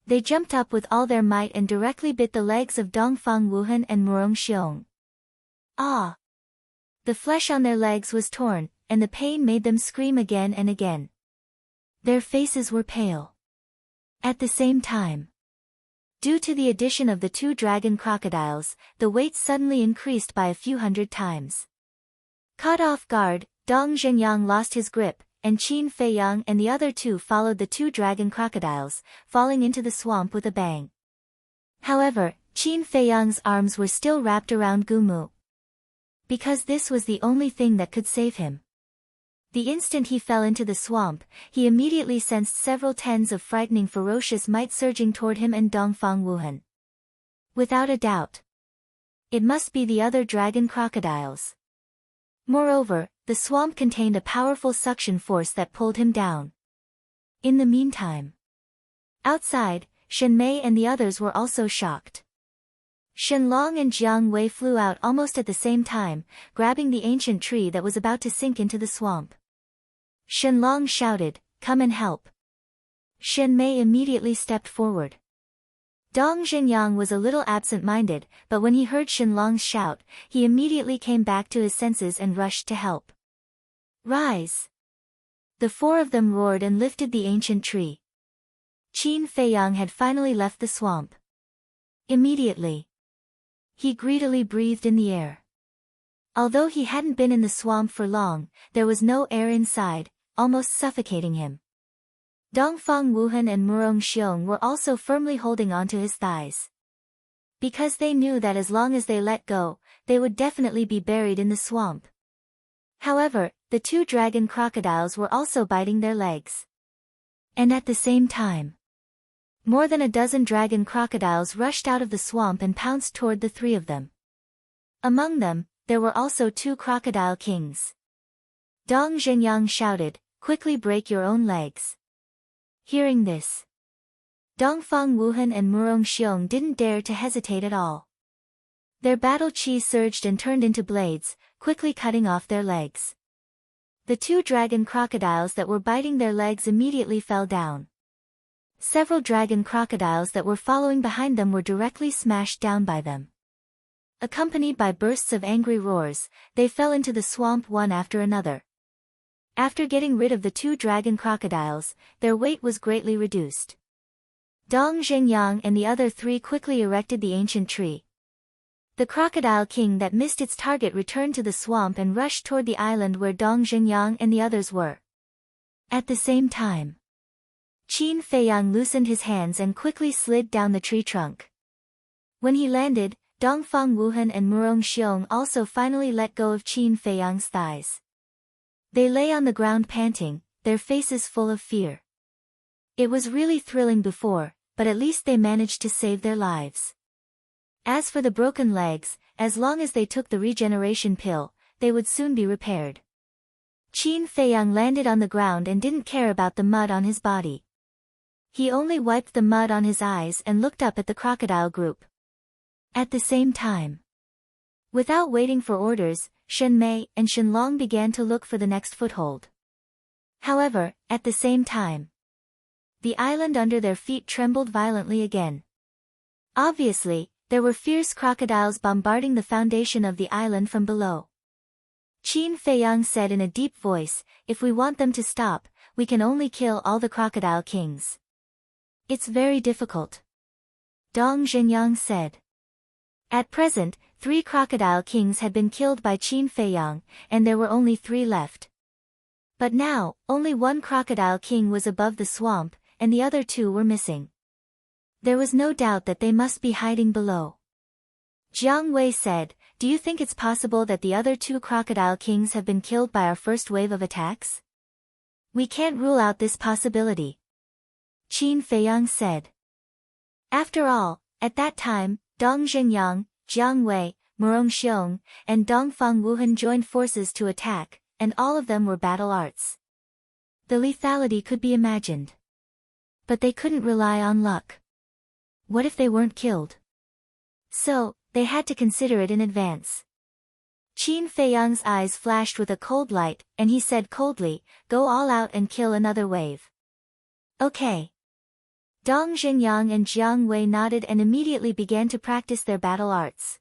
They jumped up with all their might and directly bit the legs of Dongfang Wuhan and Murong Xiong. Ah! The flesh on their legs was torn, and the pain made them scream again and again. Their faces were pale. At the same time, due to the addition of the two dragon crocodiles, the weight suddenly increased by a few hundred times. Caught off guard, Dong Zhenyang lost his grip, and Qin Feiyang and the other two followed the two dragon crocodiles, falling into the swamp with a bang. However, Qin Feiyang's arms were still wrapped around Gumu. Because this was the only thing that could save him. The instant he fell into the swamp, he immediately sensed several tens of frightening ferocious might surging toward him and Dongfang Wuhan. Without a doubt, it must be the other dragon crocodiles. Moreover, the swamp contained a powerful suction force that pulled him down. In the meantime, Outside, Shen Mei and the others were also shocked. Shenlong and Jiang Wei flew out almost at the same time, grabbing the ancient tree that was about to sink into the swamp. Shenlong shouted, "Come and help." Shen Mei immediately stepped forward. Dong Zhenyang was a little absent-minded, but when he heard Shenlong's shout, he immediately came back to his senses and rushed to help. "Rise!" The four of them roared and lifted the ancient tree. Qin Feiyang had finally left the swamp. Immediately, he greedily breathed in the air. Although he hadn't been in the swamp for long, there was no air inside, almost suffocating him. Dongfang Wuhan and Murong Xiong were also firmly holding onto his thighs. Because they knew that as long as they let go, they would definitely be buried in the swamp. However, the two dragon crocodiles were also biting their legs. And at the same time, more than a dozen dragon crocodiles rushed out of the swamp and pounced toward the three of them. Among them, there were also two crocodile kings. Dong Zhenyang shouted, "Quickly break your own legs." Hearing this, Dongfang Wuhan and Murong Xiong didn't dare to hesitate at all. Their battle chi surged and turned into blades, quickly cutting off their legs. The two dragon crocodiles that were biting their legs immediately fell down. Several dragon crocodiles that were following behind them were directly smashed down by them. Accompanied by bursts of angry roars, they fell into the swamp one after another. After getting rid of the two dragon crocodiles, their weight was greatly reduced. Dong Zhenyang and the other three quickly erected the ancient tree. The crocodile king that missed its target returned to the swamp and rushed toward the island where Dong Zhenyang and the others were. At the same time, Qin Feiyang loosened his hands and quickly slid down the tree trunk. When he landed, Dongfang Wuhan and Murong Xiong also finally let go of Qin Feiyang's thighs. They lay on the ground panting, their faces full of fear. It was really thrilling before, but at least they managed to save their lives. As for the broken legs, as long as they took the regeneration pill, they would soon be repaired. Qin Feiyang landed on the ground and didn't care about the mud on his body. He only wiped the mud on his eyes and looked up at the crocodile group. At the same time, without waiting for orders, Shen Mei and Shenlong began to look for the next foothold. However, at the same time, the island under their feet trembled violently again. Obviously, there were fierce crocodiles bombarding the foundation of the island from below. Qin Feiyang said in a deep voice, "If we want them to stop, we can only kill all the crocodile kings." "It's very difficult," Dong Zhenyang said. At present, 3 crocodile kings had been killed by Qin Feiyang, and there were only 3 left. But now, only 1 crocodile king was above the swamp, and the other 2 were missing. There was no doubt that they must be hiding below. Jiang Wei said, "Do you think it's possible that the other 2 crocodile kings have been killed by our first wave of attacks?" "We can't rule out this possibility," Qin Feiyang said. After all, at that time, Dong Zhenyang, Jiang Wei, Murong Xiong, and Dongfang Wuhan joined forces to attack, and all of them were battle arts. The lethality could be imagined. But they couldn't rely on luck. What if they weren't killed? So, they had to consider it in advance. Qin Feiyang's eyes flashed with a cold light, and he said coldly, "Go all out and kill another wave." "Okay." Dong Zhenyang and Jiang Wei nodded and immediately began to practice their battle arts.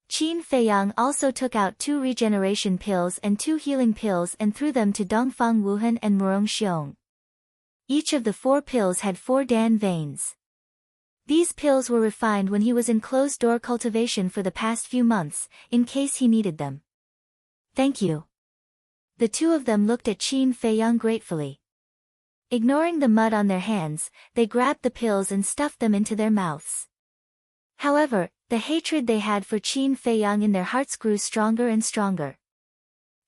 Qin Feiyang also took out 2 regeneration pills and 2 healing pills and threw them to Dongfang Wuhan and Murong Xiong. Each of the 4 pills had 4 Dan veins. These pills were refined when he was in closed-door cultivation for the past few months, in case he needed them. "Thank you." The 2 of them looked at Qin Feiyang gratefully. Ignoring the mud on their hands, they grabbed the pills and stuffed them into their mouths. However, the hatred they had for Qin Feiyang in their hearts grew stronger and stronger.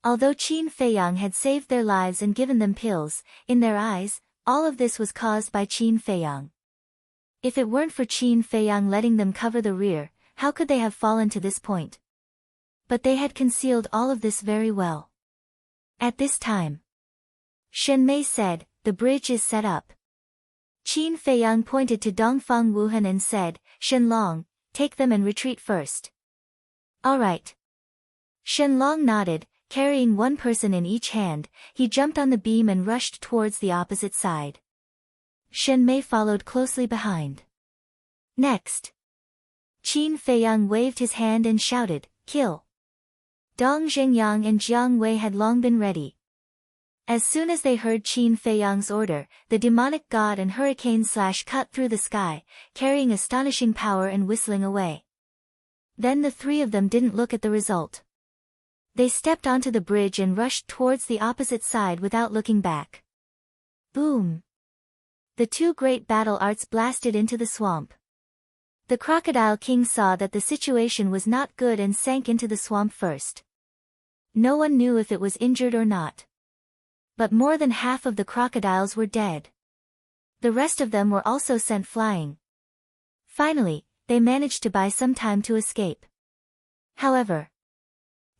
Although Qin Feiyang had saved their lives and given them pills, in their eyes, all of this was caused by Qin Feiyang. If it weren't for Qin Feiyang letting them cover the rear, how could they have fallen to this point? But they had concealed all of this very well. At this time, Shen Mei said, "The bridge is set up." Qin Feiyang pointed to Dongfang Wuhan and said, Shenlong, take them and retreat first. All right. Shenlong nodded, carrying one person in each hand. He jumped on the beam and rushed towards the opposite side. Shen Mei followed closely behind. Next. Qin Feiyang waved his hand and shouted, kill. Dong Zhengyang and Jiang Wei had long been ready. As soon as they heard Qin Feiyang's order, the demonic god and hurricane slash cut through the sky, carrying astonishing power and whistling away. Then the three of them didn't look at the result. They stepped onto the bridge and rushed towards the opposite side without looking back. Boom! The two great battle arts blasted into the swamp. The Crocodile King saw that the situation was not good and sank into the swamp first. No one knew if it was injured or not. But more than half of the crocodiles were dead. The rest of them were also sent flying. Finally, they managed to buy some time to escape. However,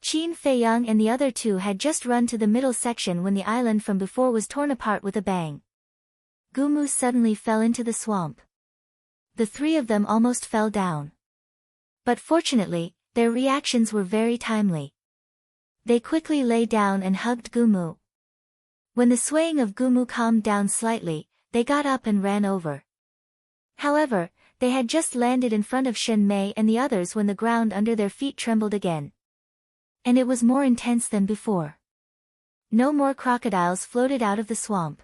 Qin Feiyang and the other two had just run to the middle section when the island from before was torn apart with a bang. Gumu suddenly fell into the swamp. The three of them almost fell down. But fortunately, their reactions were very timely. They quickly lay down and hugged Gumu. When the swaying of Gumu calmed down slightly, they got up and ran over. However, they had just landed in front of Shen Mei and the others when the ground under their feet trembled again. And it was more intense than before. No more crocodiles floated out of the swamp.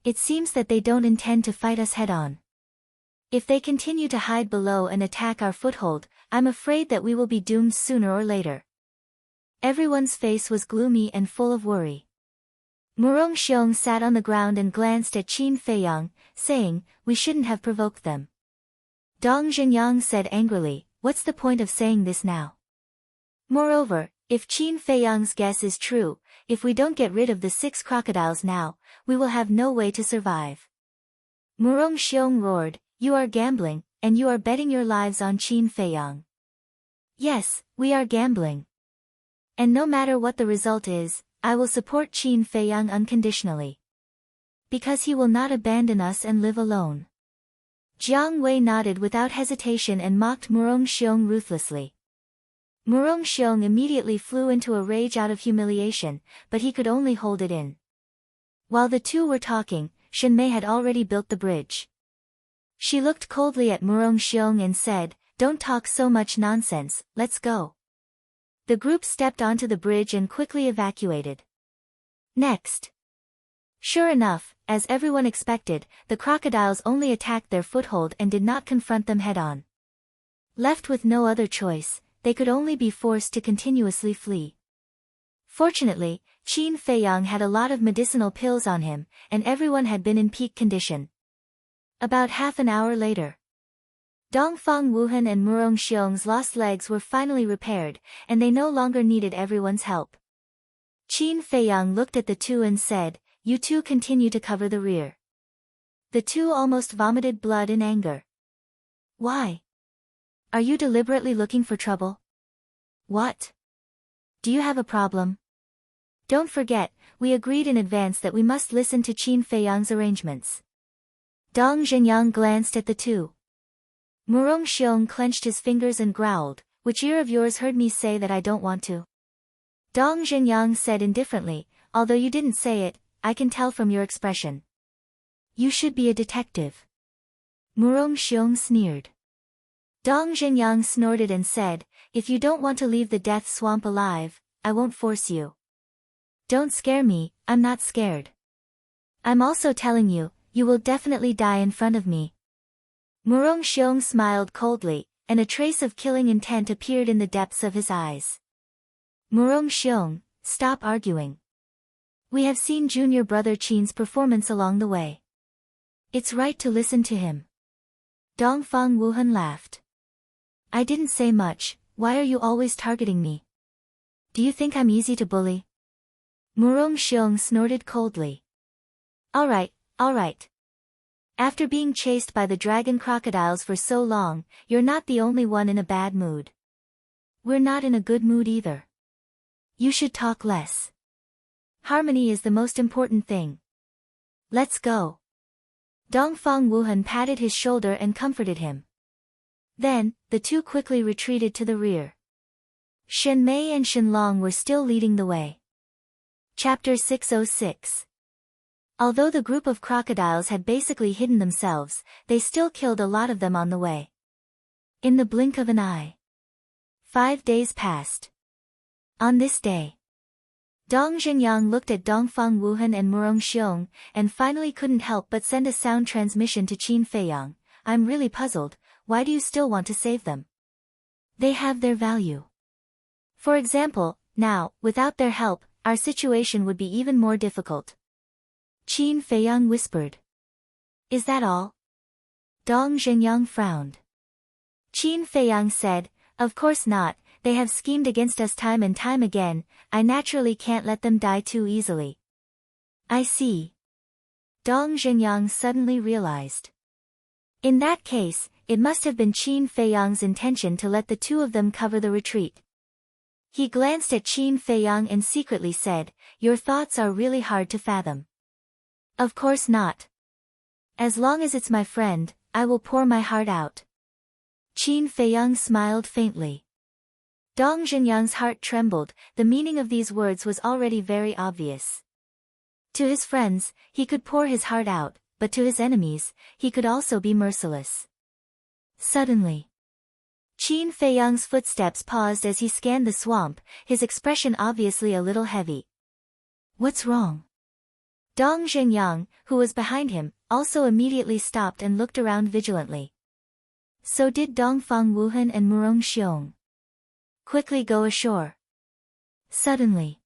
It seems that they don't intend to fight us head-on. If they continue to hide below and attack our foothold, I'm afraid that we will be doomed sooner or later. Everyone's face was gloomy and full of worry. Murong Xiong sat on the ground and glanced at Qin Feiyang, saying, we shouldn't have provoked them. Dong Zhengyang said angrily, what's the point of saying this now? Moreover, if Qin Feiyang's guess is true, if we don't get rid of the 6 crocodiles now, we will have no way to survive. Murong Xiong roared, you are gambling, and you are betting your lives on Qin Feiyang. Yes, we are gambling. And no matter what the result is, I will support Qin Feiyang unconditionally. Because he will not abandon us and live alone. Jiang Wei nodded without hesitation and mocked Murong Xiong ruthlessly. Murong Xiong immediately flew into a rage out of humiliation, but he could only hold it in. While the two were talking, Shen Mei had already built the bridge. She looked coldly at Murong Xiong and said, don't talk so much nonsense, let's go. The group stepped onto the bridge and quickly evacuated. Next. Sure enough, as everyone expected, the crocodiles only attacked their foothold and did not confront them head-on. Left with no other choice, they could only be forced to continuously flee. Fortunately, Qin Feiyang had a lot of medicinal pills on him, and everyone had been in peak condition. About half an hour later, Dongfang Wuhan and Murong Xiong's lost legs were finally repaired, and they no longer needed everyone's help. Qin Feiyang looked at the two and said, you two continue to cover the rear. The two almost vomited blood in anger. Why? Are you deliberately looking for trouble? What? Do you have a problem? Don't forget, we agreed in advance that we must listen to Qin Feiyang's arrangements. Dong Zhengyang glanced at the two. Murong Xiong clenched his fingers and growled, which ear of yours heard me say that I don't want to? Dong Zhengyang said indifferently, although you didn't say it, I can tell from your expression. You should be a detective. Murong Xiong sneered. Dong Zhengyang snorted and said, if you don't want to leave the death swamp alive, I won't force you. Don't scare me, I'm not scared. I'm also telling you, you will definitely die in front of me. Murong Xiong smiled coldly, and a trace of killing intent appeared in the depths of his eyes. Murong Xiong, stop arguing. We have seen junior brother Qin's performance along the way. It's right to listen to him. Dongfang Wuhan laughed. I didn't say much, why are you always targeting me? Do you think I'm easy to bully? Murong Xiong snorted coldly. Alright. After being chased by the dragon crocodiles for so long, you're not the only one in a bad mood. We're not in a good mood either. You should talk less. Harmony is the most important thing. Let's go. Dongfang Wuhan patted his shoulder and comforted him. Then, the two quickly retreated to the rear. Shen Mei and Shen Long were still leading the way. Chapter 606. Although the group of crocodiles had basically hidden themselves, they still killed a lot of them on the way. In the blink of an eye. 5 days passed. On this day, Dong Zhenyang looked at Dongfang Wuhan and Murong Xiong, and finally couldn't help but send a sound transmission to Qin Feiyang. I'm really puzzled, why do you still want to save them? They have their value. For example, now, without their help, our situation would be even more difficult. Qin Feiyang whispered. Is that all? Dong Zhenyang frowned. Qin Feiyang said, of course not, they have schemed against us time and time again, I naturally can't let them die too easily. I see. Dong Zhenyang suddenly realized. In that case, it must have been Qin Feiyang's intention to let the two of them cover the retreat. He glanced at Qin Feiyang and secretly said, your thoughts are really hard to fathom. Of course not. As long as it's my friend, I will pour my heart out. Qin Feiyang smiled faintly. Dong Zhenyang's heart trembled, the meaning of these words was already very obvious. To his friends, he could pour his heart out, but to his enemies, he could also be merciless. Suddenly, Qin Feiyang's footsteps paused as he scanned the swamp, his expression obviously a little heavy. What's wrong? Dong Zhenyang, who was behind him, also immediately stopped and looked around vigilantly. So did Dongfang Wuhan and Murong Xiong. Quickly go ashore. Suddenly,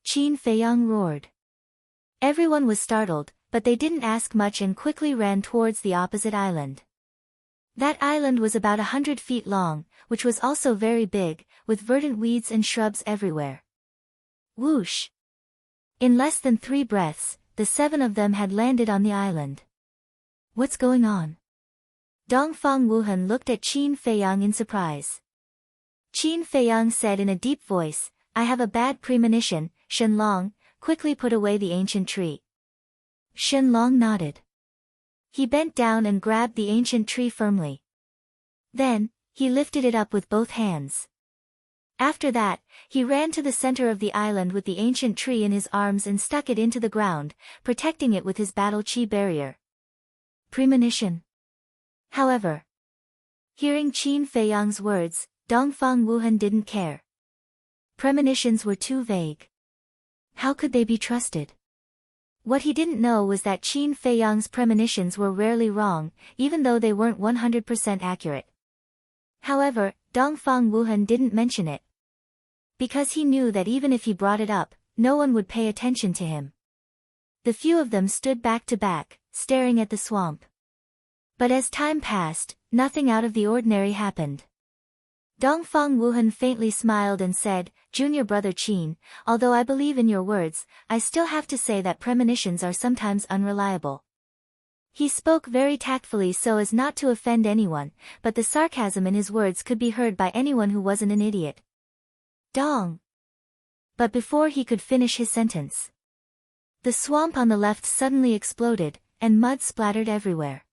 Qin Feiyang roared. Everyone was startled, but they didn't ask much and quickly ran towards the opposite island. That island was about 100 feet long, which was also very big, with verdant weeds and shrubs everywhere. Whoosh! In less than 3 breaths, the 7 of them had landed on the island. What's going on? Dongfang Wuhan looked at Qin Feiyang in surprise. Qin Feiyang said in a deep voice, I have a bad premonition. Shen Long, quickly put away the ancient tree. Shen Long nodded. He bent down and grabbed the ancient tree firmly. Then, he lifted it up with both hands. After that, he ran to the center of the island with the ancient tree in his arms and stuck it into the ground, protecting it with his battle chi barrier. Premonition. However, hearing Qin Feiyang's words, Dongfang Wuhan didn't care. Premonitions were too vague. How could they be trusted? What he didn't know was that Qin Feiyang's premonitions were rarely wrong, even though they weren't 100% accurate. However, Dongfang Wuhan didn't mention it. Because he knew that even if he brought it up, no one would pay attention to him. The few of them stood back to back, staring at the swamp. But as time passed, nothing out of the ordinary happened. Dongfang Wuhan faintly smiled and said, Junior brother Qin, although I believe in your words, I still have to say that premonitions are sometimes unreliable. He spoke very tactfully so as not to offend anyone, but the sarcasm in his words could be heard by anyone who wasn't an idiot. Dong! But before he could finish his sentence, the swamp on the left suddenly exploded, and mud splattered everywhere.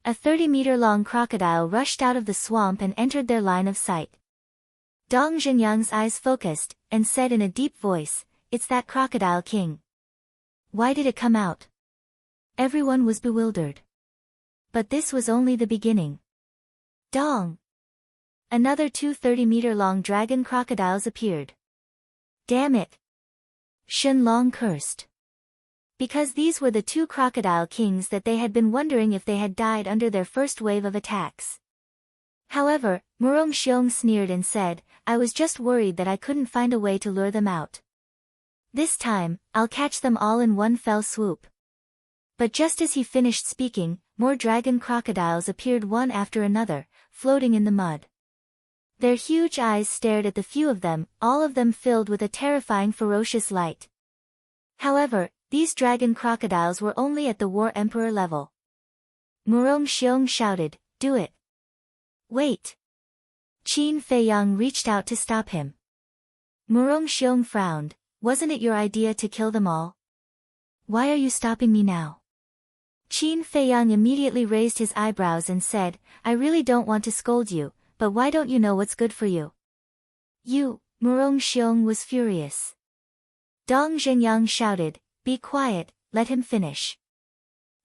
A 30-meter-long crocodile rushed out of the swamp and entered their line of sight. Dong Zhenyang's eyes focused, and said in a deep voice, It's that crocodile king. Why did it come out? Everyone was bewildered. But this was only the beginning. Dong! Another 2 30-meter-long dragon crocodiles appeared. Damn it! Shen Long cursed. Because these were the 2 crocodile kings that they had been wondering if they had died under their first wave of attacks. However, Murong Xiong sneered and said, I was just worried that I couldn't find a way to lure them out. This time, I'll catch them all in one fell swoop. But just as he finished speaking, more dragon crocodiles appeared one after another, floating in the mud. Their huge eyes stared at the few of them, all of them filled with a terrifying ferocious light. However, these dragon crocodiles were only at the War Emperor level. Murong Xiong shouted, Do it! Wait! Qin Feiyang reached out to stop him. Murong Xiong frowned, Wasn't it your idea to kill them all? Why are you stopping me now? Qin Feiyang immediately raised his eyebrows and said, I really don't want to scold you, but why don't you know what's good for you? You, Murong Xiong was furious. Dong Zhenyang shouted, Be quiet, let him finish.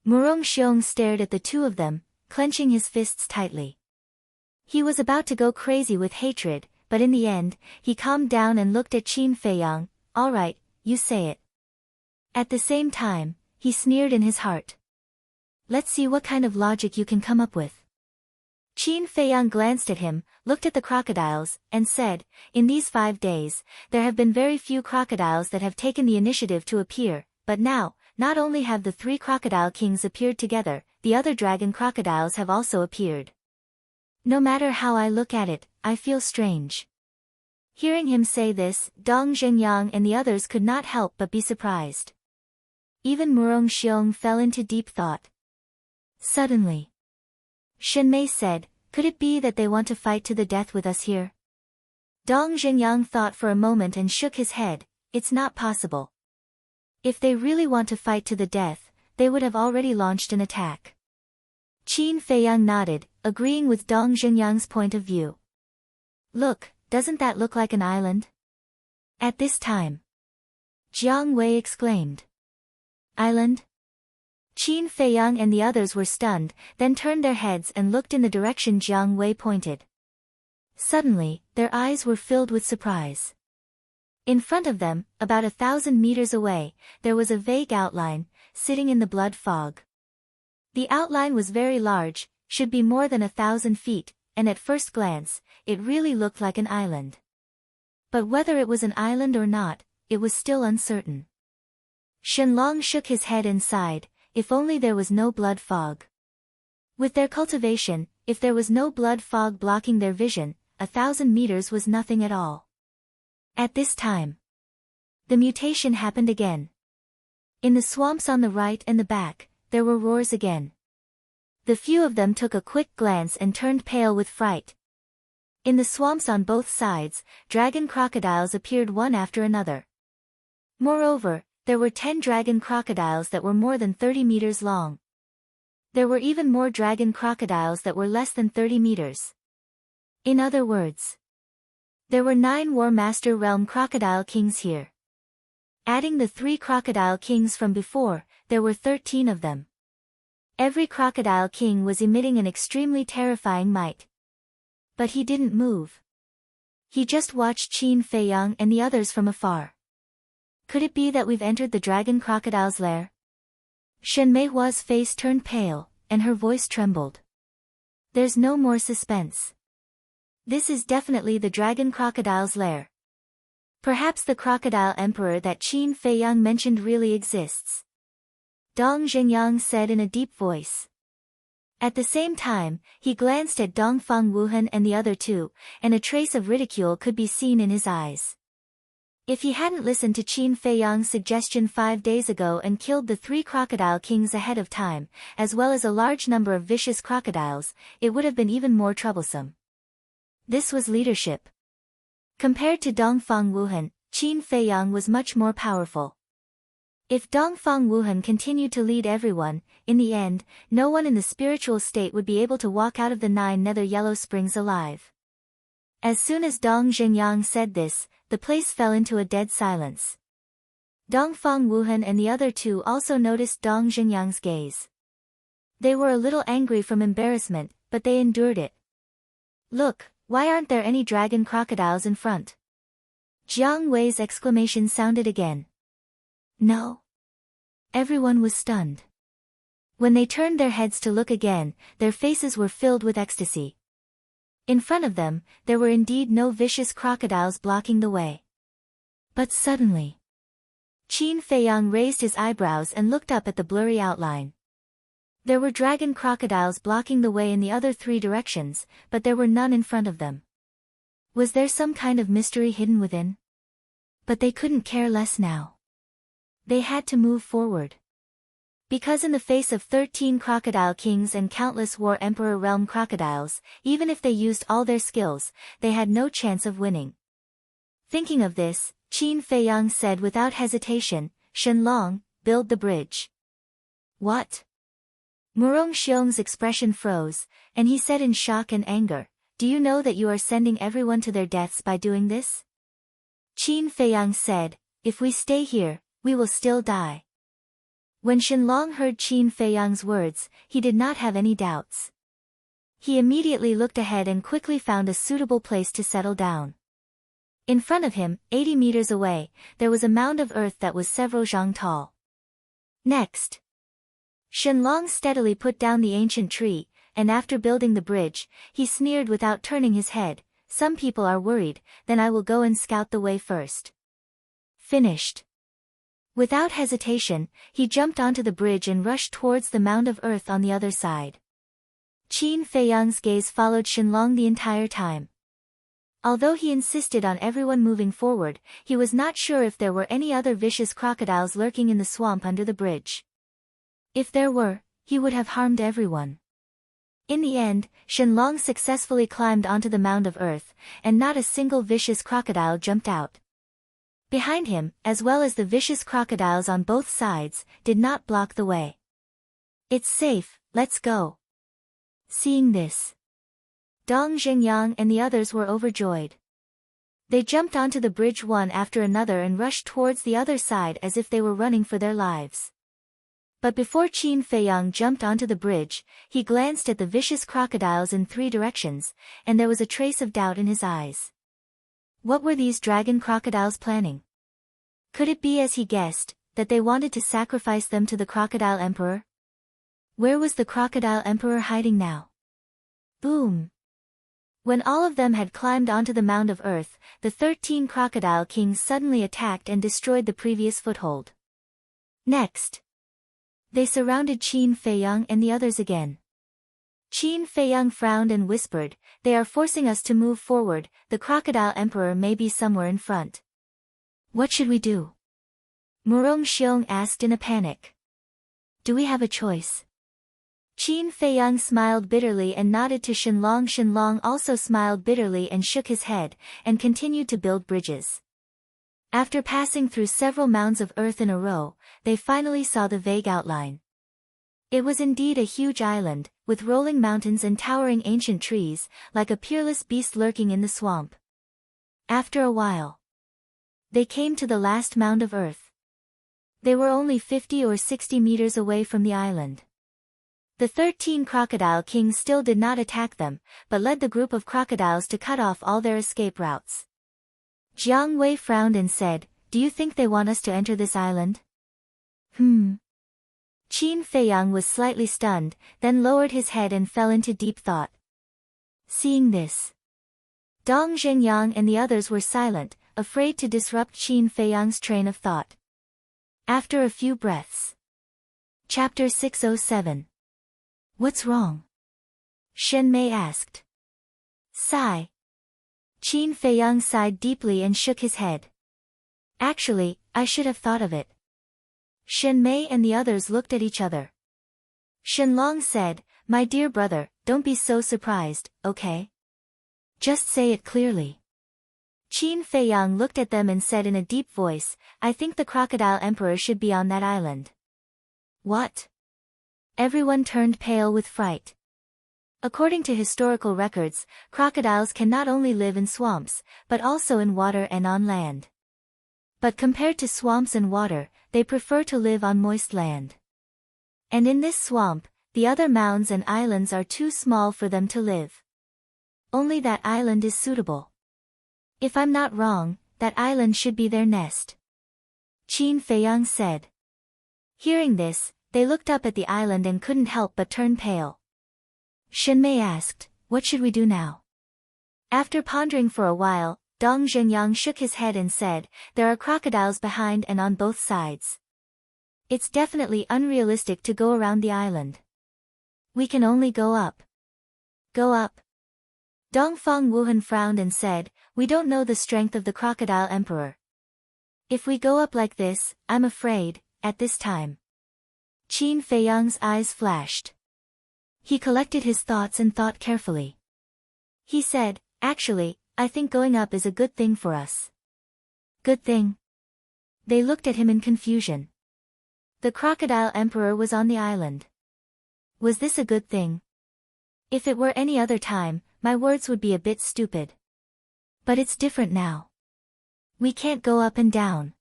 Murong Xiong stared at the two of them, clenching his fists tightly. He was about to go crazy with hatred, but in the end, he calmed down and looked at Qin Feiyang. All right, you say it. At the same time, he sneered in his heart. Let's see what kind of logic you can come up with. Qin Feiyang glanced at him, looked at the crocodiles, and said, In these 5 days, there have been very few crocodiles that have taken the initiative to appear, but now, not only have the 3 crocodile kings appeared together, the other dragon crocodiles have also appeared. No matter how I look at it, I feel strange. Hearing him say this, Dong Zhenyang and the others could not help but be surprised. Even Murong Xiong fell into deep thought. Suddenly, Shenmei said, Could it be that they want to fight to the death with us here? Dong Zhenyang thought for a moment and shook his head. It's not possible. If they really want to fight to the death, they would have already launched an attack. Qin Feiyang nodded, agreeing with Dong Zhenyang's point of view. Look, doesn't that look like an island? At this time, Jiang Wei exclaimed. Island? Qin Feiyang and the others were stunned, then turned their heads and looked in the direction Jiang Wei pointed. Suddenly, their eyes were filled with surprise. In front of them, about 1,000 meters away, there was a vague outline, sitting in the blood fog. The outline was very large, should be more than 1,000 feet, and at first glance, it really looked like an island. But whether it was an island or not, it was still uncertain. Shenlong shook his head and sighed, if only there was no blood fog. With their cultivation, if there was no blood fog blocking their vision, 1,000 meters was nothing at all. At this time, the mutation happened again. In the swamps on the right and the back, there were roars again. The few of them took a quick glance and turned pale with fright. In the swamps on both sides, dragon crocodiles appeared one after another. Moreover, there were 10 dragon crocodiles that were more than 30 meters long. There were even more dragon crocodiles that were less than 30 meters. In other words, there were 9 War Master Realm crocodile kings here. Adding the 3 crocodile kings from before, there were 13 of them. Every crocodile king was emitting an extremely terrifying might. But he didn't move. He just watched Qin Feiyang and the others from afar. Could it be that we've entered the dragon crocodile's lair? Shen Meihua's face turned pale, and her voice trembled. There's no more suspense. This is definitely the dragon crocodile's lair. Perhaps the crocodile emperor that Qin Feiyang mentioned really exists. Dong Zhenyang said in a deep voice. At the same time, he glanced at Dongfang Wuhan and the other two, and a trace of ridicule could be seen in his eyes. If he hadn't listened to Qin Feiyang's suggestion 5 days ago and killed the 3 crocodile kings ahead of time, as well as a large number of vicious crocodiles, it would have been even more troublesome. This was leadership. Compared to Dongfang Wuhan, Qin Feiyang was much more powerful. If Dongfang Wuhan continued to lead everyone, in the end, no one in the spiritual state would be able to walk out of the 9 nether yellow springs alive. As soon as Dong Zhenyang said this, the place fell into a dead silence. Dongfang Wuhan and the other two also noticed Dong Zhenyang's gaze. They were a little angry from embarrassment, but they endured it. Look, why aren't there any dragon crocodiles in front? Jiang Wei's exclamation sounded again. No. Everyone was stunned. When they turned their heads to look again, their faces were filled with ecstasy. In front of them, there were indeed no vicious crocodiles blocking the way. But suddenly, Qin Feiyang raised his eyebrows and looked up at the blurry outline. There were dragon crocodiles blocking the way in the other 3 directions, but there were none in front of them. Was there some kind of mystery hidden within? But they couldn't care less now. They had to move forward. Because in the face of 13 crocodile kings and countless War Emperor realm crocodiles, even if they used all their skills, they had no chance of winning. Thinking of this, Qin Feiyang said without hesitation, Shenlong, build the bridge. What? Murong Xiong's expression froze, and he said in shock and anger, "Do you know that you are sending everyone to their deaths by doing this?" Qin Feiyang said, "If we stay here, we will still die." When Shenlong heard Qin Feiyang's words, he did not have any doubts. He immediately looked ahead and quickly found a suitable place to settle down. In front of him, 80 meters away, there was a mound of earth that was several zhang tall. Next, Shenlong steadily put down the ancient tree, and after building the bridge, he sneered without turning his head, "Some people are worried, then I will go and scout the way first." Finished. Without hesitation, he jumped onto the bridge and rushed towards the mound of earth on the other side. Qin Feiyang's gaze followed Shenlong the entire time. Although he insisted on everyone moving forward, he was not sure if there were any other vicious crocodiles lurking in the swamp under the bridge. If there were, he would have harmed everyone. In the end, Shenlong successfully climbed onto the mound of earth, and not a single vicious crocodile jumped out. Behind him, as well as the vicious crocodiles on both sides, did not block the way. "It's safe, let's go." Seeing this, Dong Zhengyang and the others were overjoyed. They jumped onto the bridge one after another and rushed towards the other side as if they were running for their lives. But before Qin Feiyang jumped onto the bridge, he glanced at the vicious crocodiles in 3 directions, and there was a trace of doubt in his eyes. What were these dragon crocodiles planning? Could it be, as he guessed, that they wanted to sacrifice them to the Crocodile Emperor? Where was the Crocodile Emperor hiding now? Boom! When all of them had climbed onto the mound of earth, the 13 crocodile kings suddenly attacked and destroyed the previous foothold. Next, they surrounded Qin Feiyang and the others again. Qin Feiyang frowned and whispered, "They are forcing us to move forward, the Crocodile Emperor may be somewhere in front." "What should we do?" Murong Xiong asked in a panic. "Do we have a choice?" Qin Feiyang smiled bitterly and nodded to Shenlong. Shenlong also smiled bitterly and shook his head, and continued to build bridges. After passing through several mounds of earth in a row, they finally saw the vague outline. It was indeed a huge island, with rolling mountains and towering ancient trees, like a peerless beast lurking in the swamp. After a while, they came to the last mound of earth. They were only 50 or 60 meters away from the island. The 13 crocodile kings still did not attack them, but led the group of crocodiles to cut off all their escape routes. Jiang Wei frowned and said, "Do you think they want us to enter this island?" Qin Feiyang was slightly stunned, then lowered his head and fell into deep thought. Seeing this, Dong Zhengyang and the others were silent, afraid to disrupt Qin Feiyang's train of thought. After a few breaths. Chapter 607. What's wrong? Shen Mei asked. Sigh. Qin Feiyang sighed deeply and shook his head. Actually, I should have thought of it. Shen Mei and the others looked at each other. Shenlong said, "My dear brother, don't be so surprised, okay? Just say it clearly." Qin Feiyang looked at them and said in a deep voice, "I think the Crocodile Emperor should be on that island." What? Everyone turned pale with fright. According to historical records, crocodiles can not only live in swamps, but also in water and on land. But compared to swamps and water, they prefer to live on moist land. And in this swamp, the other mounds and islands are too small for them to live. Only that island is suitable. If I'm not wrong, that island should be their nest. Qin Feiyang said. Hearing this, they looked up at the island and couldn't help but turn pale. Shen Mei asked, "What should we do now?" After pondering for a while, Dong Zhengyang shook his head and said, "There are crocodiles behind and on both sides. It's definitely unrealistic to go around the island. We can only go up." Go up? Dongfang Wuhan frowned and said, "We don't know the strength of the Crocodile Emperor. If we go up like this, I'm afraid, at this time." Qin Feiyang's eyes flashed. He collected his thoughts and thought carefully. He said, "Actually, I think going up is a good thing for us." Good thing? They looked at him in confusion. The Crocodile Emperor was on the island. Was this a good thing? If it were any other time, my words would be a bit stupid. But it's different now. We can't go up and down.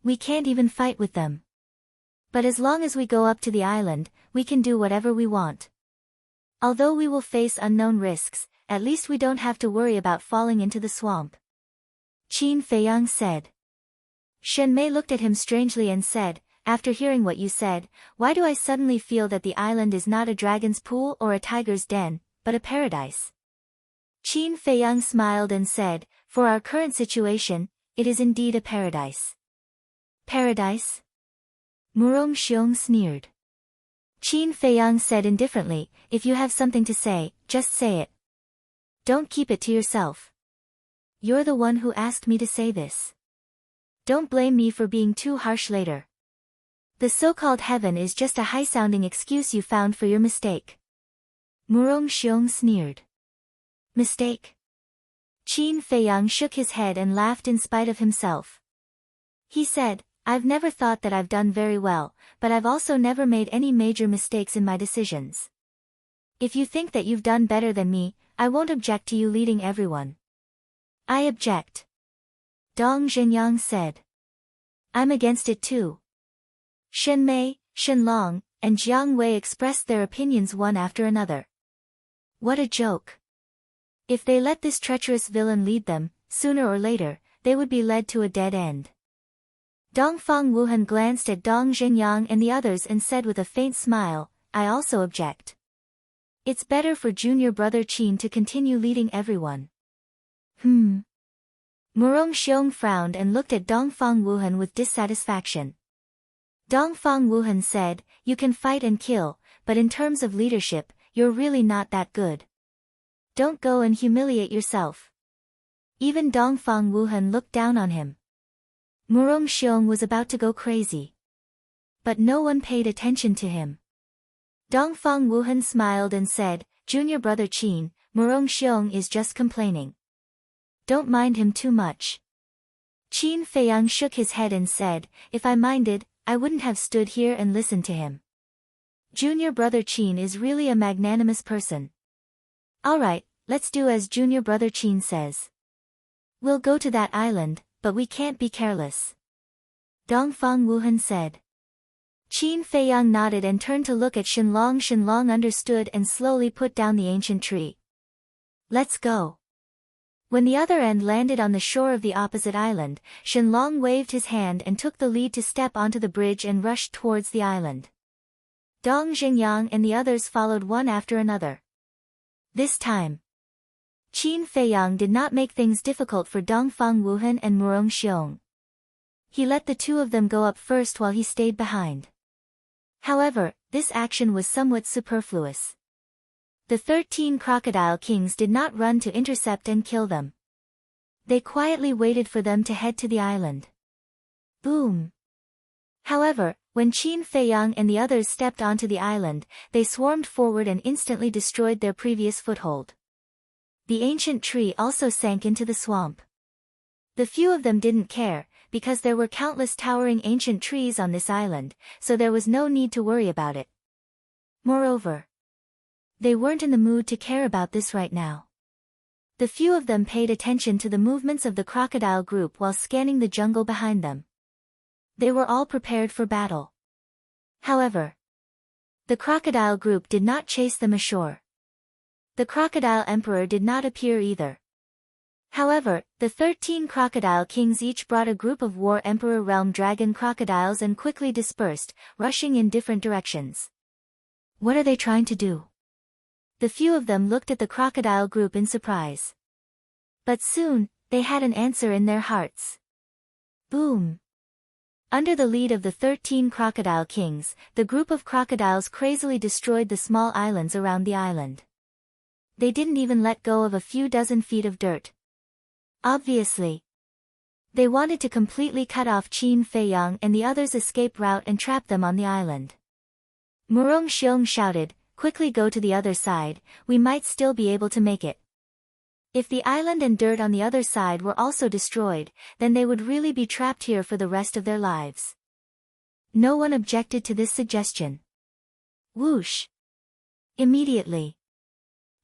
We can't even fight with them. But as long as we go up to the island, we can do whatever we want. Although we will face unknown risks, at least we don't have to worry about falling into the swamp. Qin Feiyang said. Shen Mei looked at him strangely and said, after hearing what you said, why do I suddenly feel that the island is not a dragon's pool or a tiger's den, but a paradise? Qin Feiyang smiled and said, for our current situation, it is indeed a paradise. Paradise? Murong Xiong sneered. Qin Feiyang said indifferently, if you have something to say, just say it. Don't keep it to yourself. You're the one who asked me to say this. Don't blame me for being too harsh later. The so-called heaven is just a high-sounding excuse you found for your mistake. Murong Xiong sneered. Mistake? Qin Feiyang shook his head and laughed in spite of himself. He said, I've never thought that I've done very well, but I've also never made any major mistakes in my decisions. If you think that you've done better than me, I won't object to you leading everyone. I object. Dong Zhenyang said. I'm against it too. Shen Mei, Shen Long, and Jiang Wei expressed their opinions one after another. What a joke. If they let this treacherous villain lead them, sooner or later, they would be led to a dead end. Dongfang Wuhan glanced at Dong Zhenyang and the others and said with a faint smile, I also object. It's better for junior brother Qin to continue leading everyone. Murong Xiong frowned and looked at Dongfang Wuhan with dissatisfaction. Dongfang Wuhan said, you can fight and kill, but in terms of leadership, you're really not that good. Don't go and humiliate yourself. Even Dongfang Wuhan looked down on him. Murong Xiong was about to go crazy. But no one paid attention to him. Dongfang Wuhan smiled and said, Junior brother Qin, Murong Xiong is just complaining. Don't mind him too much. Qin Feiyang shook his head and said, if I minded, I wouldn't have stood here and listened to him. Junior brother Qin is really a magnanimous person. Alright, let's do as junior brother Qin says. We'll go to that island, but we can't be careless. Dongfang Wuhan said. Qin Feiyang nodded and turned to look at Shenlong. Shenlong understood and slowly put down the ancient tree. Let's go. When the other end landed on the shore of the opposite island, Shenlong waved his hand and took the lead to step onto the bridge and rushed towards the island. Dong Zhenyang and the others followed one after another. This time, Qin Feiyang did not make things difficult for Dongfang Wuhan and Murong Xiong. He let the two of them go up first while he stayed behind. However, this action was somewhat superfluous. The 13 crocodile kings did not run to intercept and kill them. They quietly waited for them to head to the island. Boom! However, when Qin Feiyang and the others stepped onto the island, they swarmed forward and instantly destroyed their previous foothold. The ancient tree also sank into the swamp. The few of them didn't care, because there were countless towering ancient trees on this island, so there was no need to worry about it. Moreover, they weren't in the mood to care about this right now. The few of them paid attention to the movements of the crocodile group while scanning the jungle behind them. They were all prepared for battle. However, the crocodile group did not chase them ashore. The crocodile emperor did not appear either. However, the 13 crocodile kings each brought a group of war emperor realm dragon crocodiles and quickly dispersed, rushing in different directions. What are they trying to do? The few of them looked at the crocodile group in surprise. But soon, they had an answer in their hearts. Boom! Under the lead of the 13 crocodile kings, the group of crocodiles crazily destroyed the small islands around the island. They didn't even let go of a few dozen feet of dirt. Obviously, they wanted to completely cut off Qin Feiyang and the others' escape route and trap them on the island. Murong Xiong shouted, quickly go to the other side, we might still be able to make it. If the island and dirt on the other side were also destroyed, then they would really be trapped here for the rest of their lives. No one objected to this suggestion. Whoosh! Immediately,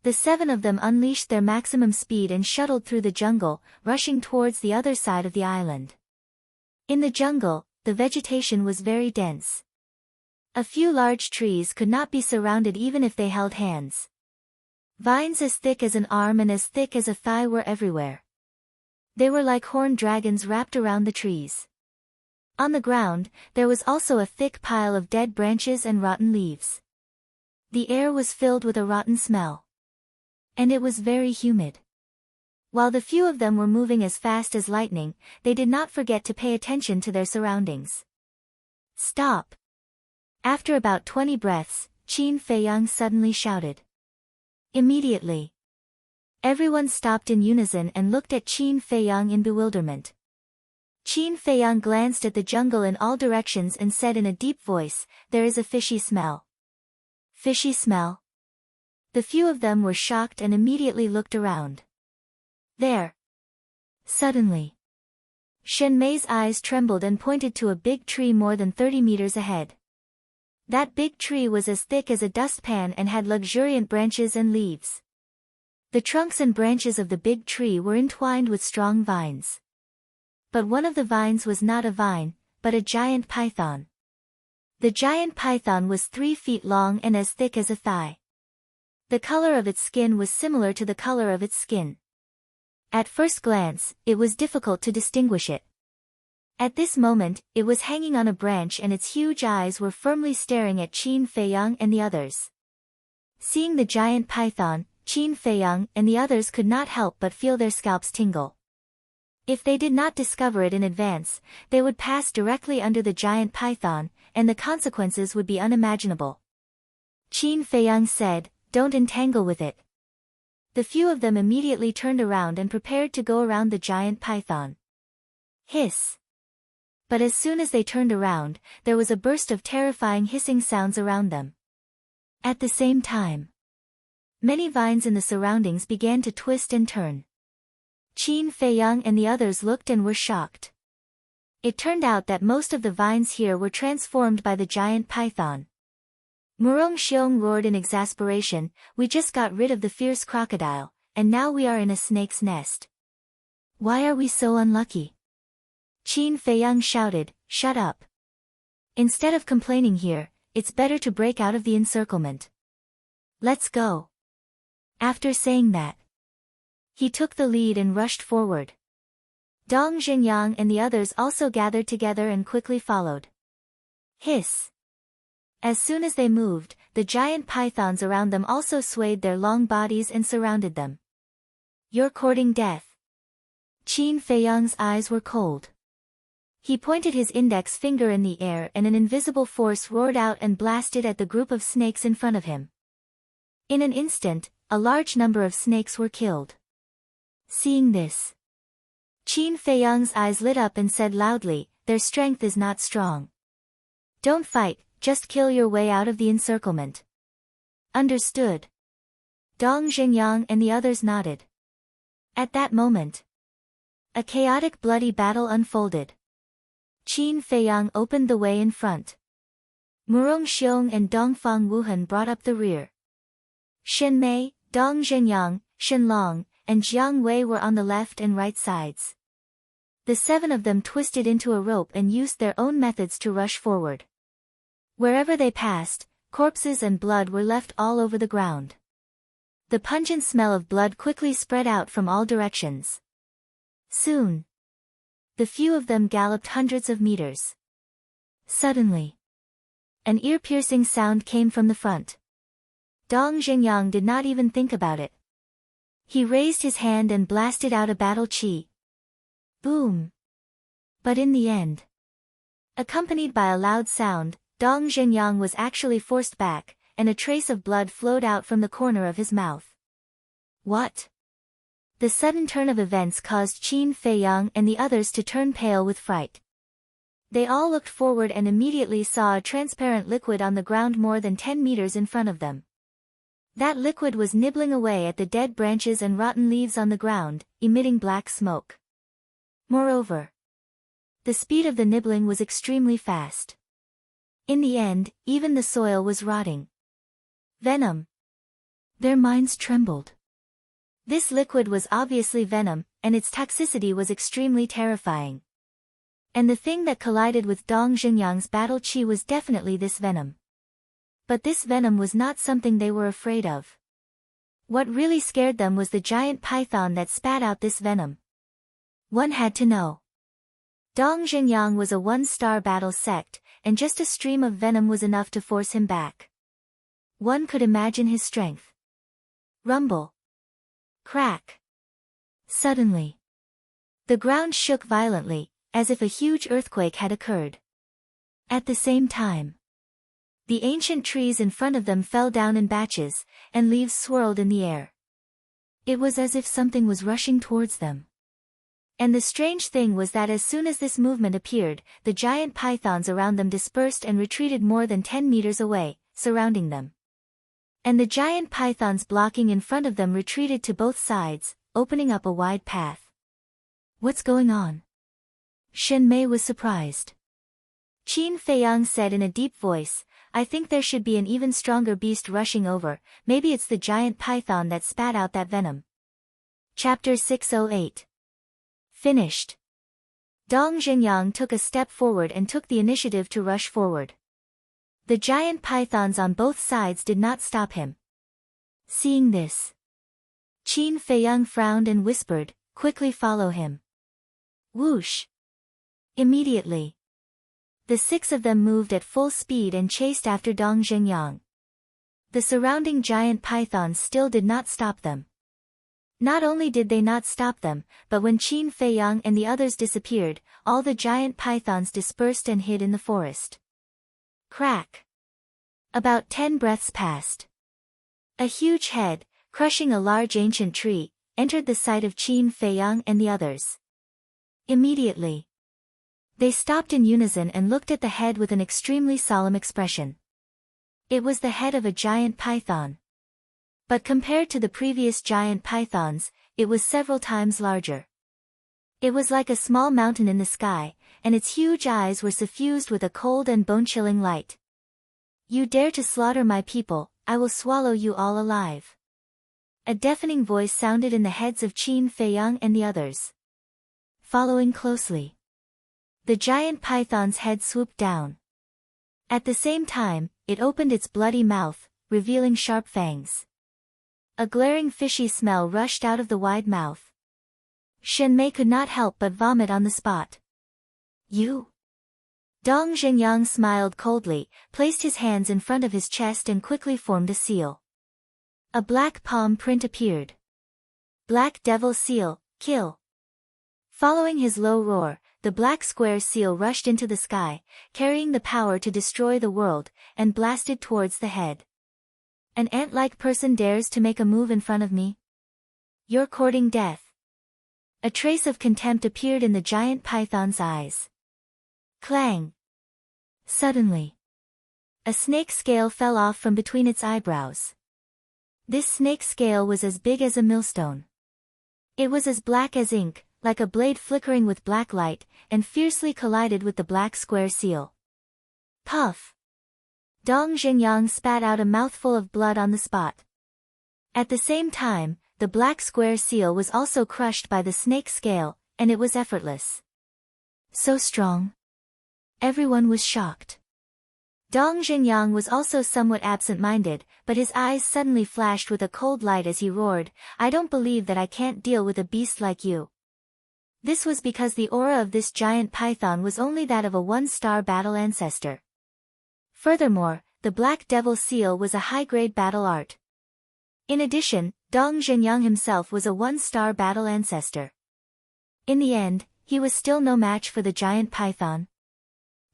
the 7 of them unleashed their maximum speed and shuttled through the jungle, rushing towards the other side of the island. In the jungle, the vegetation was very dense. A few large trees could not be surrounded even if they held hands. Vines as thick as an arm and as thick as a thigh were everywhere. They were like horned dragons wrapped around the trees. On the ground, there was also a thick pile of dead branches and rotten leaves. The air was filled with a rotten smell. And it was very humid. While the few of them were moving as fast as lightning, they did not forget to pay attention to their surroundings. Stop! After about 20 breaths, Qin Feiyang suddenly shouted. Immediately, everyone stopped in unison and looked at Qin Feiyang in bewilderment. Qin Feiyang glanced at the jungle in all directions and said in a deep voice, "There is a fishy smell." Fishy smell? The few of them were shocked and immediately looked around. There. Suddenly, Shen Mei's eyes trembled and pointed to a big tree more than 30 meters ahead. That big tree was as thick as a dustpan and had luxuriant branches and leaves. The trunks and branches of the big tree were entwined with strong vines. But one of the vines was not a vine, but a giant python. The giant python was 3 feet long and as thick as a thigh. The color of its skin was similar to the color of its skin. At first glance, it was difficult to distinguish it. At this moment, it was hanging on a branch and its huge eyes were firmly staring at Qin Feiyang and the others. Seeing the giant python, Qin Feiyang and the others could not help but feel their scalps tingle. If they did not discover it in advance, they would pass directly under the giant python, and the consequences would be unimaginable. Qin Feiyang said, "Don't entangle with it." The few of them immediately turned around and prepared to go around the giant python. Hiss! But as soon as they turned around, there was a burst of terrifying hissing sounds around them. At the same time, many vines in the surroundings began to twist and turn. Qin Feiyang and the others looked and were shocked. It turned out that most of the vines here were transformed by the giant python. Murong Xiong roared in exasperation, "We just got rid of the fierce crocodile, and now we are in a snake's nest. Why are we so unlucky?" Qin Feiyang shouted, "Shut up. Instead of complaining here, it's better to break out of the encirclement. Let's go." After saying that, he took the lead and rushed forward. Dong Zhenyang and the others also gathered together and quickly followed. Hiss! As soon as they moved, the giant pythons around them also swayed their long bodies and surrounded them. "You're courting death." Qin Feiyang's eyes were cold. He pointed his index finger in the air and an invisible force roared out and blasted at the group of snakes in front of him. In an instant, a large number of snakes were killed. Seeing this, Qin Feiyang's eyes lit up and said loudly, "Their strength is not strong. Don't fight, just kill your way out of the encirclement." Understood. Dong Zhenyang and the others nodded. At that moment, a chaotic bloody battle unfolded. Qin Feiyang opened the way in front. Murong Xiong and Dongfang Wuhan brought up the rear. Shen Mei, Dong Zhenyang, Shen Long, and Jiang Wei were on the left and right sides. The 7 of them twisted into a rope and used their own methods to rush forward. Wherever they passed, corpses and blood were left all over the ground. The pungent smell of blood quickly spread out from all directions. Soon, the few of them galloped hundreds of meters. Suddenly, an ear-piercing sound came from the front. Dong Zhenyang did not even think about it. He raised his hand and blasted out a battle chi. Boom! But in the end, accompanied by a loud sound, Dong Zhenyang was actually forced back, and a trace of blood flowed out from the corner of his mouth. What? The sudden turn of events caused Qin Feiyang and the others to turn pale with fright. They all looked forward and immediately saw a transparent liquid on the ground more than 10 meters in front of them. That liquid was nibbling away at the dead branches and rotten leaves on the ground, emitting black smoke. Moreover, the speed of the nibbling was extremely fast. In the end, even the soil was rotting. Venom. Their minds trembled. This liquid was obviously venom, and its toxicity was extremely terrifying. And the thing that collided with Dong Xingyang's battle chi was definitely this venom. But this venom was not something they were afraid of. What really scared them was the giant python that spat out this venom. One had to know. Dong Xingyang was a one-star battle sect, and just a stream of venom was enough to force him back. One could imagine his strength. Rumble. Crack. Suddenly, the ground shook violently, as if a huge earthquake had occurred. At the same time, the ancient trees in front of them fell down in batches, and leaves swirled in the air. It was as if something was rushing towards them. And the strange thing was that as soon as this movement appeared, the giant pythons around them dispersed and retreated more than 10 meters away, surrounding them. And the giant pythons blocking in front of them retreated to both sides, opening up a wide path. What's going on? Shen Mei was surprised. Qin Feiyang said in a deep voice, I think there should be an even stronger beast rushing over, maybe it's the giant python that spat out that venom. Chapter 608. Finished. Dong Xingyang took a step forward and took the initiative to rush forward. The giant pythons on both sides did not stop him. Seeing this, Qin Feiyang frowned and whispered, quickly follow him. Whoosh! Immediately, the 6 of them moved at full speed and chased after Dong Xingyang. The surrounding giant pythons still did not stop them. Not only did they not stop them, but when Qin Feiyang and the others disappeared, all the giant pythons dispersed and hid in the forest. Crack. About 10 breaths passed. A huge head, crushing a large ancient tree, entered the sight of Qin Feiyang and the others. Immediately, they stopped in unison and looked at the head with an extremely solemn expression. It was the head of a giant python. But compared to the previous giant pythons, it was several times larger. It was like a small mountain in the sky, and its huge eyes were suffused with a cold and bone-chilling light. You dare to slaughter my people, I will swallow you all alive. A deafening voice sounded in the heads of Qin Feiyang and the others. Following closely, the giant python's head swooped down. At the same time, it opened its bloody mouth, revealing sharp fangs. A glaring fishy smell rushed out of the wide mouth. Shen Mei could not help but vomit on the spot. You? Dong Xingyang smiled coldly, placed his hands in front of his chest and quickly formed a seal. A black palm print appeared. Black Devil Seal, kill. Following his low roar, the black square seal rushed into the sky, carrying the power to destroy the world, and blasted towards the head. An ant-like person dares to make a move in front of me? You're courting death. A trace of contempt appeared in the giant python's eyes. Clang! Suddenly, a snake scale fell off from between its eyebrows. This snake scale was as big as a millstone. It was as black as ink, like a blade flickering with black light, and fiercely collided with the black square seal. Puff! Dong Xingyang spat out a mouthful of blood on the spot. At the same time, the black square seal was also crushed by the snake scale, and it was effortless. So strong. Everyone was shocked. Dong Xingyang was also somewhat absent-minded, but his eyes suddenly flashed with a cold light as he roared, I don't believe that I can't deal with a beast like you. This was because the aura of this giant python was only that of a one-star battle ancestor. Furthermore, the Black Devil Seal was a high-grade battle art. In addition, Dong Xingyang himself was a one-star battle ancestor. In the end, he was still no match for the giant python.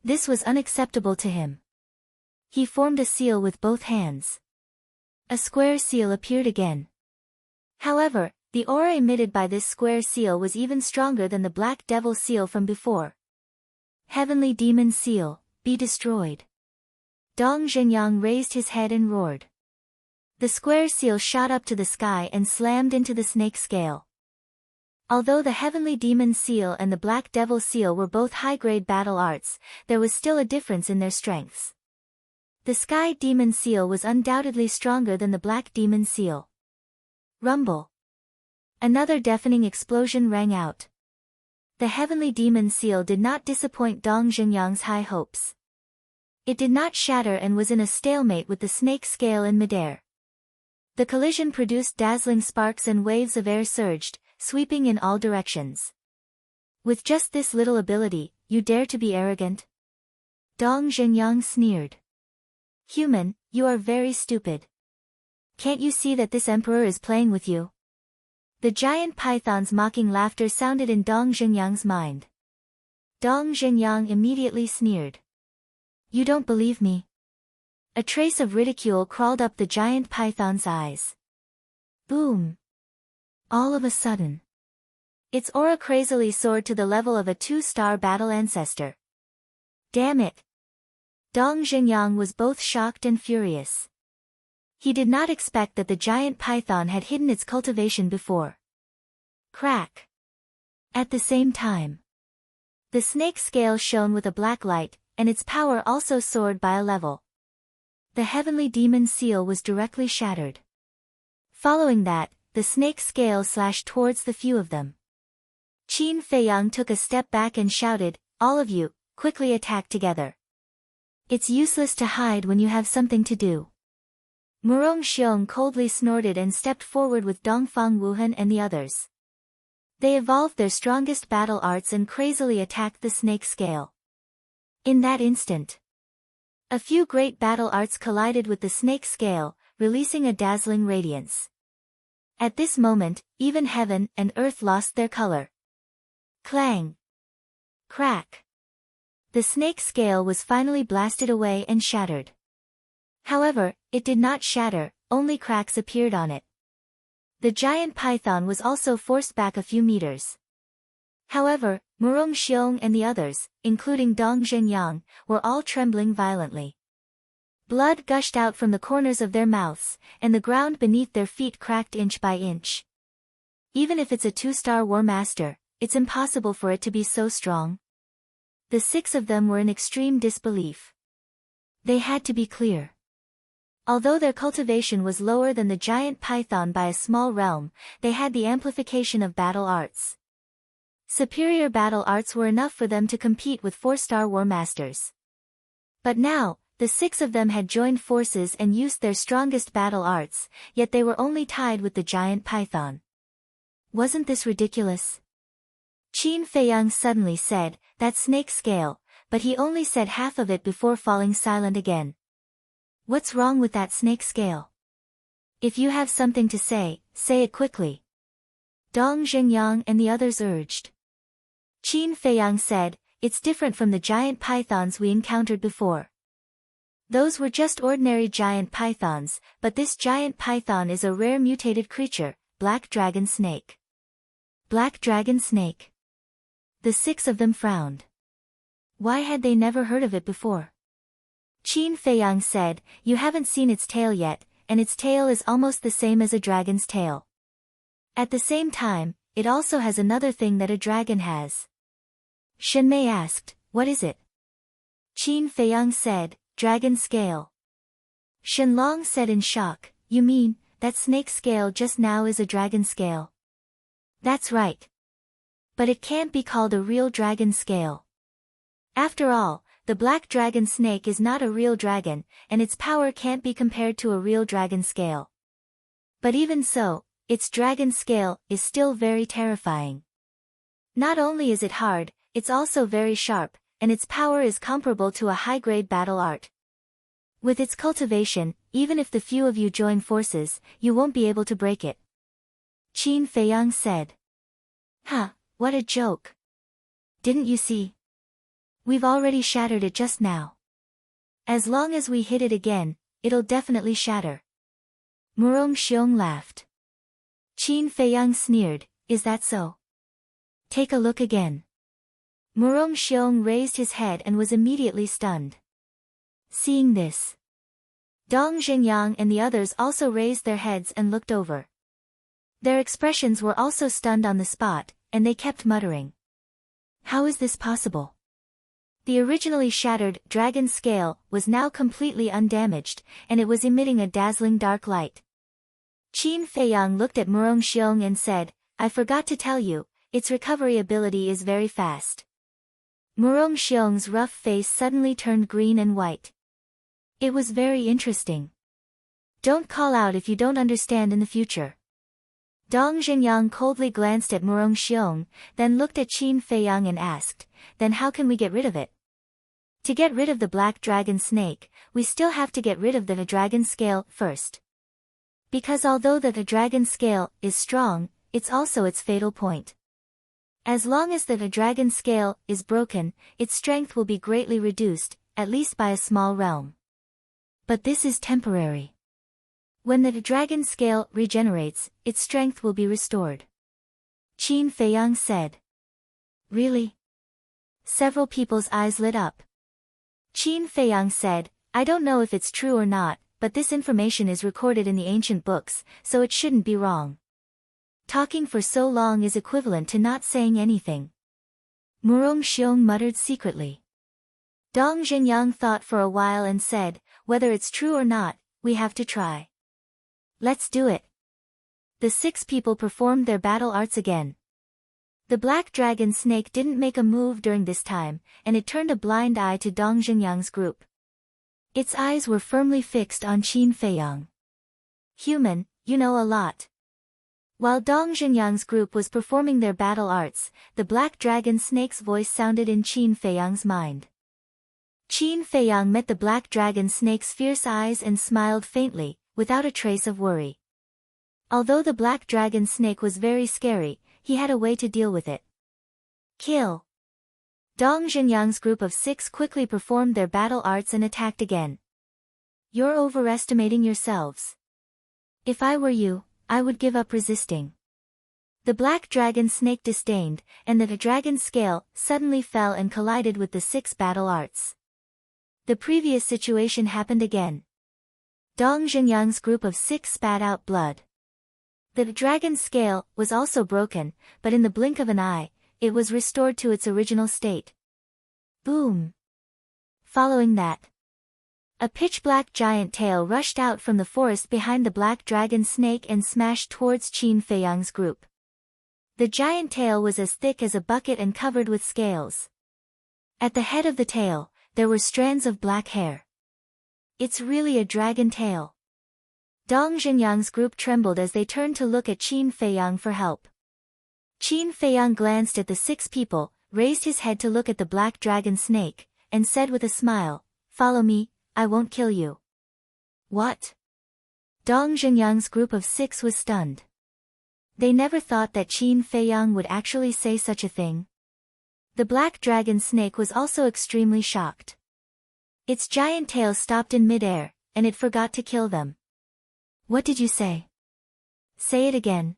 This was unacceptable to him. He formed a seal with both hands. A square seal appeared again. However, the aura emitted by this square seal was even stronger than the Black Devil Seal from before. Heavenly Demon Seal, be destroyed. Dong Xingyang raised his head and roared. The square seal shot up to the sky and slammed into the snake scale. Although the Heavenly Demon Seal and the Black Devil Seal were both high-grade battle arts, there was still a difference in their strengths. The sky demon seal was undoubtedly stronger than the black demon seal. Rumble. Another deafening explosion rang out. The heavenly demon seal did not disappoint Dong Zhenyang's high hopes. It did not shatter and was in a stalemate with the snake scale in midair. The collision produced dazzling sparks and waves of air surged, sweeping in all directions. With just this little ability, you dare to be arrogant? Dong Zhenyang sneered. Human, you are very stupid. Can't you see that this emperor is playing with you? The giant python's mocking laughter sounded in Dong Zhenyang's mind. Dong Zhenyang immediately sneered. You don't believe me? A trace of ridicule crawled up the giant python's eyes. Boom! All of a sudden, its aura crazily soared to the level of a 2-star battle ancestor. Damn it! Dong Zhenyang was both shocked and furious. He did not expect that the giant python had hidden its cultivation before. Crack! At the same time, the snake scale shone with a black light, and its power also soared by a level. The heavenly demon seal was directly shattered. Following that, the snake scale slashed towards the few of them. Qin Feiyang took a step back and shouted, all of you, quickly attack together. It's useless to hide when you have something to do. Murong Xiong coldly snorted and stepped forward with Dongfang Wuhan and the others. They evolved their strongest battle arts and crazily attacked the snake scale. In that instant, a few great battle arts collided with the snake scale, releasing a dazzling radiance. At this moment, even heaven and earth lost their color. Clang! Crack! The snake scale was finally blasted away and shattered. However, it did not shatter, only cracks appeared on it. The giant python was also forced back a few meters. However, Murong Xiong and the others, including Dong Zhenyang, were all trembling violently. Blood gushed out from the corners of their mouths, and the ground beneath their feet cracked inch by inch. Even if it's a 2-star War Master, it's impossible for it to be so strong. The 6 of them were in extreme disbelief. They had to be clear. Although their cultivation was lower than the giant python by a small realm, they had the amplification of battle arts. Superior battle arts were enough for them to compete with 4-star War Masters. But now, the 6 of them had joined forces and used their strongest battle arts, yet they were only tied with the giant python. Wasn't this ridiculous? Qin Feiyang suddenly said, that snake scale, but he only said half of it before falling silent again. What's wrong with that snake scale? If you have something to say it quickly. Dong Zhenyang and the others urged. Qin Feiyang said, it's different from the giant pythons we encountered before. Those were just ordinary giant pythons, but this giant python is a rare mutated creature, black dragon snake. Black dragon snake. The 6 of them frowned. Why had they never heard of it before? Qin Feiyang said, you haven't seen its tail yet, and its tail is almost the same as a dragon's tail. At the same time, it also has another thing that a dragon has. Shenmei asked, what is it? Qin Feiyang said, dragon scale. Shenlong said in shock, you mean, that snake scale just now is a dragon scale? That's right. But it can't be called a real dragon scale. After all, the black dragon snake is not a real dragon, and its power can't be compared to a real dragon scale. But even so, its dragon scale is still very terrifying. Not only is it hard, it's also very sharp, and its power is comparable to a high-grade battle art. With its cultivation, even if the few of you join forces, you won't be able to break it. Qin Feiyang said. Huh, what a joke. Didn't you see? We've already shattered it just now. As long as we hit it again, it'll definitely shatter. Murong Xiong laughed. Qin Feiyang sneered, is that so? Take a look again. Murong Xiong raised his head and was immediately stunned. Seeing this, Dong Zhenyang and the others also raised their heads and looked over. Their expressions were also stunned on the spot, and they kept muttering. How is this possible? The originally shattered dragon scale was now completely undamaged, and it was emitting a dazzling dark light. Qin Feiyang looked at Murong Xiong and said, "I forgot to tell you, its recovery ability is very fast." Murong Xiong's rough face suddenly turned green and white. It was very interesting. "Don't call out if you don't understand in the future." Dong Zhenyang coldly glanced at Murong Xiong, then looked at Qin Feiyang and asked, "Then how can we get rid of it?" "To get rid of the black dragon snake, we still have to get rid of the dragon scale first. Because although the dragon scale is strong, it's also its fatal point. As long as the dragon scale is broken, its strength will be greatly reduced, at least by a small realm. But this is temporary. When the dragon scale regenerates, its strength will be restored." Qin Feiyang said. "Really?" Several people's eyes lit up. Qin Feiyang said, "I don't know if it's true or not, but this information is recorded in the ancient books, so it shouldn't be wrong. Talking for so long is equivalent to not saying anything." Murong Xiong muttered secretly. Dong Zhenyang thought for a while and said, "Whether it's true or not, we have to try. Let's do it." The 6 people performed their battle arts again. The black dragon snake didn't make a move during this time, and it turned a blind eye to Dong Zhenyang's group. Its eyes were firmly fixed on Qin Feiyang. "Human, you know a lot." While Dong Zhenyang's group was performing their battle arts, the black dragon snake's voice sounded in Qin Feiyang's mind. Qin Feiyang met the black dragon snake's fierce eyes and smiled faintly, without a trace of worry. Although the black dragon snake was very scary, he had a way to deal with it. "Kill!" Dong Zhenyang's group of 6 quickly performed their battle arts and attacked again. "You're overestimating yourselves. If I were you, I would give up resisting." The black dragon snake disdained, and the dragon scale suddenly fell and collided with the 6 battle arts. The previous situation happened again. Dong Zhenyang's group of 6 spat out blood. The dragon scale was also broken, but in the blink of an eye, it was restored to its original state. Boom! Following that, a pitch-black giant tail rushed out from the forest behind the black dragon snake and smashed towards Qin Feiyang's group. The giant tail was as thick as a bucket and covered with scales. At the head of the tail, there were strands of black hair. "It's really a dragon tail." Dong Zhenyang's group trembled as they turned to look at Qin Feiyang for help. Qin Feiyang glanced at the 6 people, raised his head to look at the black dragon snake, and said with a smile, "Follow me, I won't kill you." "What?" Dong Zhenyang's group of 6 was stunned. They never thought that Qin Feiyang would actually say such a thing. The black dragon snake was also extremely shocked. Its giant tail stopped in midair, and it forgot to kill them. "What did you say?" "Say it again."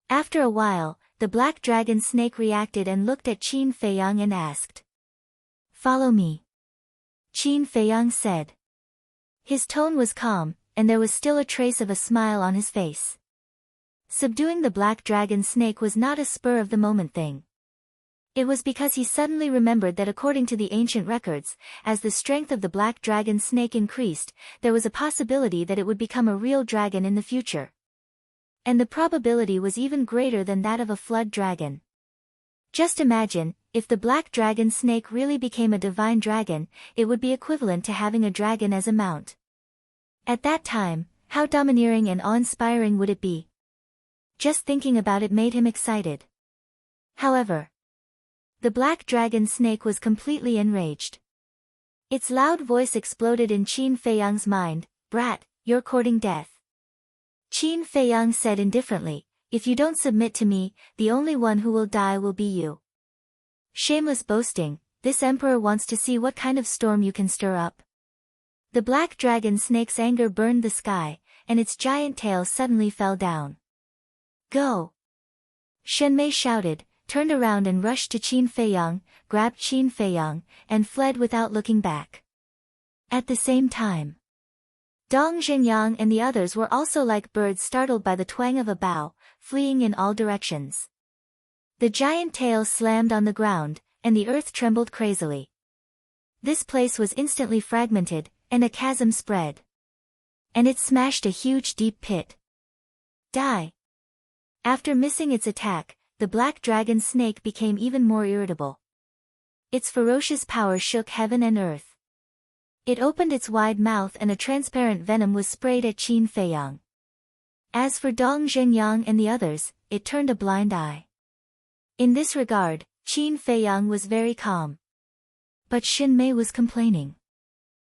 After a while, the black dragon snake reacted and looked at Qin Feiyang and asked, "Follow me." Qin Feiyang said. His tone was calm, and there was still a trace of a smile on his face. Subduing the black dragon snake was not a spur-of-the-moment thing. It was because he suddenly remembered that according to the ancient records, as the strength of the black dragon snake increased, there was a possibility that it would become a real dragon in the future. And the probability was even greater than that of a flood dragon. Just imagine, if the black dragon snake really became a divine dragon, it would be equivalent to having a dragon as a mount. At that time, how domineering and awe-inspiring would it be? Just thinking about it made him excited. However, the black dragon snake was completely enraged. Its loud voice exploded in Qin Feiyang's mind, "Brat, you're courting death." Qin Feiyang said indifferently, "If you don't submit to me, the only one who will die will be you." Shameless boasting, this emperor wants to see what kind of storm you can stir up. The black dragon snake's anger burned the sky, and its giant tail suddenly fell down. "Go!" Shenmei shouted, turned around and rushed to Qin Feiyang, grabbed Qin Feiyang, and fled without looking back. At the same time, Dong Zhenyang and the others were also like birds startled by the twang of a bow, fleeing in all directions. The giant tail slammed on the ground, and the earth trembled crazily. This place was instantly fragmented, and a chasm spread. And it smashed a huge deep pit. Die! After missing its attack, the black dragon snake became even more irritable. Its ferocious power shook heaven and earth. It opened its wide mouth and a transparent venom was sprayed at Qin Feiyang. As for Dong Zhenyang and the others, it turned a blind eye. In this regard, Qin Feiyang was very calm. But Xin Mei was complaining.